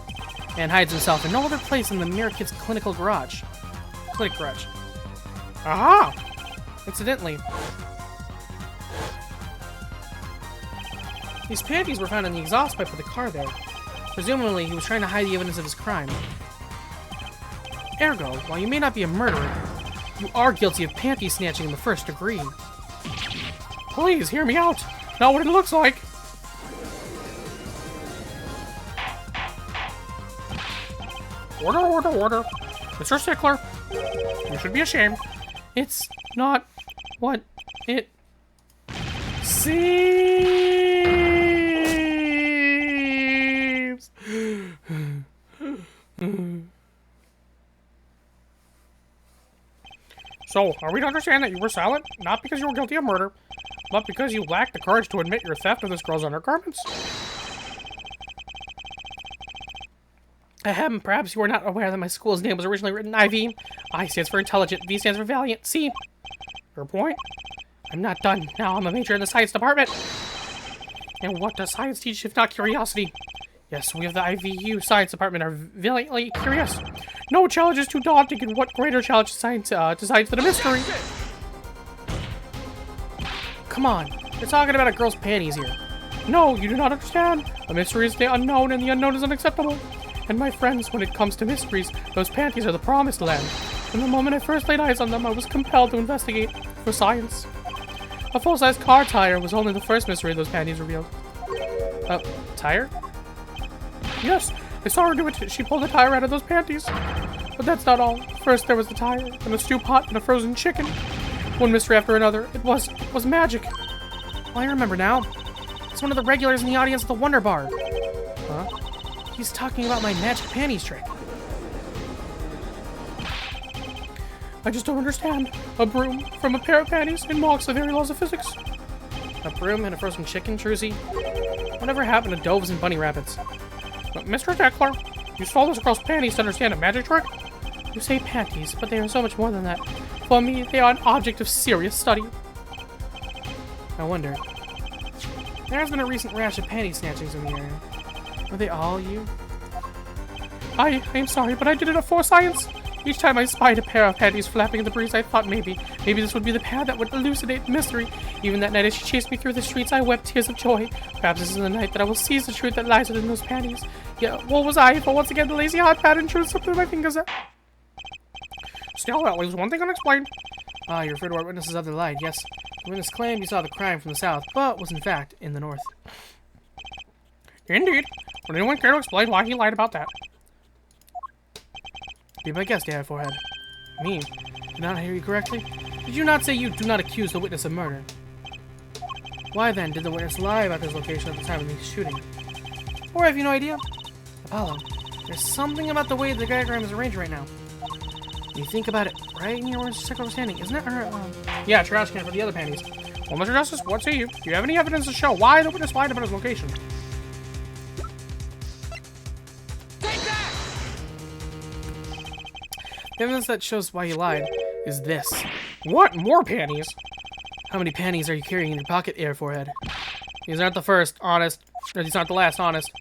and hides himself in no other place than the Mirror Kid's clinic garage. Aha! Incidentally, these panties were found in the exhaust pipe of the car there. Presumably, he was trying to hide the evidence of his crime. Ergo, while you may not be a murderer, you are guilty of panty snatching in the first degree. Please, hear me out. Not what it looks like. Order. Mr. Stickler, you should be ashamed. It's not what it seems. So, are we to understand that you were silent, not because you were guilty of murder, but because you lacked the courage to admit your theft of this girl's undergarments? Ahem, perhaps you were not aware that my school's name was originally written IV. I stands for intelligent, V stands for valiant, C. Your point? I'm not done. Now I'm a major in the science department. And what does science teach if not curiosity? Yes, we of the IVU science department are valiantly curious. No challenge is too daunting, and what greater challenge to science than a mystery? Come on, we're talking about a girl's panties here. No, you do not understand. A mystery is the unknown, and the unknown is unacceptable. And my friends, when it comes to mysteries, those panties are the promised land. From the moment I first laid eyes on them, I was compelled to investigate for science. A full-size car tire was only the first mystery those panties revealed. Tire? Yes, I saw her do it. She pulled a tire out of those panties. But that's not all. First there was the tire, and a stew pot, and a frozen chicken. One mystery after another. It was magic. Well, I remember now. It's one of the regulars in the audience at the Wonder Bar. Huh? He's talking about my magic panties trick. I just don't understand. A broom from a pair of panties and mocks the very laws of physics. A broom and a frozen chicken, Trucy? Whatever happened to Doves and Bunny Rabbits? But Mr. Deckler, you stole this girl's panties to understand a magic trick? You say panties, but they are so much more than that. For me, they are an object of serious study. I wonder. There has been a recent rash of panty snatchings in the area. Were they all you? I am sorry, but I did it for science. Each time I spied a pair of panties flapping in the breeze, I thought maybe this would be the pair that would elucidate the mystery. Even that night as she chased me through the streets, I wept tears of joy. Perhaps this is the night that I will seize the truth that lies within those panties. Yeah, what was I? For once again, the lazy hot pattern truth slipped through my fingers. Still, that leaves one thing unexplained. Ah, you refer to our witness's other lied, yes. The witness claimed he saw the crime from the south, but was in fact in the north. Indeed. Would anyone care to explain why he lied about that? Be my guest, Dad Forehead. Me? Did not hear you correctly? Did you not say you do not accuse the witness of murder? Why then did the witness lie about his location at the time of the shooting? Or have you no idea? Apollo, there's something about the way the diagram is arranged right now. When you think about it, right in your circle of standing, isn't it her, Yeah, trash can for the other panties. Well, Mr. Justice, what say you? Do you have any evidence to show why the witness lied about his location? The evidence that shows why he lied is this. What? More panties? How many panties are you carrying in your pocket, Air Forehead? These aren't the first, honest. Or these aren't the last, honest.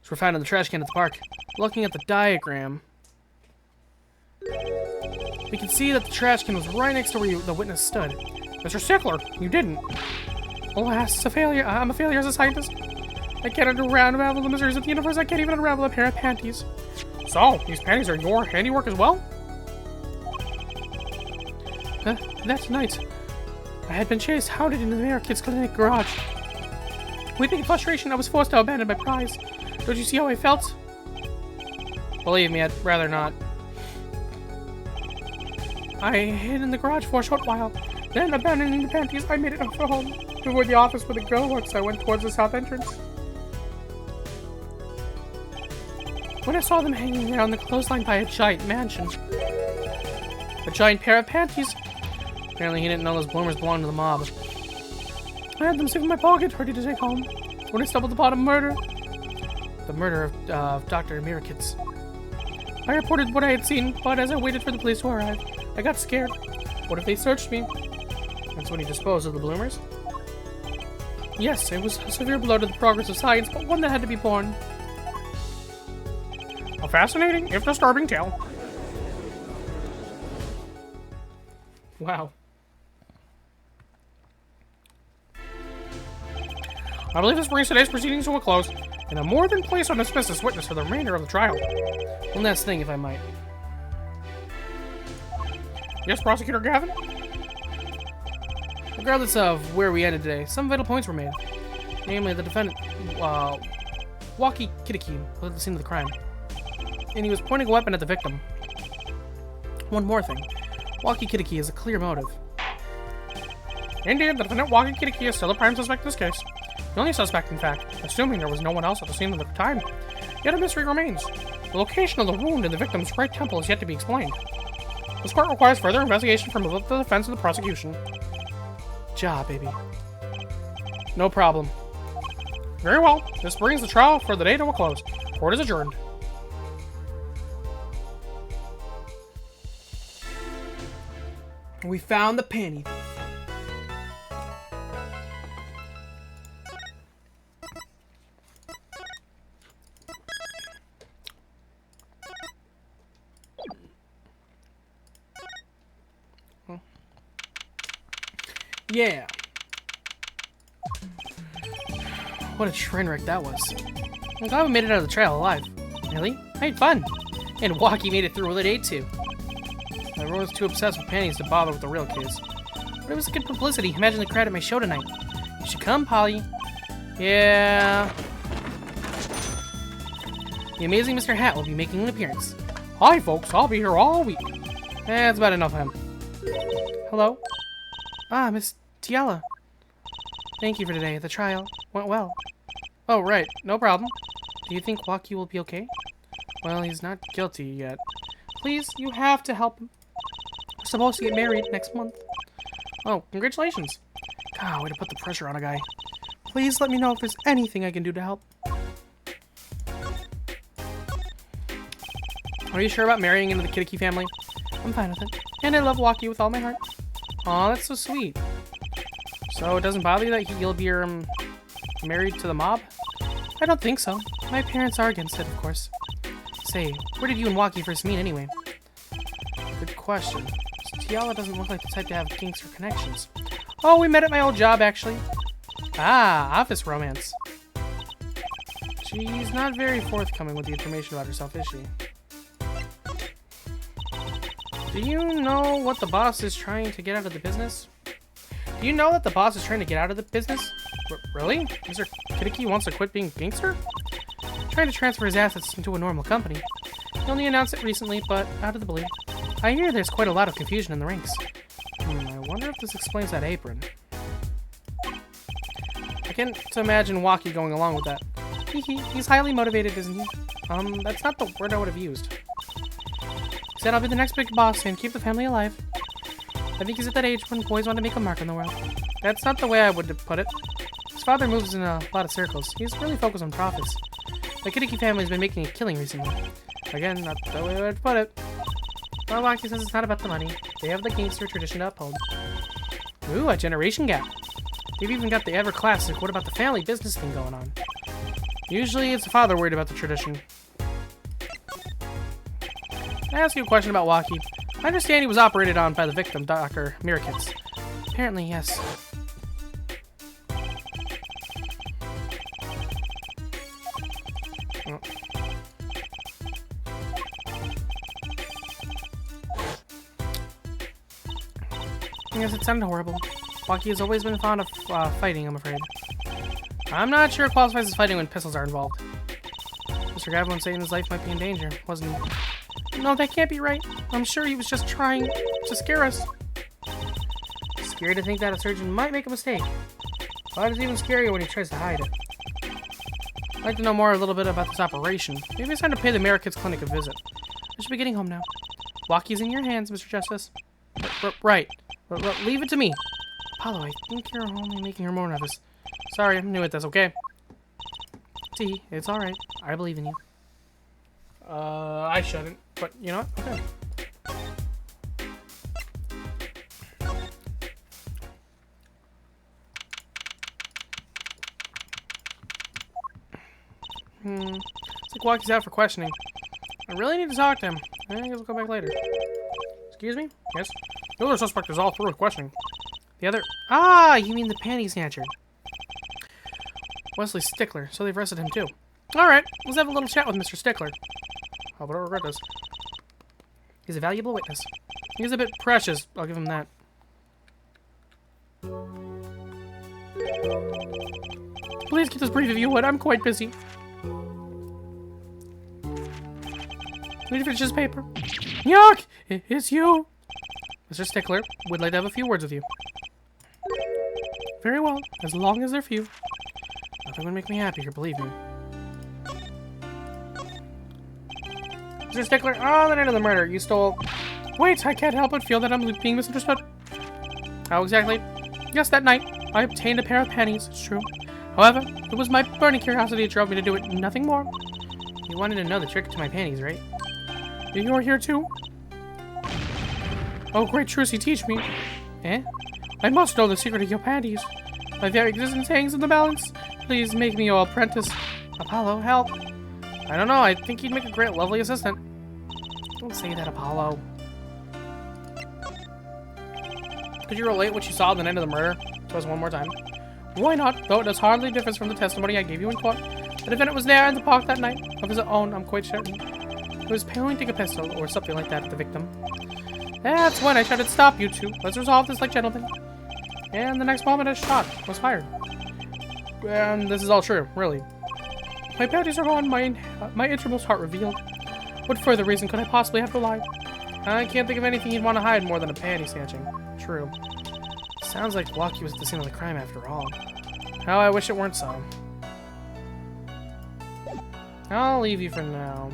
Which were found in the trash can at the park. Looking at the diagram, we can see that the trash can was right next to where the witness stood. Mr. Stickler, you didn't. Alas, it's a failure. I'm a failure as a scientist. I can't unravel the mysteries of the universe. I can't even unravel a pair of panties. So, these panties are your handiwork as well? That night, I had been chased, hounded into the Mayor Kid's clinic garage. Weeping in frustration, I was forced to abandon my prize. Don't you see how I felt? Believe me, I'd rather not. I hid in the garage for a short while. Then, abandoning the panties, I made it up for home. To avoid the office where the girl works, I went towards the south entrance. When I saw them hanging there on the clothesline by a giant mansion. A giant pair of panties. Apparently he didn't know those bloomers belonged to the mob. I had them safe in my pocket, ready to take home. When I stumbled upon a murder. The murder of Dr. Mirakits. I reported what I had seen, but as I waited for the police to arrive, I got scared. What if they searched me? That's when he disposed of the bloomers? Yes, it was a severe blow to the progress of science, but one that had to be borne. A fascinating, if disturbing tale. Wow. I believe this brings today's proceedings to a close, and I'm more than pleased to dismiss this witness for the remainder of the trial. One last thing, if I might. Yes, Prosecutor Gavin? Regardless of where we ended today, some vital points were made. Namely, the defendant, Waki Kitiki, was at the scene of the crime. And he was pointing a weapon at the victim. One more thing. Waki Kitiki is a clear motive. Indeed, Lieutenant Walkie-Kitty is still a prime suspect in this case. The only suspect, in fact, assuming there was no one else at the scene at the time. Yet a mystery remains. The location of the wound in the victim's right temple is yet to be explained. This court requires further investigation from both the defense and the prosecution. Ja, baby. No problem. Very well. This brings the trial for the day to a close. Court is adjourned. We found the panty. Yeah. What a train wreck that was. I'm glad we made it out of the trial alive. Really? I had fun. And Walkie made it through with it too. Everyone's too obsessed with panties to bother with the real kids. But it was good publicity. Imagine the crowd at my show tonight. You should come, Polly. Yeah. The amazing Mr. Hat will be making an appearance. Hi, folks. I'll be here all week. That's about enough of him. Hello? Ah, Miss Tiala. Thank you for today. The trial went well. Oh, right. No problem. Do you think Walkie will be okay? Well, he's not guilty yet. Please, you have to help him. We're supposed to get married next month. Oh, congratulations. God, way to put the pressure on a guy. Please let me know if there's anything I can do to help. Are you sure about marrying into the Kitty family? I'm fine with it. And I love Walkie with all my heart. Aw, that's so sweet. So it doesn't bother you that you'll be married to the mob? I don't think so. My parents are against it, of course. Say, where did you and Walkie first meet anyway? Good question. Tiala doesn't look like the type to have gangster connections. Oh, we met at my old job, actually. Ah, office romance. She's not very forthcoming with the information about herself, is she? Do you know what the boss is trying to get out of the business? Do you know that the boss is trying to get out of the business? Really? Mr. Kitty wants to quit being gangster? Trying to transfer his assets into a normal company. He only announced it recently, but out of the blue. I hear there's quite a lot of confusion in the ranks. I wonder if this explains that apron. I can't imagine Walkie going along with that. He's highly motivated, isn't he? That's not the word I would have used. He said I'll be the next big boss and keep the family alive. I think he's at that age when boys want to make a mark in the world. That's not the way I would have put it. His father moves in a lot of circles. He's really focused on profits. The Kitty family's been making a killing recently. Again, not the way I would put it. Well, Walkie says it's not about the money. They have the gangster tradition to uphold. Ooh, a generation gap. They've even got the ever-classic what about the family business thing going on. Usually it's the father worried about the tradition. I ask you a question about Walkie. I understand he was operated on by the victim, Dr. Mirakitz. Apparently, yes. Oh. Yes, it sounded horrible. Walkie has always been fond of fighting, I'm afraid. I'm not sure it qualifies as fighting when pistols are involved. Mr. Gavlin saying his life might be in danger, wasn't he? No, that can't be right. I'm sure he was just trying to scare us. Scary to think that a surgeon might make a mistake. But it's even scarier when he tries to hide it. I'd like to know more a little bit about this operation. Maybe it's time to pay the Mirakitz clinic a visit. I should be getting home now. Walkie's in your hands, Mr. Justice. Right. Leave it to me. Apollo, I think you're only making her more nervous. Sorry, I'm new at this, okay? T, it's alright. I believe in you. I shouldn't, but you know what? Okay. It's like Walkie's out for questioning. I really need to talk to him. I guess we'll come back later. Excuse me? Yes? The other suspect is all through with questioning. The other... Ah, you mean the panty snatcher. Wesley Stickler, so they've arrested him too. Alright, let's have a little chat with Mr. Stickler. Hope I don't regret this. He's a valuable witness. He's a bit precious, I'll give him that. Please keep this brief if you would, I'm quite busy. Need to finish this paper. Yuck! It's you! Mr. Stickler would like to have a few words with you. Very well, as long as they're few. Nothing would make me happier, believe me. Mr. Stickler, on the night of the murder, you stole... Wait, I can't help but feel that I'm being misunderstood. How exactly? Yes, that night, I obtained a pair of panties, it's true. However, it was my burning curiosity that drove me to do it, nothing more. You wanted to know the trick to my panties, right? You're here too? Oh, great Trucy, teach me. Eh? I must know the secret of your panties. My very existence hangs in the balance. Please make me your apprentice. Apollo, help. I don't know, I think he'd make a great, lovely assistant. Don't say that, Apollo. Could you relate what you saw the night of the murder to us one more time? Why not? Though it does hardly differ from the testimony I gave you in court. The defendant was there in the park that night, of his own, I'm quite certain. He was pointing a pistol, or something like that, at the victim. That's when I shouted, stop, you two. Let's resolve this like gentlemen. And the next moment a shot was fired. And this is all true, really. My panties are gone, my innermost heart revealed. What further reason could I possibly have to lie? I can't think of anything you'd want to hide more than a panty snatching. True. Sounds like Walkie was at the scene of the crime after all. How I wish it weren't so. I'll leave you for now.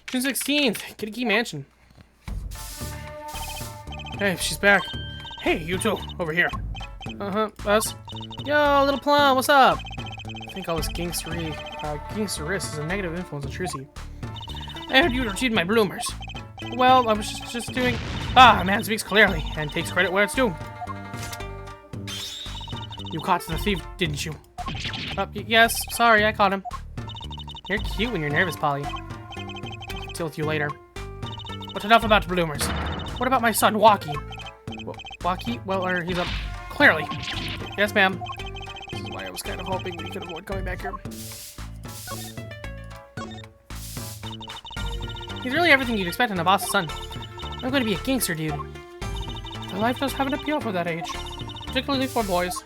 June 16th, Kitty Mansion. Hey, she's back. Hey, you two, over here. Us? Yo, little plum, what's up? I think all this gangsterist is a negative influence on Trucy. I heard you cheated my bloomers. Well, I was just doing... Ah, a man speaks clearly, and takes credit where it's due. You caught the thief, didn't you? Yes, sorry, I caught him. You're cute when you're nervous, Polly. I'll deal with you later. But enough about bloomers. What about my son, Walkie? Walkie? Well, he's up. Clearly. Yes, ma'am. This is why I was kind of hoping we could avoid coming back here. He's really everything you'd expect in a boss's son. I'm going to be a gangster, dude. My life does have an appeal for that age. Particularly for boys.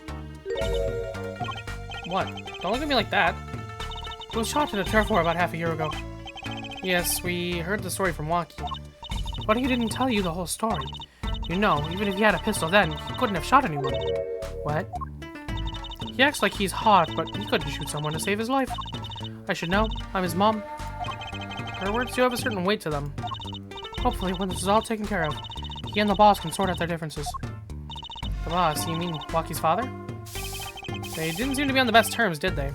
What? Don't look at me like that. I was shot in a turf war about half a year ago. Yes, we heard the story from Walkie. But he didn't tell you the whole story. You know, even if he had a pistol then, he couldn't have shot anyone. What? He acts like he's hot, but he couldn't shoot someone to save his life. I should know. I'm his mom. Her words do have a certain weight to them. Hopefully, when this is all taken care of, he and the boss can sort out their differences. The boss? You mean Walkie's father? They didn't seem to be on the best terms, did they?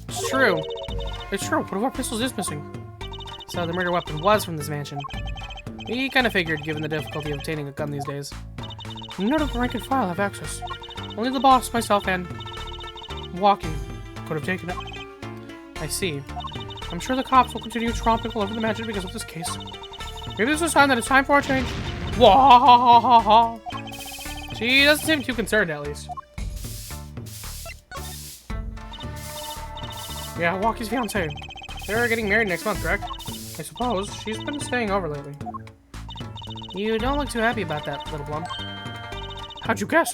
It's true. It's true. One of our pistols is missing. So the murder weapon was from this mansion. We kind of figured, given the difficulty of obtaining a gun these days. None of the rank and file have access. Only the boss, myself, and Walkie could have taken it. I see. I'm sure the cops will continue tromping all over the mansion because of this case. Maybe this is a sign that it's time for a change. Wah-ha-ha-ha-ha. She doesn't seem too concerned, at least. Yeah, Walkie's fiancé. They're getting married next month, correct? I suppose. She's been staying over lately. You don't look too happy about that, little Blum. How'd you guess?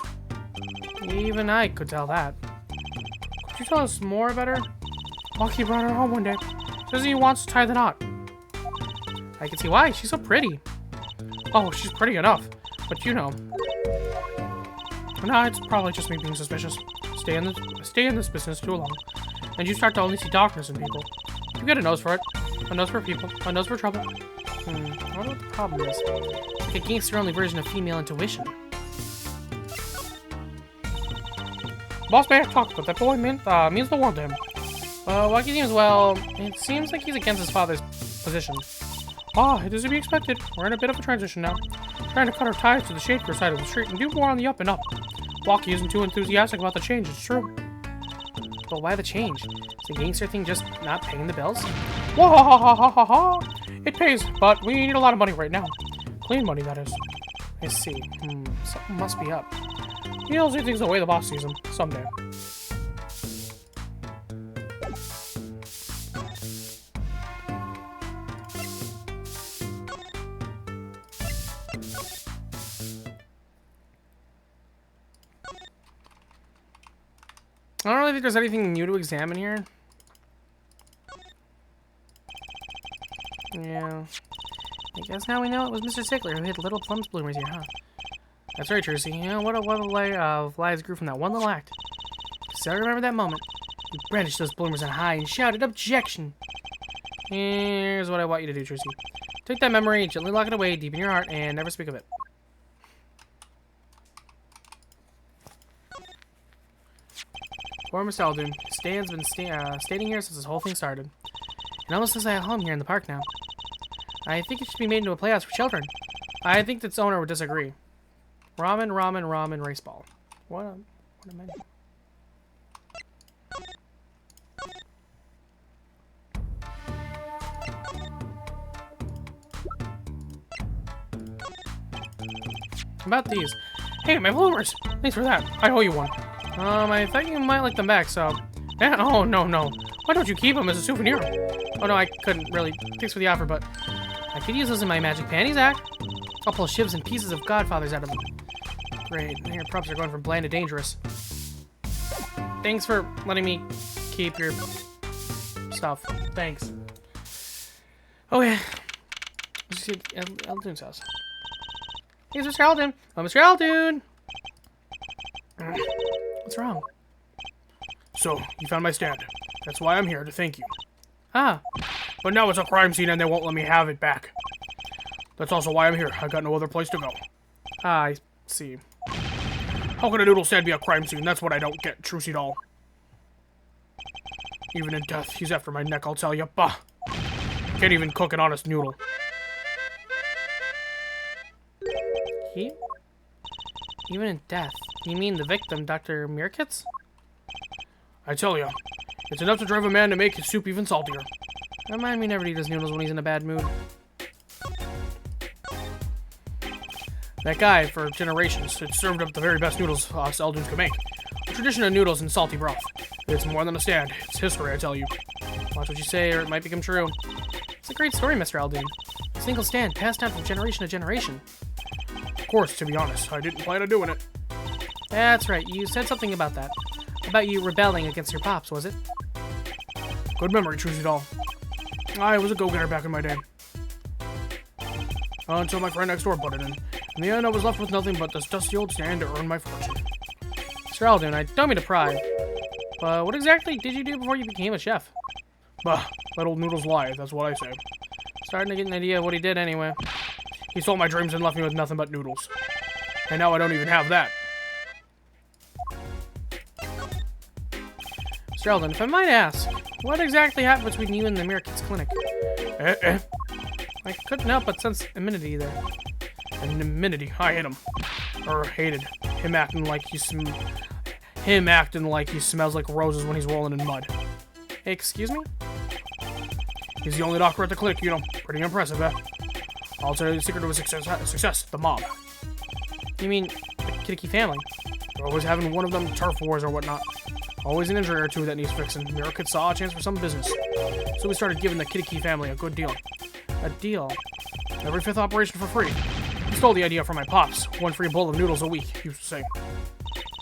Even I could tell that. Could you tell us more about her? Walkie brought her home one day. Says he wants to tie the knot. I can see why. She's so pretty. Oh, she's pretty enough. But you know. Nah, it's probably just me being suspicious. Stay in this business too long. And you start to only see darkness in people. You get a nose for it. A nose for people. A nose for trouble. I wonder what the problem is. It's like a gangster-only version of female intuition. Boss may have talked, but that boy means the world to him. Walkie seems, well, it seems like he's against his father's position. Ah, it is to be expected. We're in a bit of a transition now. Trying to cut our ties to the shaker side of the street and do more on the up and up. Walkie isn't too enthusiastic about the change, it's true. But why the change? Is the gangster thing just not paying the bills? Wah-ha-ha-ha-ha-ha! It pays, but we need a lot of money right now. Clean money, that is. I see. Something must be up. He'll see things the way the boss sees them, someday. I don't really think there's anything new to examine here. Yeah. I guess now we know it was Mr. Sickler who hid little plum bloomers here, huh? That's right, Trucy. You know, what a lies grew from that one little act. So I remember that moment. You brandished those bloomers on high and shouted, "Objection!" Here's what I want you to do, Trucy. Take that memory, gently lock it away deep in your heart, and never speak of it. Poor Mr. Aldoon. Stan's been staying here since this whole thing started. It almost looks like a home here in the park now. I think it should be made into a playhouse for children. I think its owner would disagree. Ramen, race ball. What a menu. About these. Hey, my bloomers! Thanks for that. I owe you one. I thought you might like them back, so... Yeah, oh, no. Why don't you keep them as a souvenir? Oh, no, I couldn't really. Thanks for the offer, but... I could use those in my magic panties act. I'll pull shivs and pieces of Godfathers out of them. Great. Your props are going from bland to dangerous. Thanks for letting me keep your stuff. Thanks. Okay. Let's see Aldoon's house. Hey, Mr. Aldoon. Oh, Mr. Aldoon. What's wrong? So, you found my stand. That's why I'm here, to thank you. Ah. But now it's a crime scene and they won't let me have it back. That's also why I'm here. I got no other place to go. Ah, I see. How could a noodle stand be a crime scene? That's what I don't get, Trucy doll. Even in death, he's after my neck, I'll tell you. Bah! Can't even cook an honest noodle. He? Even in death? You mean the victim, Dr. Mirkitz? I tell you, it's enough to drive a man to make his soup even saltier. Remind me never to eat his noodles when he's in a bad mood. That guy, for generations, had served up the very best noodles us Eldoons could make. A tradition of noodles and salty broth. It's more than a stand. It's history, I tell you. Watch what you say, or it might become true. It's a great story, Mr. Aldoon. A single stand, passed down from generation to generation. Of course, to be honest, I didn't plan on doing it. That's right, you said something about that. About you rebelling against your pops, was it? Good memory, Trucy doll. I was a go-getter back in my day. Until my friend next door butted in. In the end, I was left with nothing but this dusty old stand to earn my fortune. Mr. Aldoon, I don't mean to pry, but what exactly did you do before you became a chef? Bah, let old noodles lie, that's what I say. Starting to get an idea of what he did anyway. He stole my dreams and left me with nothing but noodles. And now I don't even have that. Mr. Aldoon, if I might ask, what exactly happened between you and the Mirkitz clinic? I couldn't help but sense amenity there. Anonymity. I hate him. Or hated. Him acting like he smells like roses when he's rolling in mud. Excuse me? He's the only doctor at the clinic, you know. Pretty impressive, eh? I'll tell you the secret of his success, the mob. You mean the Kidiki family? They're always having one of them turf wars or whatnot. Always an injury or two that needs fixing. Mirkitz saw a chance for some business. So we started giving the Kidiki family a good deal. A deal? Every fifth operation for free. He stole the idea from my pops. One free bowl of noodles a week, he used to say.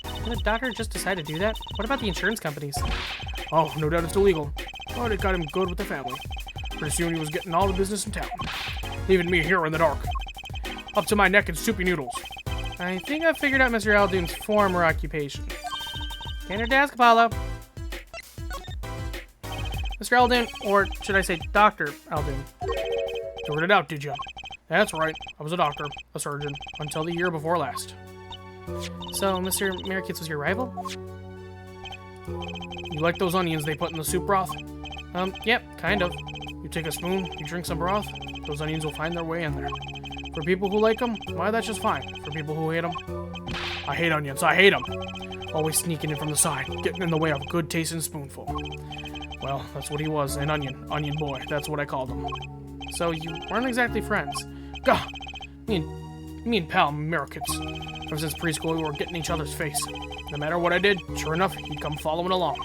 Did the doctor just decide to do that? What about the insurance companies? Oh, no doubt it's illegal. But it got him good with the family. Pretty soon he was getting all the business in town. Leaving me here in the dark. Up to my neck in soupy noodles. I think I've figured out Mr. Aldoon's former occupation. Get your desk, Apollo. Mr. Aldoon, or should I say Dr. Aldoon? Figured it out, did you? That's right. I was a doctor, a surgeon, until the year before last. So, Mr. Mirkitz was your rival? You like those onions they put in the soup broth? Yep, kind of. You take a spoon, you drink some broth, those onions will find their way in there. For people who like them, why, that's just fine. For people who hate them, I hate onions, I hate them. Always sneaking in from the side, getting in the way of a good tasting spoonful. Well, that's what he was, an onion boy, that's what I called him. So you weren't exactly friends? Gah! Me and pal Mirkitz. Ever since preschool, we were getting each other's face. No matter what I did, sure enough, he'd come following along.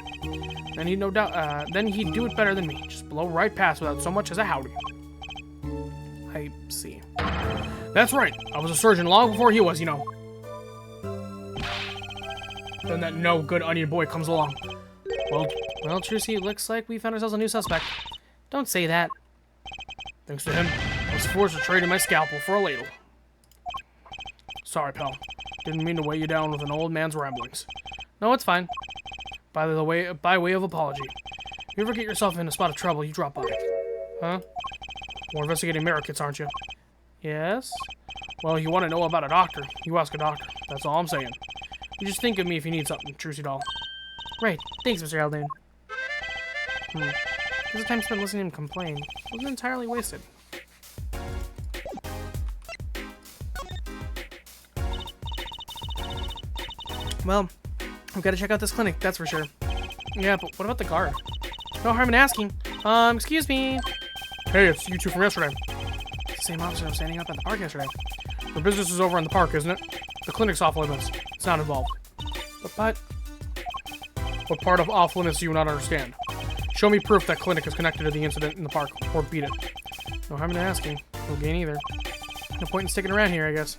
Then he'd do it better than me. Just blow right past without so much as a howdy. I see. That's right. I was a surgeon long before he was, you know. Then that no good onion boy comes along. Well, Trucy, it looks like we found ourselves a new suspect. Don't say that. Thanks to him, I was forced to trade in my scalpel for a ladle. Sorry, pal. Didn't mean to weigh you down with an old man's ramblings. No, it's fine. By way of apology, if you ever get yourself in a spot of trouble, you drop by. Huh? We're investigating mirror kits, aren't you? Yes? Well, you want to know about a doctor, you ask a doctor. That's all I'm saying. You just think of me if you need something, Trucy doll. Right. Thanks, Mr. Haldane. This time spent listening to him complain wasn't entirely wasted. Well, I've got to check out this clinic, that's for sure. Yeah, but what about the guard? No harm in asking. Excuse me. Hey, it's you two from yesterday. It's the same officer I was standing up at the park yesterday. The business is over in the park, isn't it? The clinic's off limits. It's not involved. But What part of off limits do you not understand? Show me proof that clinic is connected to the incident in the park, or beat it. no harm in asking. No gain either. No point in sticking around here, I guess.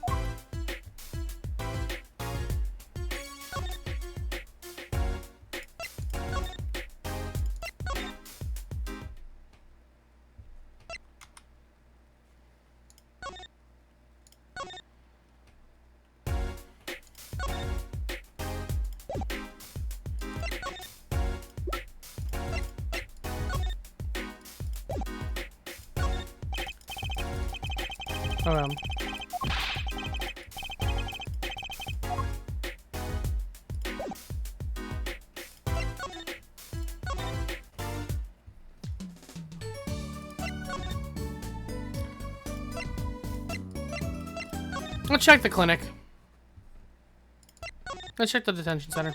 Oh, let's check the clinic. Let's check the detention center.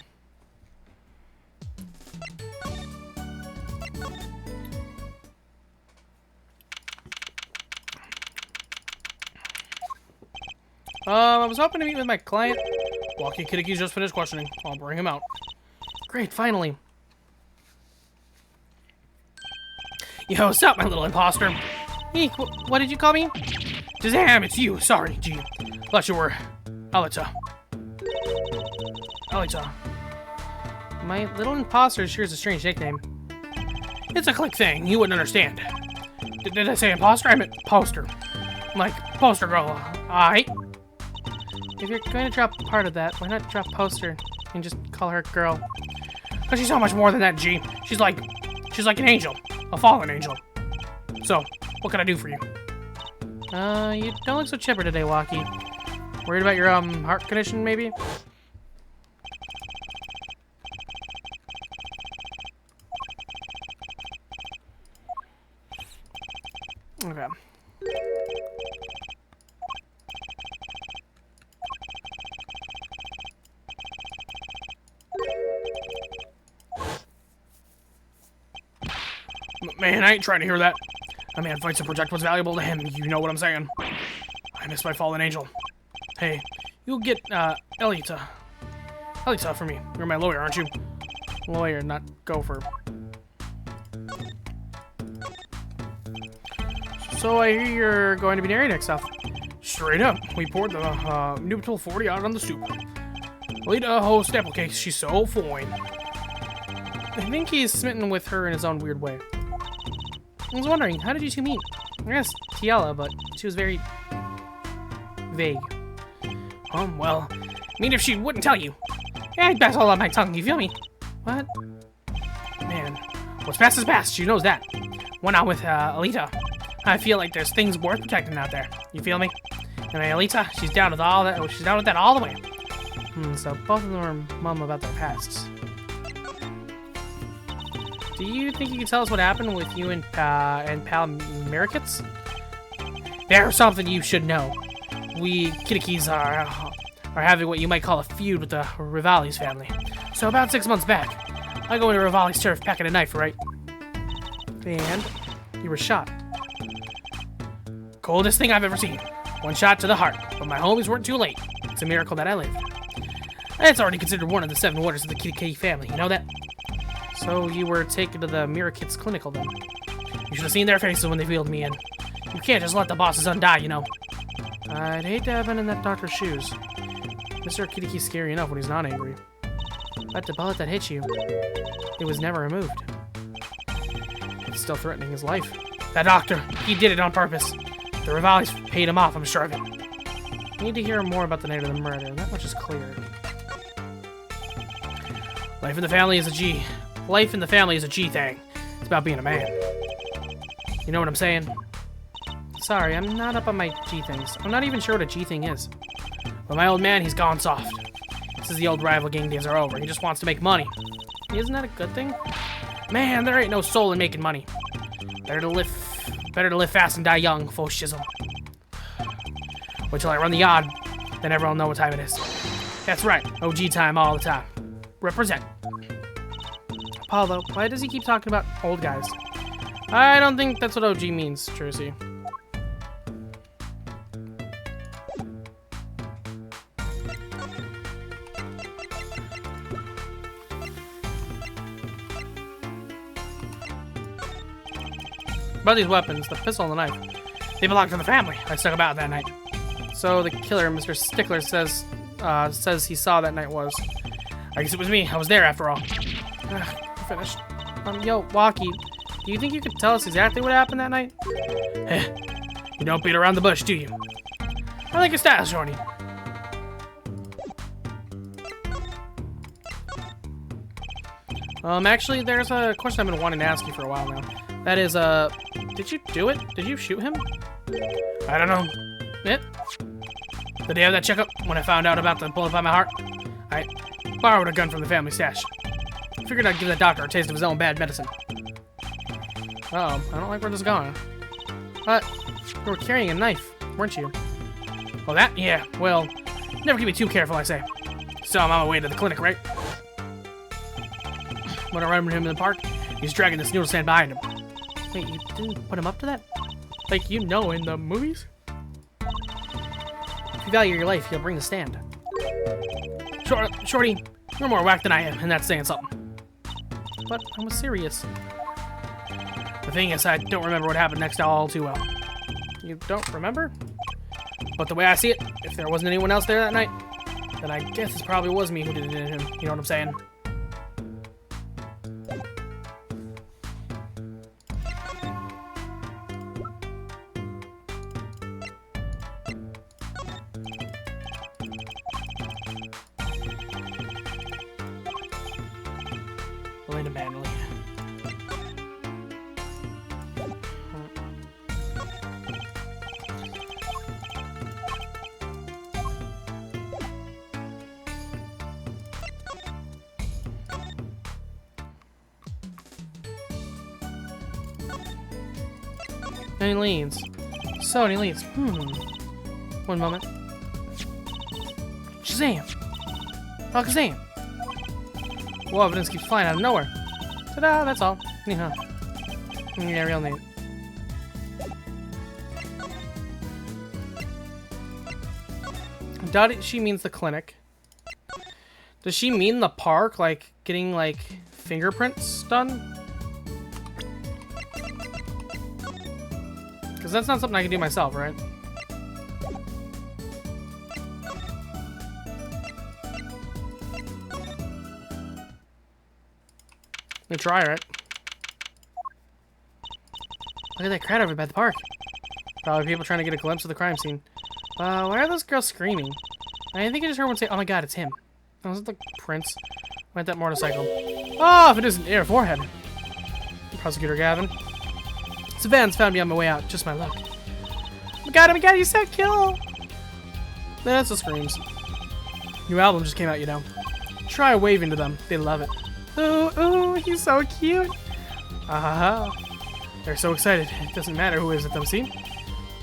I was hoping to meet with my client. Walkie Kiddickie's just finished questioning. I'll bring him out. Great, finally. Yo, what's up, my little imposter? Eek, what did you call me? Shazam, it's you. Sorry, G. Thought you were Alita. Alita. My little imposter sure is a strange nickname. It's a click thing. You wouldn't understand. Did I say imposter? I meant poster. Like, poster girl. Aight? If you're going to drop part of that, why not drop poster and just call her girl? Because she's so much more than that, G. She's like an angel. A fallen angel. So, what can I do for you? You don't look so chipper today, Walkie. Worried about your, heart condition, maybe? Okay. Man, I ain't trying to hear that. A man fights to protect what's valuable to him. You know what I'm saying. I miss my fallen angel. Hey, you'll get, Alita. Alita for me. You're my lawyer, aren't you? Lawyer, not gopher. So I hear you're going to be narrating stuff. Straight up. We poured the, Nuptial 40 out on the stoop. Alita, host apple cakes. She's so fine. I think he's smitten with her in his own weird way. I was wondering, how did you two meet? I guess Tiela, but she was very vague. Well, I mean, if she wouldn't tell you. Yeah, I'd pass all on my tongue, you feel me? What? Man, what's past is past, she knows that. Went out with, Alita. I feel like there's things worth protecting out there, you feel me? And my Alita, she's down with all that, she's down with that all the way. So both of them are mum about their pasts. Do you think you can tell us what happened with you and Pal Merikits? There's something you should know. We Kiddikies are having what you might call a feud with the Rivali's family. So about 6 months back, I go into Rivali's turf packing a knife, right? And you were shot. Coldest thing I've ever seen. One shot to the heart, but my homies weren't too late. It's a miracle that I lived. It's already considered one of the 7 wonders of the Kiddiki family, you know that? So you were taken to the Merikits clinical then? You should have seen their faces when they wheeled me in. You can't just let the boss's son die, you know. I'd hate to have been in that doctor's shoes. Mr. Kiddiki's scary enough when he's not angry. But the bullet that hit you, it was never removed. It's still threatening his life. That doctor, he did it on purpose. The Rivalis paid him off, I'm sure of it. I need to hear more about the night of the murder. That much is clear. Life in the family is a G. Life in the family is a G thing. It's about being a man. You know what I'm saying? Sorry, I'm not up on my G things. I'm not even sure what a G thing is. But my old man, he's gone soft. This is the old rival gang days are over. He just wants to make money. Isn't that a good thing? Man, there ain't no soul in making money. Better to live fast and die young, faux shizzle. Wait till I run the yard, then everyone will know what time it is. That's right, OG time all the time. Represent. Paul, though, why does he keep talking about old guys? I don't think that's what OG means, Tracy. About these weapons, the pistol and the knife, they belong to the family. I stuck about that night. So the killer, Mr. Stickler, says he saw that night was. I guess it was me. I was there after all. We're finished. Yo, Walkie, do you think you could tell us exactly what happened that night? You don't beat around the bush, do you? I like your style, Shorty. Actually, there's a question I've been wanting to ask you for a while now. That is, did you do it? Did you shoot him? I don't know. It? The day of that checkup, when I found out about the bullet by my heart, I borrowed a gun from the family stash. Figured I'd give that doctor a taste of his own bad medicine. Uh-oh, I don't like where this is going. But you were carrying a knife, weren't you? Well, that? Yeah, well, never can be too careful, I say. So I'm on my way to the clinic, right? When I run into him in the park, he's dragging this noodle stand behind him. Wait, you didn't put him up to that? Like, you know, in the movies? If you value your life, you'll bring the stand. Shorty, you're more whack than I am, and that's saying something. But I was serious. The thing is, I don't remember what happened next all too well. You don't remember? But the way I see it, if there wasn't anyone else there that night, then I guess it probably was me who did it to him. You know what I'm saying? Elena Manley. Any leads? So, any leads? One moment. Shazam! Alakazam! Well, evidence keeps flying out of nowhere. Ta-da, that's all. Yeah, real neat. I doubt it, she means the clinic. Does she mean the park? Like, getting, like, fingerprints done? Because that's not something I can do myself, right? Let me try it. Look at that crowd over by the park. Probably people trying to get a glimpse of the crime scene. Why are those girls screaming? I think I just heard one say, "Oh my god, it's him." Oh, was it the prince? Went that motorcycle. Oh, if it isn't air forehead. Prosecutor Gavin. Savannah's found me on my way out. Just my luck. Oh my god, you said kill! That's the screams. New album just came out, you know. Try waving to them. They love it. Ooh, ooh, he's so cute. Ah, they're so excited. It doesn't matter who is at them, see?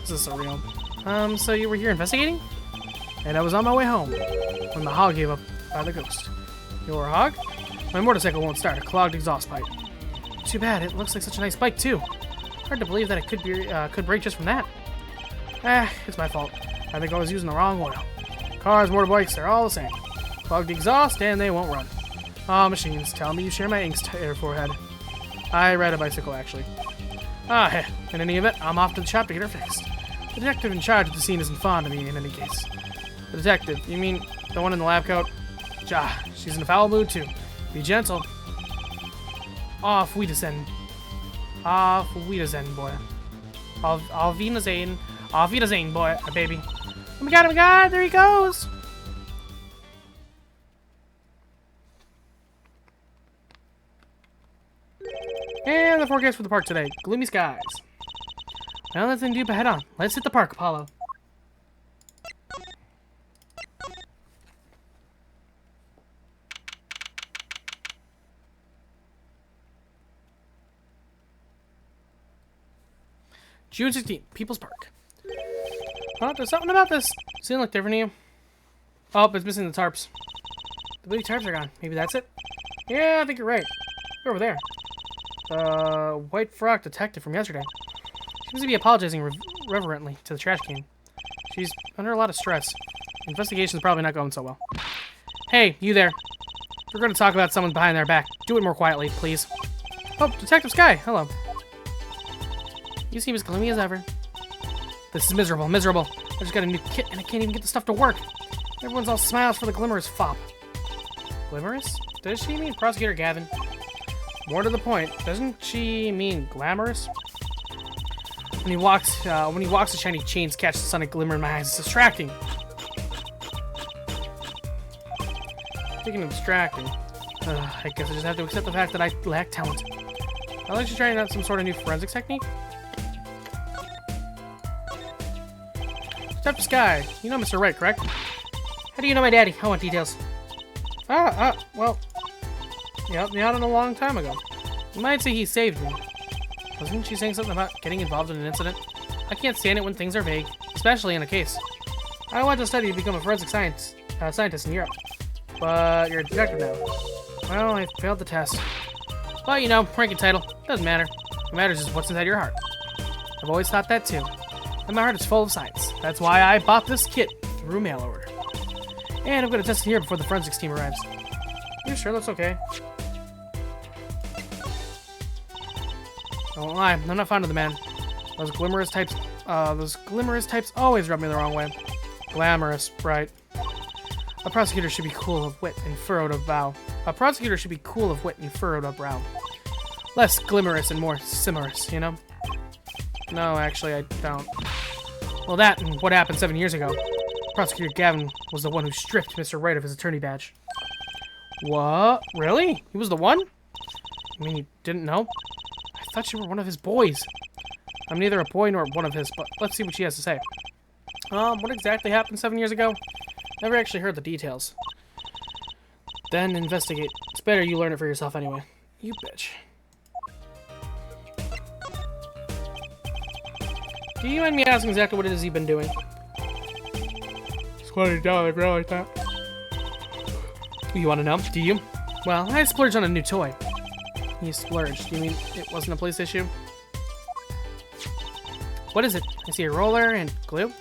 This is so real. So you were here investigating? And I was on my way home when the hog gave up by the ghost. Your hog? My motorcycle won't start. A clogged exhaust pipe. Too bad. It looks like such a nice bike, too. Hard to believe that it could break just from that. It's my fault. I think I was using the wrong oil. Cars, motorbikes, they're all the same. Clogged exhaust, and they won't run. Ah, machines, tell me you share my angst, air forehead. I ride a bicycle, actually. In any event, I'm off to the shop to get her fixed. The detective in charge of the scene isn't fond of me in any case. The detective, you mean the one in the lab coat? She's in a foul mood too. Be gentle. Off we descend. Off we descend, boy. Auf Wiedersehen. Auf Wiedersehen, boy, baby. Oh my god, there he goes! And the forecast for the park today. Gloomy skies. Well, nothing to do but head on. Let's hit the park, Apollo. June 16th, People's Park. Oh, there's something about this. Scene look different to you. Oh, it's missing the tarps. The blue tarps are gone. Maybe that's it? Yeah, I think you're right. They're over there. The white frock detective from yesterday. She seems to be apologizing reverently to the trash can. She's under a lot of stress. Investigation's probably not going so well. Hey, you there. We're going to talk about someone behind their back. Do it more quietly, please. Oh, Detective Sky. Hello. You seem as gloomy as ever. This is miserable, miserable. I just got a new kit and I can't even get the stuff to work. Everyone's all smiles for the glimmerous fop. Glimmerous? Does she mean Prosecutor Gavin? More to the point, doesn't she mean glamorous? When he walks, the shiny chains catch the sonic glimmer in my eyes. It's distracting. Speaking of distracting, I guess I just have to accept the fact that I lack talent. I'd like to try out some sort of new forensics technique. Step Sky, you know Mr. Wright, correct? How do you know my daddy? I want details. Well, he helped me out a long time ago. You might say he saved me. Wasn't she saying something about getting involved in an incident? I can't stand it when things are vague, especially in a case. I want to study to become a forensic scientist in Europe. But you're a detective now. Well, I failed the test. But, you know, rank and title, doesn't matter. What matters is what's inside your heart. I've always thought that too. And my heart is full of science. That's why I bought this kit through mail order. And I'm going to test it here before the forensics team arrives. You sure that's okay? I won't lie, I'm not fond of the man. Those glimmerous types always rub me the wrong way. Glamorous, right. A prosecutor should be cool of wit and furrowed of brow. Less glimmerous and more simmerous, you know? No, actually, I don't. Well, that and what happened 7 years ago. Prosecutor Gavin was the one who stripped Mr. Wright of his attorney badge. What? Really? He was the one? I mean, you didn't know? I thought you were one of his boys. I'm neither a boy nor one of his, but let's see what she has to say. What exactly happened 7 years ago? Never actually heard the details. Then investigate. It's better you learn it for yourself anyway. You bitch. Do you mind me asking exactly what it is you've been doing? $20 girl like that. You want to know? Do you? Well, I splurged on a new toy. You splurged. You mean it wasn't a place issue? What is it? I see a roller and glue.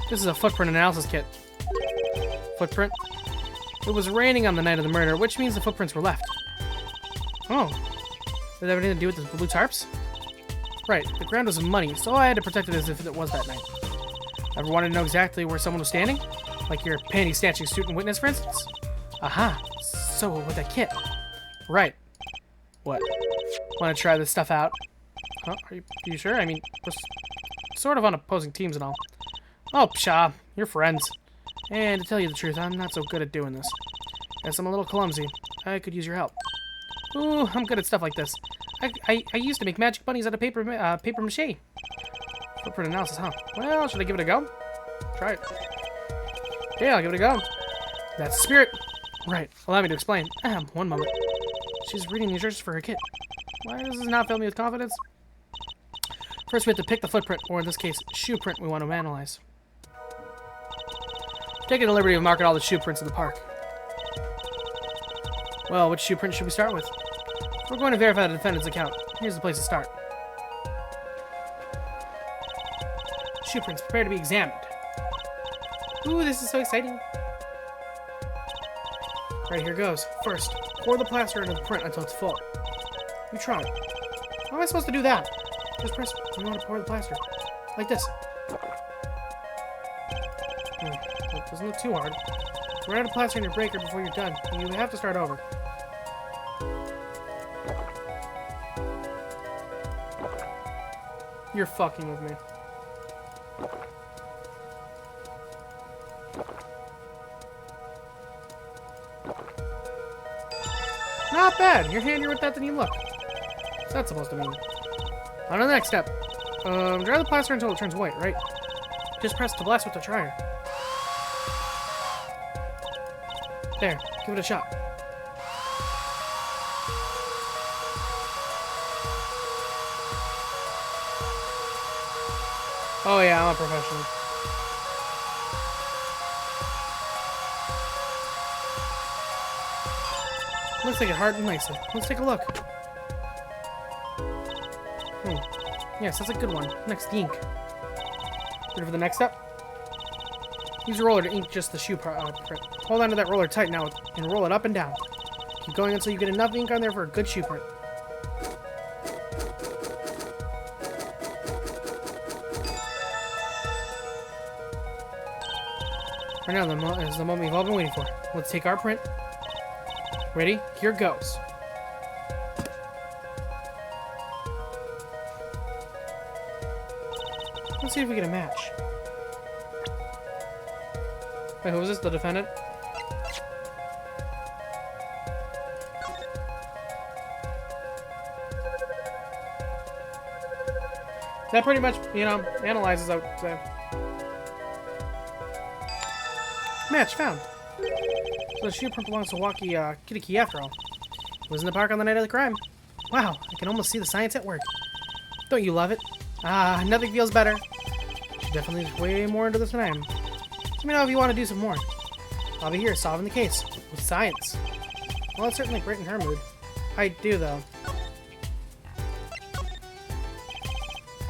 This is a footprint analysis kit. Footprint? It was raining on the night of the murder, which means the footprints were left. Oh. Did that have anything to do with the blue tarps? Right, the ground was muddy, so I had to protect it as if it was that night. Ever wanted to know exactly where someone was standing? Like your panty-snatching student witness, for instance? Aha, so with that kit. Right. What? Want to try this stuff out? Huh? Are you sure? I mean, we're sort of on opposing teams and all. Oh, pshaw, you're friends. And to tell you the truth, I'm not so good at doing this. Guess I'm a little clumsy. I could use your help. Ooh, I'm good at stuff like this. I used to make magic bunnies out of paper mache. Footprint analysis, huh? Well, should I give it a go? Try it. Yeah, I'll give it a go. That's the spirit. Right, allow me to explain. One moment. She's reading the instructions for her kit. Why does this not fill me with confidence? First, we have to pick the footprint, or in this case, shoe print we want to analyze. Taking the liberty of marking all the shoe prints in the park. Well, which shoe print should we start with? We're going to verify the defendant's account. Here's the place to start. Shoe prints, prepare to be examined. Ooh, this is so exciting. Right, here goes. First, pour the plaster into the print until it's full. You try. How am I supposed to do that? Just press you want to pour the plaster. Like this. That doesn't look too hard. Run out of plaster in your breaker before you're done. You have to start over. You're fucking with me. Not bad. You're handier with that than you look. What's that supposed to mean? On to the next step. Dry the plaster until it turns white, right? Just press to blast with the dryer. There. Give it a shot. Oh yeah, I'm a professional. Looks like it hardened nicely. Let's take a look. Yes, that's a good one. Next, the ink. Ready for the next step? Use a roller to ink just the shoe print. Hold on to that roller tight now and roll it up and down. Keep going until you get enough ink on there for a good shoe print. Right now is the moment we've all been waiting for. Let's take our print. Ready? Here goes. Let's see if we get a match. Wait, who was this? The defendant? That pretty much, you know, analyzes out. Match found. So the shoe print belongs to Walkie Kitty after all. He was in the park on the night of the crime. Wow, I can almost see the science at work. Don't you love it? Ah, nothing feels better. She definitely is way more into this than I am. Let me know if you want to do some more. I'll be here solving the case with science. Well, it's certainly brightened her mood. I do, though.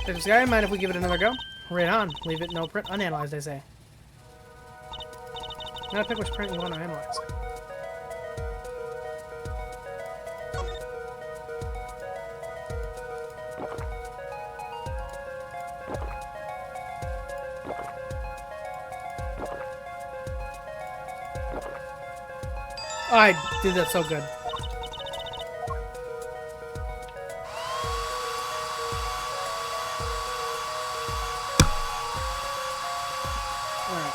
Does this guy mind if we give it another go? Right on. Leave it no print unanalyzed, I say. Now pick which print you want to analyze. Oh, I did that so good. Alright.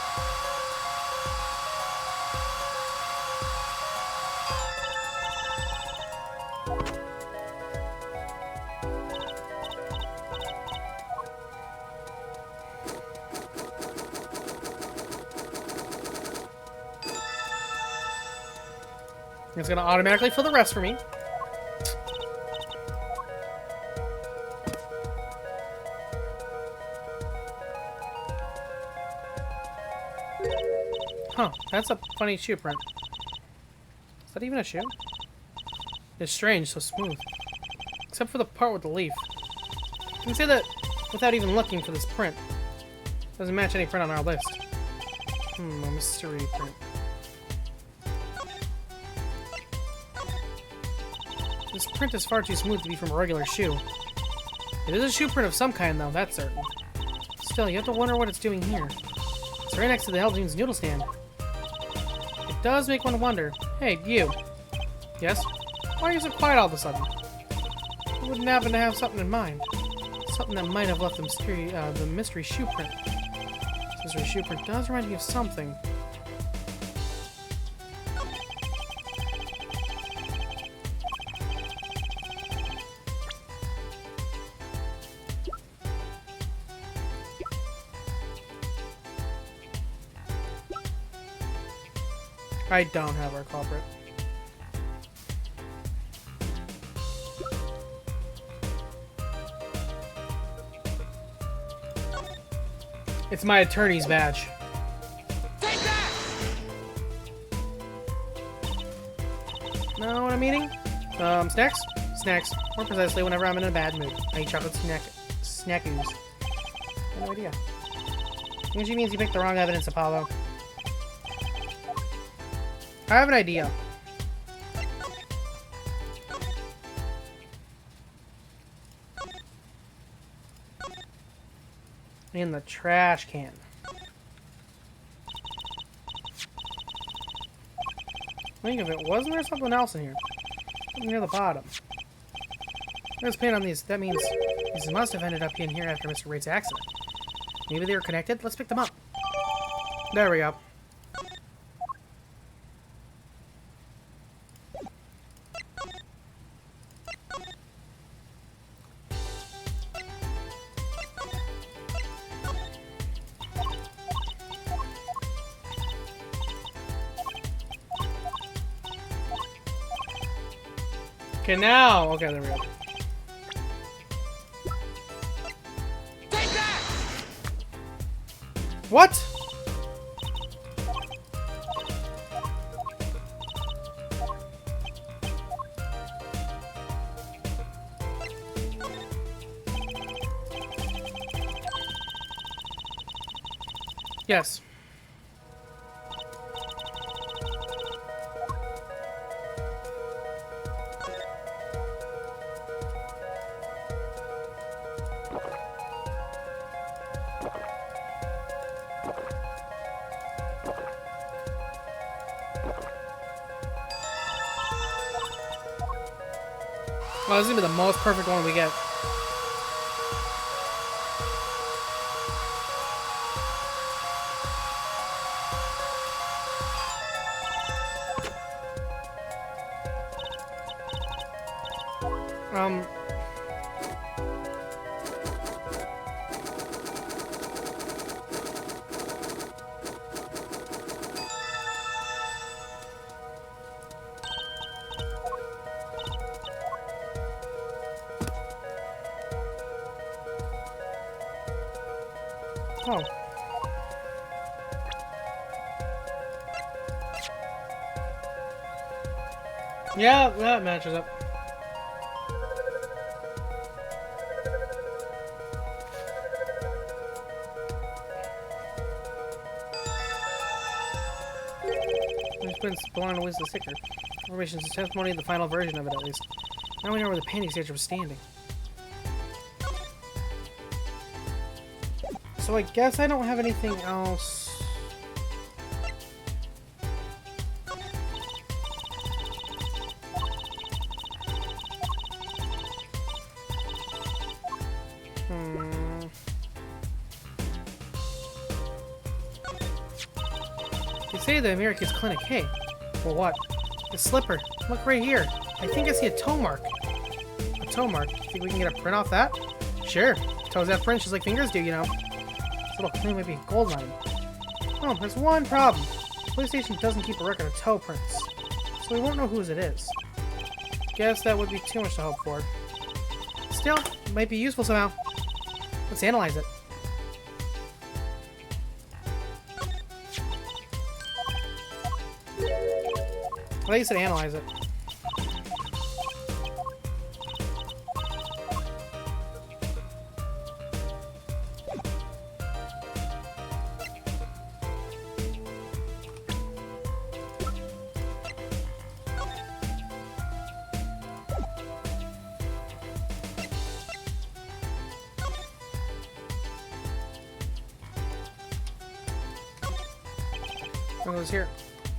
It's gonna automatically fill the rest for me. Huh, that's a funny shoe print. Is that even a shoe? It's strange, so smooth. Except for the part with the leaf. You can say that without even looking for this print. Doesn't match any print on our list. A mystery print. This print is far too smooth to be from a regular shoe. It is a shoe print of some kind, though, that's certain. Still, you have to wonder what it's doing here. It's right next to the Helgene's noodle stand. It does make one wonder. Hey, you. Yes? Why are you so quiet all of a sudden? You wouldn't happen to have something in mind. Something that might have left the mystery shoe print. This mystery shoe print does remind me of something. I don't have our culprit. It's my attorney's badge. Take that! Know what I'm eating? Snacks? Snacks. More precisely, whenever I'm in a bad mood. I eat chocolate snackoos. I have no idea. Usually means you picked the wrong evidence, Apollo. I have an idea. In the trash can. Think of it. Wasn't there something else in here? Something near the bottom. Let's paint on these. That means these must have ended up in here after Mr. Wraith's accident. Maybe they were connected? Let's pick them up. There we go. Okay, now. Okay, there we go. Take that! What? Yes. Well, this is gonna be the most perfect one we get. Oh. Yeah, that matches up. Just putting belong to the sticker. Information is testimony of the final version of it, at least. Now we know where the painting stage was standing. So I guess I don't have anything else. They say the America's clinic. Hey, well, what? The slipper. Look right here. I think I see a toe mark. A toe mark? Think we can get a print off that? Sure. Toes have prints just like fingers do, you know. This little clue might be a gold mine. Oh, there's one problem. The police station doesn't keep a record of toe prints, so we won't know whose it is. Guess that would be too much to hope for. Still, it might be useful somehow. Let's analyze it. I thought you said analyze it. What was here?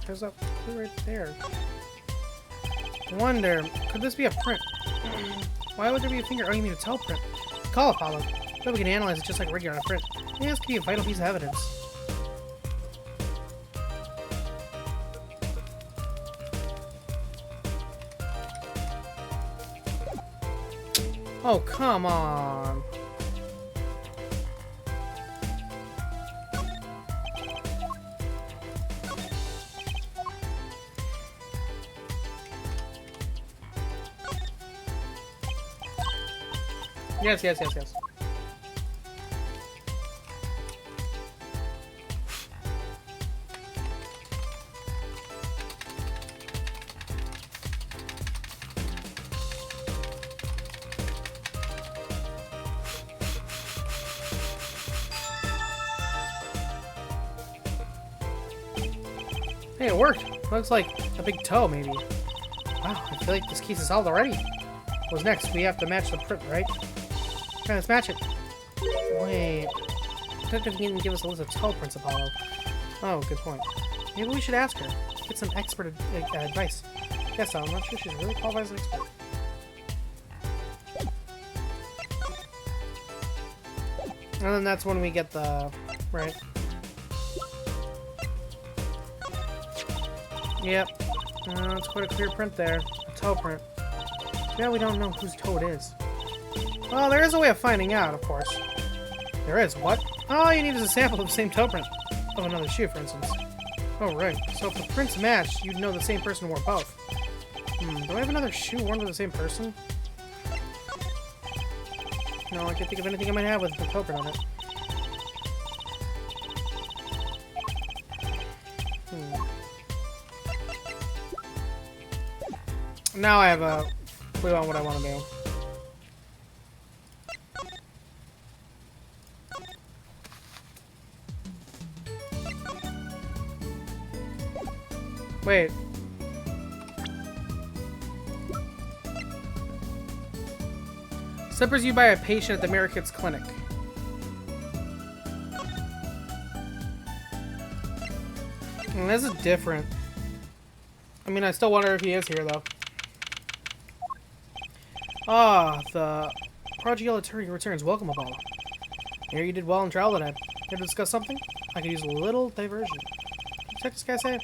There's a clue right there. I wonder, could this be a print? Why would there be a finger? Oh, you mean a toe print? Call Apollo. So we can analyze it just like a regular print. Maybe this could be a vital piece of evidence. Oh, come on. Yes, yes, yes, yes. Hey, it worked. Looks like a big toe, maybe. Wow, I feel like this case is solved already. What's next? We have to match the print, right? Okay, let's match it. Wait. Detective didn't give us a list of toe prints, Apollo. Oh, good point. Maybe we should ask her. get some expert advice. Guess so. I'm not sure she's really qualified as an expert. And then that's when we get the... Right. Yep. It's quite a clear print there. A toe print. Yeah, we don't know whose toe it is. Well, there is a way of finding out, of course. There is. What? All you need is a sample of the same toe print. Of another shoe, for instance. Oh, right. So if the prints match, you'd know the same person wore both. Do I have another shoe worn by the same person? No, I can't think of anything I might have with the toe print on it. Now I have a clue on what I want to do. Wait. Slippers used by a patient at the Americans Clinic. This is different. I mean, I still wonder if he is here, though. Ah, the prodigal attorney returns. Welcome, Apollo. Here you did well in trial today. Here to discuss something? I could use a little diversion. What's this guy say? If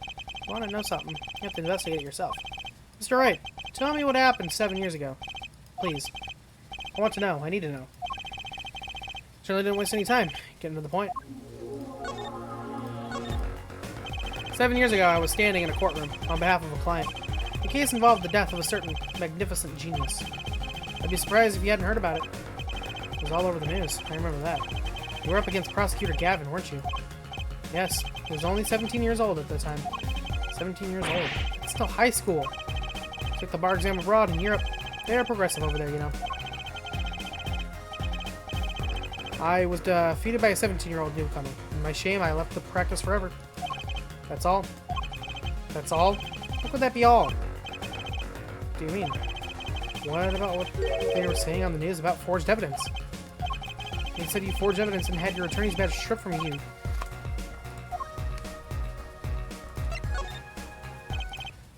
you want to know something, you have to investigate it yourself. Mr. Wright, tell me what happened 7 years ago. Please. I want to know. I need to know. Certainly didn't waste any time. Getting to the point. 7 years ago, I was standing in a courtroom on behalf of a client. The case involved the death of a certain magnificent genius. I'd be surprised if you hadn't heard about it. It was all over the news. I remember that. You were up against Prosecutor Gavin, weren't you? Yes. He was only 17 years old at the time. 17 years old. It's still high school. Took the bar exam abroad in Europe. They're progressive over there, you know. I was defeated by a 17-year-old newcomer. In my shame, I left the practice forever. That's all? That's all? How could that be all? What do you mean? What about what they were saying on the news about forged evidence? They said you forged evidence and had your attorney's badge stripped from you.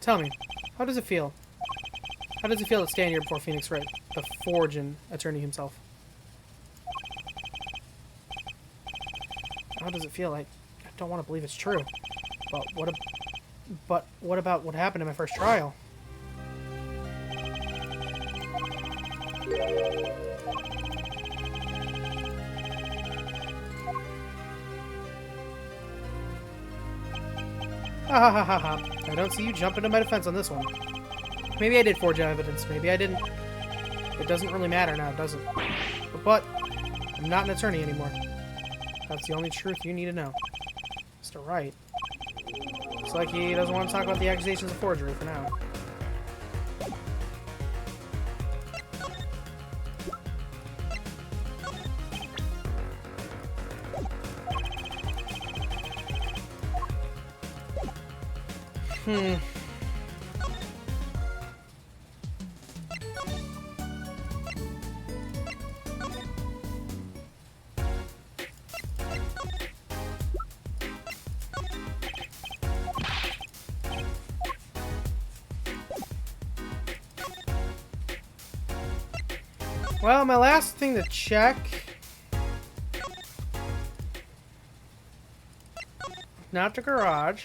Tell me, how does it feel? How does it feel to stand here before Phoenix Wright, the forging attorney himself? How does it feel? I don't want to believe it's true. But what about what happened in my first trial? Ha ha ha ha ha. I don't see you jumping to my defense on this one. Maybe I did forge evidence, maybe I didn't. It doesn't really matter now, does it? But I'm not an attorney anymore. That's the only truth you need to know. Mr. Wright. Looks like he doesn't want to talk about the accusations of forgery for now. Well, my last thing to check. Not the garage.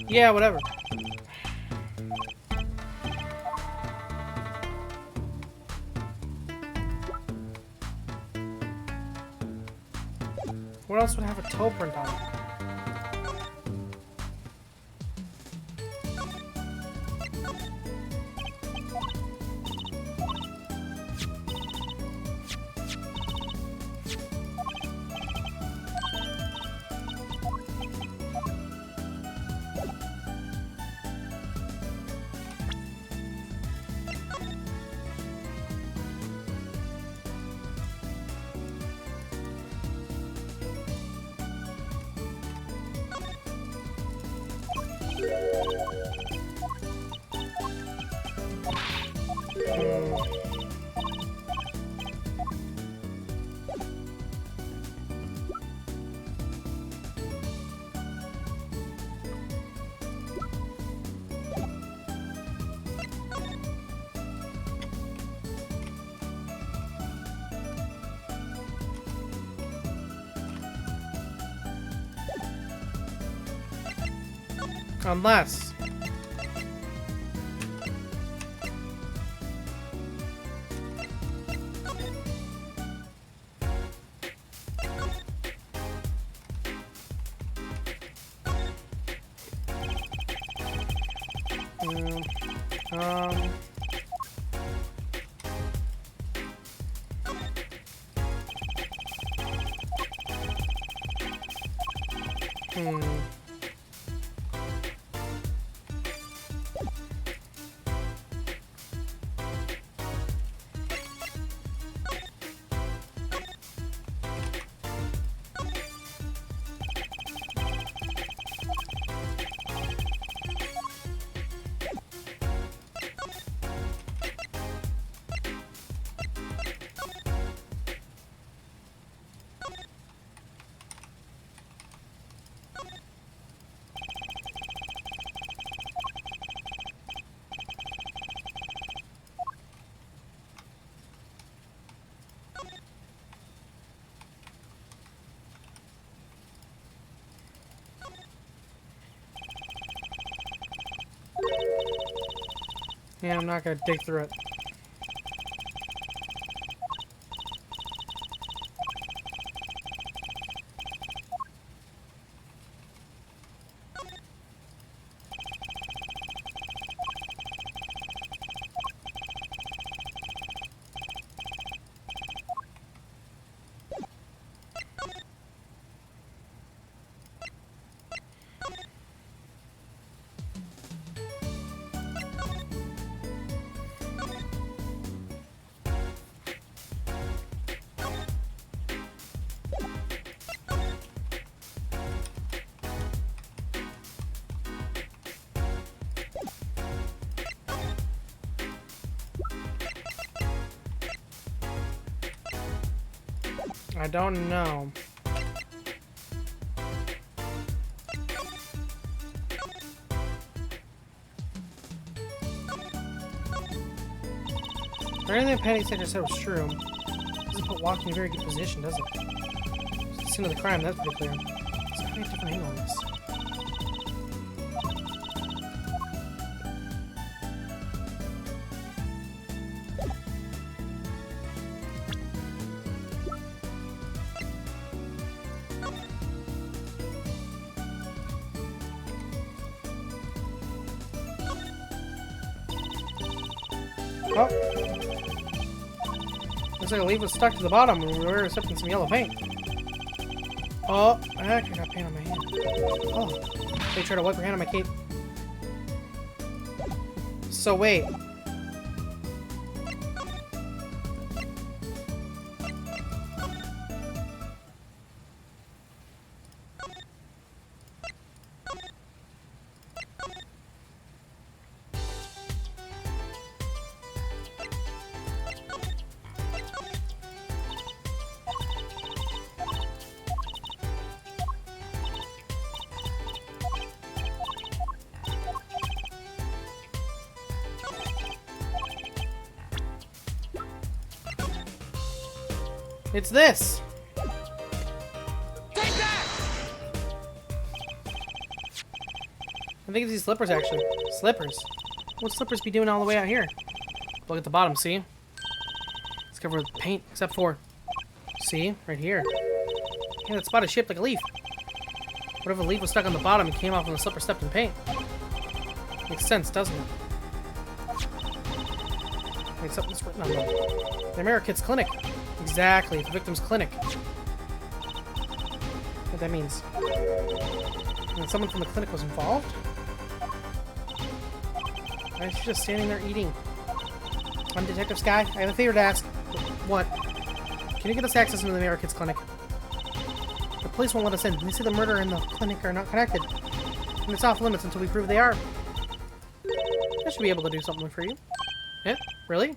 Yeah, whatever. What else would have a toe print on it? Unless... um... Yeah, I'm not gonna dig through it. I don't know. Everything Penny said was true. Doesn't put walking in a very good position, does it? It's the sin of the crime, that's pretty clear. It's a very different angle on this. Oh. Looks like a leaf was stuck to the bottom when we were sipping some yellow paint. Oh, heck, I got paint on my hand. Oh, they tried to wipe your hand on my cape. So wait. It's this! Take that! I think it's these slippers, actually. Slippers? What would slippers be doing all the way out here? Look at the bottom, see? It's covered with paint, except for... See? Right here. Yeah, that spot is shaped like a leaf. What if a leaf was stuck on the bottom and came off when the slipper stepped in paint? Makes sense, doesn't it? Wait, something's written on the Amerikid's clinic. Exactly, the victim's clinic. What that means? And someone from the clinic was involved? Why is she just standing there eating? I'm Detective Sky. I have a favor to ask. What? Can you get us access into the Amerikid's clinic? The police won't let us in. They say the murder and the clinic are not connected. And it's off limits until we prove they are. I should be able to do something for you. Yeah? Really?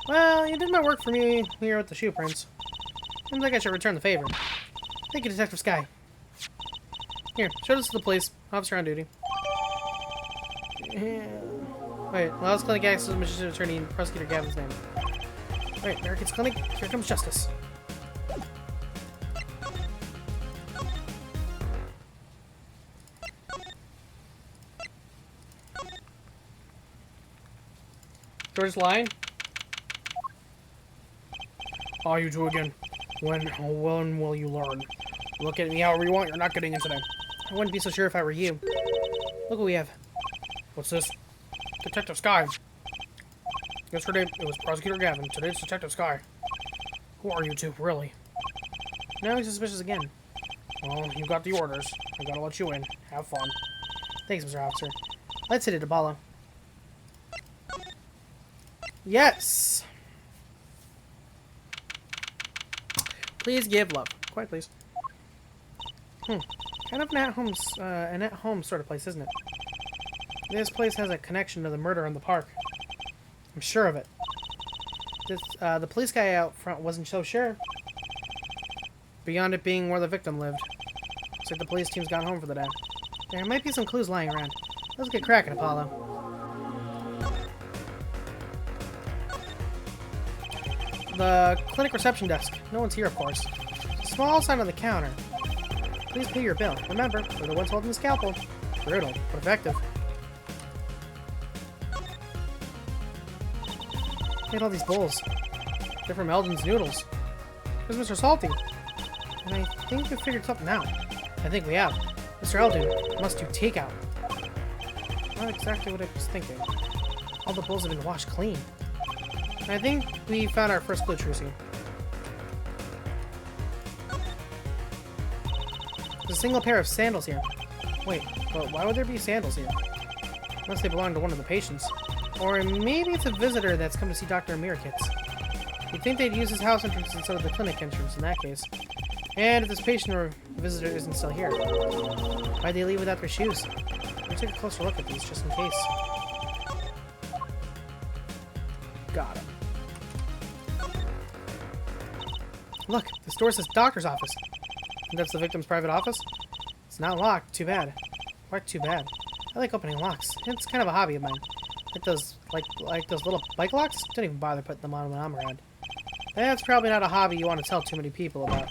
Well, you did my work for me here with the shoe prints. Seems like I should return the favor. Thank you, Detective Sky. Here, show this to the police. Officer on duty. Yeah. Wait, Law's Clinic access Magistrate Attorney and Prosecutor Gavin's name. Alright, Amerikid's Clinic, here comes justice. Door's lying. Oh, you two again. When will you learn? Look at me however you want. You're not getting in today. I wouldn't be so sure if I were you. Look what we have. What's this? Detective Sky. Yesterday it was Prosecutor Gavin. Today it's Detective Sky. Who are you two, really? Now he's suspicious again. Well, you got the orders. I gotta let you in. Have fun. Thanks, Mr. Officer. Let's hit it, Apollo. Yes! Please give love. Quiet, please. Kind of an at-home sort of place, isn't it? This place has a connection to the murder in the park. I'm sure of it. The police guy out front wasn't so sure. Beyond it being where the victim lived. Looks like the police team's gone home for the day. There might be some clues lying around. Let's get cracking, Apollo. The clinic reception desk. No one's here, of course. Small sign on the counter. Please pay your bill. Remember, we're the ones holding the scalpel. Brutal, but effective. Look at all these bowls. They're from Eldon's Noodles. Where's Mr. Salty? And I think we figured something out. I think we have. Mr. Eldon must do takeout. Not exactly what I was thinking. All the bowls have been washed clean. And I think we found our first clue, Trucy. There's a single pair of sandals here. Wait, but why would there be sandals here? Unless they belong to one of the patients. Or maybe it's a visitor that's come to see Dr. Amirkitz. You'd think they'd use his house entrance instead of the clinic entrance in that case. And if this patient or visitor isn't still here, why'd they leave without their shoes? Let's take a closer look at these just in case. Got him. Look, this door says doctor's office. And that's the victim's private office? It's not locked. Too bad. Why too bad? I like opening locks. It's kind of a hobby of mine. Like those little bike locks? Don't even bother putting them on when I'm around. That's probably not a hobby you want to tell too many people about.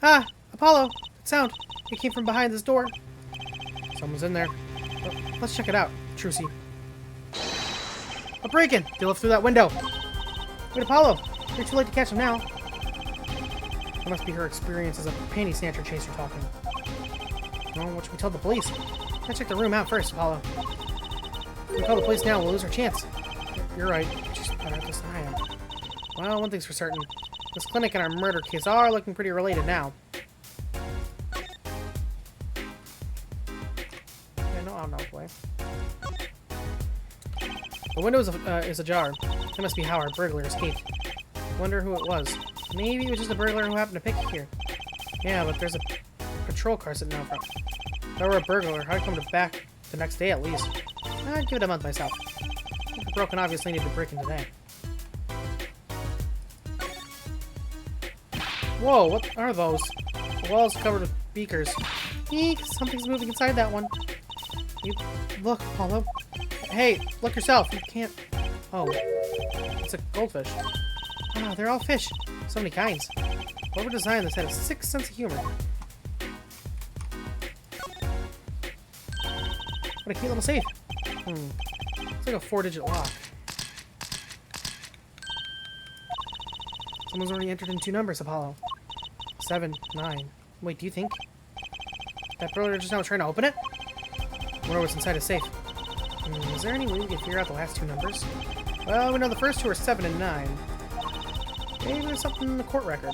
Ah! Apollo! That sound! It came from behind this door. Someone's in there. Oh, let's check it out. Trucy. A break-in! They left through that window! Wait, Apollo! You're too late to catch them now. It must be her experience as a panty snatcher chaser talking. Well, what should we tell the police? Let's check the room out first, Apollo. If we call the police now, we'll lose our chance. You're right. She's better at this than I am. Well, one thing's for certain. This clinic and our murder case are looking pretty related now. Yeah, no, I'm not playing. The window is ajar. That must be how our burglar escaped. Wonder who it was. Maybe it was just a burglar who happened to pick it here. Yeah, but there's a patrol car sitting out front. If I were a burglar, I'd come back the next day at least. I'd give it a month myself. If the broken obviously need to break in today. Whoa, what are those? The wall's covered with beakers. Eek, something's moving inside that one. You look, Apollo. Hey, look yourself. You can't. Oh, it's a goldfish. Ah, they're all fish. So many kinds. Whoever designed this had a sick sense of humor. What a cute little safe. It's like a 4-digit lock. Someone's already entered in 2 numbers, Apollo. 7, 9. Wait, do you think that burglar just now trying to open it? I wonder what's inside a safe. Is there any way we can figure out the last 2 numbers? Well, we know the first 2 are 7 and 9. Maybe there's something in the court record.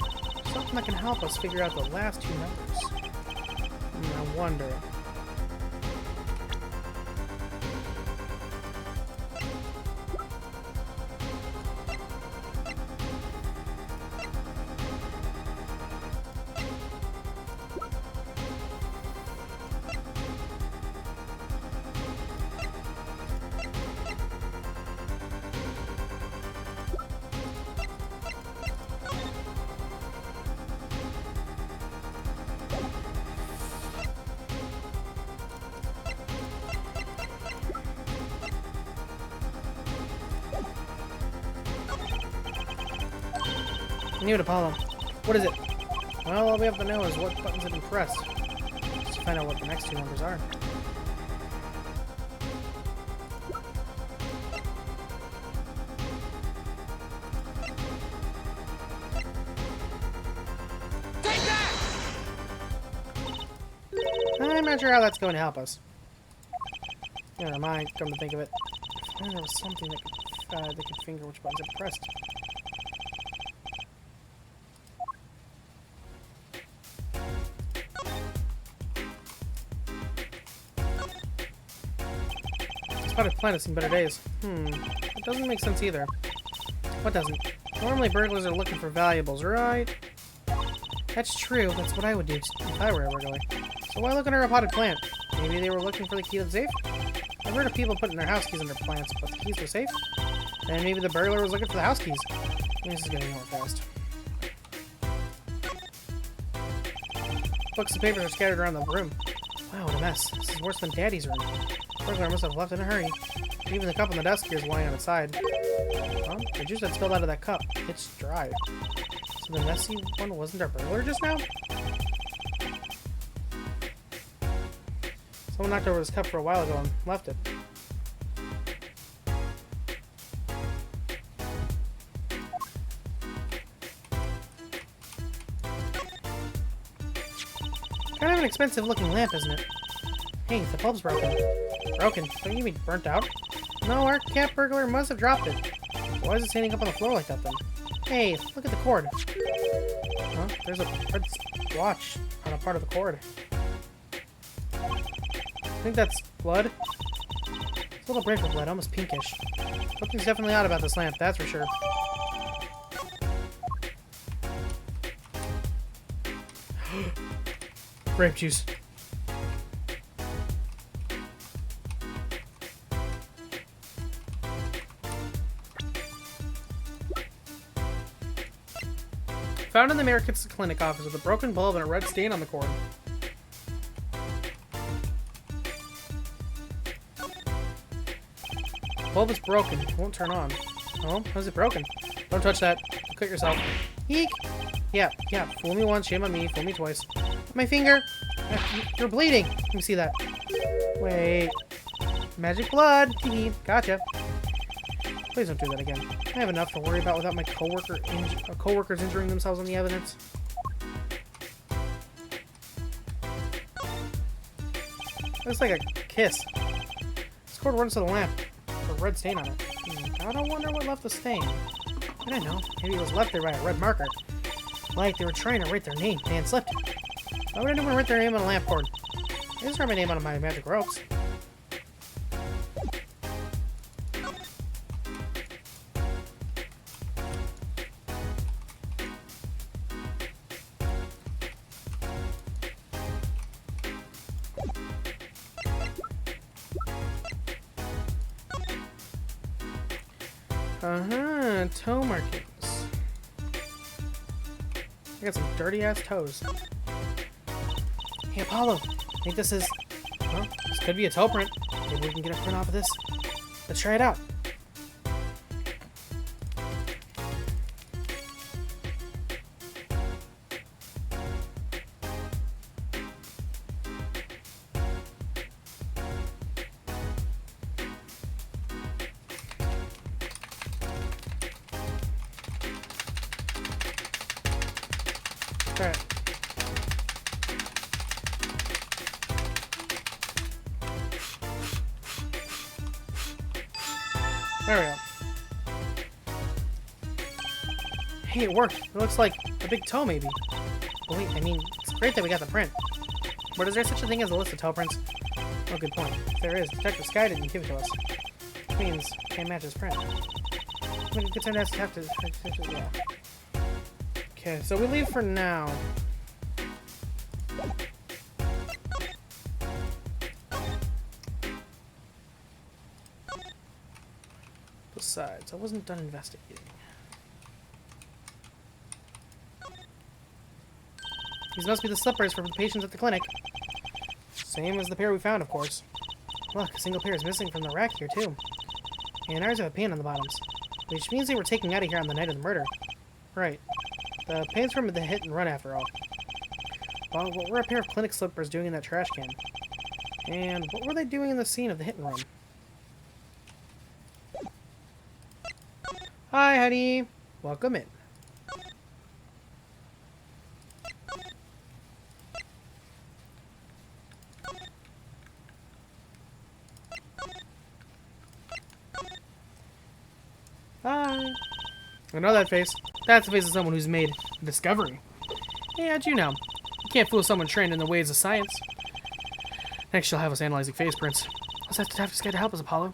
Something that can help us figure out the last 2 numbers. I wonder. I knew it, Apollo. What is it? Well, all we have to know is what buttons have been pressed. Just to find out what the next 2 numbers are. not sure how that's going to help us. Never mind, come to think of it. If only there was something that could finger which buttons it pressed. Spotted plant has seen better days. It doesn't make sense either. What doesn't? Normally burglars are looking for valuables, right? That's true. That's what I would do if I were a burglar. So why look under a potted plant? Maybe they were looking for the key to the safe? I've heard of people putting their house keys under plants, but the keys to the safe? And maybe the burglar was looking for the house keys. This is getting more fast. Books and papers are scattered around the room. Wow, what a mess. This is worse than Daddy's room. The burglar must have left in a hurry. Even the cup on the desk here is lying on its side. Huh? The juice that spilled out of that cup. It's dry. So the messy one wasn't our burglar just now? Someone knocked over this cup for a while ago and left it. Kind of an expensive looking lamp, isn't it? Hey, the bulb's broken. Broken? Don't you mean burnt out? No, our cat burglar must have dropped it. Why is it standing up on the floor like that then? Hey, look at the cord. Huh? There's a red splotch on a part of the cord. I think that's blood. It's a little break of blood, almost pinkish. Something's definitely odd about this lamp, that's for sure. Grape juice. Found in the American's clinic office with a broken bulb and a red stain on the cord. Bulb is broken. It won't turn on. Oh, how's it broken? Don't touch that. You'll cut yourself. Eek! Yeah. Fool me once, shame on me. Fool me twice. My finger! You're bleeding! Let me see that. Wait. Magic blood! Hee. Gotcha. Please don't do that again. I have enough to worry about without my coworkers injuring themselves on the evidence. Looks like a kiss. This cord runs to the lamp. A red stain on it. I don't wonder what left the stain. I don't know. Maybe it was left there by a red marker. Like they were trying to write their name and slipped. Why would anyone write their name on a lamp cord? I just write my name on my magic ropes. Toe markings. I got some dirty ass toes. Hey Apollo, I think this is... Well, this could be a toe print. Maybe we can get a print off of this. Let's try it out. Alright. There we go. Hey, it worked. It looks like a big toe, maybe. But wait, I mean, it's great that we got the print. But is there such a thing as a list of toe prints? Oh, good point. If there is, Detective Sky didn't give it to us. Which means, can't match his print. I mean, good time to have to... Yeah. Okay, so we leave for now. Besides, I wasn't done investigating. These must be the slippers for the patients at the clinic. Same as the pair we found, of course. Look, a single pair is missing from the rack here, too. And ours have a pin on the bottoms. Which means they were taken out of here on the night of the murder. Right. The pain's from the hit and run, after all. Well, what were a pair of clinic slippers doing in that trash can? And what were they doing in the scene of the hit and run? Hi, honey. Welcome in. Hi. I know that face. That's the face of someone who's made a discovery. Hey, how'd you know? You can't fool someone trained in the ways of science. Next, you'll have us analyzing face prints. Let's have to this guy to help us, Apollo.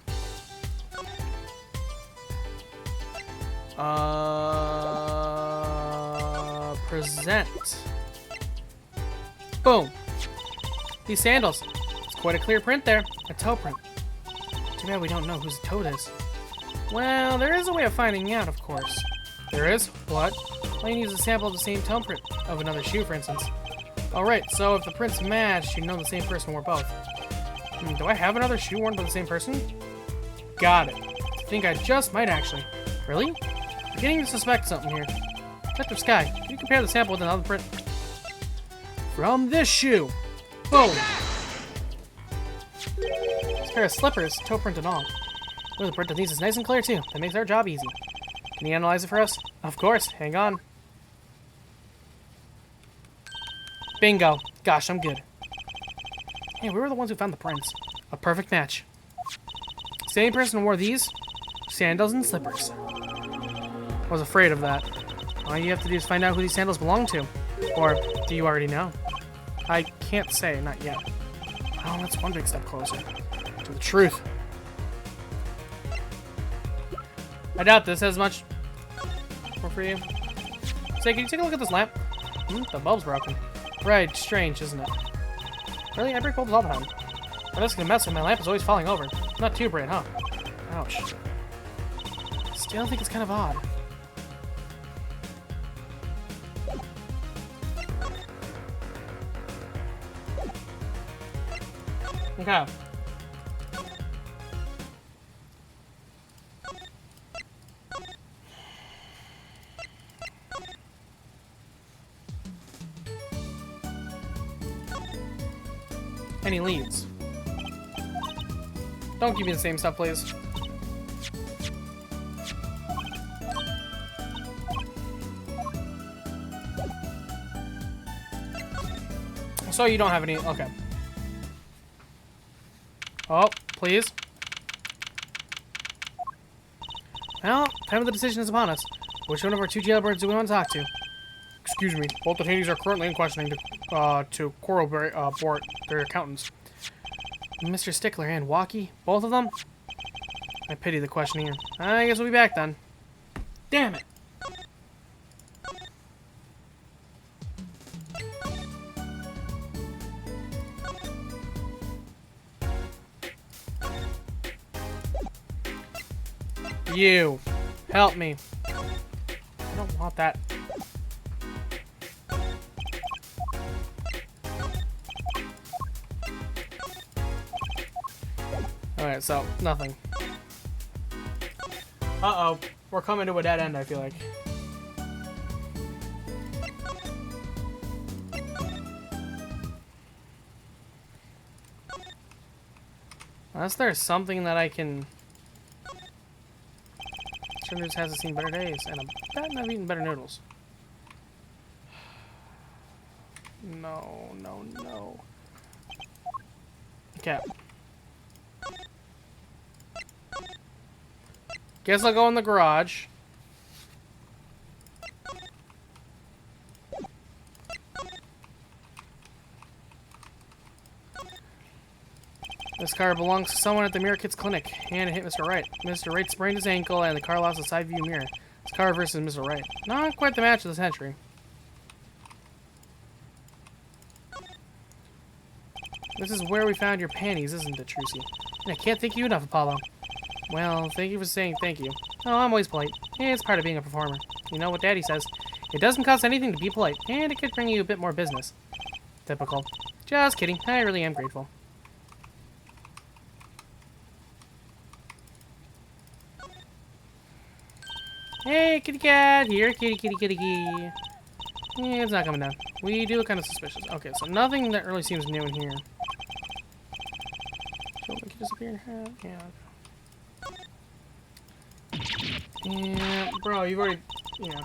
Present. Boom. These sandals. It's quite a clear print there. A toe print. Too bad we don't know whose toe it is. Well, there is a way of finding out, of course. There is? What? All you need is a sample of the same toe print of another shoe, for instance. Alright, so if the prints match, you know the same person wore both. Do I have another shoe worn by the same person? Got it. I think I just might actually. Really? I'm beginning to suspect something here. Detective Sky, can you compare the sample with another print? From this shoe. Boom. This pair of slippers, toe print and all. Oh, the print of these is nice and clear too. That makes our job easy. Can you analyze it for us? Of course. Hang on. Bingo. Gosh, I'm good. Hey, we were the ones who found the prints. A perfect match. Same person wore these sandals and slippers. I was afraid of that. All you have to do is find out who these sandals belong to. Or do you already know? I can't say, not yet. Oh, that's one big step closer to the truth. I doubt this has much more for you. Say, can you take a look at this lamp? The bulb's broken. Right, strange, isn't it? Really? I break bulbs all the time. Well, this can mess with my lamp is always falling over. Not too bright, huh? Ouch. Still think it's kind of odd. Okay. Any leads? Don't give me the same stuff, please. So you don't have any... Okay. Oh, please. Well, time of the decision is upon us. Which one of our two jailbirds do we want to talk to? Excuse me. Both detainees are currently in questioning to corroborate their accountants. Mr. Stickler and Walkie? Both of them? I pity the questioner. I guess we'll be back then. Damn it! You! Help me. I don't want that. Alright, so, nothing. Uh-oh. We're coming to a dead end, I feel like. Unless there's something that I can... Just hasn't seen better days, and I bet I've eaten better noodles. No, no, no. Okay. Guess I'll go in the garage. This car belongs to someone at the Mirror Kids Clinic, and it hit Mr. Wright. Mr. Wright sprained his ankle, and the car lost a side view mirror. This car versus Mr. Wright. Not quite the match of the century. This is where we found your panties, isn't it, Trucy? And I can't thank you enough, Apollo. Well, thank you for saying thank you. Oh, I'm always polite. It's part of being a performer. You know what Daddy says. It doesn't cost anything to be polite, and it could bring you a bit more business. Typical. Just kidding. I really am grateful. Hey, kitty cat! Here, kitty, kitty, kitty, kitty. It's not coming down. We do look kind of suspicious. Okay, so nothing that really seems new in here. So, we can disappear. Yeah. Yeah, bro, you've already... Yeah.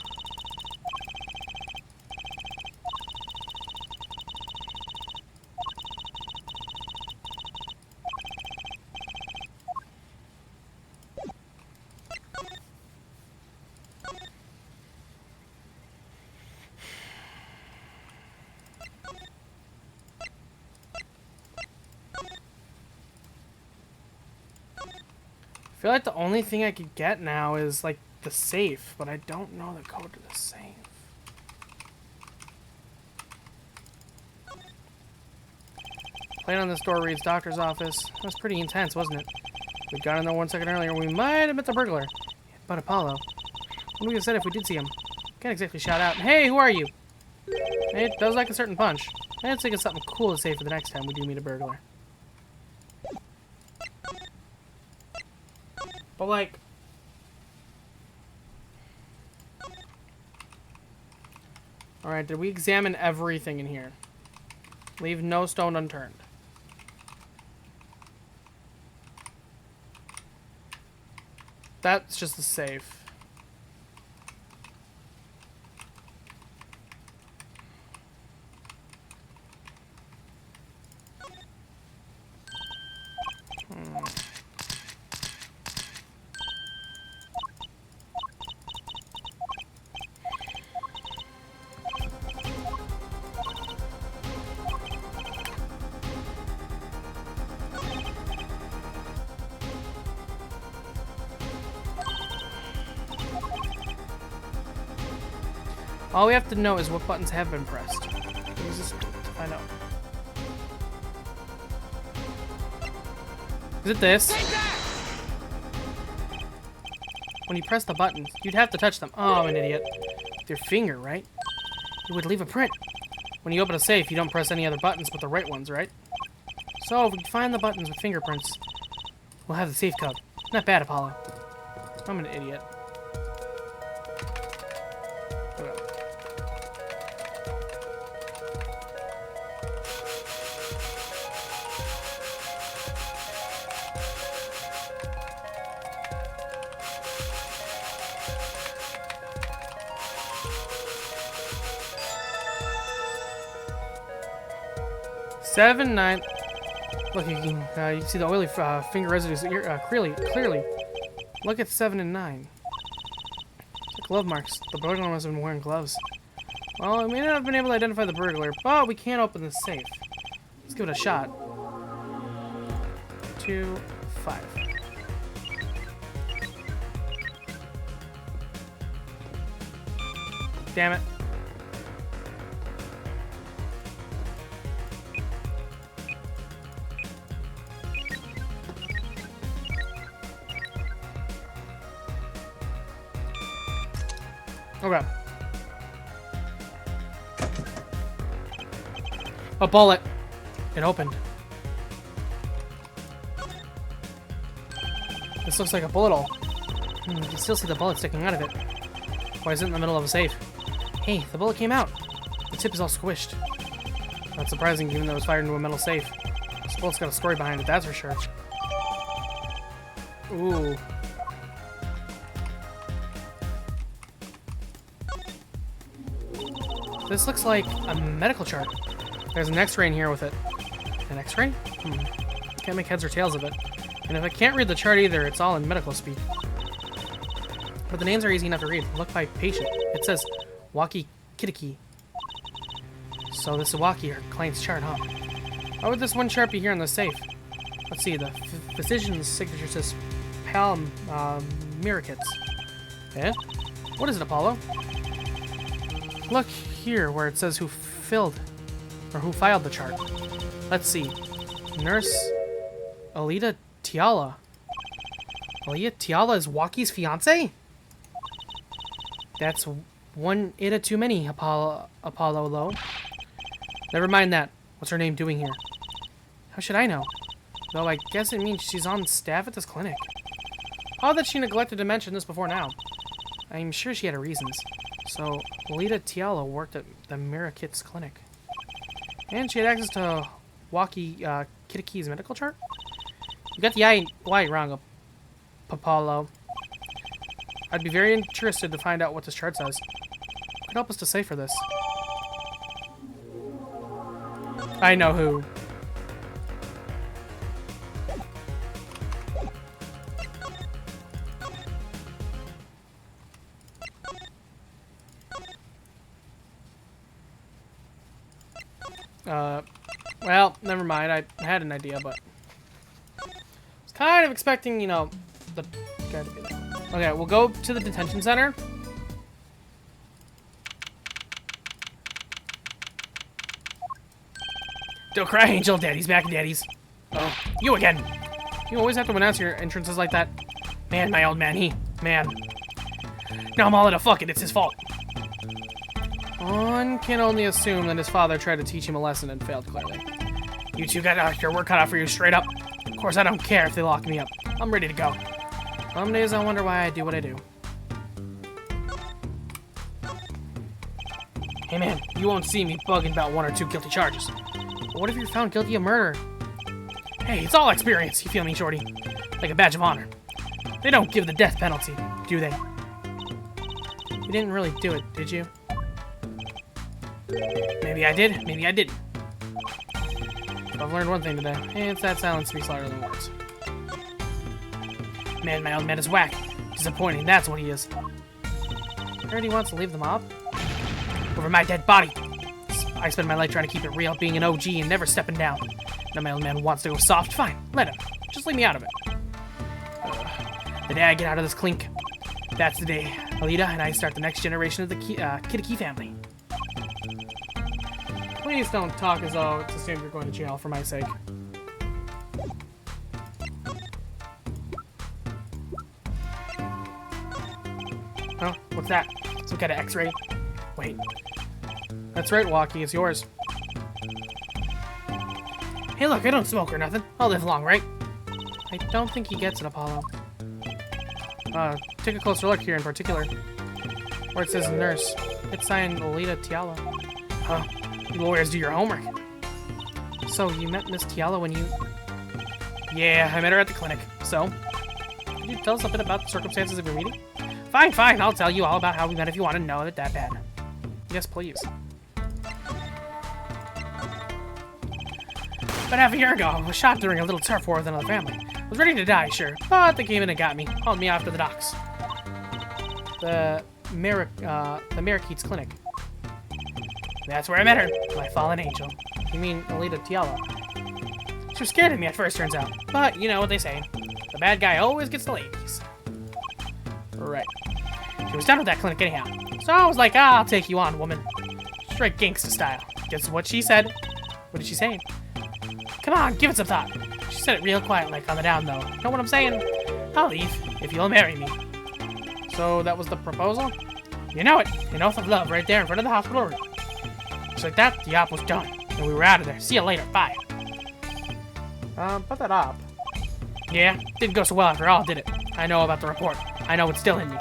I feel like the only thing I could get now is like the safe, but I don't know the code to the safe. Plate on this door reads doctor's office. That was pretty intense, wasn't it? We got in there 1 second earlier. We might have met the burglar. But Apollo. What would we have said if we did see him? Can't exactly shout out, "Hey, who are you?" It does like a certain punch. Let's think of something cool to say for the next time we do meet a burglar. But like... Alright, did we examine everything in here? Leave no stone unturned. That's just the safe. All we have to know is what buttons have been pressed. Use this to find out. Is it this? When you press the buttons, you'd have to touch them. Oh, I'm an idiot. With your finger, right? It would leave a print. When you open a safe, you don't press any other buttons but the right ones, right? So, if we find the buttons with fingerprints, we'll have the safe code. Not bad, Apollo. I'm an idiot. Okay. Seven, 9. Look, you can see the oily finger residues clearly. Look at 7 and 9. The glove marks. The burglar must have been wearing gloves. Well, we may not have been able to identify the burglar, but we can't open the safe. Let's give it a shot. 2, 5. Damn it. Okay. A bullet. It opened. This looks like a bullet hole. You can still see the bullet sticking out of it. Why is it in the middle of a safe? Hey, the bullet came out. The tip is all squished. Not surprising given that it was fired into a metal safe. This bullet's got a story behind it, that's for sure. Ooh. This looks like a medical chart. There's an x-ray in here with it. An x-ray? Can't make heads or tails of it. And if I can't read the chart either, it's all in medical speak. But the names are easy enough to read. Look by patient. It says Waki Kitiki. So this is Waki, her client's chart, huh? Why would this one chart be here in the safe? Let's see, the physician's signature says Pal Mirakits. Eh? What is it, Apollo? Look here where it says who filed the chart. Let's see. Nurse Alita Tiala. Alita Tiala is Waki's fiance? That's one Ida too many, Apollo though. Never mind that. What's her name doing here? How should I know? Though I guess it means she's on staff at this clinic. Odd that she neglected to mention this before now. I'm sure she had her reasons. So, Lita Tiala worked at the Mirakits clinic. And she had access to Waki Kitaki's medical chart? You got the Y wrong, Apollo. I'd be very interested to find out what this chart says. What could help us decipher this? I know who. Well, never mind. I had an idea, but I was kind of expecting, you know, the guy to be there. Okay, we'll go to the detention center. Don't cry, Angel. Daddy's back, Daddy's. Oh, you again. You always have to announce your entrances like that. Man, my old man, man. Now I'm all in a fuck it, it's his fault. One can only assume that his father tried to teach him a lesson and failed clearly. You two got your work cut out for you straight up. Of course, I don't care if they lock me up. I'm ready to go. Some days I wonder why I do what I do. Hey man, you won't see me bugging about 1 or 2 guilty charges. But what if you're found guilty of murder? Hey, it's all experience, you feel me, Shorty? Like a badge of honor. They don't give the death penalty, do they? You didn't really do it, did you? Maybe I did, maybe I didn't. But I've learned one thing today. It's that silence speaks louder than words. Man, my old man is whack. Disappointing, that's what he is. I heard he wants to leave the mob. Over my dead body. I spend my life trying to keep it real, being an OG and never stepping down. Now my old man wants to go soft. Fine, let him. Just leave me out of it. The day I get out of this clink, that's the day Alita and I start the next generation of the Kitty family. Please don't talk as though it's assumed you're going to jail for my sake. Oh, what's that? Some kind of X-ray? Wait. That's right, Walkie, it's yours. Hey look, I don't smoke or nothing. I'll live long, right? I don't think he gets it, Apollo. Take a closer look here in particular. Where it says nurse. It's signed Alita Tiala. Huh. You lawyers do your homework. So, you met Miss Tiala when you... Yeah, I met her at the clinic. So? Could you tell us a bit about the circumstances of your meeting? Fine, fine, I'll tell you all about how we met if you want to know it that bad. Yes, please. About half a year ago, I was shot during a little turf war with another family. I was ready to die, sure, but they came in and got me, hauled me off to the docks. The Mariquite's clinic. That's where I met her, my fallen angel. You mean Alita Tiala? She was scared of me at first, turns out. But you know what they say. The bad guy always gets the ladies. Right. She was done with that clinic anyhow. So I was like, I'll take you on, woman. Straight gangsta style. Guess what she said? What did she say? Come on, give it some thought. She said it real quiet, like on the down, though. Know what I'm saying? I'll leave, if you'll marry me. So that was the proposal? You know it. An oath of love right there in front of the hospital room. Just like that, the op was done. And we were out of there. See you later. Bye. Put that op. Yeah, didn't go so well after all, did it? I know about the report. I know it's still in me.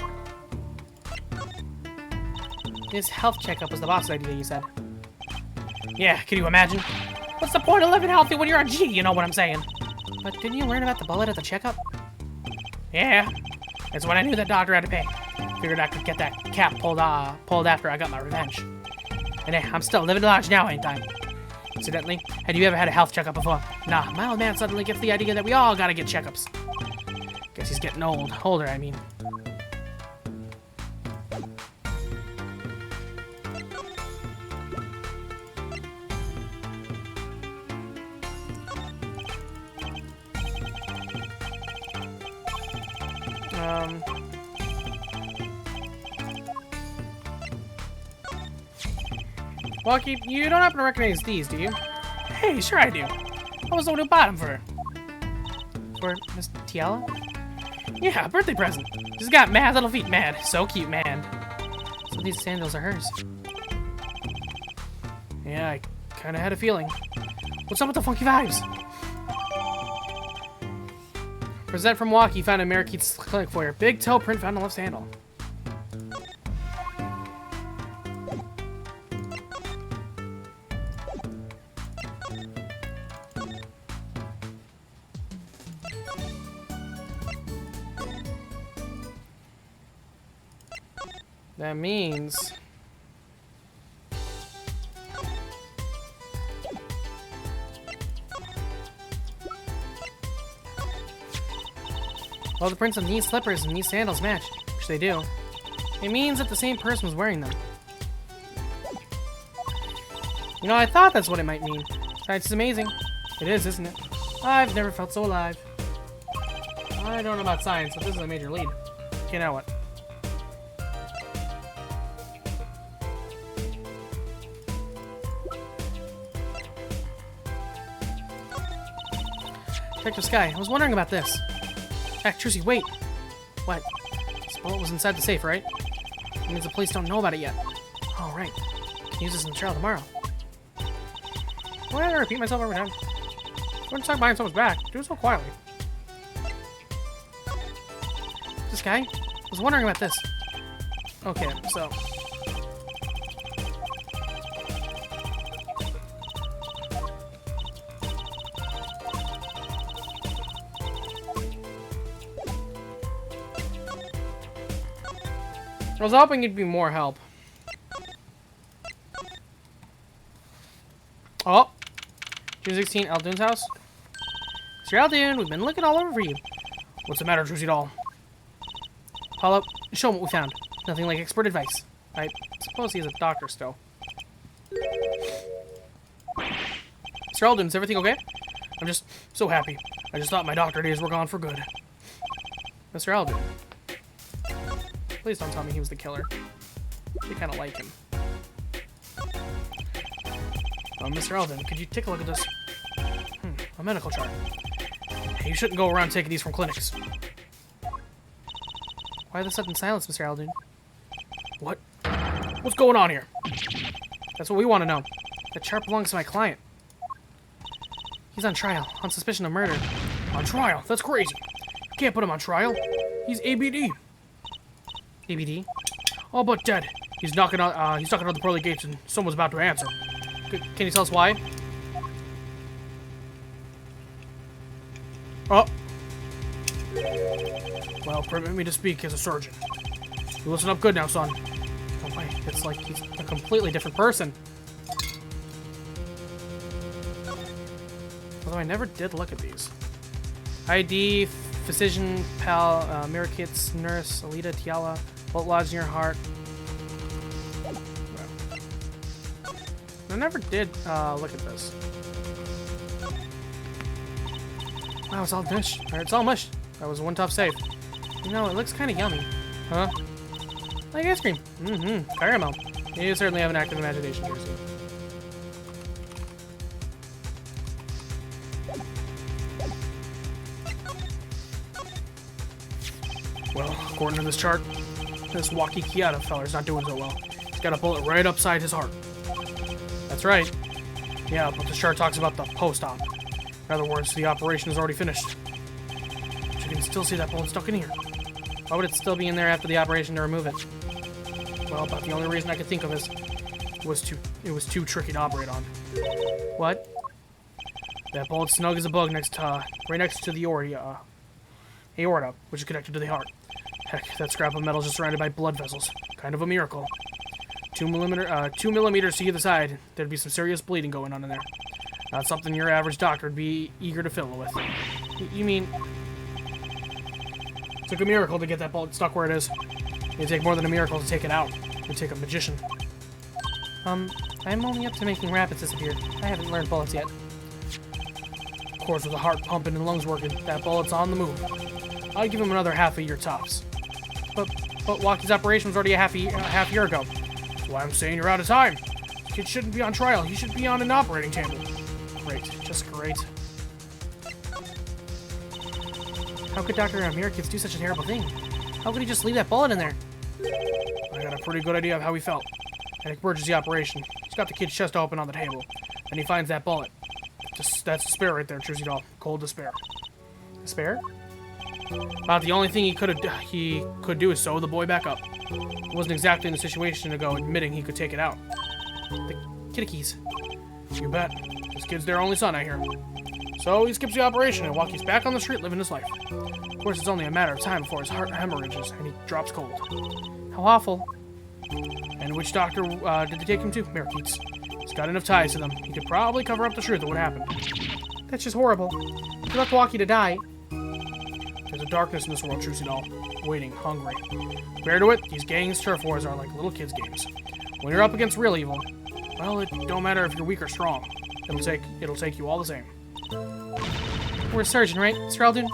This health checkup was the boss idea, you said. Yeah, can you imagine? What's the point of living healthy when you're a G, you know what I'm saying? But didn't you learn about the bullet at the checkup? Yeah. That's when I knew that doctor had to pay. Figured I could get that cap pulled after I got my revenge. And hey, I'm still living large now, ain't I? Incidentally, had you ever had a health checkup before? Nah, my old man suddenly gets the idea that we all gotta get checkups. Guess he's getting old. Older, I mean. Walkie, you don't happen to recognize these, do you? Hey, sure I do. I was the one who bought them for her. For Miss Tiala? Yeah, a birthday present. She's got mad little feet, mad. So cute, man. So these sandals are hers. Yeah, I kinda had a feeling. What's up with the funky vibes? Present from Walkie found in Mariquite's clinic for your big toe print found on the left sandal. That means... well, the prints on these slippers and these sandals match, which they do. It means that the same person was wearing them. You know, I thought that's what it might mean. Science is amazing. It is, isn't it? I've never felt so alive. I don't know about science, but this is a major lead. Okay, now what? Detective Sky, I was wondering about this. Heck, Trucy, wait. What? This bullet was inside the safe, right? It means the police don't know about it yet. Oh, right. Can use this in the trial tomorrow. Why did I repeat myself every time? Don't talk behind someone's back. Do it so quietly. This guy? I was wondering about this. Okay, so... I was hoping it'd be more help. Oh! June 16, Aldoon's house. Mr. Aldoon, we've been looking all over for you. What's the matter, Trucy Doll? Paulo, show him what we found. Nothing like expert advice. I suppose he's a doctor still. Mr. Aldoon, is everything okay? I'm just so happy. I just thought my doctor days were gone for good. Mr. Aldoon. Please don't tell me he was the killer. I kind of like him. Mr. Alden, could you take a look at this? A medical chart. Hey, you shouldn't go around taking these from clinics. Why the sudden silence, Mr. Alden? What? What's going on here? That's what we want to know. That chart belongs to my client. He's on trial, on suspicion of murder. On trial? That's crazy. You can't put him on trial. He's ABD. ABD? All but dead. He's knocking on the pearly gates and someone's about to answer. Can you tell us why? Oh. Well, permit me to speak as a surgeon. You listen up good now, son. Oh wait, it's like he's a completely different person. Although I never did look at these. ID, physician, pal, mirror kits, nurse, Alita, Tiala, bolt lodged in your heart. I never did look at this. Wow, it's all mush. Or it's all mush. That was one tough save. You know, it looks kind of yummy. Huh? Like ice cream. Caramel. You certainly have an active imagination, Jersey. Well, according to this chart, this Waki Kiata feller's not doing so well. He's got a bullet right upside his heart. That's right. Yeah, but the chart talks about the post-op. In other words, the operation is already finished. But you can still see that bullet stuck in here. Why would it still be in there after the operation to remove it? Well, about the only reason I could think of is it was too tricky to operate on. What? That bullet's snug as a bug right next to the aorta, which is connected to the heart. Heck, that scrap of metal is just surrounded by blood vessels. Kind of a miracle. 2 millimeters to either side, there'd be some serious bleeding going on in there. Not something your average doctor would be eager to fiddle with. You mean... It took a miracle to get that bullet stuck where it is. It'd take more than a miracle to take it out. It'd take a magician. I'm only up to making rabbits disappear. I haven't learned bullets yet. Of course, with the heart pumping and lungs working, that bullet's on the move. I'd give him another half a year tops. But Waki's operation was already a half year ago. That's why I'm saying you're out of time. This kid shouldn't be on trial. He should be on an operating table. Great. Just great. How could Dr. Mirikits do such a terrible thing? How could he just leave that bullet in there? I got a pretty good idea of how he felt. And he purges the operation. He's got the kid's chest open on the table. And he finds that bullet. That's despair right there, Trucy Doll. Cold despair. Despair? About the only thing he could do is sew the boy back up. He wasn't exactly in the situation to go admitting he could take it out. The Kittikis. You bet. This kid's their only son, I hear. So he skips the operation and Waki's back on the street living his life. Of course, it's only a matter of time before his heart hemorrhages and he drops cold. How awful. And which doctor did they take him to? Mirikits. He's got enough ties to them. He could probably cover up the truth of what happened. That's just horrible. He left Waki to die. There's a darkness in this world, Trucy Doll. Waiting, hungry. Compared to it, these gangs' turf wars are like little kids' games. When you're up against real evil, well, it don't matter if you're weak or strong. It'll take you all the same. We're a surgeon, right, Mr. Alden?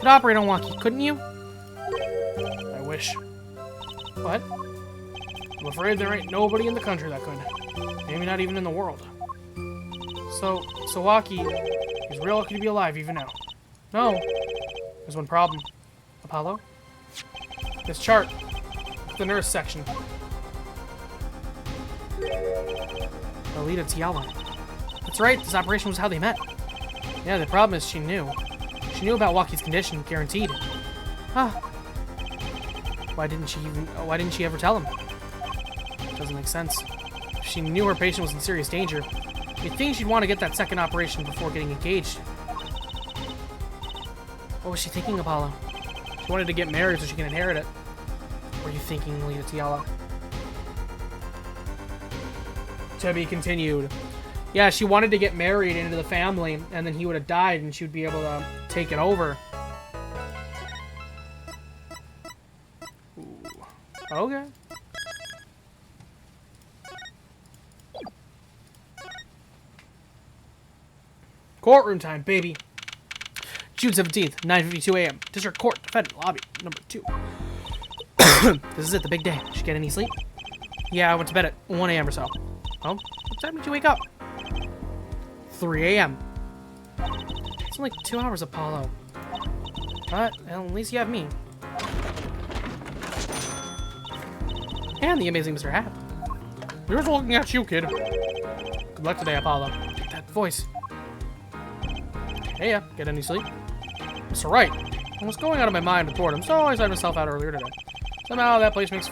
could operate on Waki, couldn't you? I wish. What? I'm afraid there ain't nobody in the country that could. Maybe not even in the world. So Waki, he's real lucky to be alive even now. No. There's one problem. Apollo? This chart. The nurse section. Alita Tiala. That's right, this operation was how they met. Yeah, the problem is she knew. She knew about Waki's condition, guaranteed. Huh. Why didn't she ever tell him? Doesn't make sense. If she knew her patient was in serious danger, you'd think she'd want to get that second operation before getting engaged. What was she thinking, Apollo? She wanted to get married so she can inherit it. What were you thinking, Alita Tiala? To be continued. Yeah, she wanted to get married into the family, and then he would have died, and she would be able to take it over. Ooh. Okay. Courtroom time, baby. June 17th, 9:52 a.m. District Court, Defendant Lobby, number 2. This is it, the big day. Did you get any sleep? Yeah, I went to bed at 1 a.m. or so. Oh, what time did you wake up? 3 a.m. It's only 2 hours, Apollo. But, well, at least you have me. And the amazing Mr. Hat. Here's looking at you, kid. Good luck today, Apollo. That voice. Hey, get any sleep? Mr. Wright. I was going out of my mind with boredom, so I signed myself out earlier today. Somehow that place makes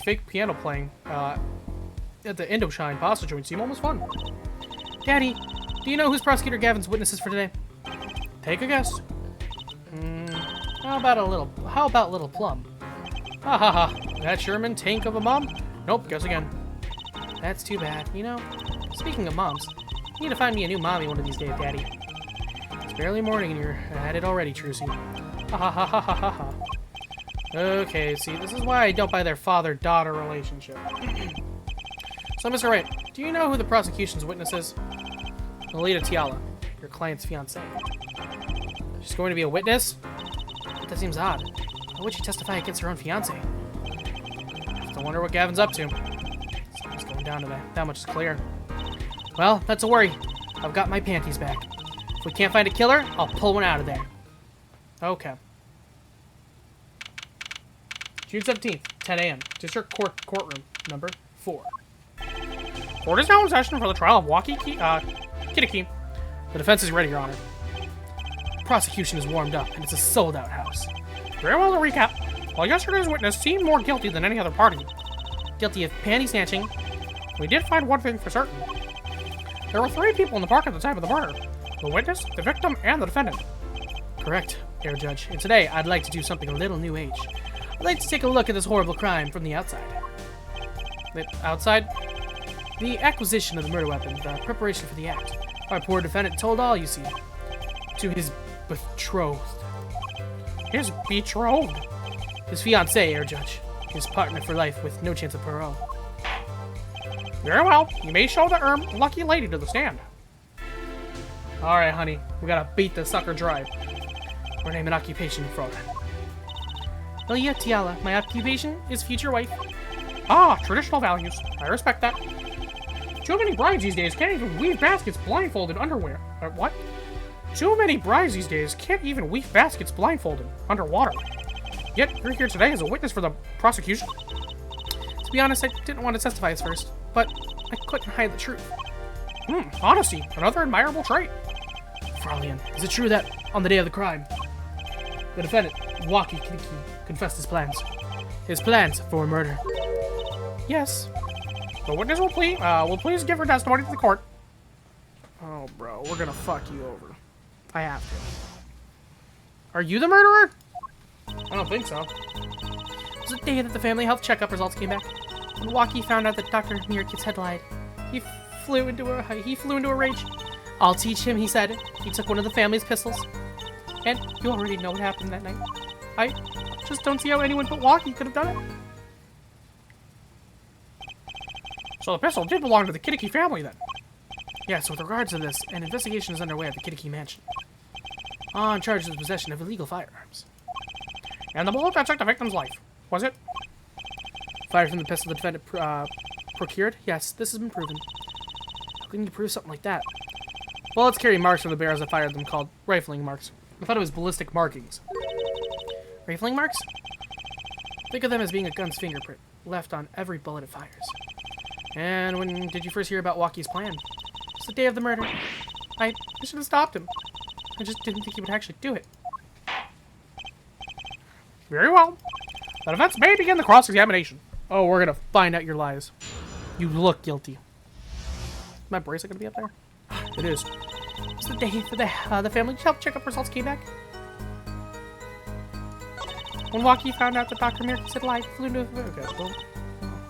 fake piano playing at the Indochine pasta joint seem almost fun. Daddy, do you know who's Prosecutor Gavin's witnesses for today? Take a guess. How about little Plum? Ha ha ha. That Sherman tank of a mom? Nope, guess again. That's too bad. You know, speaking of moms, you need to find me a new mommy one of these days, Daddy. It's barely morning and you're at it already, Trucy. Ha ha ha ha ha ha ha. Okay, see, this is why I don't buy their father-daughter relationship. So, Mr. Wright, do you know who the prosecution's witness is? Alita Tiala, your client's fiancée. She's going to be a witness? That seems odd. Why would she testify against her own fiancé? I wonder what Gavin's up to. Something's going down today. That much is clear. Well, that's a worry. I've got my panties back. If we can't find a killer, I'll pull one out of there. Okay. June 17th, 10 a.m. District Courtroom, number 4. Court is now in session for the trial of Kitiki. The defense is ready, Your Honor. Prosecution is warmed up, and it's a sold-out house. Very well to recap. While yesterday's witness seemed more guilty than any other party, Guilty of panty snatching. we did find one thing for certain. There were 3 people in the park at the time of the murder. The witness, the victim, and the defendant. Correct, Air Judge. And today, I'd like to do something a little new age. I'd like to take a look at this horrible crime from the outside. The outside? The acquisition of the murder weapon, the preparation for the act. Our poor defendant told all, you see. To his betrothed. His betrothed? His fiancée, Air Judge. His partner for life with no chance of parole. Very well. You may show the lucky lady to the stand. Alright, honey. We gotta beat the sucker dry. Or name an occupation for it. Well, yeah, Tiala. My occupation is future wife. Ah, traditional values. I respect that. Too many brides these days can't even weave baskets blindfolded underwear. What? Too many brides these days can't even weave baskets blindfolded underwater. Yet, you're here today as a witness for the prosecution. To be honest, I didn't want to testify at first, but I couldn't hide the truth. Honesty, another admirable trait. Fraulein, is it true that on the day of the crime, the defendant, Waki Kitiki, confessed his plans? His plans for murder? Yes. The witness will please give her testimony to the court. Oh, bro, we're gonna fuck you over. I have to. Are you the murderer? I don't think so. It was the day that the family health checkup results came back. When Waki found out that Dr. Mirkitz had lied, he flew into a rage. I'll teach him, he said. He took one of the family's pistols. And you already know what happened that night. I just don't see how anyone but Waki could have done it. So the pistol did belong to the Kitiki family then? Yes, with regards to this, an investigation is underway at the Kitiki mansion. on charges of possession of illegal firearms. And the bullet that took the victim's life, was it? Fired from the pistol the defendant procured? Yes, this has been proven. How can you prove something like that? Bullets carry marks from the barrels that fired them called rifling marks. I thought it was ballistic markings. Rifling marks? Think of them as being a gun's fingerprint, left on every bullet it fires. And when did you first hear about Walkie's plan? It's the day of the murder. I should have stopped him. I just didn't think he would actually do it. Very well. The defense may begin the cross-examination. Oh, we're gonna find out your lies. You look guilty. Is my bracelet gonna be up there? It is. It's the day for the family health checkup results came back. When Walkie found out that Dr. Mirkis had lied, flew into... Okay, well,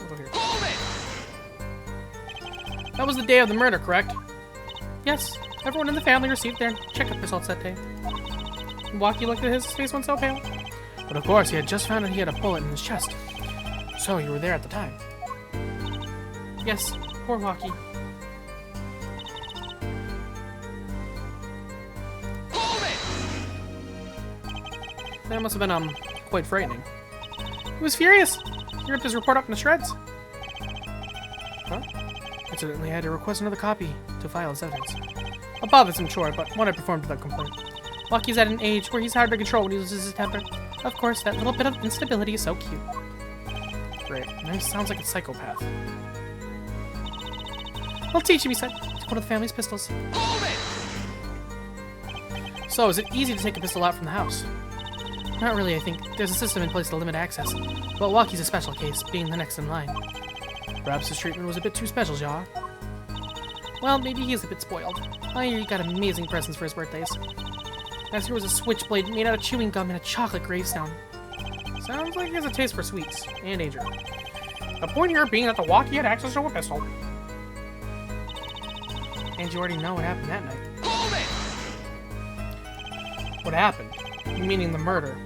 over here. Hold it! That was the day of the murder, correct? Yes, everyone in the family received their checkup results that day. When Walkie looked at his face went so pale. But of course, he had just found out he had a bullet in his chest. So you were there at the time. Yes, poor Walkie. Hold it! That must have been, quite frightening. He was furious. He ripped his report up into shreds. Huh? Incidentally, I had to request another copy to file as evidence. A bothersome chore, but one I performed without complaint. Walkie's at an age where he's hard to control when he loses his temper. Of course, that little bit of instability is so cute. Great. That sounds like a psychopath. I'll teach him, he said. It's one of the family's pistols. Hold it! So, is it easy to take a pistol out from the house? Not really, I think. There's a system in place to limit access. But Walkie's a special case, being the next in line. Perhaps his treatment was a bit too special, Ja. Well, maybe he is a bit spoiled. I hear he got amazing presents for his birthdays. Last year was a switchblade made out of chewing gum and a chocolate gravestone. Sounds like he has a taste for sweets and danger. The point here being that the Walkie had access to a pistol. And you already know what happened that night. Hold it! What happened? Meaning the murder.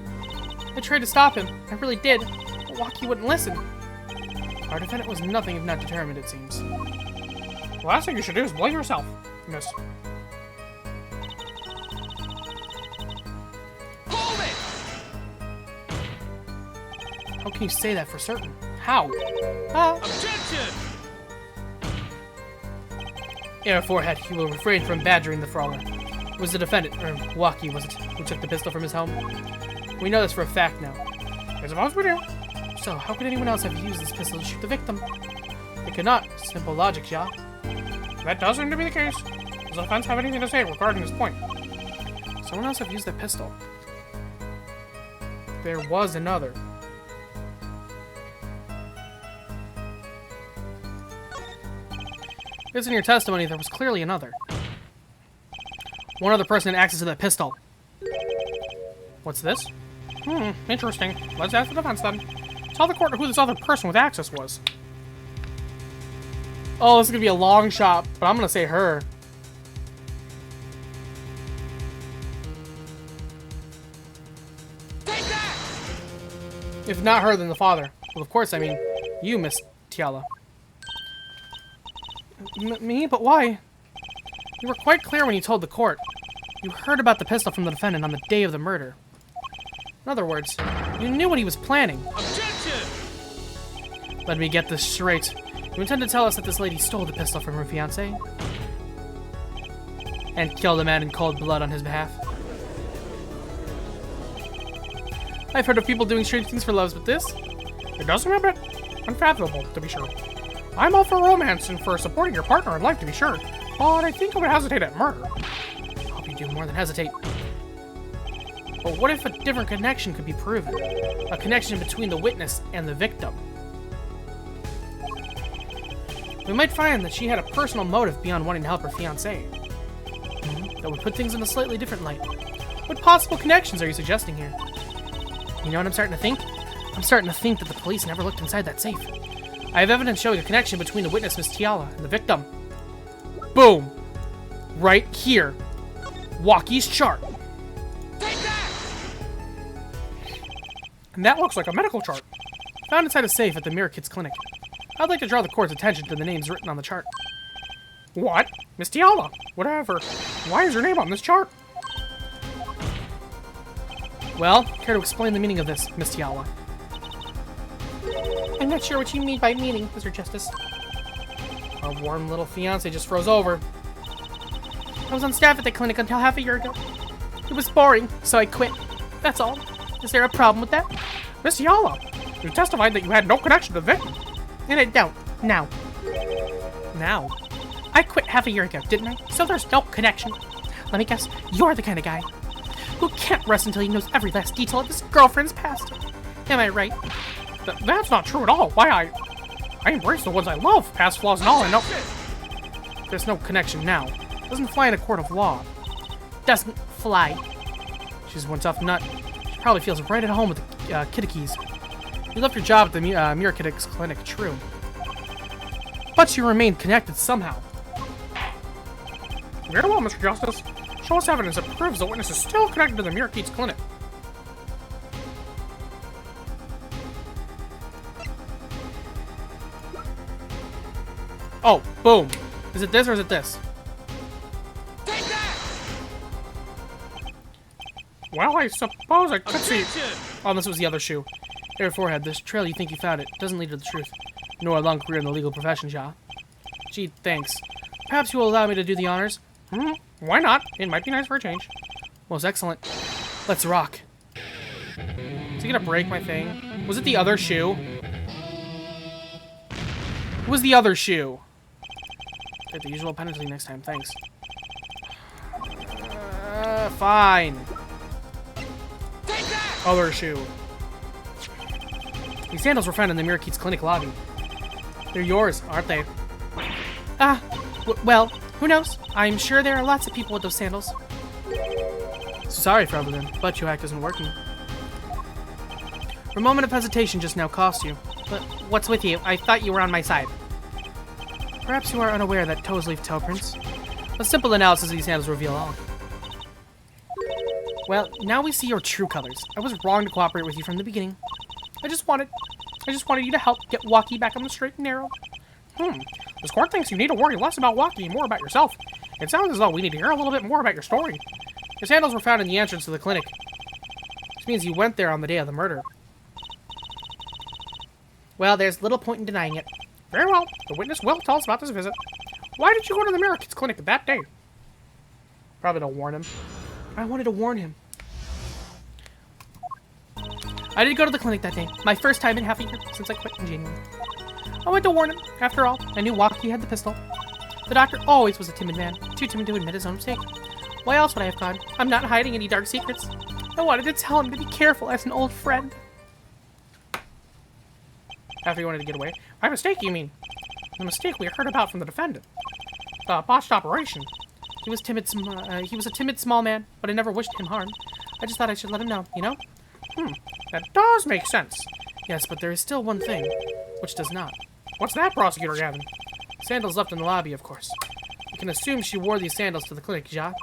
I tried to stop him. I really did. But Walkie wouldn't listen. Our defendant was nothing if not determined, it seems. The last thing you should do is blame yourself, miss. Hold it! How can you say that for certain? How? Objection! Therefore, he will refrain from badgering the Frauler. It was the defendant, or Walkie, was it, who took the pistol from his home? We know this for a fact now. I suppose we do. So, how could anyone else have used this pistol to shoot the victim? They could not. Simple logic, Ja. That does seem to be the case. Does the defense have anything to say regarding this point? Someone else have used that pistol. There was another. It's in your testimony there was clearly another. One other person had access to that pistol. What's this? Interesting. Let's ask the defense then. Tell the court who this other person with access was. Oh, this is gonna be a long shot, but I'm gonna say her. Take that! If not her, then the father. Well, of course, I mean, you, Miss Tiala. Me? But why? You were quite clear when you told the court. You heard about the pistol from the defendant on the day of the murder. In other words, you knew what he was planning. Objection! Let me get this straight. You intend to tell us that this lady stole the pistol from her fiancé? And killed a man in cold blood on his behalf? I've heard of people doing strange things for loves, but this? It does seem a bit unfathomable, to be sure. I'm all for romance and for supporting your partner in life, to be sure. But I think I would hesitate at murder. I hope you do more than hesitate. But what if a different connection could be proven? A connection between the witness and the victim? We might find that she had a personal motive beyond wanting to help her fiancé. That would put things in a slightly different light. What possible connections are you suggesting here? You know what I'm starting to think? I'm starting to think that the police never looked inside that safe. I have evidence showing a connection between the witness, Miss Tiala, and the victim. Boom! Right here. Walkie's chart. Take that! And that looks like a medical chart. Found inside a safe at the Mirror Kids Clinic. I'd like to draw the court's attention to the names written on the chart. What? Miss Tiala? Whatever. Why is your name on this chart? Well, care to explain the meaning of this, Miss Tiala? I'm not sure what you mean by meaning, Mr. Justice. Our warm little fiance just froze over. I was on staff at the clinic until half a year ago. It was boring, so I quit. That's all. Is there a problem with that? Miss Yala, you testified that you had no connection to the victim. And I don't. Now. Now. I quit half a year ago, didn't I? So there's no connection. Let me guess, you're the kind of guy who can't rest until he knows every last detail of his girlfriend's past. Am I right? That's not true at all. Why, I embrace the ones I love, past flaws and all, and no... There's no connection now. Doesn't fly in a court of law. Doesn't fly. She's one tough nut. She probably feels right at home with the Kittikis. You left your job at the Mirakitics clinic, true. But you remained connected somehow. Very well, Mr. Justice. Show us evidence that proves the witness is still connected to the Mirakeets clinic. Oh, boom. Is it this or is it this? Take that! Well, I suppose I could see... Objection! Oh, this was the other shoe. Your forehead, this trail you think you found it doesn't lead to the truth. Nor a long career in the legal profession, Ja. Gee, thanks. Perhaps you will allow me to do the honors? Why not? It might be nice for a change. Most excellent. Let's rock. Is he gonna break my thing? Was it the other shoe? It was the other shoe. Get the usual penalty next time, thanks. Fine. Take that! Other shoe. These sandals were found in the Mirakeets clinic lobby. They're yours, aren't they? Well, who knows? I'm sure there are lots of people with those sandals. Sorry, Fraulein, but your act isn't working. Your moment of hesitation just now cost you. But what's with you? I thought you were on my side. Perhaps you are unaware that toes leave toe prints. A simple analysis of these sandals reveal all. Well, now we see your true colors. I was wrong to cooperate with you from the beginning. I just wanted you to help get Walkie back on the straight and narrow. This court thinks you need to worry less about Walkie and more about yourself. It sounds as though we need to hear a little bit more about your story. Your sandals were found in the entrance to the clinic. Which means you went there on the day of the murder. Well, there's little point in denying it. Very well. The witness will tell us about this visit. Why did you go to the Mirakeets clinic that day? Probably to warn him. I wanted to warn him. I did go to the clinic that day. My first time in half a year since I quit in January. I went to warn him. After all, I knew Walkie had the pistol. The doctor always was a timid man, too timid to admit his own mistake. Why else would I have gone? I'm not hiding any dark secrets. I wanted to tell him to be careful as an old friend. After you wanted to get away? My mistake, you mean? The mistake we heard about from the defendant. The botched operation. He was timid. He was a timid, small man, but I never wished him harm. I just thought I should let him know, you know? That does make sense. Yes, but there is still one thing, which does not. What's that, Prosecutor Gavin? Sandals left in the lobby, of course. You can assume she wore these sandals to the clinic, Jacques.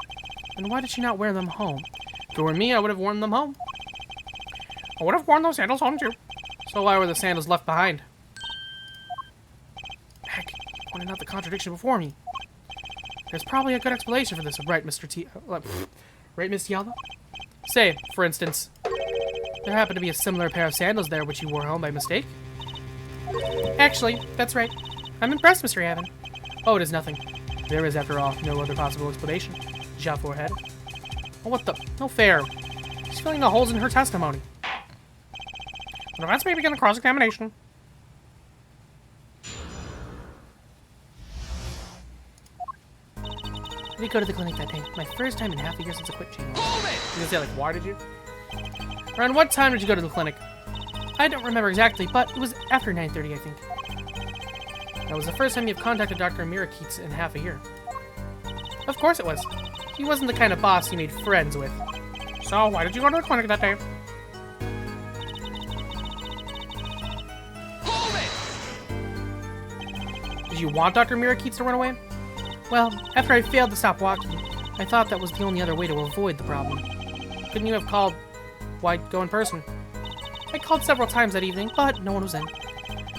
And why did she not wear them home? If it were me, I would have worn them home. I would have worn those sandals home, too. So why were the sandals left behind? Heck, you pointed out the contradiction before me. There's probably a good explanation for this, right, Mr. Right, Miss Yalva? Say, for instance, there happened to be a similar pair of sandals there which you wore home by mistake. Actually, that's right. I'm impressed, Mr. Avon. Oh, it is nothing. There is, after all, no other possible explanation. Ja forehead. Oh, what the? No fair. She's filling the holes in her testimony. The defense may begin the cross-examination. I did go to the clinic that day. My first time in half a year since I quit January. Hold it! You can say, like, why did you? Around what time did you go to the clinic? I don't remember exactly, but it was after 9:30, I think. That was the first time you've contacted Dr. Mirakeets in half a year. Of course it was. He wasn't the kind of boss you made friends with. So, why did you go to the clinic that day? Hold it! Did you want Dr. Mirakeets to run away? Well, after I failed to stop walking, I thought that was the only other way to avoid the problem. Couldn't you have called? Why go in person? I called several times that evening, but no one was in.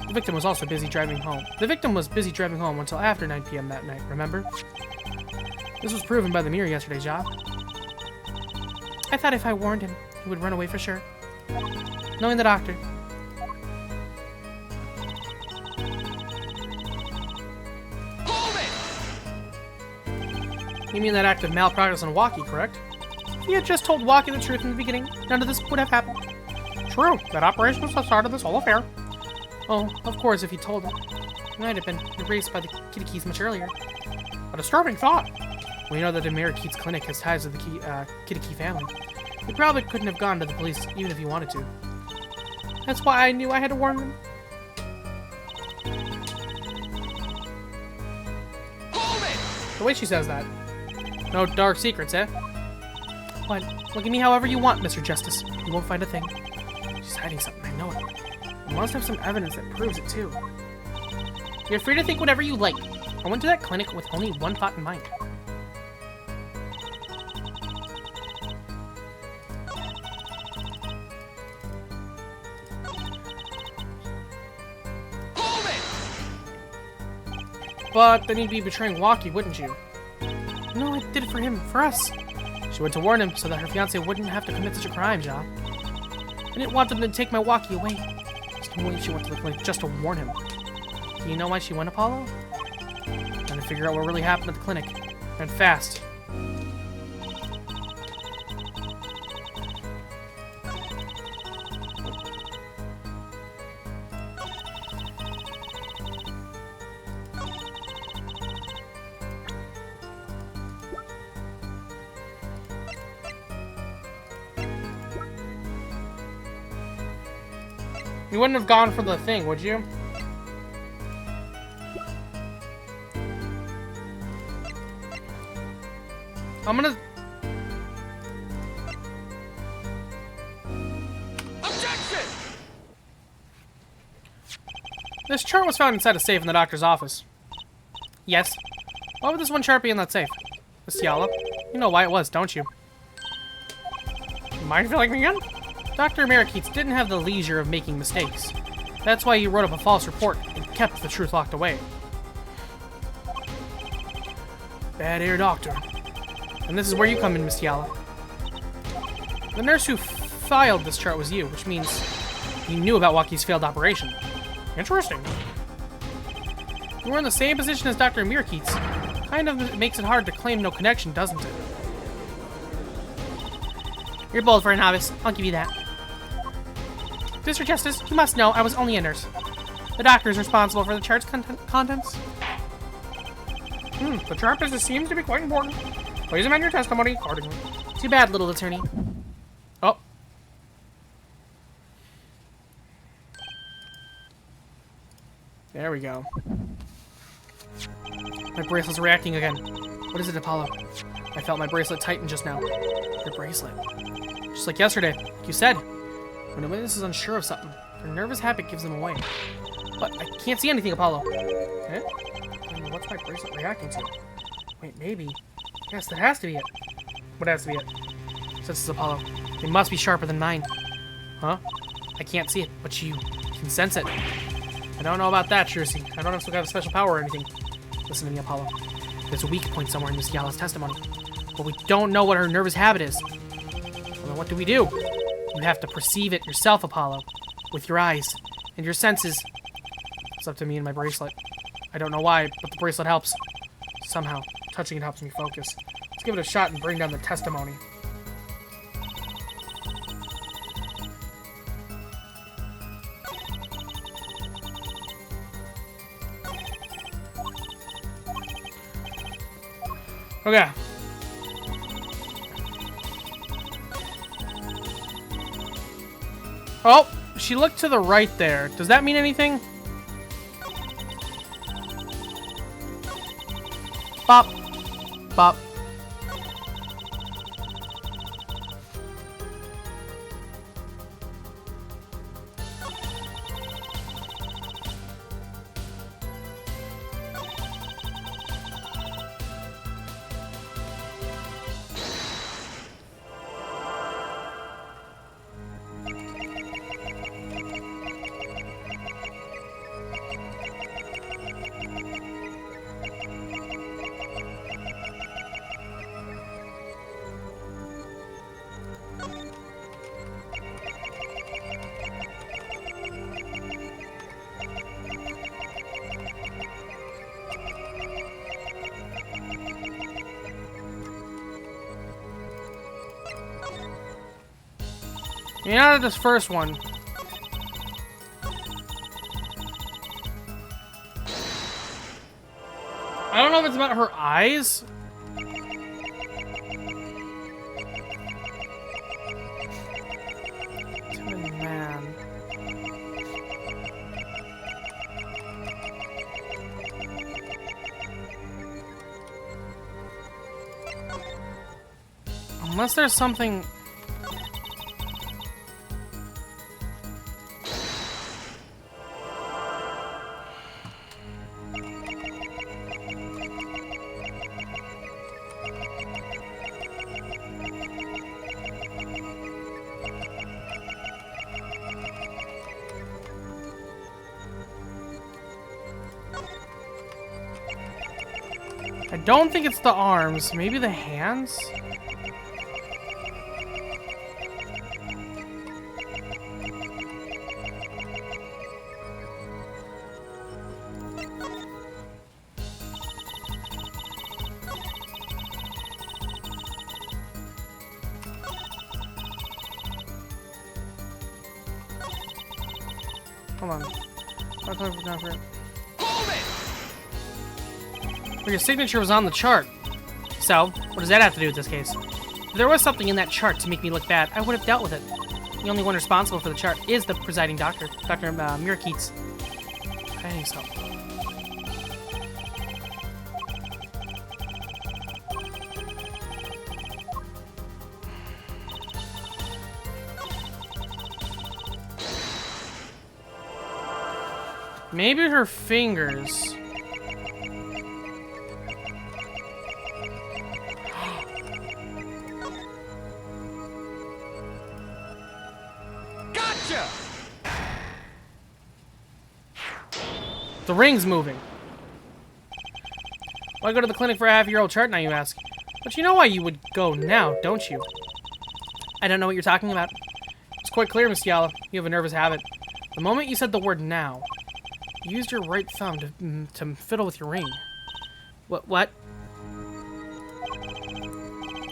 The victim was also busy driving home. The victim was busy driving home until after 9 p.m. that night, remember? This was proven by the mirror yesterday, Ja. I thought if I warned him, he would run away for sure. Knowing the doctor. Hold it! You mean that act of malpractice on Waki, correct? If he had just told Waki the truth in the beginning, none of this would have happened. True, that operation was the start of this whole affair. Oh, of course, if he told him. He might have been erased by the Kitty Keys much earlier. A disturbing thought. We know that the Mayor Keats clinic has ties to the Kitty Key family. He probably couldn't have gone to the police even if he wanted to. That's why I knew I had to warn them. Hold it! The way she says that. No dark secrets, eh? What? Look at me however you want, Mr. Justice. You won't find a thing. She's hiding something, I know it. I must have some evidence that proves it, too. You're free to think whatever you like. I went to that clinic with only one thought in mind. Hold it! But then you'd be betraying Waki, wouldn't you? No, I did it for him, for us. She went to warn him so that her fiancé wouldn't have to commit such a crime, Ja. I didn't want them to take my Waki away. Just can't believe she went to the clinic just to warn him. Do you know why she went, Apollo? Trying to figure out what really happened at the clinic. And fast. You wouldn't have gone for the thing, would you? I'm gonna... Objection! This chart was found inside a safe in the doctor's office. Yes. Why would this one chart be in that safe? Miss Yala, you know why it was, don't you? Mind filling me in? Dr. Marikeets didn't have the leisure of making mistakes. That's why he wrote up a false report and kept the truth locked away. Bad air doctor. And this is where you come in, Miss Yala. The nurse who filed this chart was you, which means you knew about Waki's failed operation. Interesting. You were in the same position as Dr. Marikeets. Kind of makes it hard to claim no connection, doesn't it? You're bold for a novice, I'll give you that. Mr. Justice, you must know I was only a nurse. The doctor is responsible for the chart's contents. The chart business seems to be quite important. Please amend your testimony accordingly. Too bad, little attorney. Oh. There we go. My bracelet's reacting again. What is it, Apollo? I felt my bracelet tighten just now. Your bracelet. Just like yesterday, like you said. When a witness is unsure of something, their nervous habit gives them away. But I can't see anything, Apollo. Eh? What's my bracelet reacting to? Wait, maybe. Yes, that has to be it. What has to be it? Says this is Apollo. They must be sharper than mine. Huh? I can't see it, but you can sense it. I don't know about that, Jersey. I don't have some kind of special power or anything. Listen to me, Apollo. There's a weak point somewhere in Miss Yala's testimony. But we don't know what her nervous habit is. Well, then what do? You have to perceive it yourself, Apollo. With your eyes and your senses. It's up to me and my bracelet. I don't know why, but the bracelet helps. Somehow, touching it helps me focus. Let's give it a shot and bring down the testimony. Okay. Oh, she looked to the right there. Does that mean anything? Bop. Bop. Not at this first one. I don't know if it's about her eyes. Timid man. Unless there's something... I don't think it's the arms. Maybe the hands? Hold on. Hold it! Your signature was on the chart. So, what does that have to do with this case? If there was something in that chart to make me look bad, I would have dealt with it. The only one responsible for the chart is the presiding doctor, Dr. Mirakeets. I think so. Maybe her fingers. Gotcha! The ring's moving. Why go to the clinic for a half-year-old chart now, you ask? But you know why you would go now, don't you? I don't know what you're talking about. It's quite clear, Miss Yala. You have a nervous habit. The moment you said the word now, you used your right thumb to fiddle with your ring. What?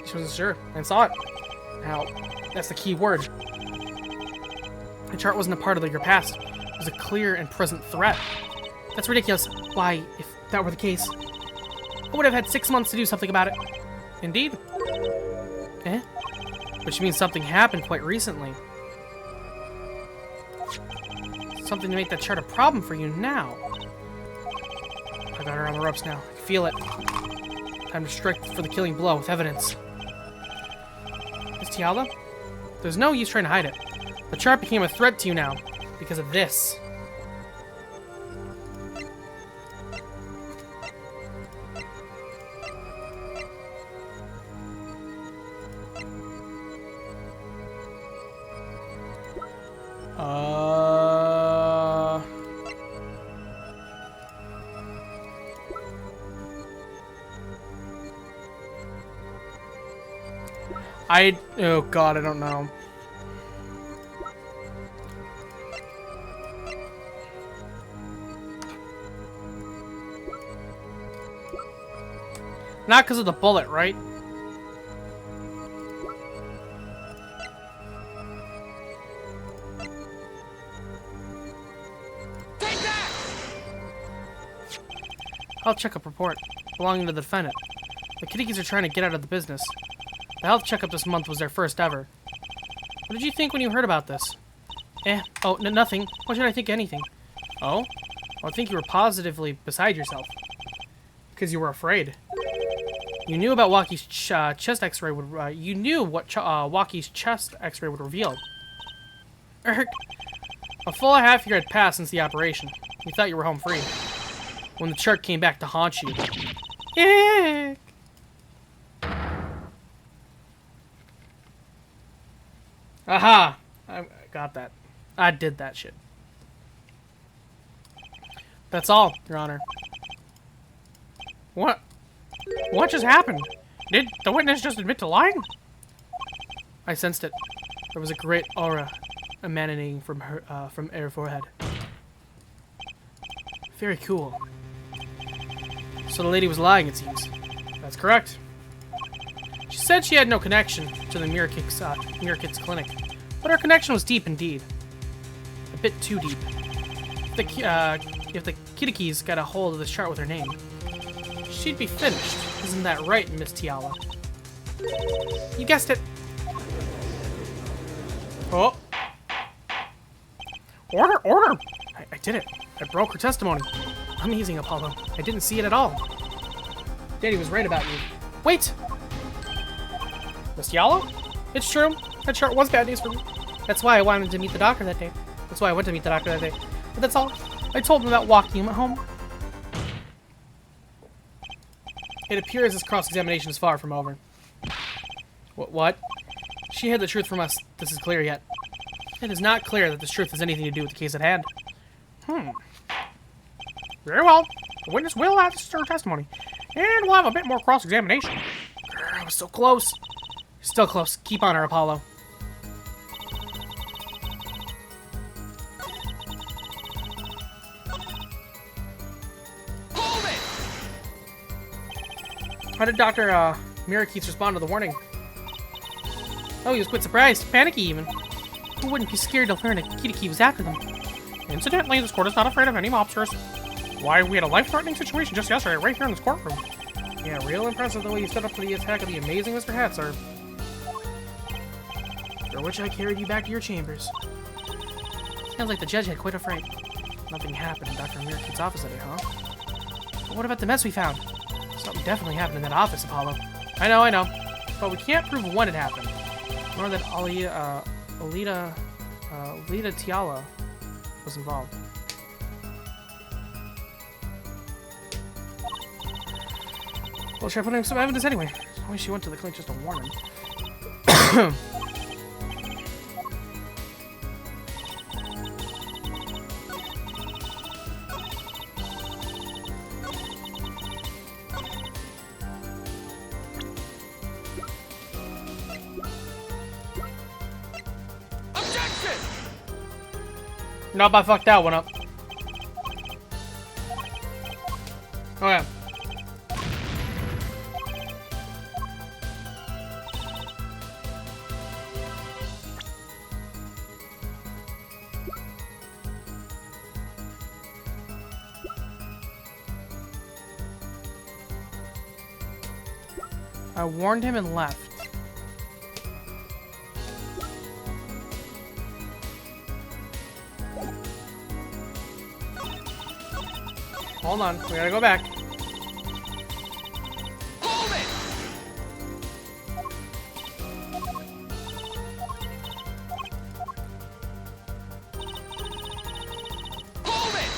She wasn't sure, and saw it. Now, that's the key word. The chart wasn't a part of your past. It was a clear and present threat. That's ridiculous. Why, if that were the case, I would have had 6 months to do something about it. Indeed. Eh? Which means something happened quite recently. Something to make that chart a problem for you now. I got her on the ropes now. I can feel it. Time to strike for the killing blow with evidence. Miss Tiala? There's no use trying to hide it. The chart became a threat to you now because of this. Oh god, I don't know. Not because of the bullet, right? Take that! Health checkup report belonging to the defendant. The Kitties are trying to get out of the business. The health checkup this month was their first ever. What did you think when you heard about this? Oh, nothing. Why should I think anything? Oh? Well, I think you were positively beside yourself. Because you were afraid. You knew about Waki's chest x-ray would, you knew what Waki's chest x-ray would reveal. A full half year had passed since the operation. You thought you were home free. When the chart came back to haunt you. Eek! Aha! I got that. I did that shit. That's all, Your Honor. What? What just happened? Did the witness just admit to lying? I sensed it. There was a great aura emanating from her forehead. Very cool. So the lady was lying, it seems. That's correct. She said she had no connection to the Mirakeets clinic. But our connection was deep indeed. A bit too deep. If the Kitakis got a hold of this chart with her name, she'd be finished. Isn't that right, Miss Tiala? You guessed it. Oh. Order, order! I did it. I broke her testimony. Amazing, Apollo. I didn't see it at all. Daddy was right about you. Wait! Miss Tiala? It's true. That chart was bad news for me. That's why I wanted to meet the doctor that day. That's why I went to meet the doctor that day. But that's all. I told him about walking him at home. It appears this cross-examination is far from over. What? She hid the truth from us. This is clear yet. It is not clear that this truth has anything to do with the case at hand. Very well. The witness will have her testimony. And we'll have a bit more cross-examination. I was so close. Still close. Keep on her, Apollo. Hold it! How did Dr. Mirakeets respond to the warning? Oh, he was quite surprised. Panicky, even. Who wouldn't be scared to learn that Kitaki was after them? Incidentally, this court is not afraid of any mobsters. Why, we had a life-threatening situation just yesterday right here in this courtroom. Yeah, real impressive the way you stood up to the attack of the amazing Mr. Hat, sir. For which I carried you back to your chambers. Sounds like the judge had quite a fright. Nothing happened in Dr. Mirakeets' office that day, huh? But what about the mess we found? Something definitely happened in that office, Apollo. I know. But we can't prove when it happened. Nor that Alita Tiala was involved. Well, should I put in some evidence anyway? Why she went to the clinic just to warn him. Objection! Nope, I fucked that one up. Oh yeah. I warned him and left. Hold on, we gotta go back. Hold it! Hold it!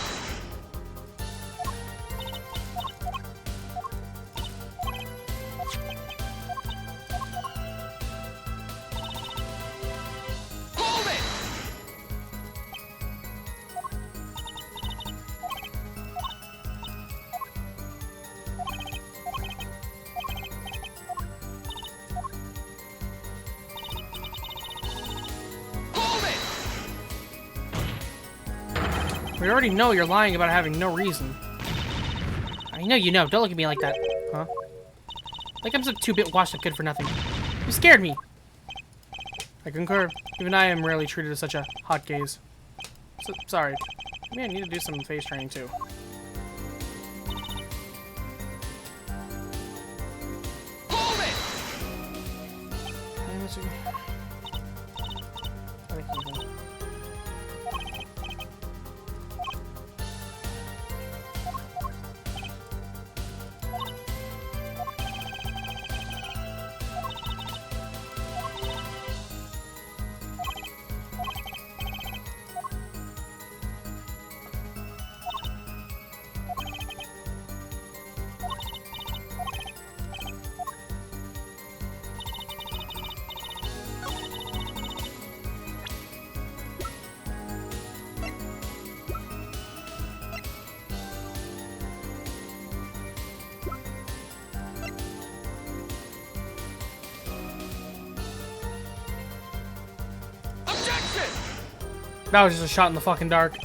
Hold it! Hold it! We already know you're lying about having no reason. I know you know. Don't look at me like that. Huh? Like I'm some 2-bit washed up kid for nothing. You scared me. I concur. Even I am rarely treated as such a hot gaze. So, sorry. Maybe I need to do some face training too. Hold it! Objection! That was just a shot in the fucking dark.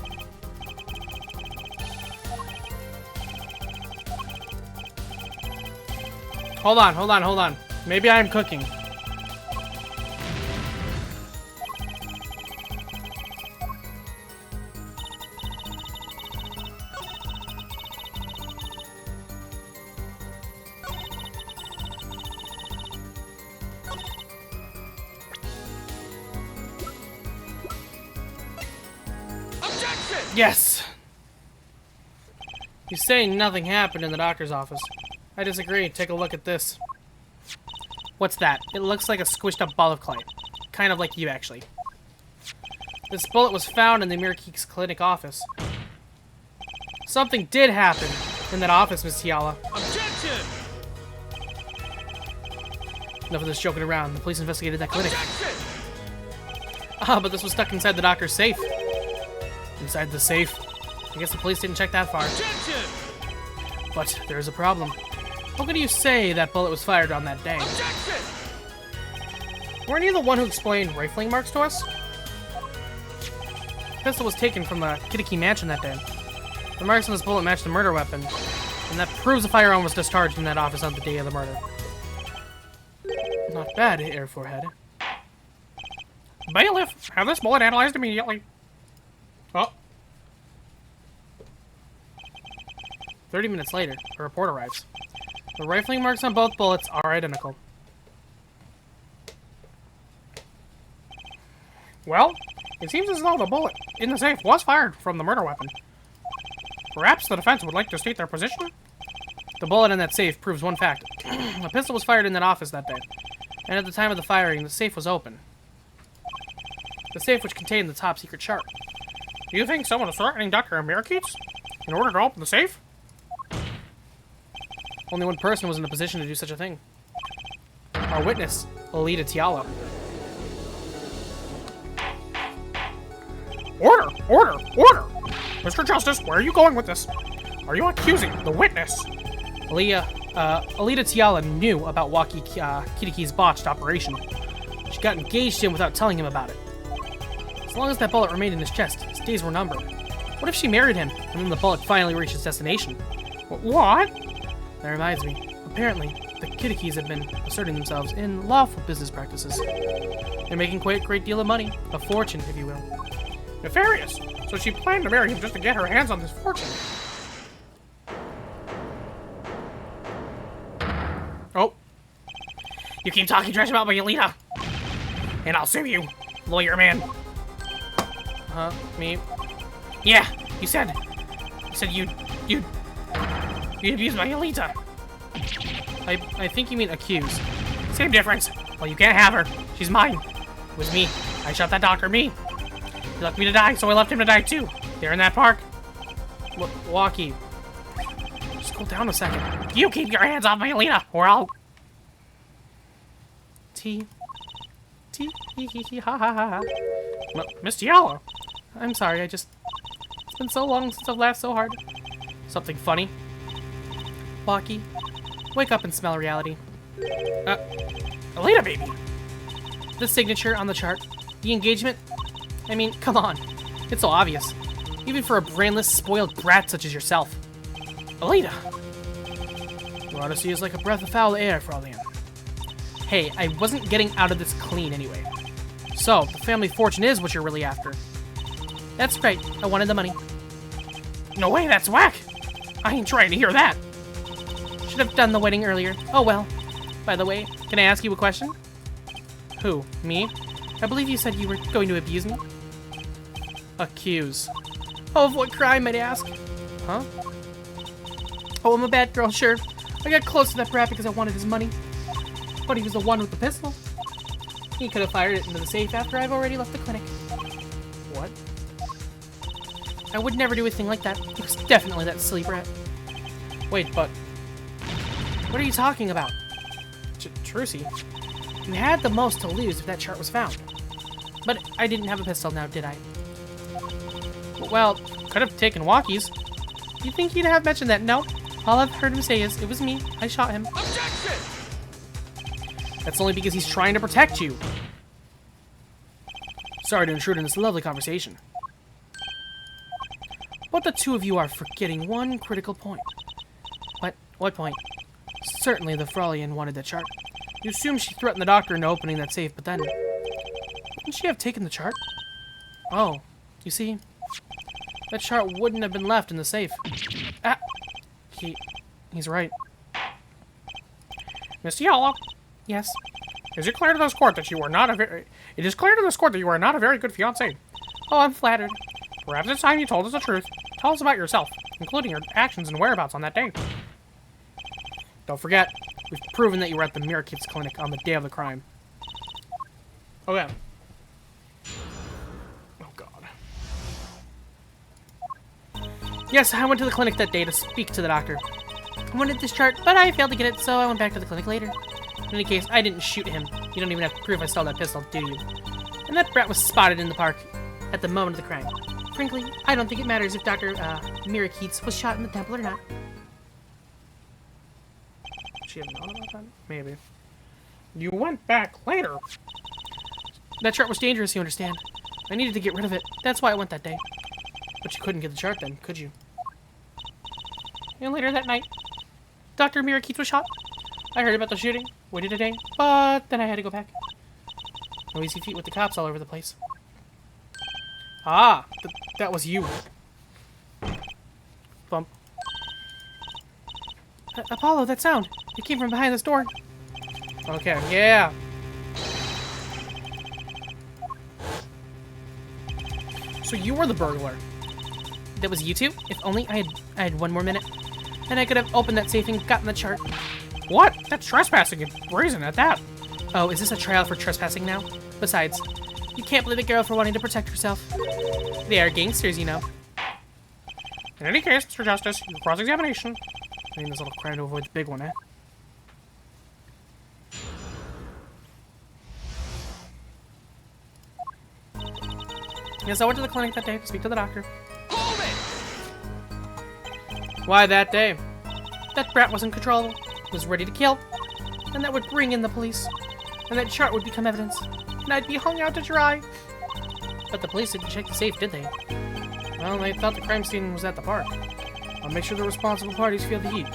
Hold on. Maybe I am cooking. Objection! Yes! He's saying nothing happened in the doctor's office. I disagree. Take a look at this. What's that? It looks like a squished up ball of clay. Kind of like you, actually. This bullet was found in the Mirakeek's clinic office. Something did happen in that office, Miss Tiala. Objection! Enough of this joking around. The police investigated that clinic. Objection! Ah, but this was stuck inside the doctor's safe. Inside the safe? I guess the police didn't check that far. Objection! But there is a problem. How could you say that bullet was fired on that day? Objection! Weren't you the one who explained rifling marks to us? The pistol was taken from the Kitiki mansion that day. The marks on this bullet matched the murder weapon, and that proves the firearm was discharged in that office on the day of the murder. Not bad, Air Forehead. Bailiff, have this bullet analyzed immediately. Oh. 30 minutes later, a report arrives. The rifling marks on both bullets are identical. Well, it seems as though the bullet in the safe was fired from the murder weapon. Perhaps the defense would like to state their position? The bullet in that safe proves one fact. A pistol was fired in that office that day, and at the time of the firing, the safe was open. The safe which contained the top secret chart. Do you think someone was threatening Dr. Mirakeets in order to open the safe? Only one person was in a position to do such a thing. Our witness, Alita Tiala. Order! Order! Order! Mr. Justice, where are you going with this? Are you accusing the witness? Alita Tiala knew about Kitiki's botched operation. She got engaged to him without telling him about it. As long as that bullet remained in his chest, his days were numbered. What if she married him, and then the bullet finally reached its destination? What? That reminds me. Apparently, the Kitikis have been asserting themselves in lawful business practices. They're making quite a great deal of money. A fortune, if you will. Nefarious. So she planned to marry him just to get her hands on this fortune. Oh. You keep talking trash about me, Alita. And I'll sue you, lawyer man. Huh? Me? Yeah, you said you abused my Alita. I think you mean accuse. Same difference. Well, you can't have her. She's mine. It was me. I shot that doctor, me. He left me to die, so I left him to die too. There in that park. Walkie. Just go down a second. You keep your hands off my Alita, or I'll... Hee ha ha ha. Miss Tiala. I'm sorry, it's been so long since I've laughed so hard. Something funny? Walkie, wake up and smell reality. Alita, baby. The signature on the chart. The engagement. I mean, come on. It's so obvious. Even for a brainless, spoiled brat such as yourself. Alita. Your honesty is like a breath of foul air, Fraulein. Hey, I wasn't getting out of this clean anyway. So, the family fortune is what you're really after. That's right. I wanted the money. No way, that's whack. I ain't trying to hear that. Should have done the wedding earlier. Oh well. By the way, can I ask you a question? Who? Me? I believe you said you were going to abuse me. Accuse. Oh, of what crime, might I ask? Huh? Oh, I'm a bad girl, sure. I got close to that brat because I wanted his money. But he was the one with the pistol. He could have fired it into the safe after I've already left the clinic. What? I would never do a thing like that. It was definitely that silly brat. Wait, but... what are you talking about? Trucy, you had the most to lose if that chart was found. But I didn't have a pistol now, did I? Well, could have taken walkies. You think he'd have mentioned that? No. All I've heard him say is, it was me. I shot him. Objection! That's only because he's trying to protect you. Sorry to intrude in this lovely conversation. But the two of you are forgetting one critical point. What point? Certainly the Fraulein wanted the chart. You assume she threatened the doctor into opening that safe, but then... wouldn't she have taken the chart? Oh, you see? That chart wouldn't have been left in the safe. Ah! He's right. Miss Tiala, Yes? is it clear to this court that you are not a very... It is clear to this court that you are not a very good fiancé. Oh, I'm flattered. Perhaps it's time you told us the truth. Tell us about yourself, including your actions and whereabouts on that day. Don't forget, we've proven that you were at the Mirror Kids clinic on the day of the crime. Okay. Oh, God. Yes, I went to the clinic that day to speak to the doctor. I wanted this chart, but I failed to get it, so I went back to the clinic later. In any case, I didn't shoot him. You don't even have proof I stole that pistol, do you? And that brat was spotted in the park at the moment of the crime. Frankly, I don't think it matters if Dr. Mirakeets was shot in the temple or not. She have known about that? Maybe. You went back later. That chart was dangerous, you understand. I needed to get rid of it. That's why I went that day. But you couldn't get the chart then, could you? And later that night, Dr. Mirakeets was shot. I heard about the shooting, waited a day, but then I had to go back. No easy feat with the cops all over the place. Ah, that was you. Bump. Apollo, that sound. It came from behind this door. Okay, yeah. So you were the burglar. That was you two? If only I had one more minute. Then I could have opened that safe and gotten the chart. What? That's trespassing. It's brazen at that. Oh, is this a trial for trespassing now? Besides, you can't blame a girl for wanting to protect herself. They are gangsters, you know. In any case, Mr. Justice, your cross-examination. I mean, this little crime to avoid the big one, eh? Yes, I went to the clinic that day to speak to the doctor. Why that day? That brat was uncontrollable, was ready to kill, and that would bring in the police, and that chart would become evidence, and I'd be hung out to dry. But the police didn't check the safe, did they? Well, they thought the crime scene was at the park. I'll make sure the responsible parties feel the heat.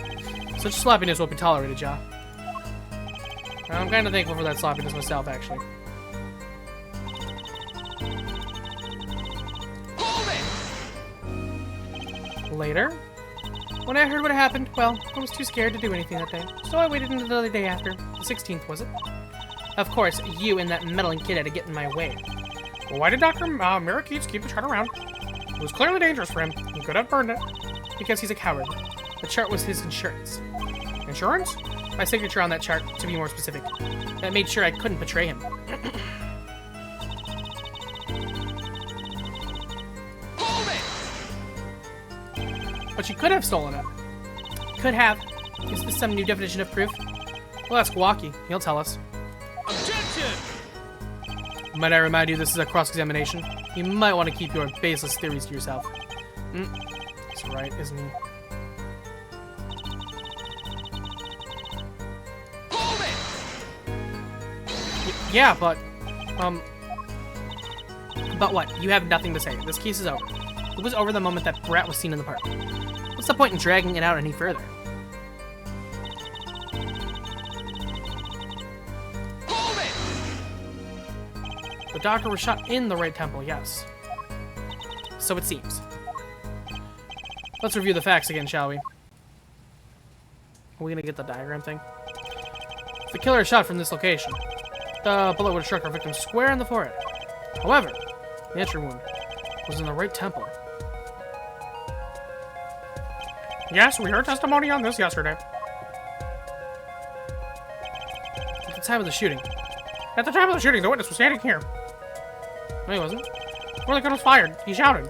Such sloppiness won't be tolerated, Ja. I'm kind of thankful for that sloppiness myself, actually. Later, when I heard what happened, well, I was too scared to do anything that day, so I waited until the day after. The 16th, was it? Of course, you and that meddling kid had to get in my way. Well, why did Dr. Mirakeets keep the chart around? It was clearly dangerous for him. He could have burned it. Because he's a coward. The chart was his insurance. Insurance? My signature on that chart, to be more specific. That made sure I couldn't betray him. But you could have stolen it. Could have. Is this some new definition of proof? We'll ask Walkie. He'll tell us. Objection! Might I remind you this is a cross-examination? You might want to keep your baseless theories to yourself. He's right, isn't he? Yeah, but... But what? You have nothing to say. This case is over. It was over the moment that brat was seen in the park. What's the point in dragging it out any further? The doctor was shot in the right temple, yes. So it seems. Let's review the facts again, shall we? Are we gonna get the diagram thing? If the killer is shot from this location, the bullet would have struck our victim square in the forehead. However, the entry wound was in the right temple. Yes, we heard testimony on this yesterday. At the time of the shooting. At the time of the shooting, the witness was standing here. No, he wasn't. Before the gun was fired, he shouted.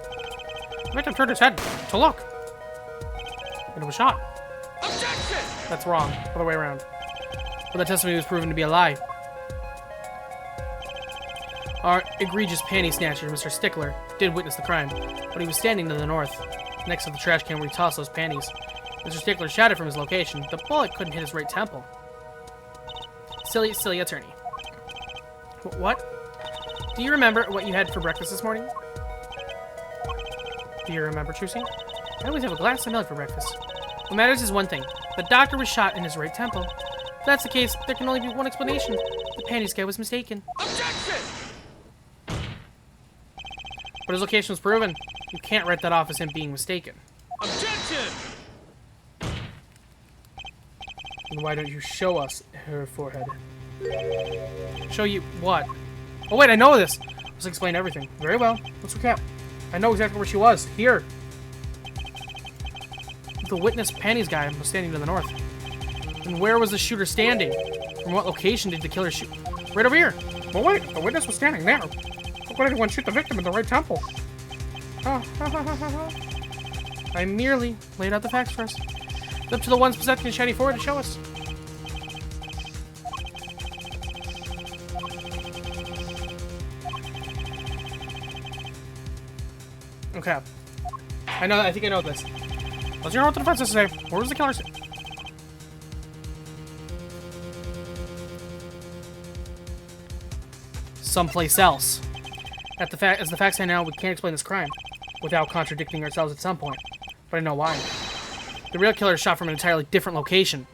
The victim turned his head to look. And it was shot. Objection! That's wrong. Other way around. But the testimony was proven to be a lie. Our egregious panty snatcher, Mr. Stickler, did witness the crime, but he was standing to the north, next to the trash can where he tossed those panties. Mr. Stickler shot it from his location. The bullet couldn't hit his right temple. Silly, silly attorney. What? Do you remember what you had for breakfast this morning? Do you remember, Trucy? I always have a glass of milk for breakfast. What matters is one thing. The doctor was shot in his right temple. If that's the case, there can only be one explanation. The panties guy was mistaken. Objection! But his location was proven. You can't write that off as him being mistaken. Objection! And why don't you show us her forehead? Show you what? Oh wait, I know this! Let's explain everything. Very well. Let's recap. I know exactly where she was. Here. The witness panties guy was standing to the north. And where was the shooter standing? From what location did the killer shoot? Right over here. But wait, the witness was standing there. How could anyone shoot the victim in the right temple? I merely laid out the facts for us. It's up to the ones possessing shiny forward to show us. Okay. I think I know this. Let's hear what the defense has to say. Where was the killer? Someplace else. As the facts stand now, we can't explain this crime without contradicting ourselves at some point. But I know why. The real killer shot from an entirely different location.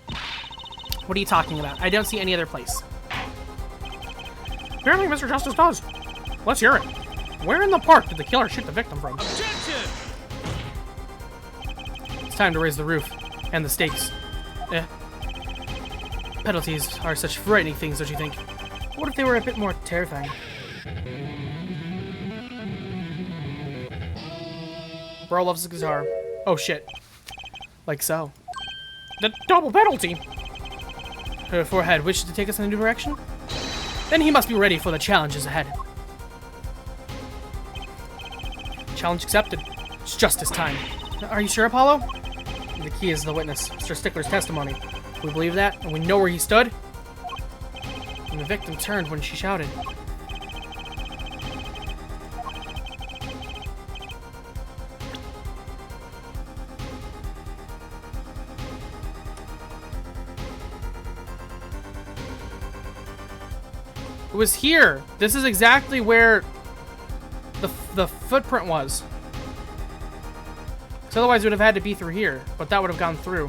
What are you talking about? I don't see any other place. Apparently, Mr. Justice does. Let's hear it. Where in the park did the killer shoot the victim from? Objection! It's time to raise the roof and the stakes. Penalties are such frightening things, don't you think? What if they were a bit more terrifying? Bro loves his guitar. Oh shit. Like so. The double penalty. Her forehead wishes to take us in a new direction? Then he must be ready for the challenges ahead. Challenge accepted. It's justice time. Are you sure, Apollo? The key is the witness, Mr. Stickler's testimony. We believe that, and we know where he stood. And the victim turned when she shouted. It was here. This is exactly where the footprint was. Because otherwise it would have had to be through here. But that would have gone through.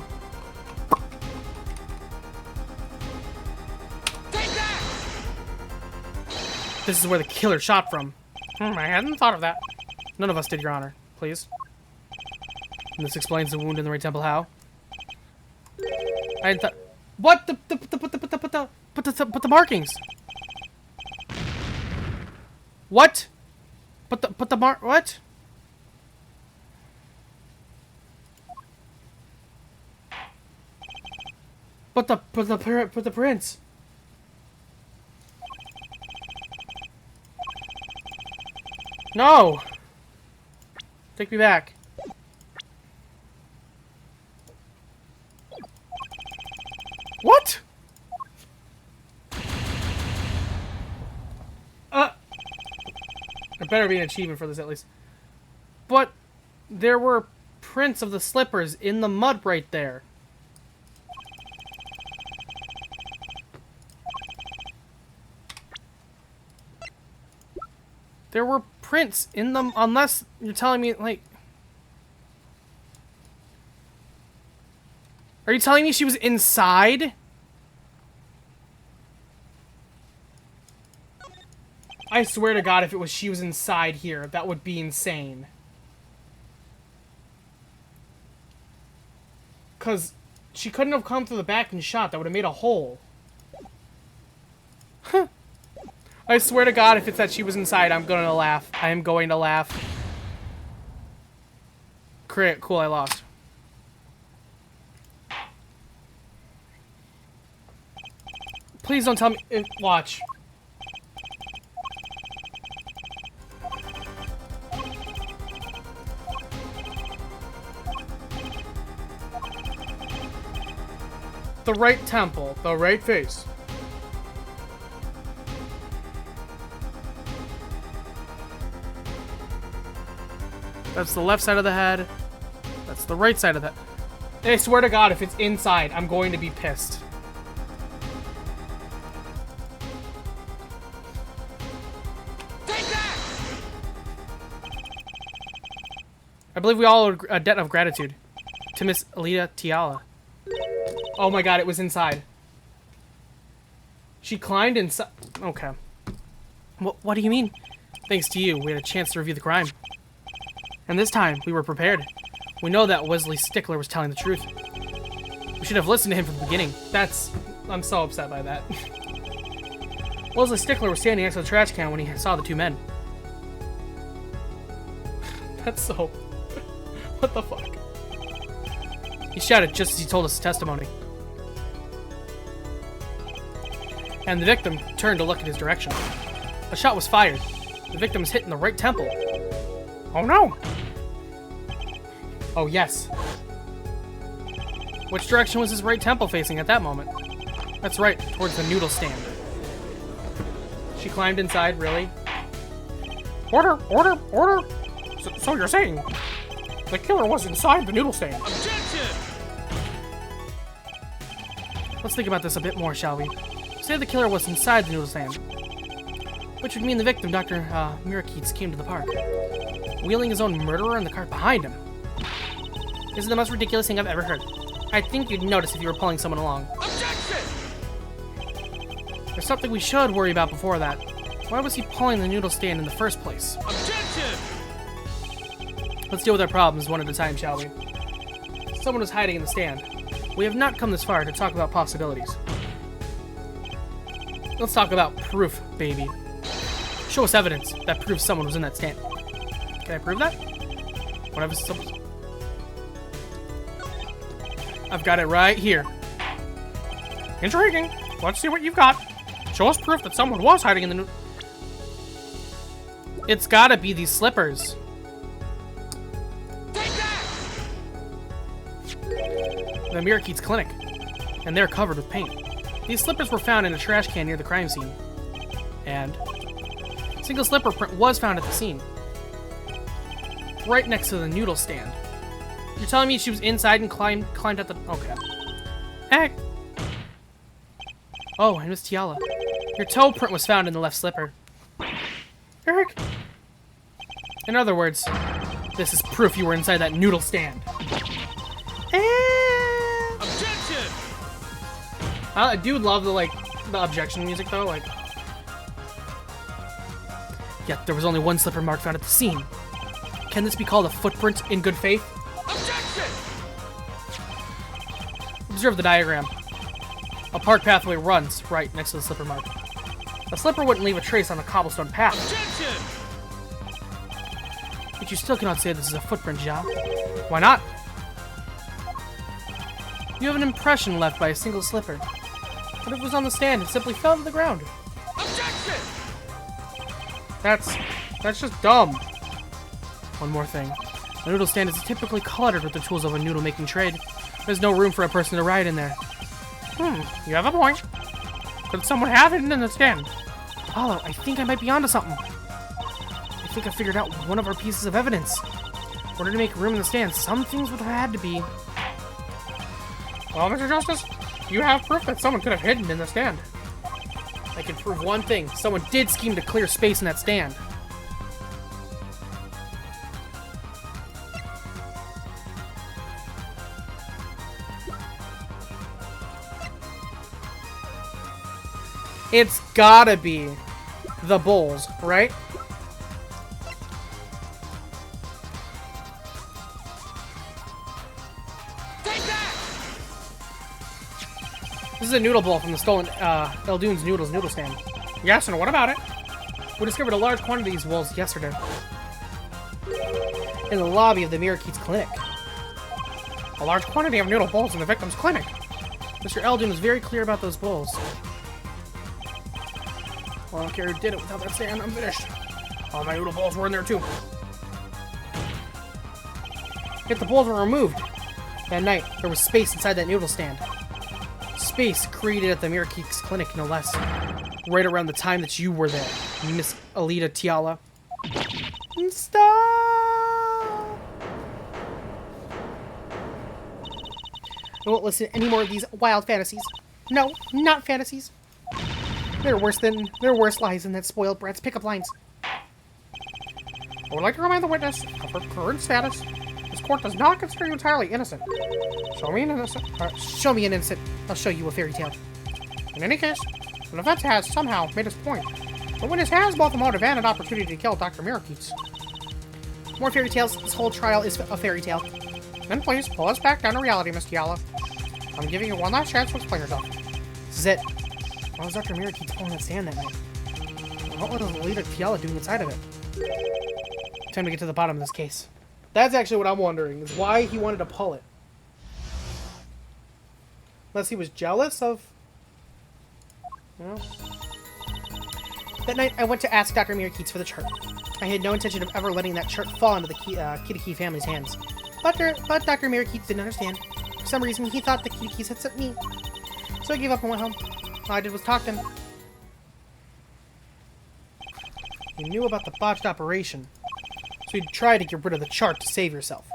Take that! This is where the killer shot from. I hadn't thought of that. None of us did, Your Honor. Please. And this explains the wound in the right temple. How? I hadn't thought. What? Put the markings. What? Put the mark. What? Put the prints. No. Take me back. What? There better be an achievement for this at least. But there were prints of the slippers in the mud right there. There were prints in them, unless you're telling me, like... Are you telling me she was inside? I swear to God, if it was she was inside here, that would be insane. Because she couldn't have come through the back and shot. That would have made a hole. Huh. I swear to God, if it's that she was inside, I'm going to laugh. I am going to laugh. Great. Cool, I lost. Please don't tell me... watch. The right temple, the right face. That's the left side of the head. That's the right side of the head. I swear to God, if it's inside, I'm going to be pissed. Take that! I believe we all owe a debt of gratitude to Miss Alita Tiala. Oh my God, it was inside. She climbed inside. Okay. What do you mean? Thanks to you, we had a chance to review the crime. And this time, we were prepared. We know that Wesley Stickler was telling the truth. We should have listened to him from the beginning. I'm so upset by that. Wesley Stickler was standing next to the trash can when he saw the two men. That's so... What the fuck? He shouted just as he told us his testimony. And the victim turned to look in his direction. A shot was fired. The victim was hit in the right temple. Oh no! Oh, yes. Which direction was his right temple facing at that moment? That's right, towards the noodle stand. She climbed inside, really? Order! Order! Order! So you're saying the killer was inside the noodle stand? Objection! Let's think about this a bit more, shall we? Say the killer was inside the noodle stand. Which would mean the victim, Dr. Mirakeets, came to the park, wheeling his own murderer in the cart behind him. This is the most ridiculous thing I've ever heard. I think you'd notice if you were pulling someone along. Objection! There's something we should worry about before that. Why was he pulling the noodle stand in the first place? Objection! Let's deal with our problems one at a time, shall we? Someone was hiding in the stand. We have not come this far to talk about possibilities. Let's talk about proof, baby. Show us evidence that proves someone was in that stand. Can I prove that? Whatever. I've got it right here. Intriguing. Let's see what you've got. Show us proof that someone was hiding in the noodle. It's gotta be these slippers. Take that! The Mirakeets clinic, and they're covered with paint. These slippers were found in a trash can near the crime scene. And a single slipper print was found at the scene. Right next to the noodle stand. You're telling me she was inside and climbed at the... Okay. Hey, Oh, and Miss Tiala. Your toe print was found in the left slipper. Eric. In other words, this is proof you were inside that noodle stand. Objection! I do love the, like, the objection music, though. Like, yet there was only one slipper mark found at the scene. Can this be called a footprint in good faith? Objection! Observe the diagram. A park pathway runs right next to the slipper mark. A slipper wouldn't leave a trace on a cobblestone path. Objection! But you still cannot say this is a footprint, Ja. Why not? You have an impression left by a single slipper. But if it was on the stand, it simply fell to the ground. Objection! That's just dumb. One more thing. A noodle stand is typically cluttered with the tools of a noodle-making trade. There's no room for a person to ride in there. You have a point. Could someone have hidden in the stand? Apollo, I think I might be onto something. I think I figured out one of our pieces of evidence. In order to make room in the stand, some things would have had to be... Well, Mr. Justice, you have proof that someone could have hidden in the stand. I can prove one thing. Someone did scheme to clear space in that stand. It's gotta be the Bulls, right? Take that! This is a noodle bowl from the stolen Eldoon's Noodles noodle stand. Yes, and what about it? We discovered a large quantity of these bowls yesterday in the lobby of the Mirakeets clinic. A large quantity of noodle bowls in the victim's clinic. Mr. Eldoon was very clear about those bowls. Well, I don't care who did it without that stand. I'm finished. All my noodle bowls were in there too. Yet the bowls were removed. That night, there was space inside that noodle stand. Space created at the Mirakeets clinic, no less. Right around the time that you were there, Miss Alita Tiala. Stop! I won't listen to any more of these wild fantasies. No, not fantasies. They're worse lies than that spoiled brat's pickup lines. I would like to remind the witness of her current status. This court does not consider you entirely innocent. Show me an innocent. Show me an innocent. I'll show you a fairy tale. In any case, the defense has somehow made its point. The witness has both a motive and an opportunity to kill Dr. Mirakeets. More fairy tales. This whole trial is a fairy tale. Then please pull us back down to reality, Miss Tiala. I'm giving you one last chance to explain yourself. This is it. Why was Dr. Mirakeets pulling that stand that night? What was Alita Tiala doing inside of it? Time to get to the bottom of this case. That's actually what I'm wondering, is why he wanted to pull it. Unless he was jealous of... You know? That night, I went to ask Dr. Mirakeets for the chart. I had no intention of ever letting that chart fall into the Kitakee family's hands. But Dr. Mirakeets didn't understand. For some reason, he thought the Kitakees had sent me. So I gave up and went home. All I did was talk to him. You knew about the botched operation, so you'd try to get rid of the chart to save yourself.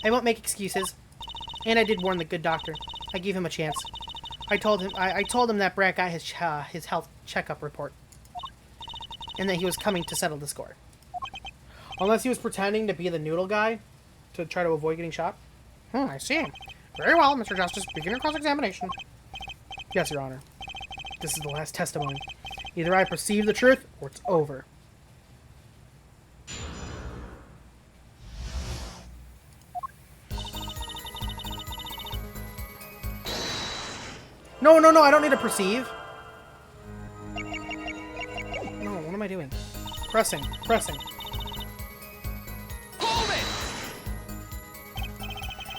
I won't make excuses. And I did warn the good doctor. I gave him a chance. I told him that Brad got his health checkup report. And that he was coming to settle the score. Unless he was pretending to be the noodle guy to try to avoid getting shot. I see. Very well, Mr. Justice. Begin your cross-examination. Yes, Your Honor. This is the last testimony. Either I perceive the truth, or it's over. No, I don't need to perceive. No, what am I doing? Pressing. Hold it!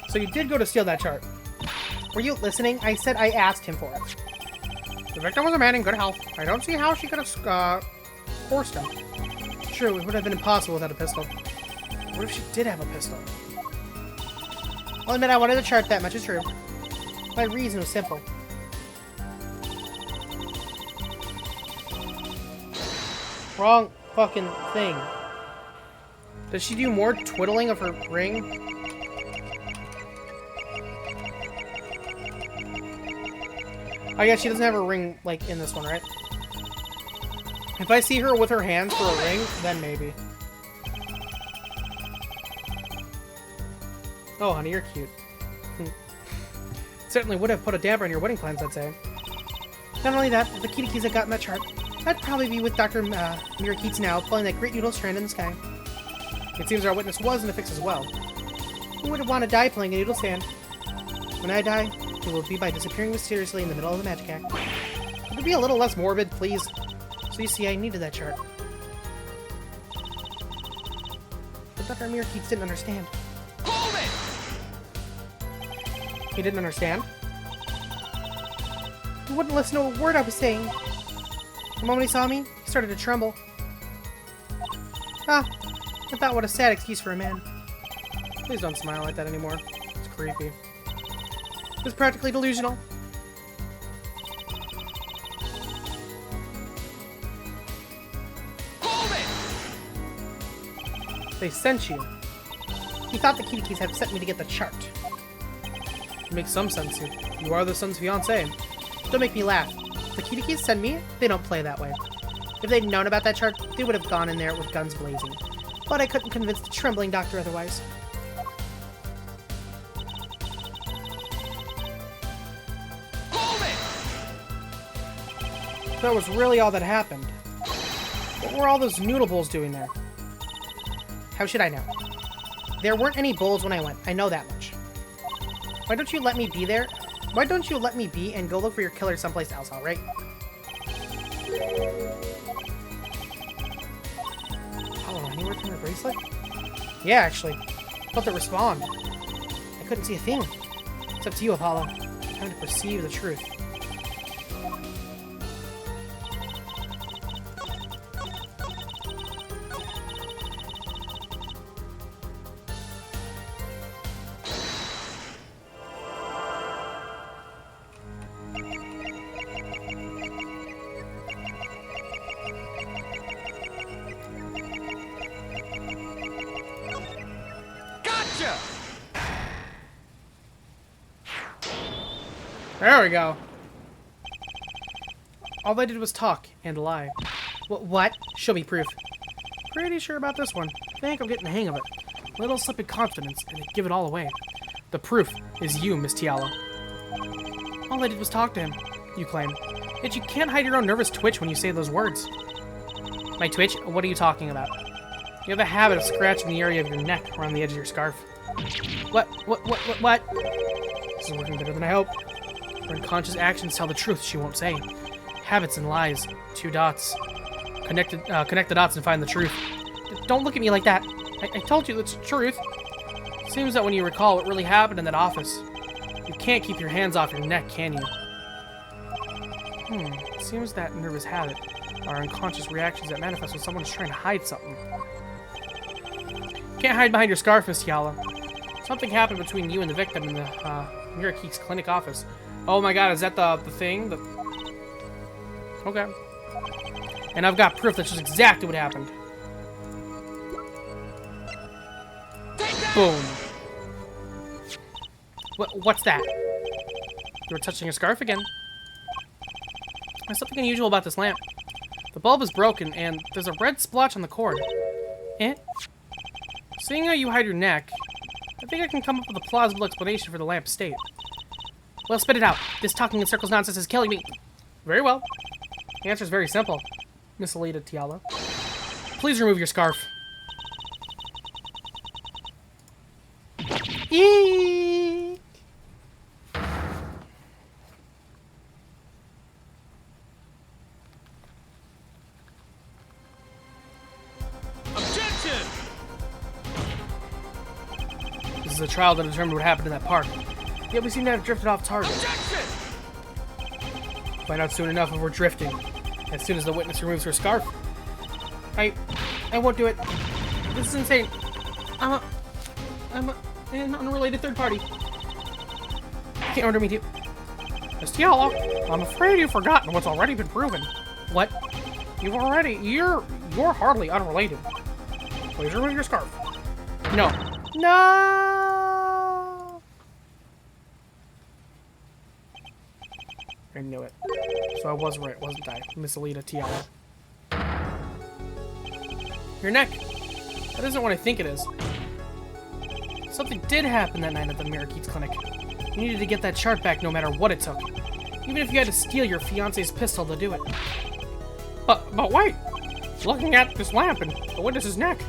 So you did go to steal that chart. Were you listening? I said I asked him for it. The victim was a man in good health. I don't see how she could have forced him. True, it would have been impossible without a pistol. What if she did have a pistol? I'll admit I wanted the chart, that much is true. My reason was simple. Wrong fucking thing. Does she do more twiddling of her ring? I guess she doesn't have a ring, like, in this one, right? If I see her with her hands for a ring, then maybe. Oh, honey, you're cute. Certainly would have put a damper on your wedding plans, I'd say. Not only that, if the Kitakees had gotten that chart, I'd probably be with Dr. Mirakeets now, pulling that great noodle strand in the sky. It seems our witness was in the fix as well. Who would want to die playing a noodle stand? When I die, it will be by disappearing mysteriously in the middle of the magic act. Could it be a little less morbid, please? So you see, I needed that chart. But Dr. Mirakeets didn't understand. Hold it! He didn't understand? He wouldn't listen to a word I was saying. The moment he saw me, he started to tremble. Ah, I thought what a sad excuse for a man. Please don't smile like that anymore. It's creepy. It was practically delusional. Hold it! They sent you. He thought the Kitakees had sent me to get the chart. It makes some sense. You are the son's fiancé. Don't make me laugh. The Kitakees send me? They don't play that way. If they'd known about that chart, they would have gone in there with guns blazing. But I couldn't convince the trembling doctor otherwise. That was really all that happened. What were all those noodle bowls doing there? How should I know? There weren't any bowls when I went. I know that much. Why don't you let me be there? Why don't you let me be and go look for your killer someplace else, alright? Oh, any word from her bracelet? Yeah, actually. But to respond. I couldn't see a thing. It's up to you, Apollo. Time to perceive the truth. Gotcha! There we go. All they did was talk and lie. What? Show me proof. Pretty sure about this one. Think I'm getting the hang of it. Little slip of confidence, and they give it all away. The proof is you, Miss Tiala. All I did was talk to him, you claim. Yet you can't hide your own nervous twitch when you say those words. My twitch? What are you talking about? You have a habit of scratching the area of your neck around the edge of your scarf. What? This is working better than I hoped. Her unconscious actions tell the truth she won't say. Habits and lies. 2 dots. Connect the dots and find the truth. Don't look at me like that. I told you it's the truth. Seems that when you recall what really happened in that office, you can't keep your hands off your neck, can you? Seems that nervous habit are unconscious reactions that manifest when someone is trying to hide something. Can't hide behind your scarf, Miss Tiala. Something happened between you and the victim in the Mirakeek's clinic office. Oh my god, is that the thing? Okay. And I've got proof that's just exactly what happened. Boom. What's that? You were touching your scarf again. There's something unusual about this lamp. The bulb is broken, and there's a red splotch on the cord. Eh? Seeing how you hide your neck, I think I can come up with a plausible explanation for the lamp's state. Well, spit it out. This talking in circles nonsense is killing me. Very well. The answer is very simple, Miss Alita Tiala. Please remove your scarf. Eek! Objection! This is a trial to determine what happened in that park. Yet we seem to have drifted off target. Objection! Find out soon enough if we're drifting. As soon as the witness removes her scarf. I won't do it. This is insane. I'm an unrelated third party. You can't order me to. Miss Tiala, I'm afraid you've forgotten what's already been proven. What? You're hardly unrelated. Please remove your scarf. No. No! I knew it. So I was right, wasn't I, Miss Alita Tiala? Your neck. That isn't what I think it is. Something did happen that night at the Mirakeek's clinic. You needed to get that chart back no matter what it took. Even if you had to steal your fiance's pistol to do it. But wait! Looking at this lamp and the witness's neck,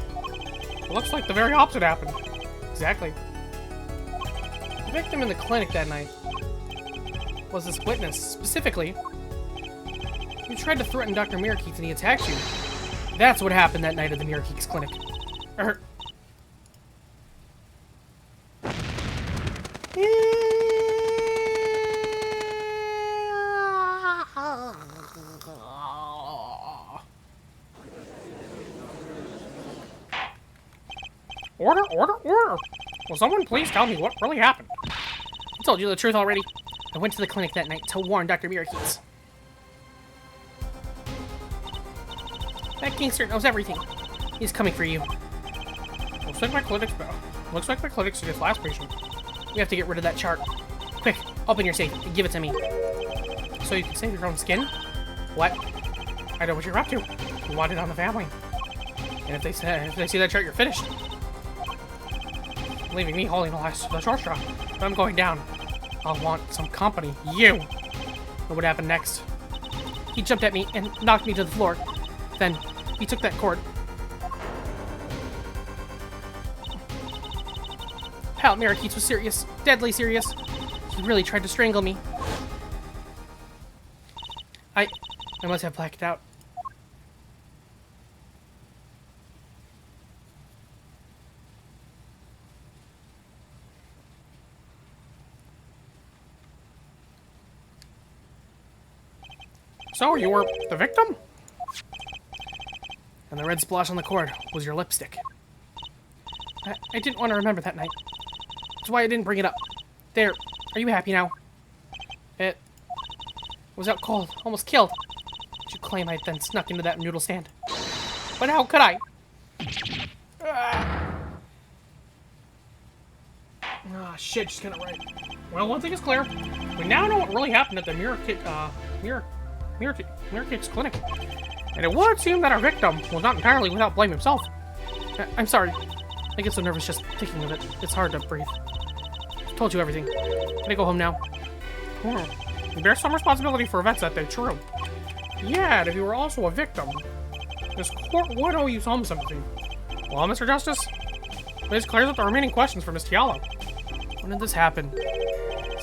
it looks like the very opposite happened. Exactly. The victim in the clinic that night was this witness. Specifically, you tried to threaten Dr. Mirakeek and he attacked you. That's what happened that night at the Mirakeek's clinic. Order! Will someone please tell me what really happened? I told you the truth already. I went to the clinic that night to warn Dr. Mirakeek. That gangster knows everything. He's coming for you. Looks like my clinic's his last patient. We have to get rid of that chart. Quick, open your safe and give it to me. So you can save your own skin? What? I know what you're up to. You want it on the family. And if they see that chart, you're finished. Leaving me holding the short straw. If I'm going down, I'll want some company. You! And what happened next? He jumped at me and knocked me to the floor. Then, he took that cord. Pal Mirakeek was serious. Deadly serious. He really tried to strangle me. I must have blacked out. So, you were the victim? And the red splash on the cord was your lipstick. I didn't want to remember that night. That's why I didn't bring it up. There. Are you happy now? It was out cold. Almost killed. Did you claim I then snuck into that noodle stand? But how could I? Ah, shit, just got it right. Well, one thing is clear. We now know what really happened at the Mirakeek's clinic. And it would seem that our victim was not entirely without blame himself. I'm sorry. I get so nervous just thinking of it. It's hard to breathe. I've told you everything. Can I go home now? You bear some responsibility for events that day, true. Yet, if you were also a victim, this court would owe you some sympathy. Well, Mr. Justice, this clears up the remaining questions for Miss Tiala. When did this happen?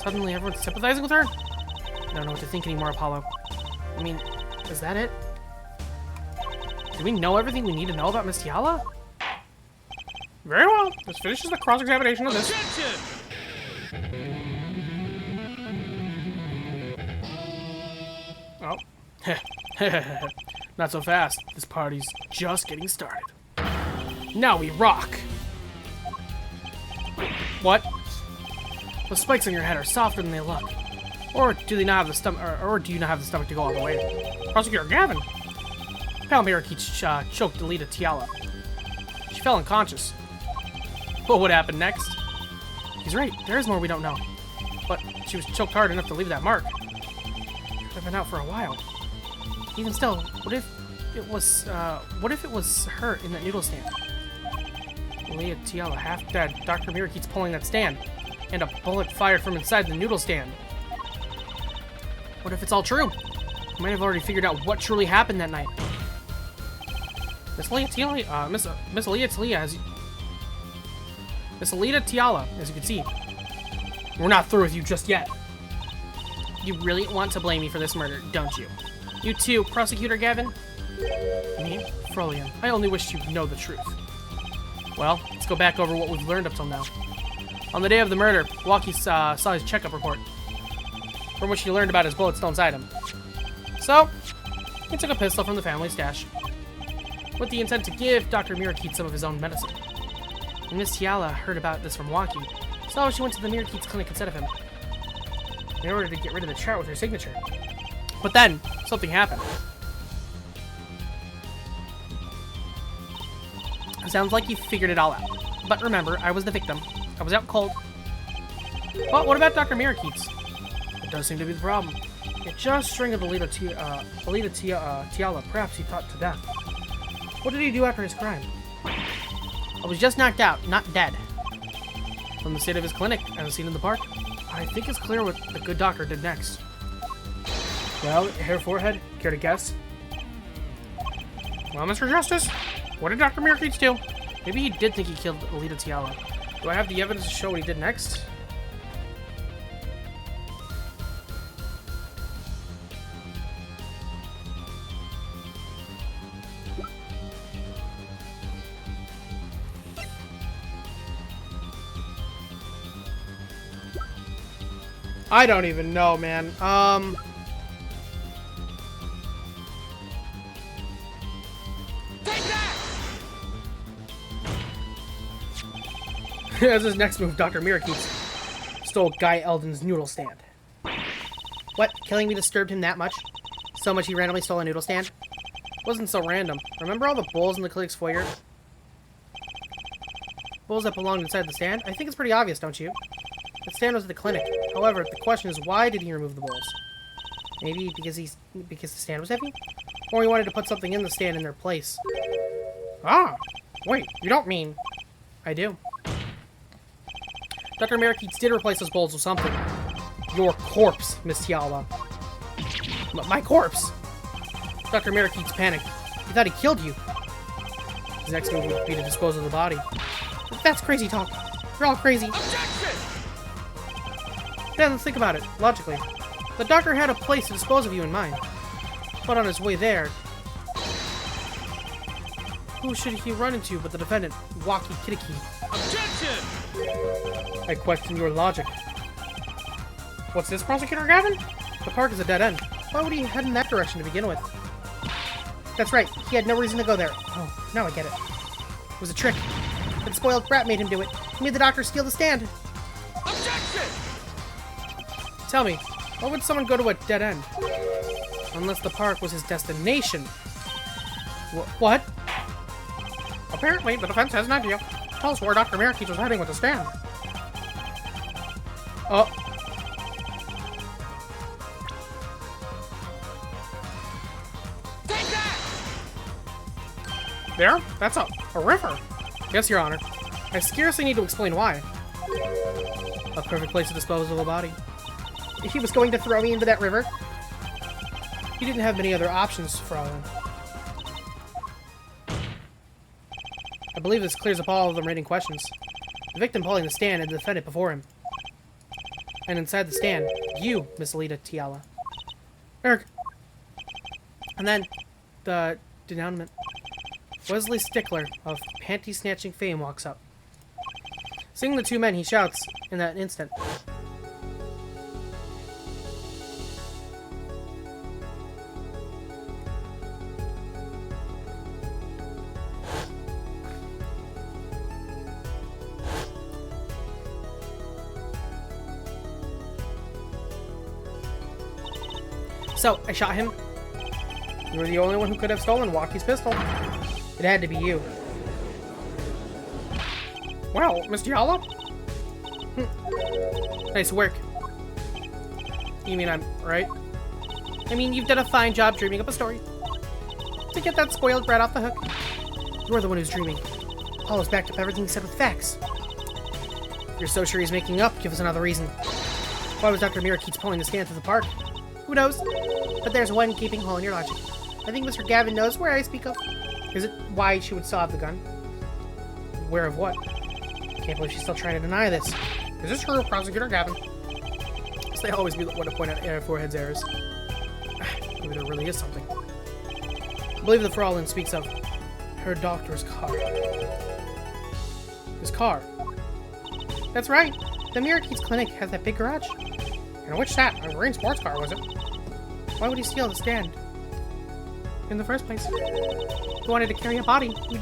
Suddenly everyone's sympathizing with her? I don't know what to think anymore, Apollo. I mean, is that it? Do we know everything we need to know about Miss Tiala? Very well. This finishes the cross-examination of this. Objection! Oh. Not so fast. This party's just getting started. Now we rock. What? The spikes on your head are softer than they look. Or do they not have the stomach? Or do you not have the stomach to go all the way? Prosecutor Gavin. Pal Miraki choked Alita Tiala. She fell unconscious. But what happened next? He's right. There is more we don't know. But she was choked hard enough to leave that mark. Could have been out for a while. Even still, what if it was her in that noodle stand? Leah Tiala, half dead. Dr. Mirakeet's pulling that stand. And a bullet fired from inside the noodle stand. What if it's all true? We might have already figured out what truly happened that night. Miss Alita Tiala, as you can see. We're not through with you just yet. You really want to blame me for this murder, don't you? You too, Prosecutor Gavin? Me? Frolian, I only wish you'd know the truth. Well, let's go back over what we've learned up till now. On the day of the murder, Walkie saw his checkup report, from which he learned about his bullet still inside him. So, he took a pistol from the family stash, with the intent to give Dr. Mirakeet some of his own medicine. And Miss Tiala heard about this from Walkie, so she went to the Mirakeet's clinic instead of him, in order to get rid of the chart with her signature. But then, something happened. Sounds like you figured it all out. But remember, I was the victim. I was out cold. But what about Dr. Mirakeet's? It does seem to be the problem. It just strangled Alita Tiala, perhaps he thought to death. What did he do after his crime? I was just knocked out, not dead. From the state of his clinic and the scene in the park, I think it's clear what the good doctor did next. Well, hair forehead, care to guess? Well, Mr. Justice, what did Dr. Mirakeet do? Maybe he did think he killed Alita Tiala. Do I have the evidence to show what he did next? I don't even know, man. Take that! As his next move, Dr. Mirakeet stole Guy Eldon's noodle stand. What? Killing me disturbed him that much? So much he randomly stole a noodle stand? Wasn't so random. Remember all the bowls in the clinic's foyer? Bowls that belonged inside the stand? I think it's pretty obvious, don't you? The stand was at the clinic. However, the question is, why did he remove the bowls? Maybe because the stand was heavy? Or he wanted to put something in the stand in their place. Ah! Wait, you don't mean... I do. Dr. Mirakeet did replace those bowls with something. Your corpse, Miss Tiala. My corpse! Dr. Mirakeet's panicked. He thought he killed you. His next move would be to dispose of the body. That's crazy talk. You're all crazy. Objection! Then let's think about it, logically. The doctor had a place to dispose of you in mind. But on his way there... who should he run into but the defendant, Walkie Kitiki? Objection! I question your logic. What's this, Prosecutor Gavin? The park is a dead end. Why would he head in that direction to begin with? That's right. He had no reason to go there. Oh, now I get it. It was a trick. The spoiled brat made him do it. He made the doctor steal the stand. Objection! Tell me, why would someone go to a dead end? Unless the park was his destination. What? Apparently, the defense has an idea. Tell us where Dr. Mirakeet was heading with the stand. Oh. Take that! There? That's a river. Yes, Your Honor. I scarcely need to explain why. A perfect place to dispose of a body. He was going to throw me into that river. He didn't have many other options, Fraulein. I believe this clears up all of the remaining questions. The victim pulling the stand and the defendant before him. And inside the stand, you, Miss Alita Tiala. Eric. And then, the denouement. Wesley Stickler of panty-snatching fame walks up. Seeing the two men, he shouts in that instant. So, I shot him. You were the only one who could have stolen Walkie's pistol. It had to be you. Well, Miss Tiala? Nice work. You mean I'm right? I mean, you've done a fine job dreaming up a story. To get that spoiled brat off the hook. You're the one who's dreaming. Apollo's backed up everything he said with facts. If you're so sure he's making up, give us another reason. Why was Dr. Mirakeets pulling the stand to the park? Who knows? But there's one gaping hole in your logic. I think Mr. Gavin knows where I speak of. Is it why she would still have the gun? Where of what? Can't believe she's still trying to deny this. Is this true, Prosecutor Gavin? So they always be the one to point out Forehead's errors. Maybe there really is something. I believe the Fraulein speaks of her doctor's car. His car. That's right. The Mirakeets clinic has that big garage. And which that? A green sports car, was it? Why would he steal the stand? In the first place. If he wanted to carry a body, he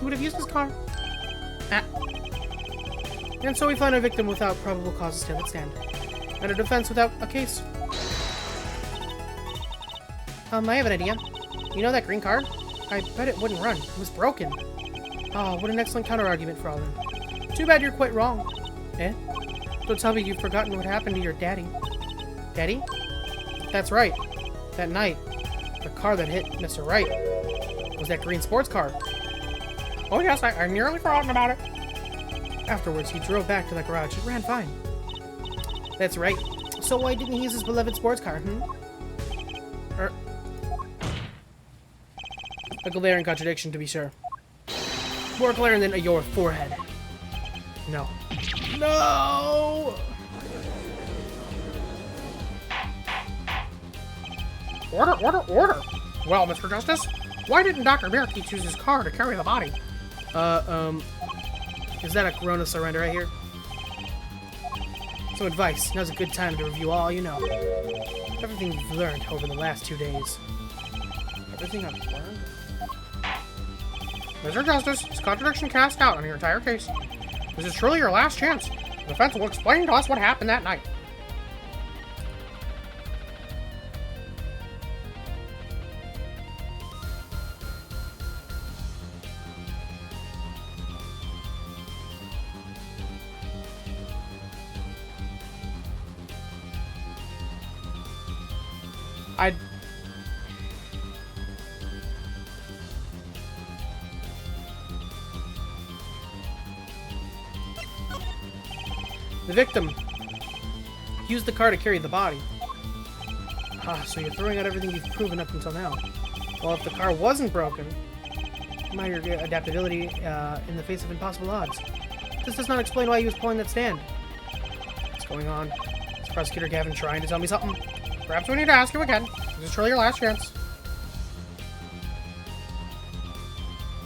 would have used his car. Ah. And so we find a victim without probable cause to steal that stand. And a defense without a case. I have an idea. You know that green car? I bet it wouldn't run. It was broken. Oh, what an excellent counter-argument, Fraulein. Too bad you're quite wrong. Eh? Don't tell me you've forgotten what happened to your daddy. Daddy? That's right. That night, the car that hit Mr. Wright was that green sports car. Oh yes, I nearly forgotten about it. Afterwards, he drove back to the garage. It ran fine. That's right. So why didn't he use his beloved sports car, A glaring contradiction, to be sure. More glaring than your forehead. No. No! Order, order, order! Well, Mr. Justice, why didn't Dr. Mirakeets use his car to carry the body? Is that a Corona surrender right here? Some advice. Now's a good time to review all you know. Everything you've learned over the last 2 days. Everything I've learned? Mr. Justice, is contradiction cast out on your entire case? This is truly your last chance. The defense will explain to us what happened that night. The victim used the car to carry the body. Ah, so you're throwing out everything you've proven up until now. Well, if the car wasn't broken, admire your adaptability in the face of impossible odds. This does not explain why he was pulling that stand. What's going on? Is Prosecutor Gavin trying to tell me something? Perhaps we need to ask you again. This is truly your last chance.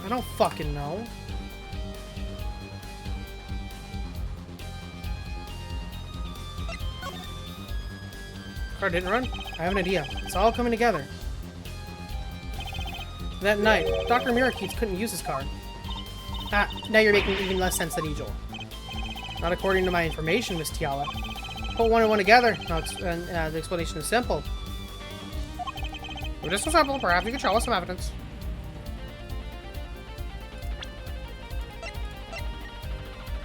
I don't fucking know. Car didn't run? I have an idea. It's all coming together. That night, Dr. Mirakeets couldn't use his car. Ah, now you're making even less sense than usual. Not according to my information, Miss Tiala. Put one and one together, and the explanation is simple. If this was simple, perhaps you could show us some evidence.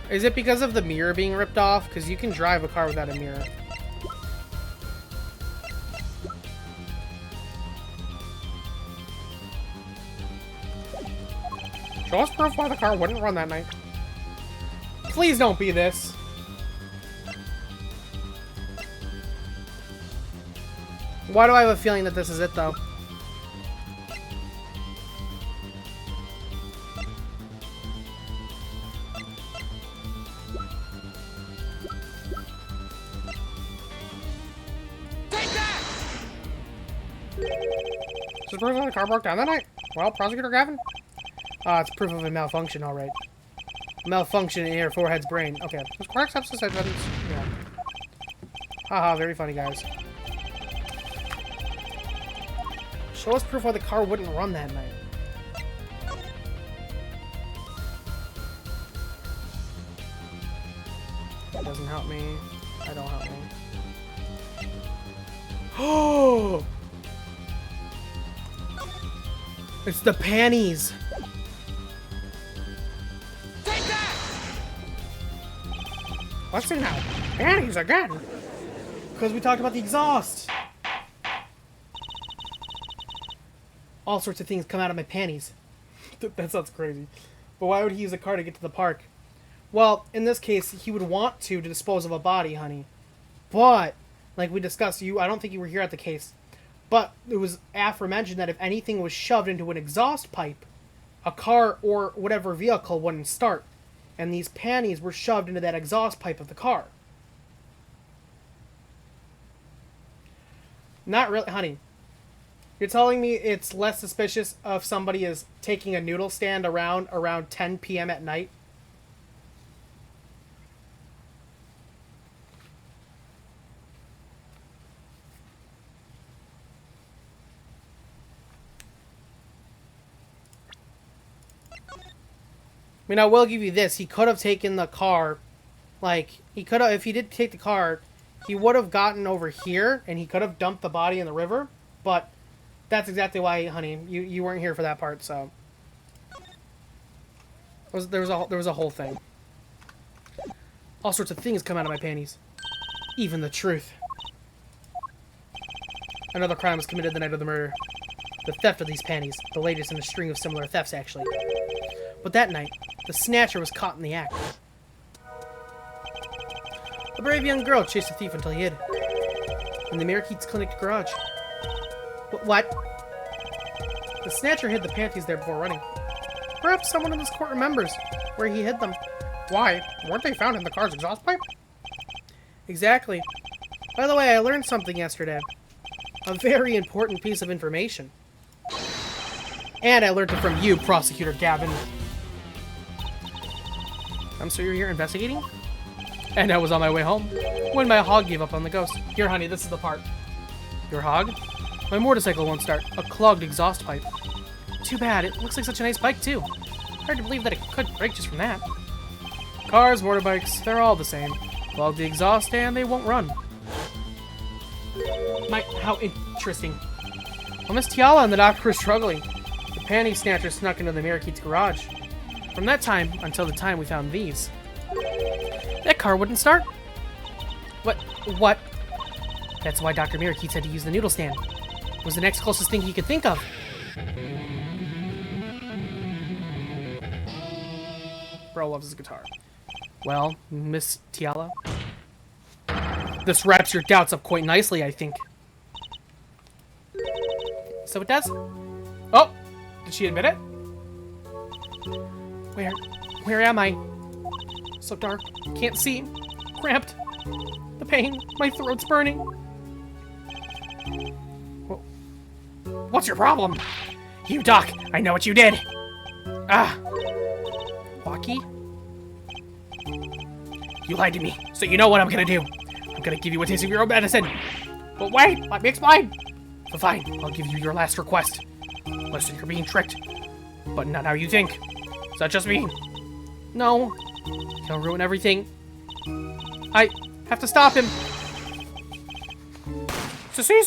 Is it because of the mirror being ripped off? Because you can drive a car without a mirror. Show us proof why the car wouldn't run that night. Please don't be this. Why do I have a feeling that this is it, though? Take that! Is this proof that the car broke down that night? Well, Prosecutor Gavin? Ah, it's proof of a malfunction, all right. Malfunction in your forehead's brain. Okay. Was correct substance evidence? Yeah. Haha, very funny, guys. Show us proof why the car wouldn't run that night. That doesn't help me. That don't help me. Oh! It's the panties! Take that! What's it now? Panties again! Because we talked about the exhaust! All sorts of things come out of my panties. That sounds crazy. But why would he use a car to get to the park? Well, in this case, he would want to dispose of a body, honey. But, like we discussed, I don't think you were here at the case, but it was aforementioned that if anything was shoved into an exhaust pipe, a car or whatever vehicle wouldn't start. And these panties were shoved into that exhaust pipe of the car. Not really, honey. You're telling me it's less suspicious if somebody is taking a noodle stand around 10 p.m. at night? I mean, I will give you this. He could have taken the car, like, he could have, if he did take the car, he would have gotten over here, and he could have dumped the body in the river, but that's exactly why, honey, you weren't here for that part, so. There was a whole thing. All sorts of things come out of my panties. Even the truth. Another crime was committed the night of the murder. The theft of these panties, the latest in a string of similar thefts, actually. But that night, the snatcher was caught in the act. A brave young girl chased the thief until he hid. In the Mirrorkeats Clinic garage. What? The snatcher hid the panties there before running. Perhaps someone in this court remembers where he hid them. Why? Weren't they found in the car's exhaust pipe? Exactly. By the way, I learned something yesterday. A very important piece of information. And I learned it from you, Prosecutor Gavin. So you're here investigating? And I was on my way home when my hog gave up on the ghost. Here, honey, this is the part. Your hog? My motorcycle won't start. A clogged exhaust pipe. Too bad. It looks like such a nice bike, too. Hard to believe that it could break just from that. Cars, motorbikes, they're all the same. Clog the exhaust and they won't run. How interesting. Well, Miss Tiala and the doctor were struggling. The panty snatcher snuck into the Mirrorkeats garage. From that time until the time we found these. That car wouldn't start. What? That's why Dr. Mirrorkeats had to use the noodle stand. It was the next closest thing he could think of. Bro loves his guitar. Well, Miss Tiala, this wraps your doubts up quite nicely, I think. So it does? Oh! Did she admit it? Where am I? So dark. Can't see. Cramped. The pain. My throat's burning. What's your problem? You, Doc. I know what you did. Walkie? You lied to me, so you know what I'm gonna do. I'm gonna give you a taste of your own medicine. But wait, let me explain. So fine, I'll give you your last request. Listen, you're being tricked. But not how you think. Is that just me? No. He'll ruin everything. I have to stop him. So see,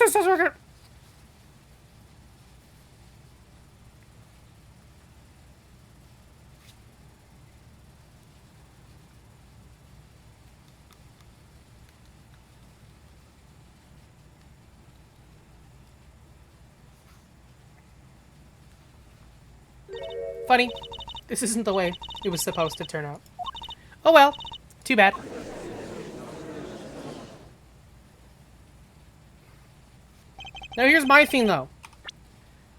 funny. This isn't the way it was supposed to turn out. Oh well. Too bad. Now here's my thing, though.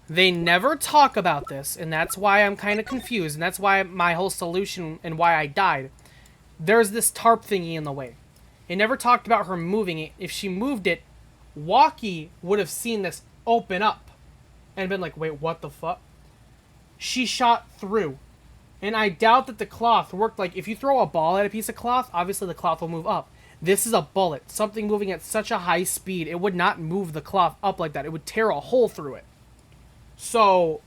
They never talk about this, and that's why I'm kind of confused, and that's why my whole solution and why I died. There's this tarp thingy in the way. It never talked about her moving it. If she moved it, Walkie would have seen this open up and been like, wait, what the fuck? She shot through. And I doubt that the cloth worked. Like, if you throw a ball at a piece of cloth, obviously the cloth will move up. This is a bullet. Something moving at such a high speed, it would not move the cloth up like that. It would tear a hole through it. So,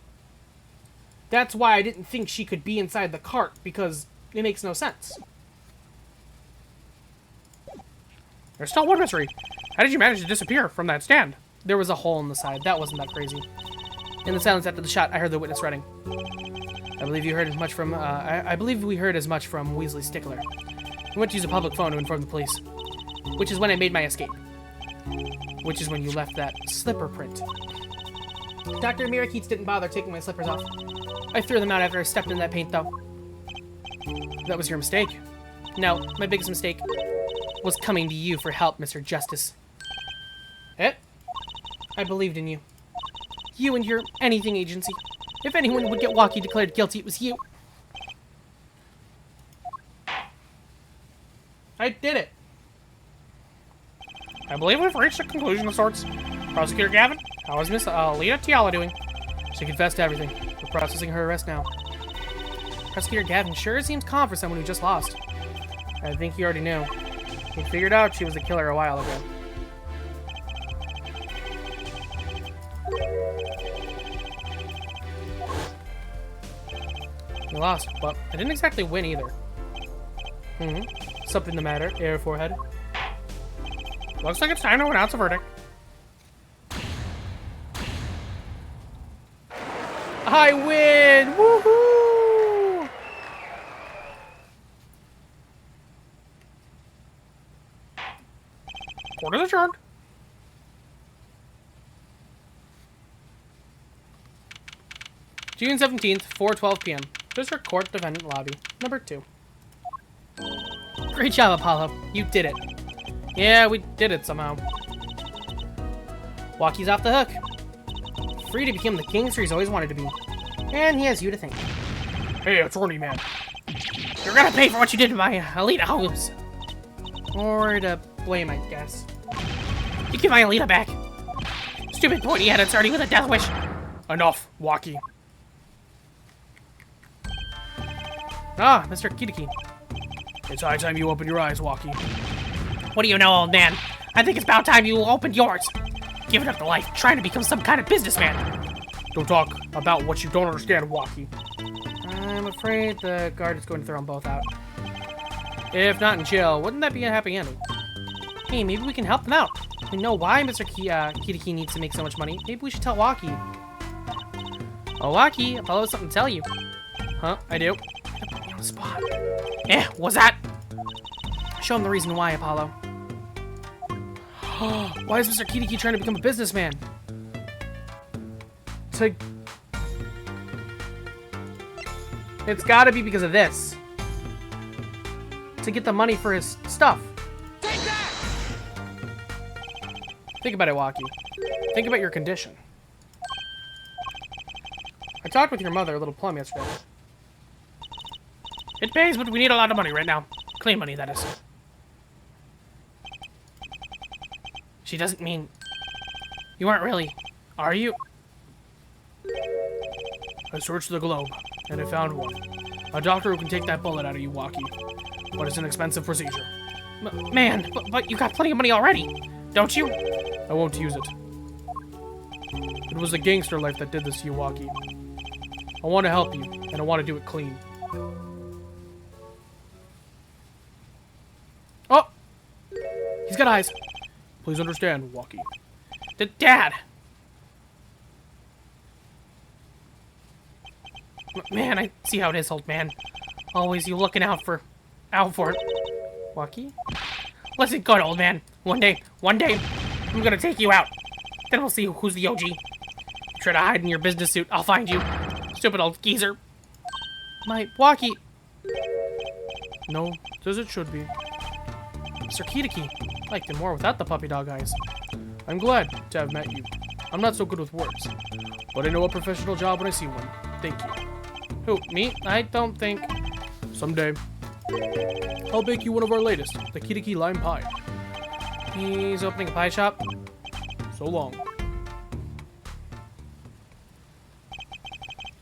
that's why I didn't think she could be inside the cart, because it makes no sense. There's still one mystery. How did you manage to disappear from that stand? There was a hole in the side. That wasn't that crazy. In the silence after the shot, I heard the witness running. I believe you heard as much from, I believe we heard as much from Weasley Stickler. We went to use a public phone to inform the police. Which is when I made my escape. Which is when you left that slipper print. Dr. Mirakeets didn't bother taking my slippers off. I threw them out after I stepped in that paint, though. That was your mistake. No, my biggest mistake was coming to you for help, Mr. Justice. Eh? I believed in you. You and your anything agency. If anyone would get Walkie declared guilty, it was you. I did it. I believe we've reached a conclusion of sorts. Prosecutor Gavin, how is Miss Alita Tiala doing? She confessed to everything. We're processing her arrest now. Prosecutor Gavin sure seems calm for someone who just lost. I think you already knew. He figured out she was the killer a while ago. You lost, but I didn't exactly win either. Something the matter, air forehead. Looks like it's time to announce a verdict. I win! Woohoo! Court is adjourned. June 17th, 4:12 p.m. District Court Defendant Lobby, number 2. Great job, Apollo. You did it. Yeah, we did it somehow. Walkie's off the hook. Free to become the gangster he's always wanted to be. And he has you to thank. Hey, attorney man. You're gonna pay for what you did to my Alita Holmes. Or to blame, I guess. You get my Alita back. Stupid pointy-headed attorney with a death wish. Enough, Walkie. Ah, Mr. Kitiki. It's high time you open your eyes, Walkie. What do you know, old man? I think it's about time you opened yours. Giving up the life, trying to become some kind of businessman. Don't talk about what you don't understand, Walkie. I'm afraid the guard is going to throw them both out. If not in jail, wouldn't that be a happy ending? Hey, maybe we can help them out. We know why Mr. Kitiki needs to make so much money. Maybe we should tell Walkie. Oh, Walkie, Apollo has something to tell you. Huh? I do? Put me on the spot. What's that? Show him the reason why, Apollo. Why is Mr. Kitiki trying to become a businessman? It's gotta be because of this. To get the money for his stuff. Take that! Think about it, Walkie. Think about your condition. I talked with your mother, a little plum, yesterday. It pays, but we need a lot of money right now. Clean money, that is. She doesn't mean... You aren't really... Are you? I searched the globe, and I found one. A doctor who can take that bullet out of you, Walkie. But it's an expensive procedure. Man, but you got plenty of money already, don't you? I won't use it. It was the gangster life that did this to you, Walkie. I want to help you, and I want to do it clean. Oh! He's got eyes. Please understand, Walkie. Dad! Man, I see how it is, old man. Always you looking out for it. Walkie? Listen good, old man. One day, I'm gonna take you out. Then we'll see who's the OG. Try to hide in your business suit, I'll find you. Stupid old geezer. My Walkie. No, as it should be. Mr. Kitiki. Liked him more without the puppy dog eyes. I'm glad to have met you. I'm not so good with words, but I know a professional job when I see one. Thank you. Who, me? I don't think... Someday, I'll bake you one of our latest, the Kitiki Lime Pie. He's opening a pie shop? So long.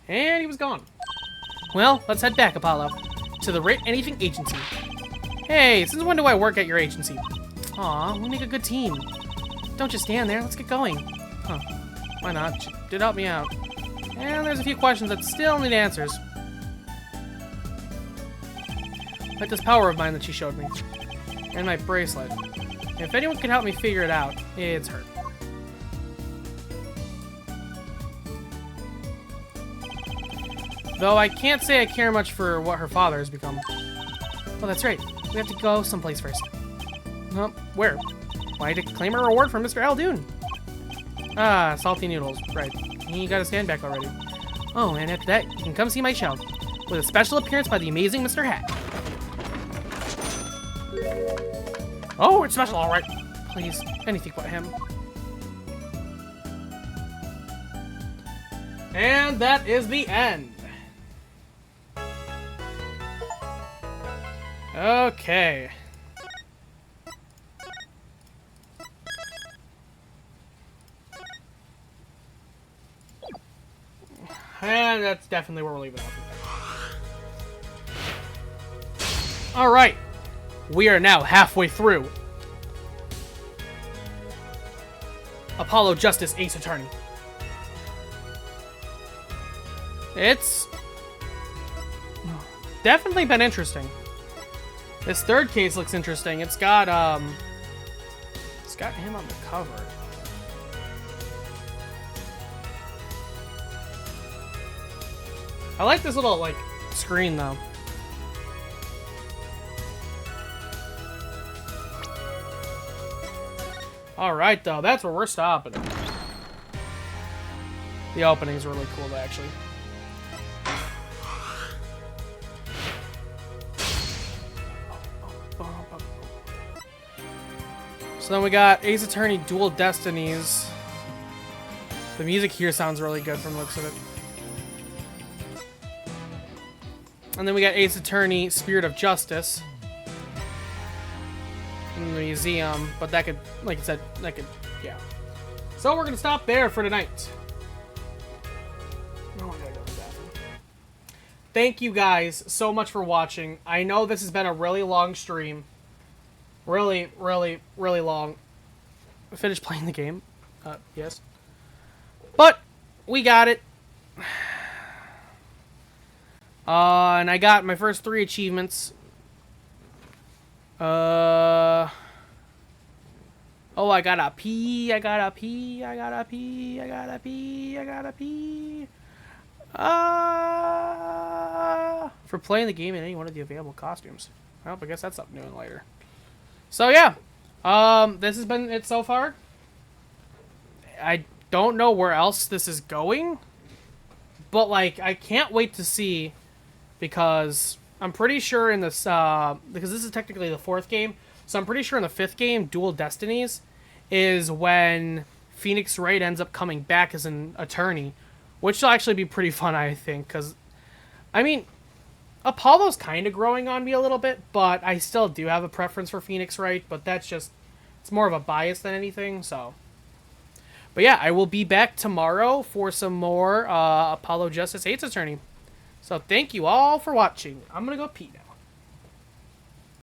And he was gone. Well, let's head back, Apollo, to the Rate Anything Agency. Hey, since when do I work at your agency? Aw, we make a good team. Don't just stand there, let's get going. Huh, why not? She did help me out. And there's a few questions that still need answers. Like this power of mine that she showed me. And my bracelet. If anyone can help me figure it out, it's her. Though I can't say I care much for what her father has become. Oh, that's right. We have to go someplace first. Well, where? Why to claim a reward from Mr. Aldoon? Ah, salty noodles. Right. He got his hand back already. Oh, and after that, you can come see my show. With a special appearance by the amazing Mr. Hat. Oh, it's special, all right. Please, anything but him. And that is the end. Okay. And that's definitely where we're leaving off. Alright. We are now halfway through Apollo Justice Ace Attorney. It's definitely been interesting. This third case looks interesting. It's got him on the cover. I like this little like screen though. Alright though, that's where we're stopping. The opening's really cool actually. So then we got Ace Attorney Dual Destinies. The music here sounds really good from the looks of it. And then we got Ace Attorney Spirit of Justice. In the museum, but that could, like I said, that could, yeah. So we're gonna stop there for tonight. Oh, I gotta go to the bathroom. Thank you guys so much for watching. I know this has been a really long stream. Really, really, really long. I finished playing the game. Yes. But we got it. And I got my first 3 achievements. Oh, I gotta pee, I gotta pee, I gotta pee, I gotta pee, I gotta pee. For playing the game in any one of the available costumes. Well, I guess that's something new and later. So yeah, this has been it so far. I don't know where else this is going, but like I can't wait to see, because I'm pretty sure in this because this is technically the 4th game, so I'm pretty sure in the 5th game, Dual Destinies, is when Phoenix Wright ends up coming back as an attorney, which will actually be pretty fun, I think, because I mean, Apollo's kind of growing on me a little bit, but I still do have a preference for Phoenix Wright, but that's just, it's more of a bias than anything, so. But yeah, I will be back tomorrow for some more Apollo Justice Ace Attorney. So thank you all for watching. I'm going to go pee now.